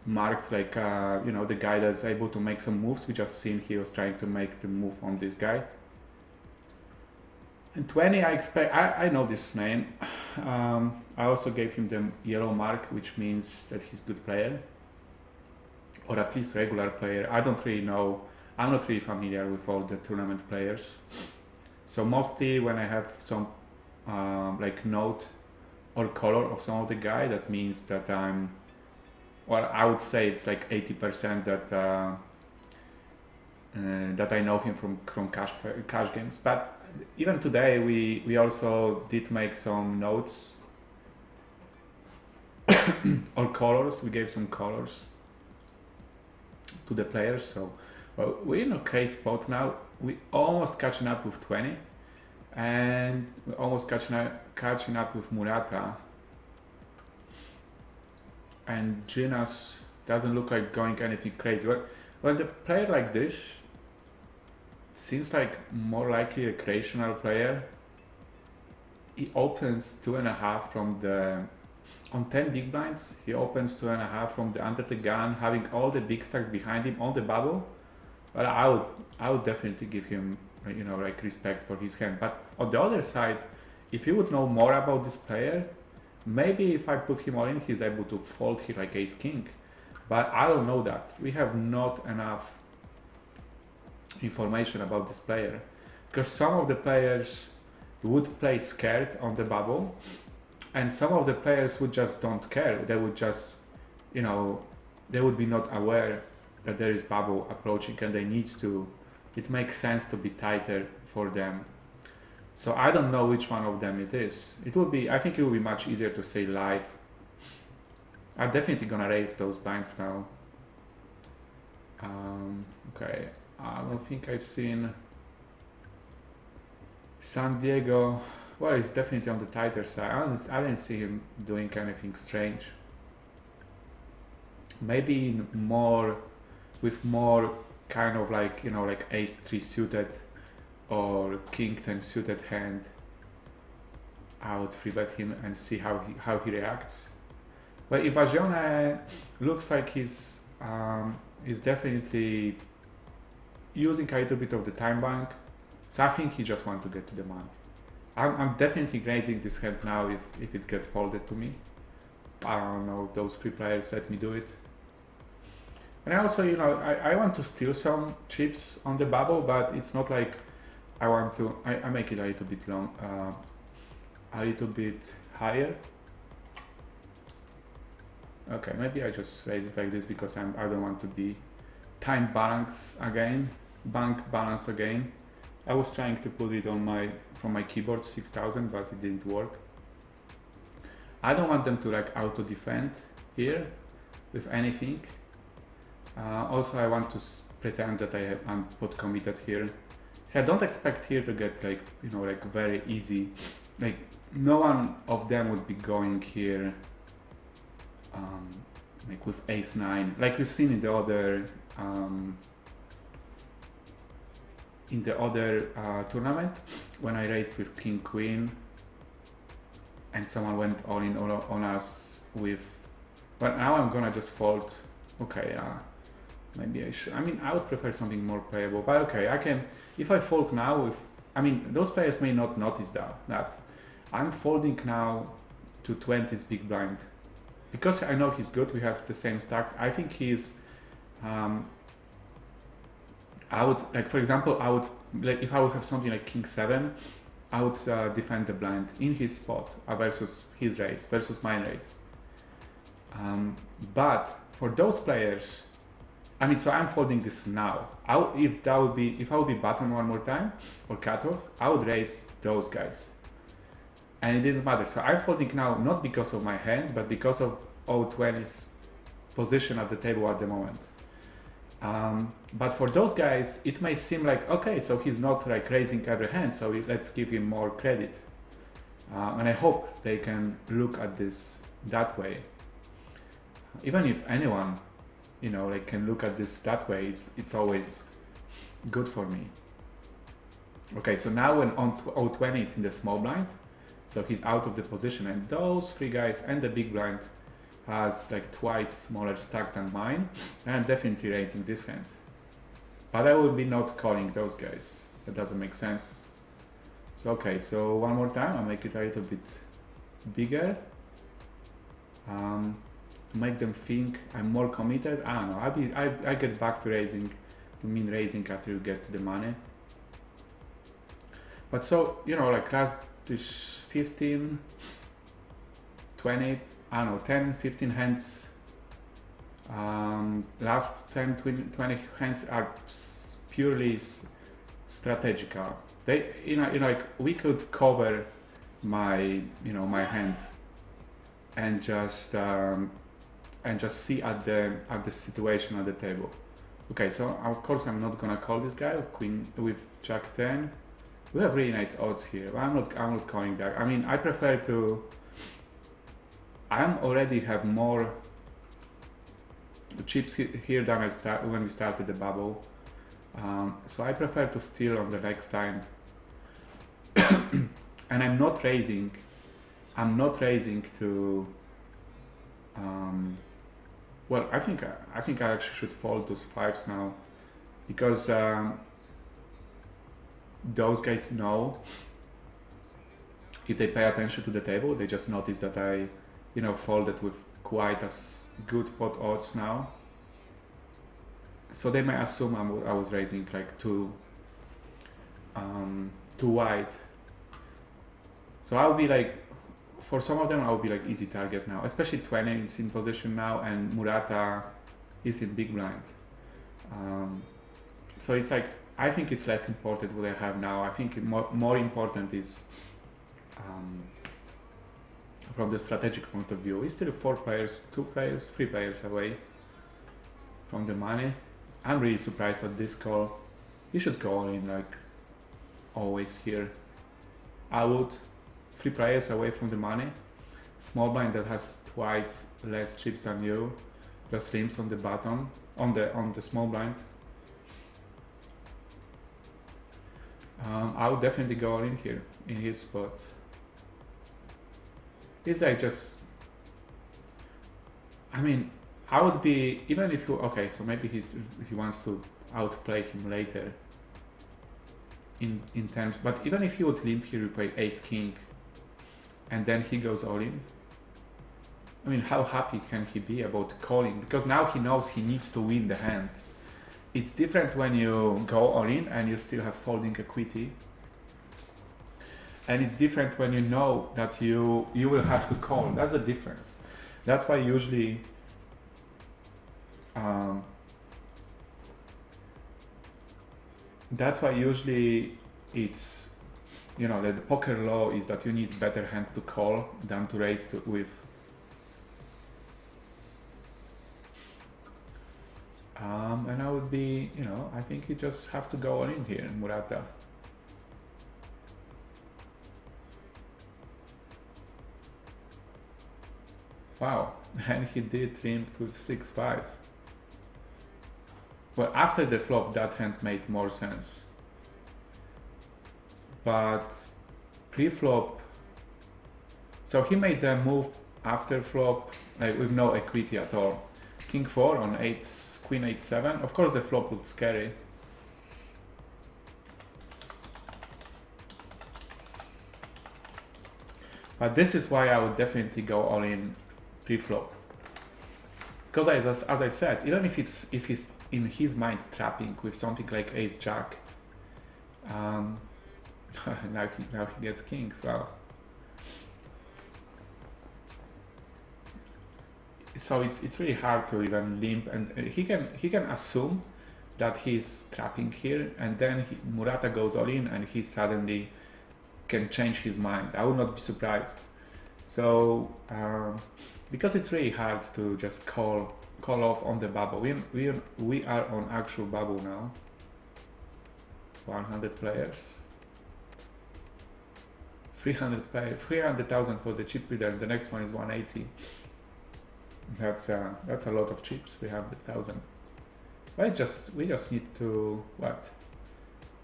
marked like the guy that's able to make some moves. We just seen he was trying to make the move on this guy. And 20, I know this name. I also gave him the yellow mark, which means that he's a good player, or at least regular player. I don't really know. I'm not really familiar with all the tournament players. So mostly when I have some like note or color of some of the guy, that means that I would say it's like 80% that I know him from cash games. But even today we also did make some notes or colors. We gave some colors to the players. So we're in a okay spot now. We almost catching up with 20, and we're almost catching up with Murata. And Ginas doesn't look like going anything crazy. But when the player like this seems like more likely a recreational player, he opens 2.5 from the on 10 big blinds. He opens 2.5 from the under the gun, having all the big stacks behind him on the bubble. But I would definitely give him respect for his hand. But on the other side, if you would know more about this player, maybe if I put him all in, he's able to fold here like ace king. but I don't know that. We have not enough information about this player, because some of the players would play scared on the bubble, and some of the players would just don't care. They would just, you know, they would be not aware that there is bubble approaching and they need to, it makes sense to be tighter for them. So I don't know which one of them it is. It will be, I think it will be much easier to say live. I'm definitely gonna raise those blinds now. Okay, I don't think I've seen San Diego. Well, he's definitely on the tighter side. I didn't see him doing anything strange. Maybe more, with more kind of like, you know, like ace 3 suited or king 10 suited hand. I would 3-bet him and see how he reacts. But Ibagione looks like he's definitely using a little bit of the time bank. So I think he just wants to get to the money. I'm definitely raising this hand now if it gets folded to me. I don't know if those 3 players let me do it. And also, you know, I want to steal some chips on the bubble, but it's not like I want to, I make it a little bit long, a little bit higher. Okay, maybe I just raise it like this because I don't want to be time balance again, bank balance again. I was trying to put it on from my keyboard 6000, but it didn't work. I don't want them to like auto defend here with anything. Also, I want to pretend that I'm put committed here. So I don't expect here to get like, you know, like very easy. Like no one of them would be going here like with ace 9, like we've seen in the other tournament when I raised with king queen and someone went all in on us with. But now I'm gonna just fold. Okay, maybe I should. I mean, I would prefer something more playable, but okay, I can. If I fold now, those players may not notice that I'm folding now to 20's big blind because I know he's good. We have the same stacks. I think he's. I would like, for example, if I would have something like king 7, I would defend the blind in his spot versus his raise versus my raise. But for those players, I mean, so I'm folding this now. If I would be button one more time or cutoff, I would raise those guys, and it didn't matter. So I'm folding now not because of my hand, but because of 020's position at the table at the moment. But for those guys, it may seem like, okay, so he's not like raising every hand, so let's give him more credit. And I hope they can look at this that way. Even if anyone, you know, like can look at this that way, it's always good for me. Okay, so now when 020 is in the small blind, so he's out of the position, and those 3 guys and the big blind has like twice smaller stack than mine, and I'm definitely raising this hand. But I will be not calling those guys. That doesn't make sense. So okay, so one more time, I'll make it a little bit bigger. To make them think I'm more committed. I don't know. I get back to raising, to mean raising after you get to the money. But so, you know, like last this 15, 20, I don't know, 10, 15 hands. Last 10, 20 hands are purely strategical. They, you know, like we could cover my, you know, my hand and just see at the situation at the table. Okay, so of course I'm not gonna call this guy with queen with jack 10. We have really nice odds here, but I'm not calling that. I mean, I prefer to. I already have more chips here than when we started the bubble, so I prefer to steal on the next time. And I'm not raising to. Well, I think I actually should fold those 5s now, because those guys know, if they pay attention to the table, they just notice that I, you know, folded with quite as good pot odds now. so they may assume I was raising like too wide. So I'll be like, for some of them I'll be like easy target now, especially 20 is in position now and Murata is in big blind. So it's like, I think it's less important what I have now. I think more important is from the strategic point of view. It's still 4 players, 2 players, 3 players away from the money. I'm really surprised at this call. You should go all in like always here. I would 3 players away from the money. Small blind that has twice less chips than you, just limps on the bottom, on the small blind. I would definitely go all in here in his spot. It's like just, I mean, I would be, even if you, okay, so maybe he wants to outplay him later in terms, but even if you would limp here, you play ace king and then he goes all in, I mean, how happy can he be about calling? Because now he knows he needs to win the hand. It's different when you go all in and you still have folding equity. And it's different when you know that you will have to call. That's the difference. That's why usually it's, you know, the poker law is that you need better hand to call than to raise with. And I would be, you know, I think you just have to go all in here, Murata. Wow, and he did limp with 6-5. Well, after the flop, that hand made more sense. But pre-flop, so he made the move after flop, like with no equity at all. King 4 on 8, Queen 8-7. Of course, the flop looked scary. But this is why I would definitely go all in pre-flop. Because as I said, even if he's in his mind trapping with something like Ace Jack, now he gets kings. Wow. So it's really hard to even limp, and he can assume that he's trapping here, and then Murata goes all in, and he suddenly can change his mind. I would not be surprised. So because it's really hard to just call off on the bubble. We are on actual bubble now. 100 players. 300 players. 300,000 for the chip reader. And the next one is 180. That's a lot of chips. 300,000. But we just need to what?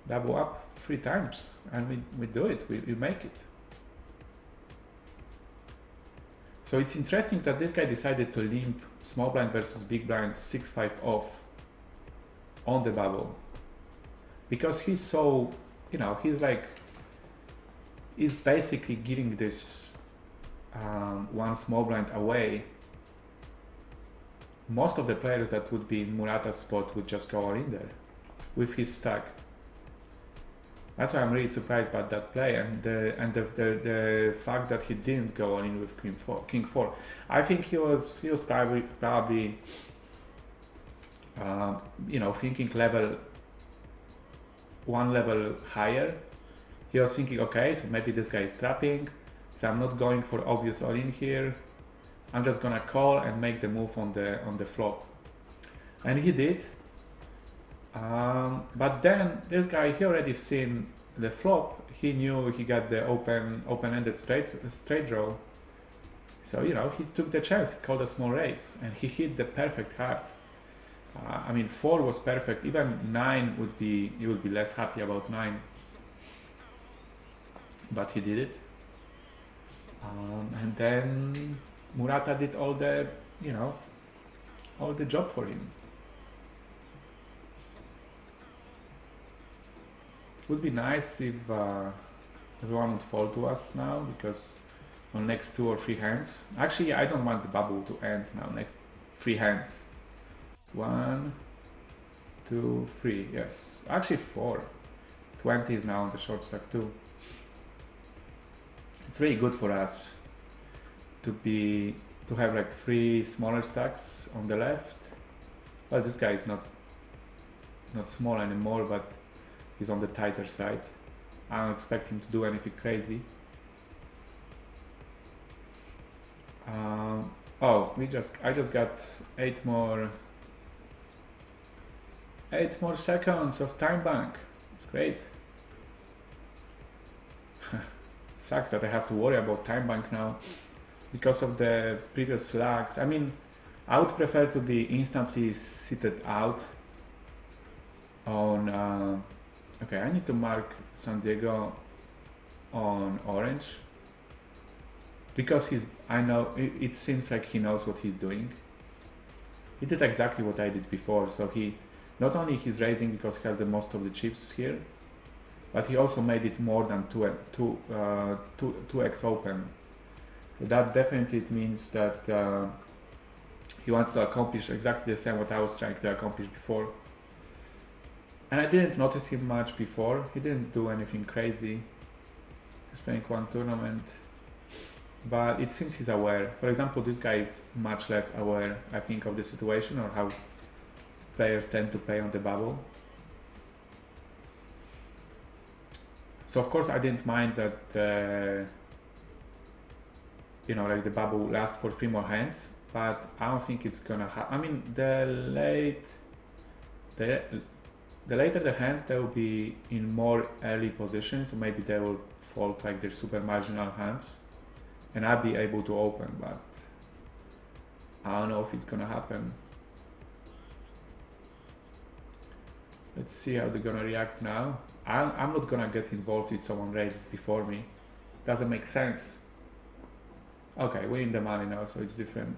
Double up 3 times, and we do it. We make it. So it's interesting that this guy decided to limp small blind versus big blind 6-5 off on the bubble, because he's so, you know, he's basically giving this one small blind away. Most of the players that would be in Murata's spot would just go all in there with his stack. That's why I'm really surprised about that play, and the fact that he didn't go all in with King 4. I think he was probably you know, thinking one level higher. He was thinking, okay, so maybe this guy is trapping, so I'm not going for obvious all in here. I'm just gonna call and make the move on the flop, and he did. But then this guy, he already seen the flop. He knew he got the open-ended straight draw. So, you know, he took the chance. He called a small raise, and he hit the perfect heart. I mean, 4 was perfect. Even 9 you would be less happy about 9. But he did it. And then Murata did all the job for him. Would be nice if everyone would fall to us now, because on next 2 or 3 hands. Actually, I don't want the bubble to end now. Next 3 hands. 1, 2, 3, yes. Actually 4. 20 is now on the short stack too. It's really good for us to have like 3 smaller stacks on the left. Well, this guy is not small anymore, but he's on the tighter side. I don't expect him to do anything crazy. Oh, I just got 8 more seconds of time bank. It's great. Sucks that I have to worry about time bank now because of the previous lags. I mean, I would prefer to be instantly seated out on okay, I need to mark San Diego on orange because I know it seems like he knows what he's doing. He did exactly what I did before, so not only he's raising because he has the most of the chips here, but he also made it more than 2x open. So that definitely means that he wants to accomplish exactly the same what I was trying to accomplish before. And I didn't notice him much before. He didn't do anything crazy. He's playing one tournament. But it seems he's aware. For example, this guy is much less aware, I think, of the situation or how players tend to play on the bubble. So of course I didn't mind that like the bubble lasts for 3 more hands, but I don't think it's gonna happen. I mean, the later the hands, they will be in more early positions, so maybe they will fold like their super marginal hands, and I'll be able to open, but I don't know if it's gonna happen. Let's see how they're gonna react now. I'm not gonna get involved if someone raises before me. Doesn't make sense. Okay, we're in the money now, so it's different.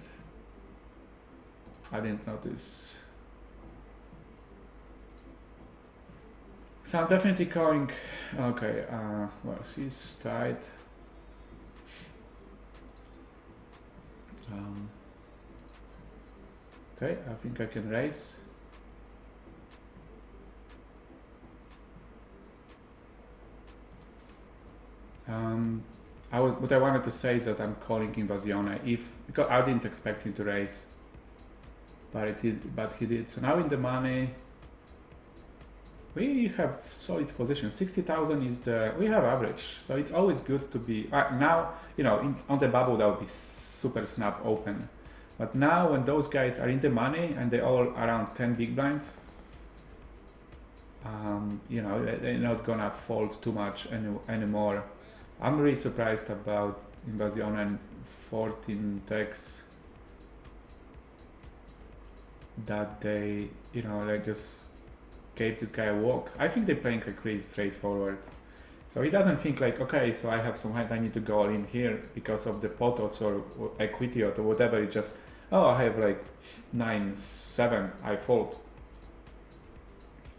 I didn't notice. So I'm definitely calling. Okay, well, she's tight. Okay, I think I can raise. What I wanted to say is that I'm calling Invasione because I didn't expect him to raise, but he did. So now in the money, we have solid position. 60,000 is we have average, so it's always good to be now. On the bubble that would be super snap open, but now when those guys are in the money and they're all around 10 big blinds, they're not gonna fold too much anymore. I'm really surprised about Invasion and 14 techs that they, just gave this guy a walk. I think they're playing like really straightforward. So he doesn't think like, okay, so I have some hand, I need to go all in here because of the potots or equity or whatever. It's just, oh, I have like 9-7, I fold.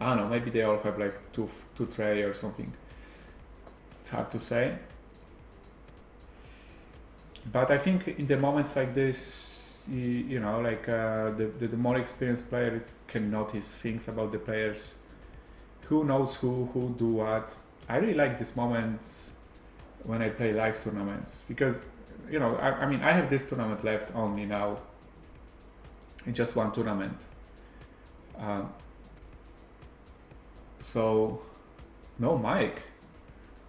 I don't know, maybe they all have like two tray or something. It's hard to say. But I think in the moments like this, the more experienced player can notice things about the players. Who knows who do what. I really like these moments when I play live tournaments because, I have this tournament left only now. It's just one tournament. So, no mic.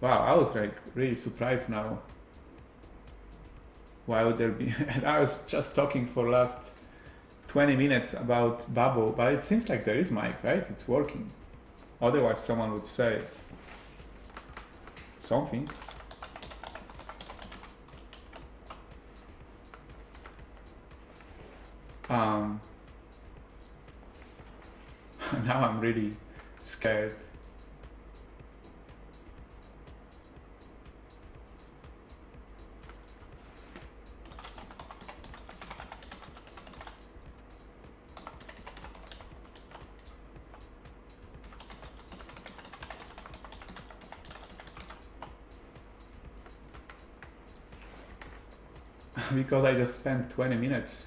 Wow, I was like really surprised now. Why would there be? And I was just talking for last 20 minutes about bubble, but it seems like there is mic, right? It's working. Otherwise, someone would say something. Now I'm really scared. Because I just spent 20 minutes.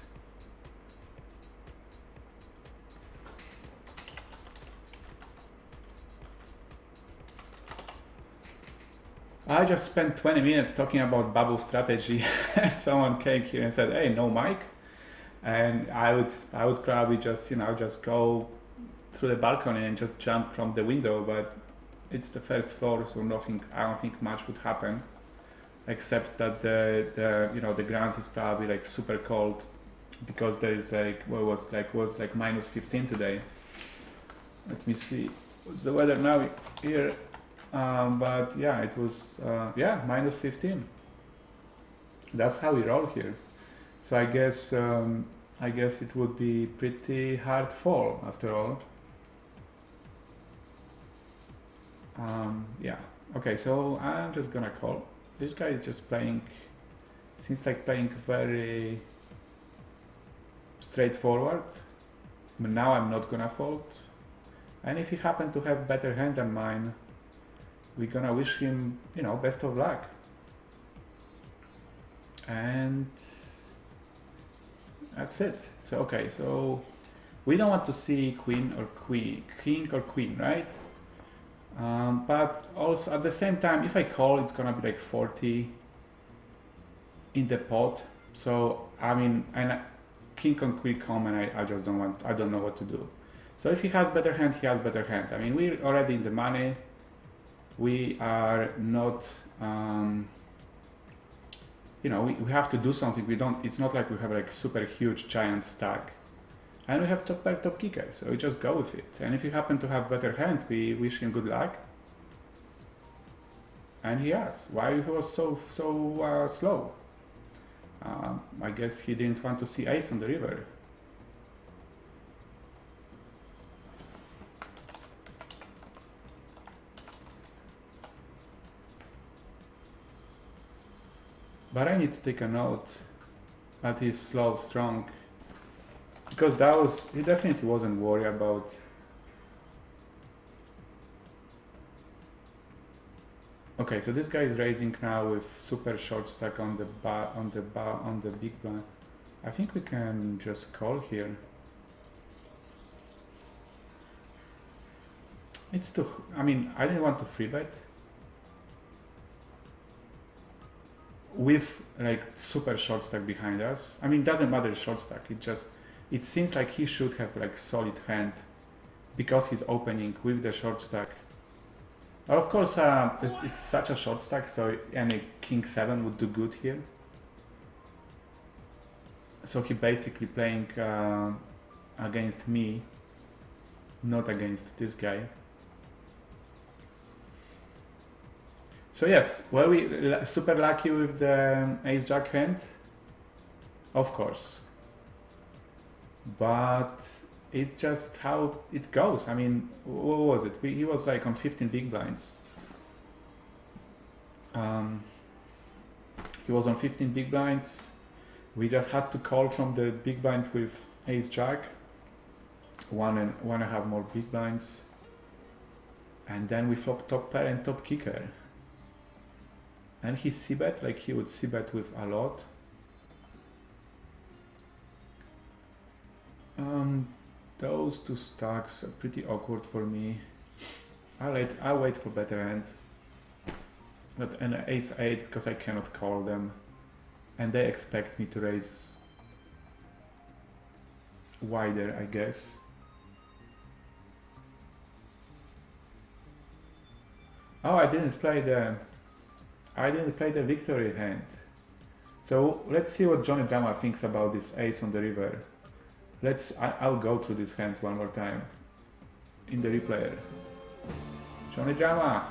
I just spent 20 minutes talking about bubble strategy. Someone came here and said, "Hey, no mic," and I would probably just just go through the balcony and just jump from the window, but it's the first floor, so nothing. I don't think much would happen, except that the ground is probably like super cold because there is like was like minus 15 today. Let me see what's the weather now here. But yeah, it was minus 15. That's how we roll here. So I guess it would be pretty hard fall after all. Yeah. Okay, so I'm just gonna call. This guy is just playing. Seems like playing very straightforward. But now I'm not gonna fold. And if he happen to have better hand than mine, we're gonna wish him, best of luck. And that's it. So okay, so we don't want to see king or queen, right? But also at the same time, if I call, it's gonna be like 40 in the pot. So I mean, and king and queen come, and I just I don't know what to do. So if he has better hand, he has better hand. I mean, we're already in the money. We are not, we have to do something. It's not like we have like super huge giant stack. And we have top pair, top kicker, so we just go with it. And if you happen to have better hand, we wish him good luck. And he has. Why he was so slow? I guess he didn't want to see ace on the river. But I need to take a note that he's slow, strong, because he definitely wasn't worried about. Okay, so this guy is raising now with super short stack on the big blind. I think we can just call here. It's too. I mean, I didn't want to free bet with like super short stack behind us. I mean, doesn't matter short stack. It seems like he should have like solid hand because he's opening with the short stack. But of course, it's such a short stack, so any king 7 would do good here. So he basically playing against me, not against this guy. So yes, were we super lucky with the ace jack hand? Of course. But it's just how it goes. I mean, what was it? He was like on 15 big blinds. He was on 15 big blinds. We just had to call from the big blind with ace jack. One and a half more big blinds. And then we flop top pair and top kicker. And he c-bet, like he would c-bet with a lot. Those two stacks are pretty awkward for me. I'll wait for better hand. But an ace 8 because I cannot call them. And they expect me to raise wider, I guess. Oh, I didn't play the victory hand. So let's see what Johnny Drama thinks about this ace on the river. I'll go through this hand one more time in the replayer. Johnny Drama,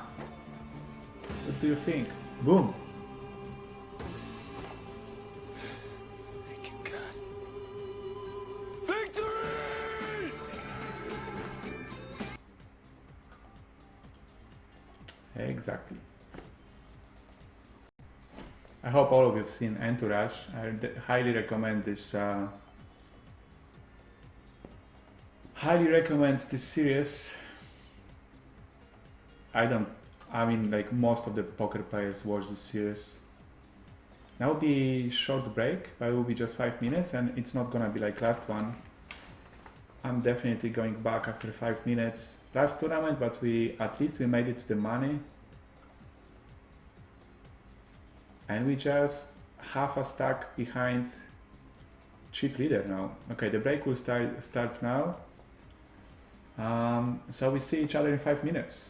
what do you think? Boom. Thank you, God. Victory! Exactly. I hope all of you have seen Entourage. I highly recommend this. Highly recommend this series. I mean, like most of the poker players watch this series. Now will be short break, but it will be just 5 minutes, and it's not gonna be like last one. I'm definitely going back after 5 minutes. Last tournament, but at least we made it to the money. and we just half a stack behind chip leader now. Okay, the break will start now. So we see each other in 5 minutes.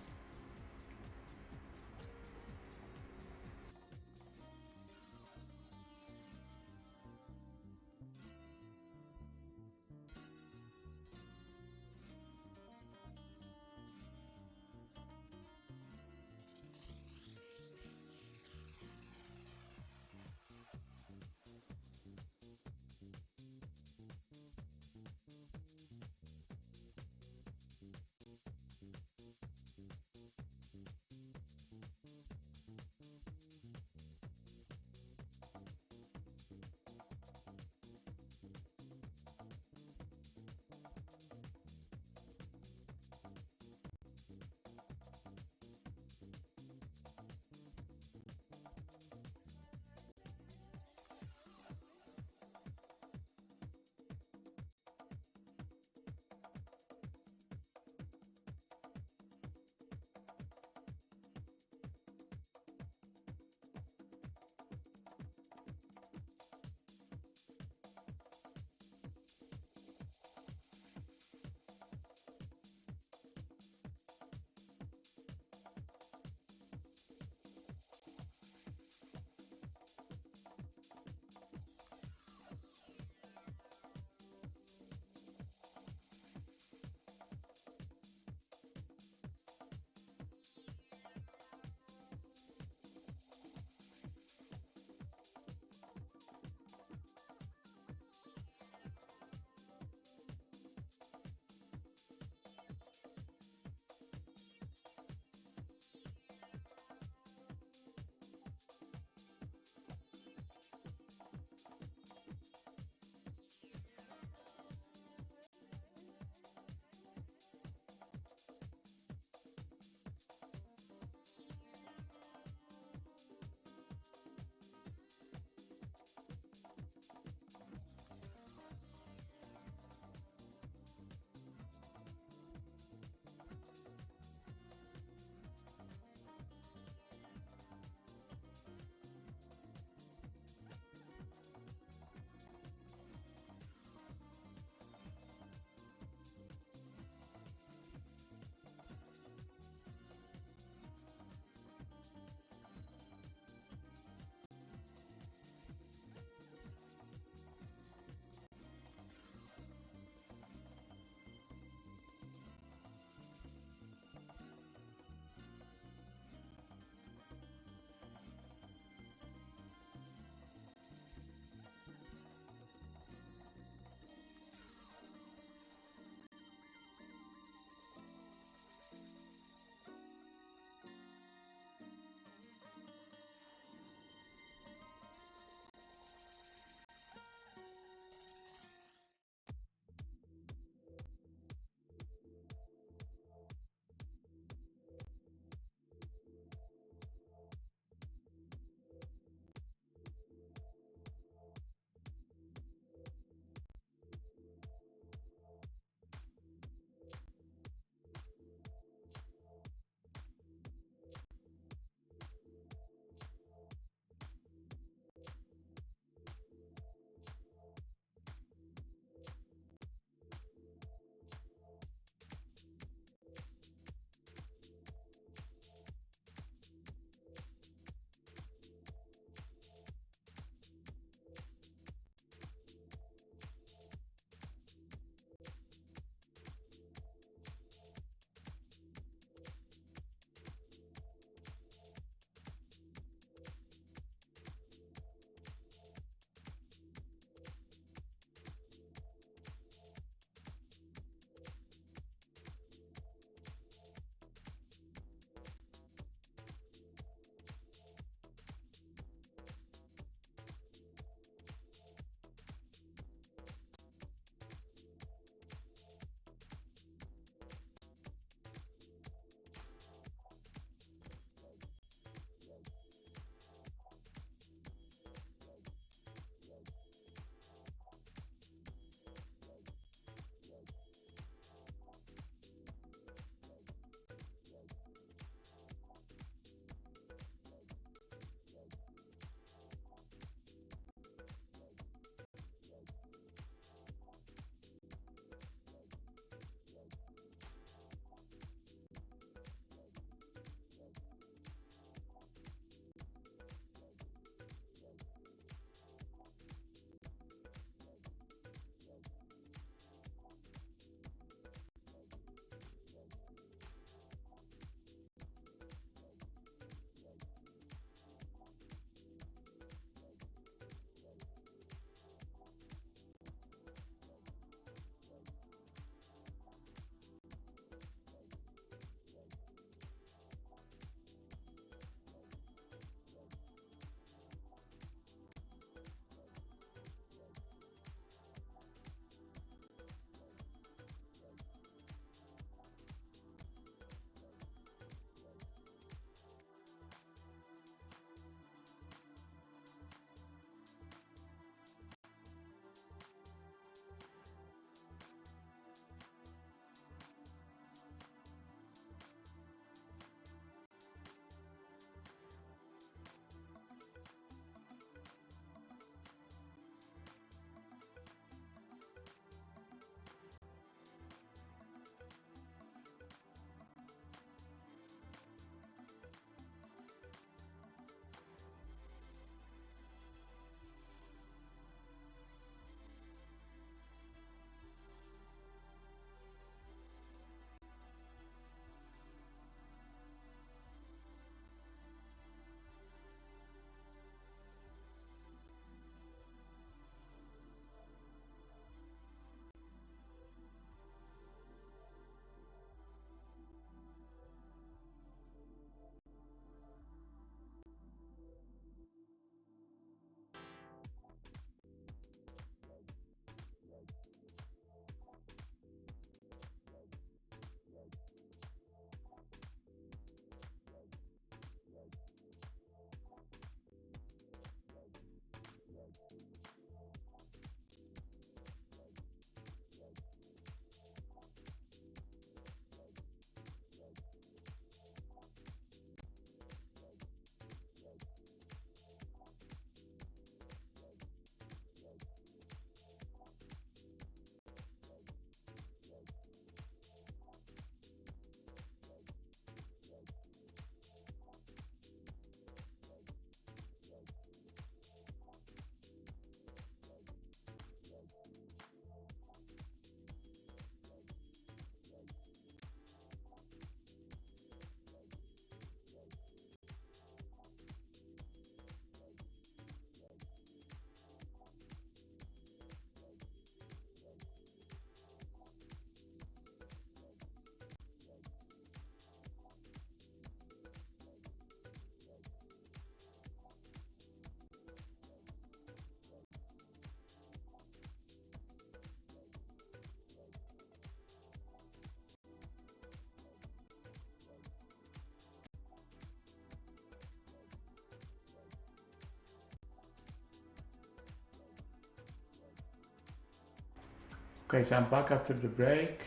Okay, so I'm back after the break.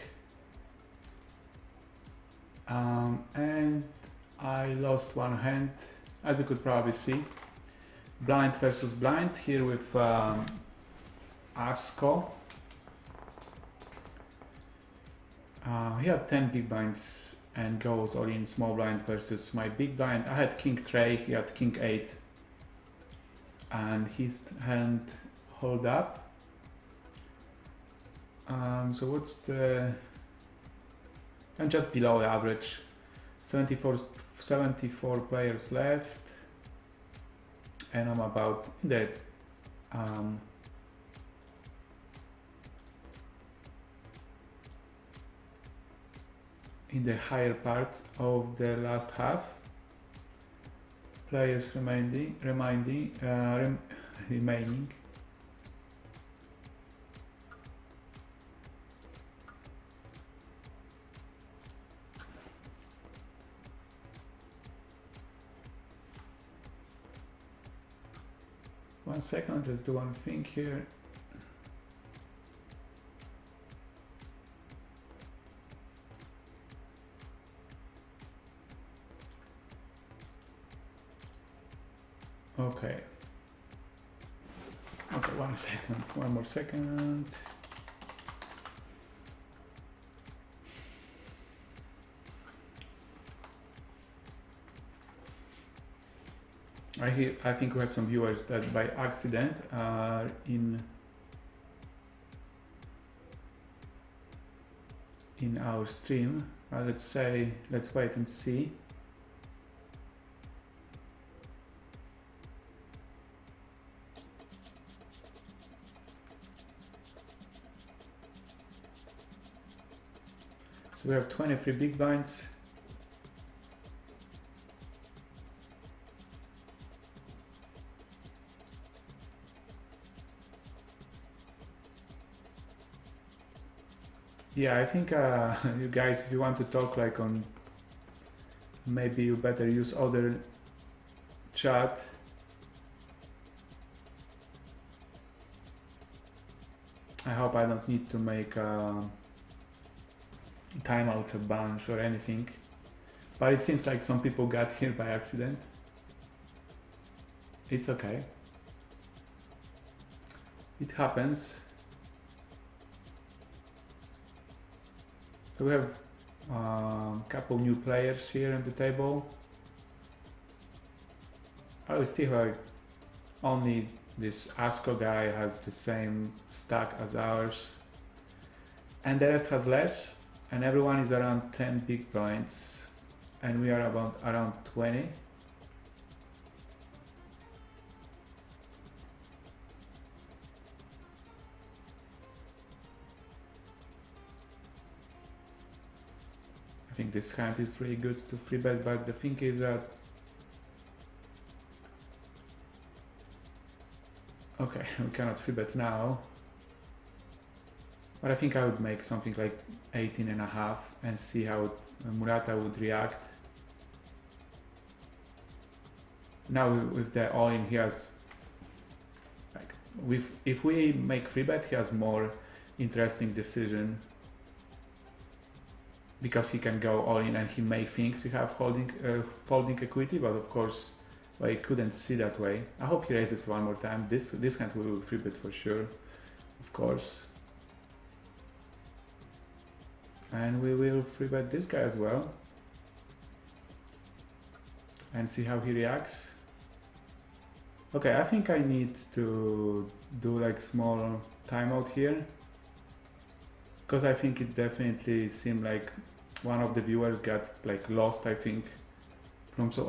And I lost one hand, as you could probably see. Blind versus blind here with Asko. He had 10 big blinds and goes all in small blind versus my big blind. I had king tray, he had king 8. And his hand hold up. So what's the... I'm just below the average. 74 players left. And I'm about in the higher part of the last half. Players remaining. 1 second, just do one thing here. Okay. Okay, 1 second, 1 more second. I think we have some viewers that by accident are in our stream. Let's wait and see. So we have 23 big blinds. Yeah, I think you guys, if you want to talk like on, maybe you better use other chat. I hope I don't need to make timeouts a bunch or anything, but it seems like some people got here by accident. It's okay. It happens. So we have a couple new players here on the table. I still have only this Asko guy has the same stack as ours, and the rest has less, and everyone is around 10 big blinds, and we are about around 20. I think this hand is really good to free bet, but the thing is that okay, we cannot free bet now, but I think I would make something like 18.5 and see how Murata would react. Now with the all-in, he has like if we make free bet, he has more interesting decision, because he can go all in and he may think we have folding equity, but of course I couldn't see that way. I hope he raises one more time. This hand will free bet for sure, of course. And we will free bet this guy as well and see how he reacts. Okay, I think I need to do like small timeout here, because I think it definitely seemed like one of the viewers got like lost, I think, from some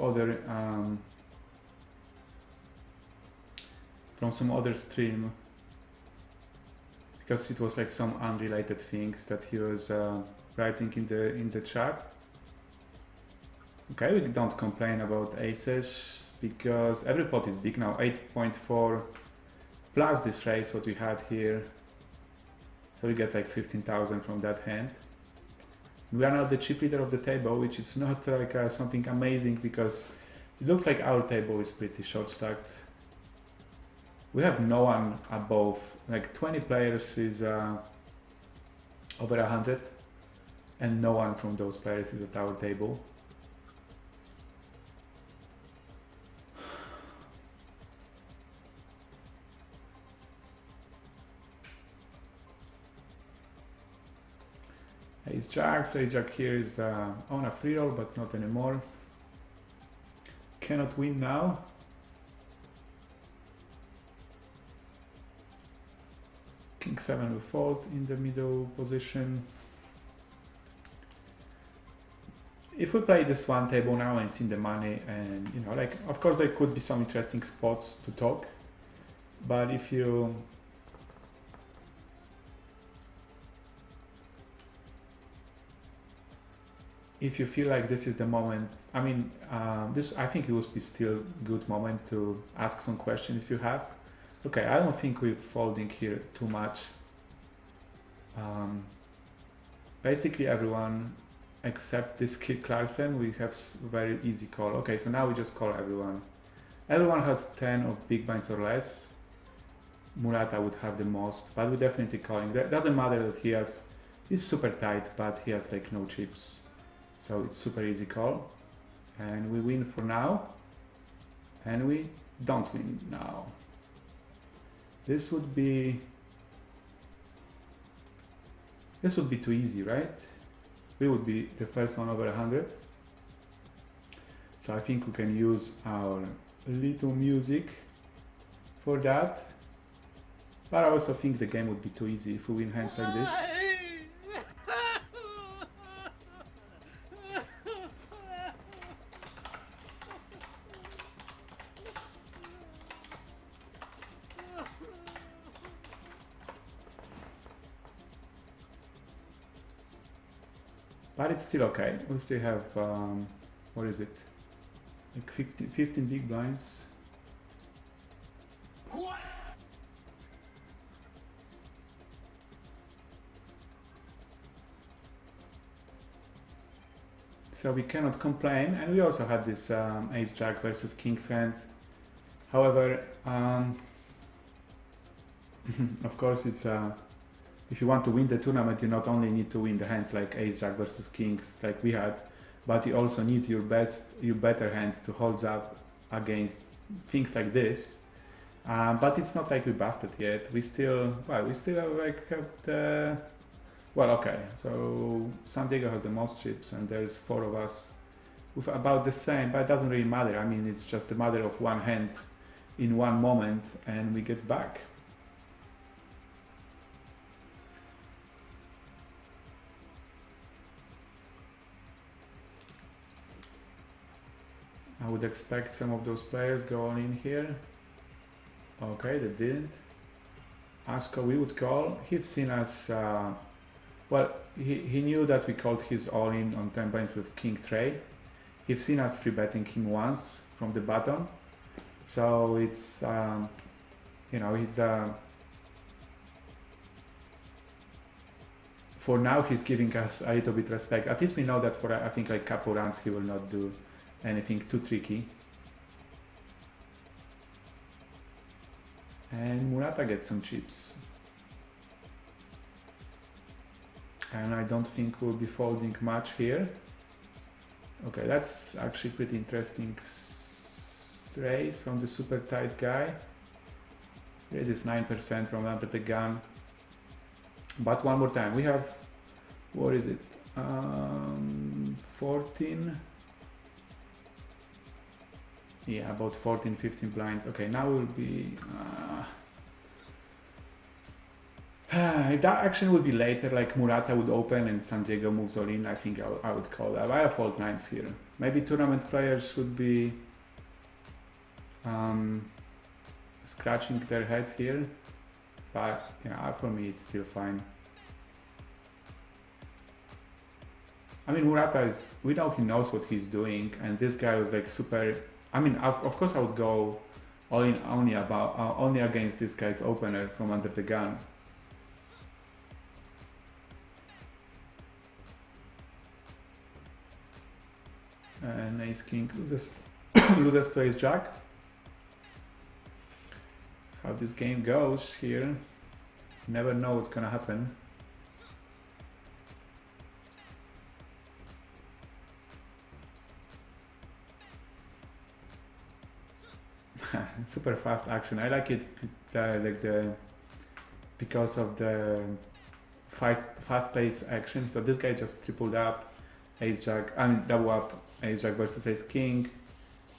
other stream, because it was like some unrelated things that he was writing in the chat. Okay, we don't complain about aces because every pot is big now, 8.4 plus this raise what we had here, so we get like 15,000 from that hand. We are now the chip leader of the table, which is not like something amazing, because it looks like our table is pretty short stacked. We have no one above, like 20 players is over 100, and no one from those players is at our table. Ace Jack here is on a free roll, but not anymore. Cannot win now. King 7 will fold in the middle position. If we play this one table now and it's in the money, and you know, like, of course there could be some interesting spots to talk, but if you feel like this is the moment, I mean, I think it would be still good moment to ask some questions if you have. Okay, I don't think we're folding here too much. Basically everyone except this kid Clarkson, we have very easy call. Okay, so now we just call everyone. Everyone has 10 of big blinds or less. Murata would have the most, but we're definitely calling. That doesn't matter that he's super tight, but he has like no chips. So it's super easy call. And we win for now. And we don't win now. This would be too easy, right? We would be the first one over 100. So I think we can use our little music for that. But I also think the game would be too easy if we win hands like this. But it's still okay. We still have, what is it? Like 15 big blinds. So we cannot complain, and we also had this Ace Jack versus King's hand. However, of course, it's if you want to win the tournament, you not only need to win the hands like Ace Jack versus Kings, like we had, but you also need your better hands to hold up against things like this. But it's not like we busted yet. We still have the. Well, okay. So San Diego has the most chips, and there's 4 of us with about the same. But it doesn't really matter. I mean, it's just a matter of one hand in one moment, and we get back. I would expect some of those players go all in here. Okay, they didn't. Asko, we would call. He's seen us. Well, he knew that we called his all in on 10 blinds with King Trey. He's seen us free betting him once from the bottom. So it's, you know, he's. For now, he's giving us a little bit respect. At least we know that for I think like couple rounds he will not do anything too tricky. And Murata gets some chips. And I don't think we'll be folding much here. Okay, that's actually pretty interesting raise from the super tight guy. It is 9% from under the gun. But one more time, we have, what is it? 14. Yeah, about 14, 15 blinds. Okay, now we'll be. That action would be later, like Murata would open and San Diego moves all in. I think I would call that. I have fold 9s here. Maybe tournament players would be scratching their heads here. But yeah, for me it's still fine. I mean, Murata is, we know he knows what he's doing, and this guy was like super. I mean, of course I would go all in only against this guy's opener from under the gun. And Ace King loses loses to Ace Jack. How this game goes here, you never know what's gonna happen. super fast action. I like it, because of the fast-paced action. So this guy just tripled up, ace jack, I mean double up, ace jack versus ace king.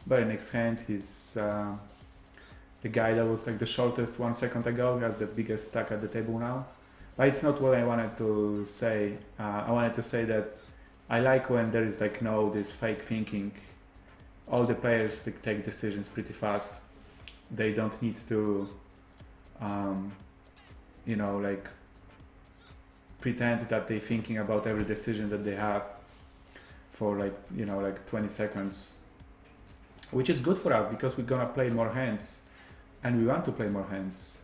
Very next hand, he's the guy that was like the shortest 1 second ago has the biggest stack at the table now. But it's not what I wanted to say. I wanted to say that I like when there is like no this fake thinking. All the players take decisions pretty fast. They don't need to, like pretend that they're thinking about every decision that they have for like 20 seconds, which is good for us because we're gonna play more hands, and we want to play more hands.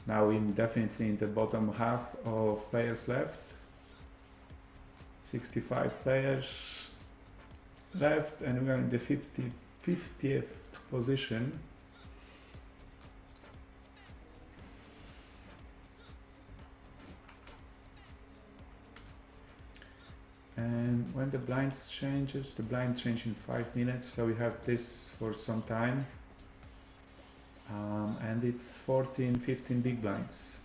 Now we're definitely in the bottom half of players left. 65 players left, and we're in the 50th position. And when the blind changes, the blind change in 5 minutes, so we have this for some time. And it's 14, 15 big blinds.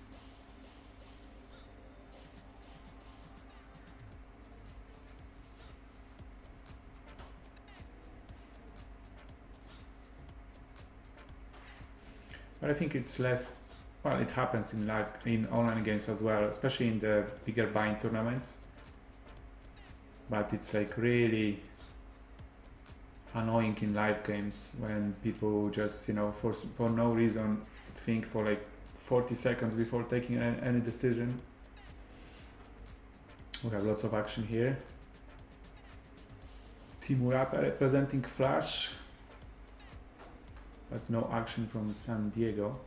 But I think it's less, well, it happens in online games as well, especially in the bigger blind tournaments. But it's like really annoying in live games when people just, for no reason think for like 40 seconds before taking any decision. We have lots of action here. Timurata representing Flash, but no action from San Diego.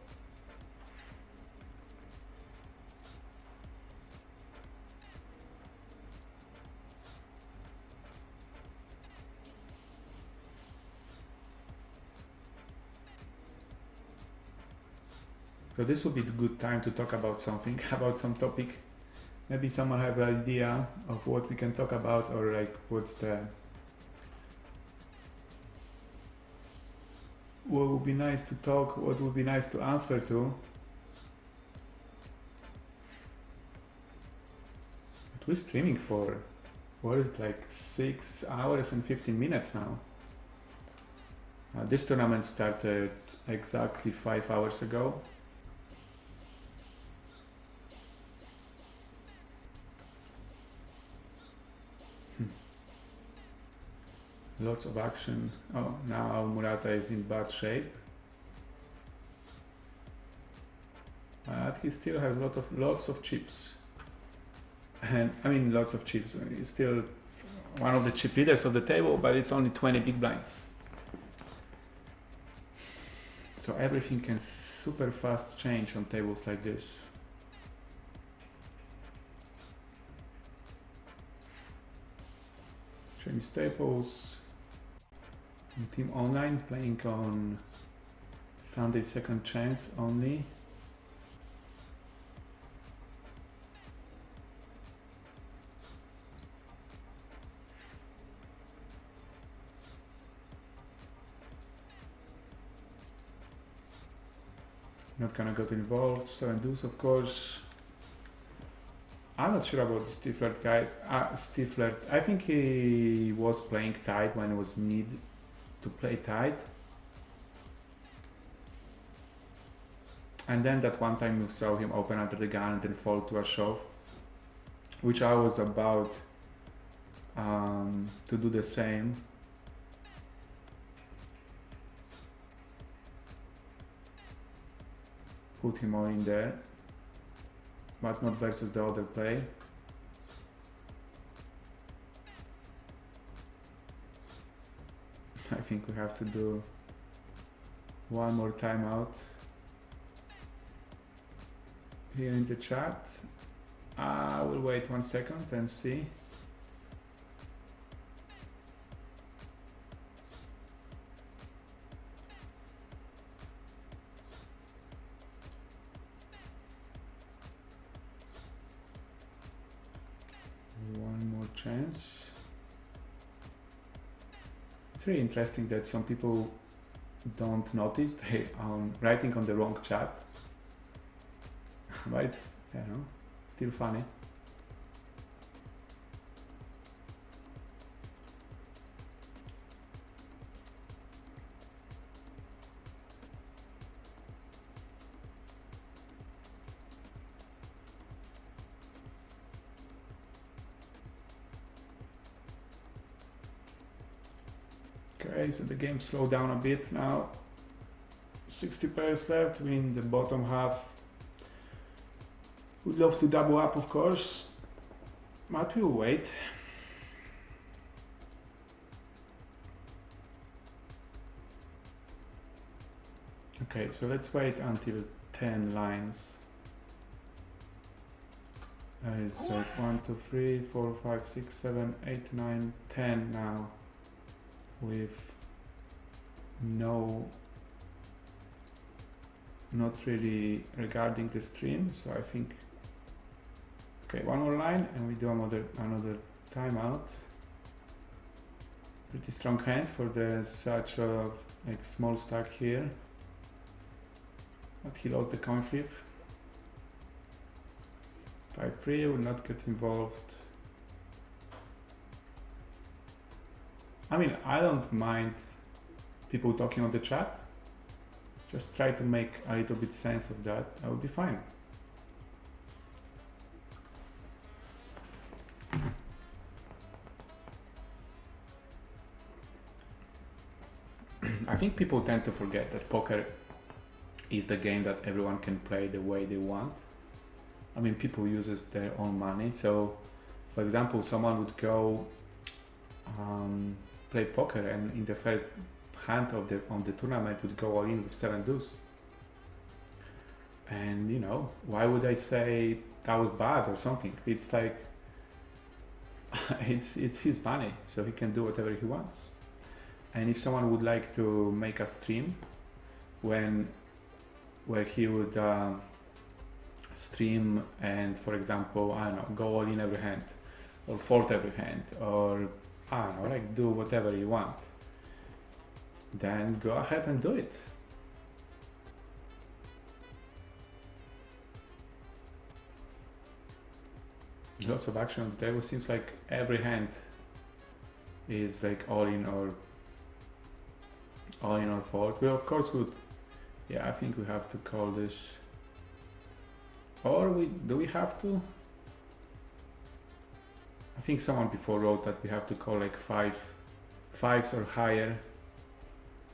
So this would be a good time to talk about something, about some topic. Maybe someone have an idea of what we can talk about, or like what would be nice to talk, what would be nice to answer to. But we're streaming for, what is it, like 6 hours and 15 minutes now. This tournament started exactly 5 hours ago. Lots of action. Oh, now Murata is in bad shape. But he still has lots of chips. And I mean lots of chips. He's still one of the chip leaders of the table, but it's only 20 big blinds. So everything can super fast change on tables like this. Jamie Staples. Team Online playing on Sunday second chance only. Not gonna get involved. 7 deuce, of course. I'm not sure about the Stifler guys. Stifler, I think he was playing tight when it was need to play tight, and then that one time you saw him open under the gun and then fall to a shove, which I was about to do the same. Put him all in there, but not versus the other play. I think we have to do one more timeout here in the chat. I will wait 1 second and see. One more chance. It's really interesting that some people don't notice they writing on the wrong chat, but it's, you know, still funny. Okay, so the game slowed down a bit now. 60 players left, we in the bottom half. Would love to double up, of course, but we'll wait. Okay, so let's wait until 10 lines. There is like 1, 2, 3, 4, 5, 6, 7, 8, 9, 10 now, with no, not really regarding the stream. So I think, okay, one more line and we do another timeout. Pretty strong hands for the such a like small stack here, but he lost the coin flip. 5-3 will not get involved. I mean, I don't mind people talking on the chat. Just try to make a little bit sense of that. I will be fine. I think people tend to forget that poker is the game that everyone can play the way they want. I mean, people uses their own money. So, for example, someone would go play poker and in the first hand of the tournament would go all in with 7 deuce. And you know, why would I say that was bad or something? It's like it's his money, so he can do whatever he wants. And if someone would like to make a stream where he would stream and, for example, I don't know, go all in every hand or fold every hand, or I don't know, like do whatever you want, then go ahead and do it. Lots of action on the table. Seems like every hand is like all in or fold. We of course would, yeah, I think we have to call this, or do we have to? I think someone before wrote that we have to call like fives or higher.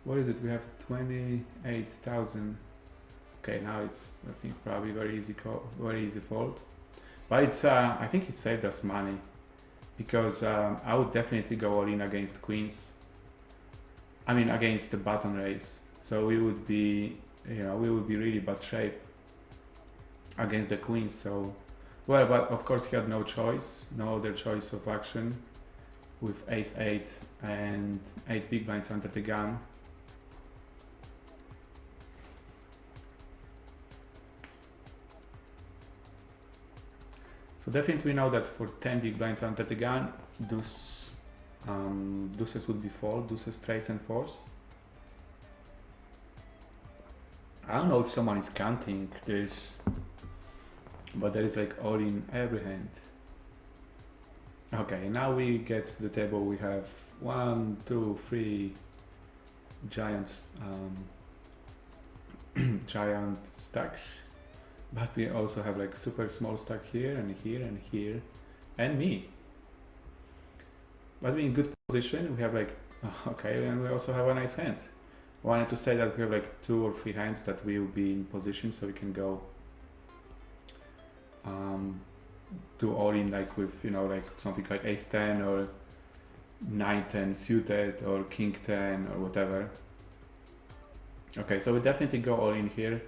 What is it? We have 28,000. Okay, now it's, I think, probably very easy fold. But it's I think it saved us money, because I would definitely go all in against queens. I mean, against the button raise. So we would be, you know, we would be really bad shape against the queens. So, well, but of course he had no choice, no other choice of action with ace-8 and 8 big blinds under the gun. So definitely we know that for 10 big blinds under the gun, deuces would be fold, deuces, straights and fours. I don't know if someone is counting this, but there is like all in every hand. Okay, now we get to the table. We have 1, 2, 3 giant giant stacks, but we also have like super small stack here and here and here, and me. But we're in good position. We have like, okay, and we also have a nice hand. I wanted to say that we have like 2 or 3 hands that we will be in position, so we can go do all in, like with, you know, like something like ace-10 or 9-10 suited or king-10 or whatever. Okay, so we definitely go all in here,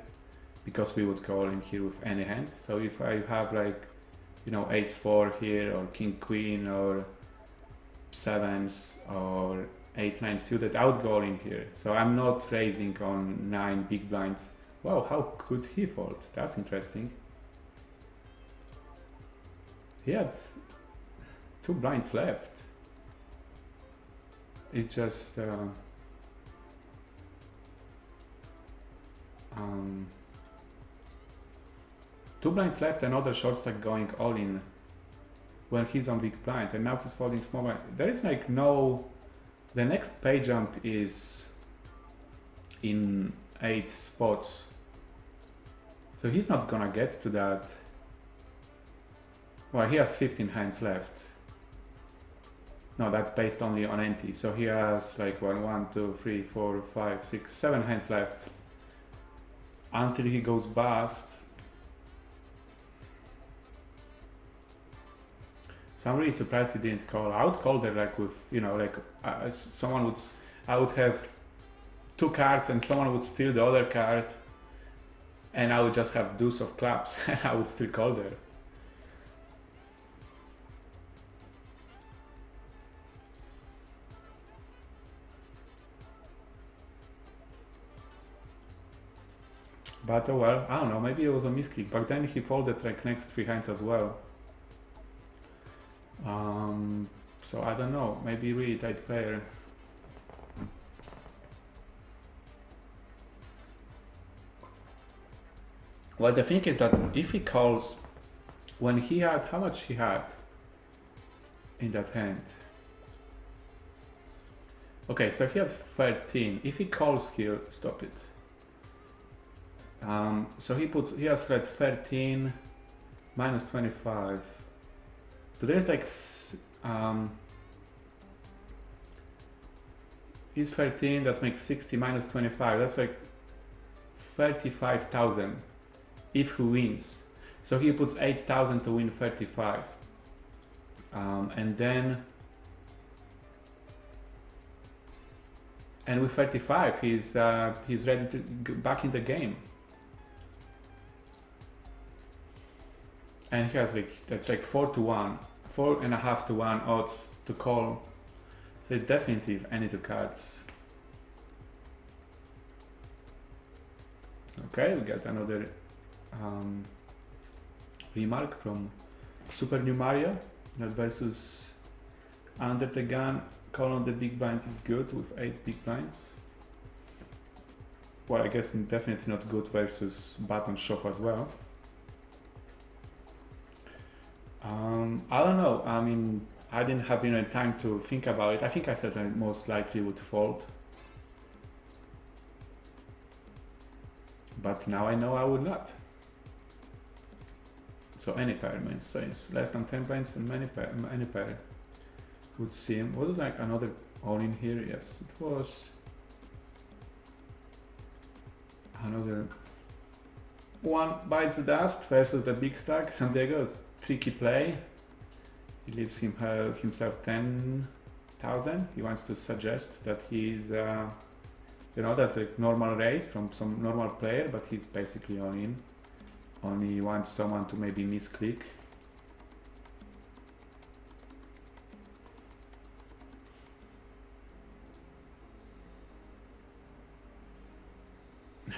because we would go all in here with any hand. So if I have like, you know, ace-4 here or king-queen or 7s or 8-9 suited, I would go all in here. So I'm not raising on 9 big blinds. Wow, how could he fold? That's interesting. He had 2 blinds left. It's just two blinds left, another short stack going all in when he's on big blind, and now he's folding small blind. There is like no. The next pay jump is in 8 spots, so he's not gonna get to that. Well, he has 15 hands left. No, that's based only on ante. So he has like 1, 2, 3, 4, 5, 6, 7 hands left until he goes bust. So I'm really surprised he didn't call. I would call there like with, you know, like someone would, I would have 2 cards and someone would steal the other card and I would just have deuce of clubs and I would still call there. But well, I don't know, maybe it was a misclick. But then he folded like next 3 hands as well. So I don't know, maybe really tight player. Well, the thing is that if he calls, when he had, how much he had in that hand? Okay, so he had 13. If he calls here, stop it. So he has like 13 minus 25. So there's like, he's 13, that makes 60 minus 25. That's like 35,000 if he wins. So he puts 8,000 to win 35. And then, and with 35, he's ready to go back in the game. And he has like, that's like 4 to 1, 4.5 to 1 odds to call. So it's definitely any 2 cards. Okay, we got another remark from Super New Mario. That versus under the gun, call on the big blind is good with 8 big blinds. Well, I guess definitely not good versus button shove as well. I don't know. I mean, I didn't have time to think about it. I think I said I most likely would fold. But now I know I would not. So any pair means, so it's less than 10 blinds and any pair would seem. Was it like another all in here? Yes, it was another one bites the dust versus the big stack. San Diego's tricky play. He leaves himself 10,000. He wants to suggest that he's that's a normal raise from some normal player, but he's basically all in. Only wants someone to maybe misclick.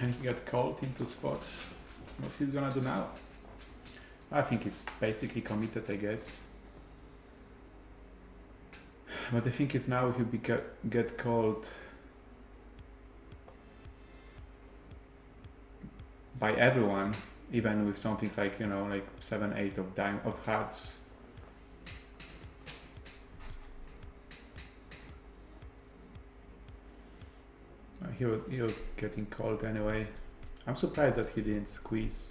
And he got called into spots. What he's gonna do now? I think he's basically committed, I guess. But the thing is now he'll get called by everyone, even with something like, like 7, 8 of hearts. He was getting called anyway. I'm surprised that he didn't squeeze.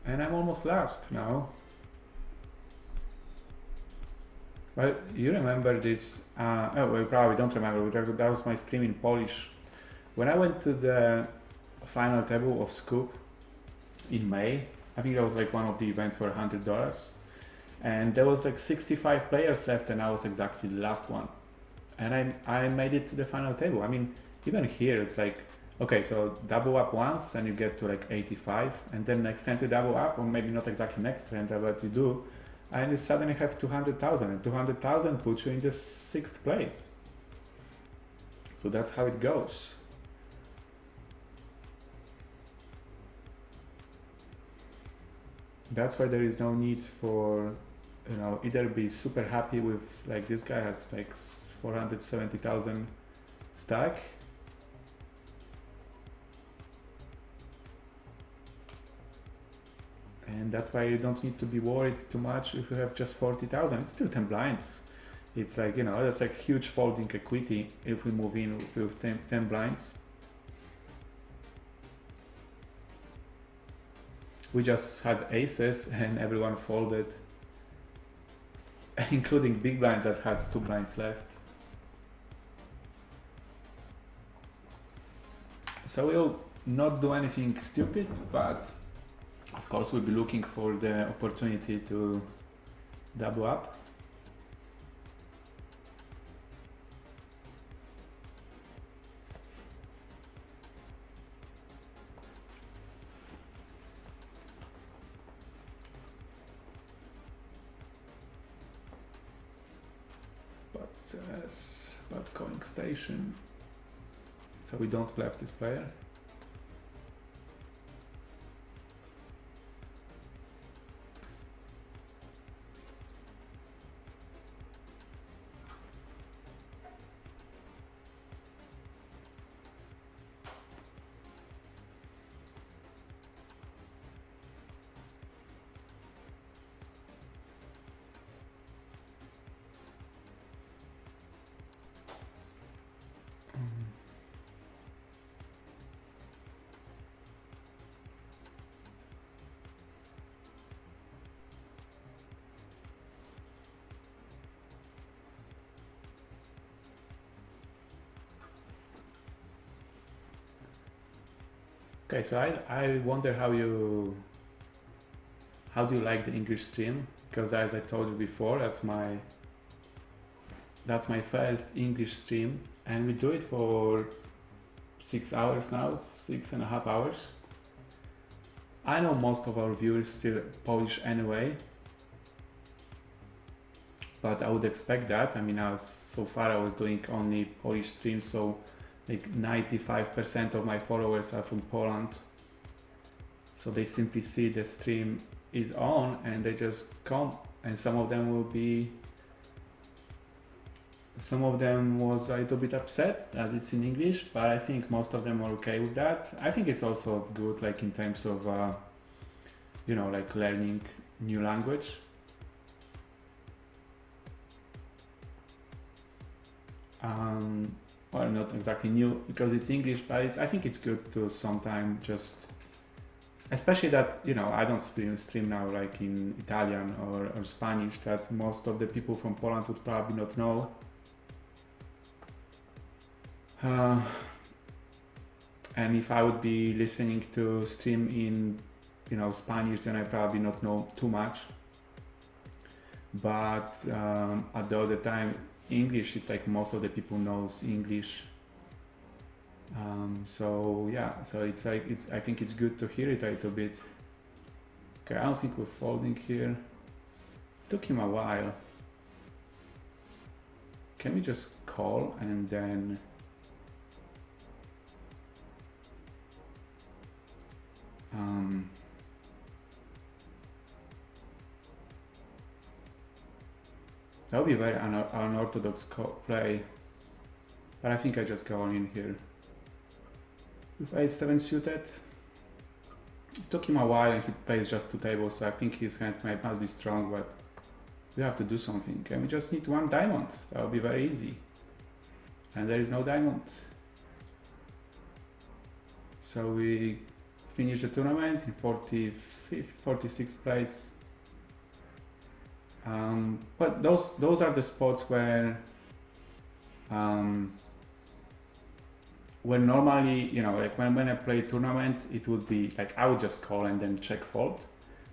And I'm almost last now. Well, you remember this, well, you probably don't remember, but that was my stream in Polish. When I went to the final table of Scoop in May, I think that was like one of the events for $100. And there was like 65 players left and I was exactly the last one. And I made it to the final table. I mean, even here it's like, okay, so double up once and you get to like 85, and then next time to double up, or maybe not exactly next time, but you do, and you suddenly have 200,000, and 200,000 puts you in the 6th place. So that's how it goes. That's why there is no need for, either be super happy with, like, this guy has like 470,000 stack, and that's why you don't need to be worried too much if you have just 40,000. It's still 10 blinds. It's like, that's like huge folding equity if we move in with 10 blinds. We just had aces and everyone folded, including big blind that has 2 blinds left. So we'll not do anything stupid, but of course we'll be looking for the opportunity to double up. But says about calling station, so we don't bluff this player. Okay, so I wonder how do you like the English stream, because as I told you before, that's my first English stream, and we do it for 6 hours now, 6.5 hours. I know most of our viewers still Polish anyway, but I would expect that. I mean, so far I was doing only Polish streams, so like 95% of my followers are from Poland, so they simply see the stream is on and they just come, and some of them was a little bit upset that it's in English, but I think most of them are okay with that. I think it's also good, like in terms of like learning new language. Well, not exactly new because it's English, but I think it's good to sometimes just, especially that, I don't stream now like in Italian or Spanish, that most of the people from Poland would probably not know. And if I would be listening to stream in, Spanish, then I probably not know too much. But at the other time, English is like most of the people knows English. So yeah, so it's like I think it's good to hear it a little bit. Okay, I don't think we're folding here. Took him a while. Can we just call and then that would be very unorthodox play, but I think I just go in here. With ace-7 suited, it took him a while and he plays just 2 tables, so I think his hand must be strong, but we have to do something. And we just need 1 diamond, that would be very easy. And there is no diamond. So we finish the tournament in 46th place. But those are the spots where normally, like when I play tournament, it would be like I would just call and then check fold.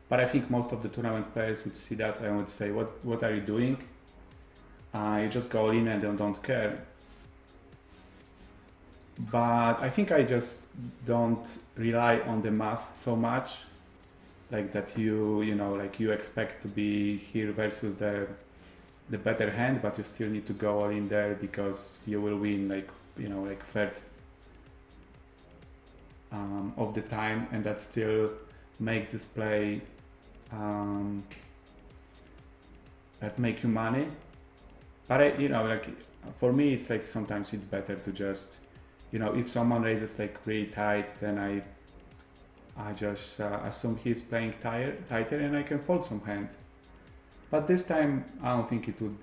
But I think most of the tournament players would see that and would say, what are you doing? You just go in and don't care. But I think I just don't rely on the math so much, like that you expect to be here versus the better hand, but you still need to go all in there because you will win like third of the time, and that still makes this play that make you money. But like for me, it's like sometimes it's better to just, if someone raises like really tight, then I just assume he's playing tighter, and I can fold some hand. But this time, I don't think it would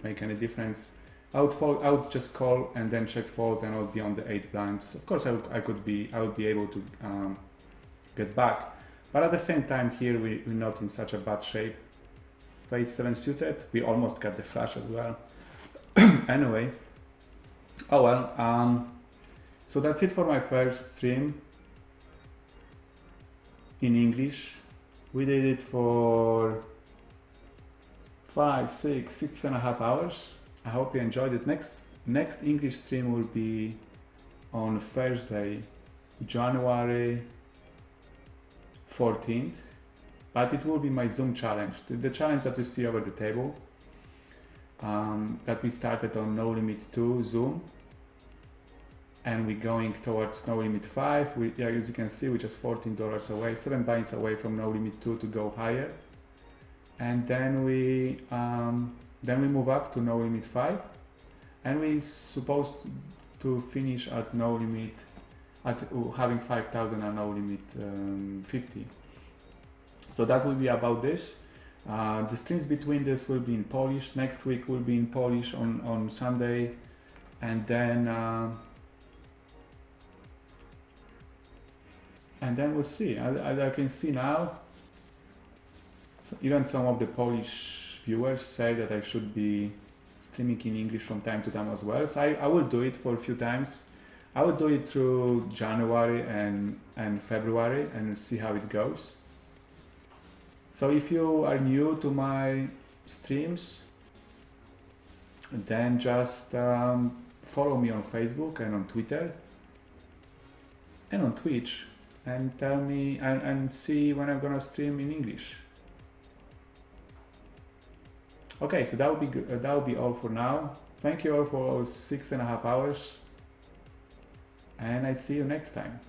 make any difference. I would just call and then check fold, and I would be on the 8 blinds. Of course, I would be able to get back, but at the same time here we're not in such a bad shape. Face 7 suited, we almost got the flush as well. Anyway, oh well. So that's it for my first stream in English. We did it for 6.5 hours. I hope you enjoyed it. Next English stream will be on Thursday, January 14th, but it will be my Zoom challenge. The challenge that you see over the table, that we started on No Limit 2 Zoom, and we're going towards No Limit 5. As you can see, we're just $14 away, 7 binds away from No Limit 2 to go higher, and then we move up to No Limit 5, and we're supposed to finish at No Limit, at having 5,000 and No Limit 50. So that will be about this. The streams between this will be in Polish. Next week will be in Polish on Sunday, and then we'll see. As I can see now, even some of the Polish viewers say that I should be streaming in English from time to time as well. So I will do it for a few times. I will do it through January and February and see how it goes. So if you are new to my streams, then just follow me on Facebook and on Twitter and on Twitch, and tell me and see when I'm gonna stream in English. Okay, so that would be good. That would be all for now. Thank you all for 6.5 hours, and I see you next time.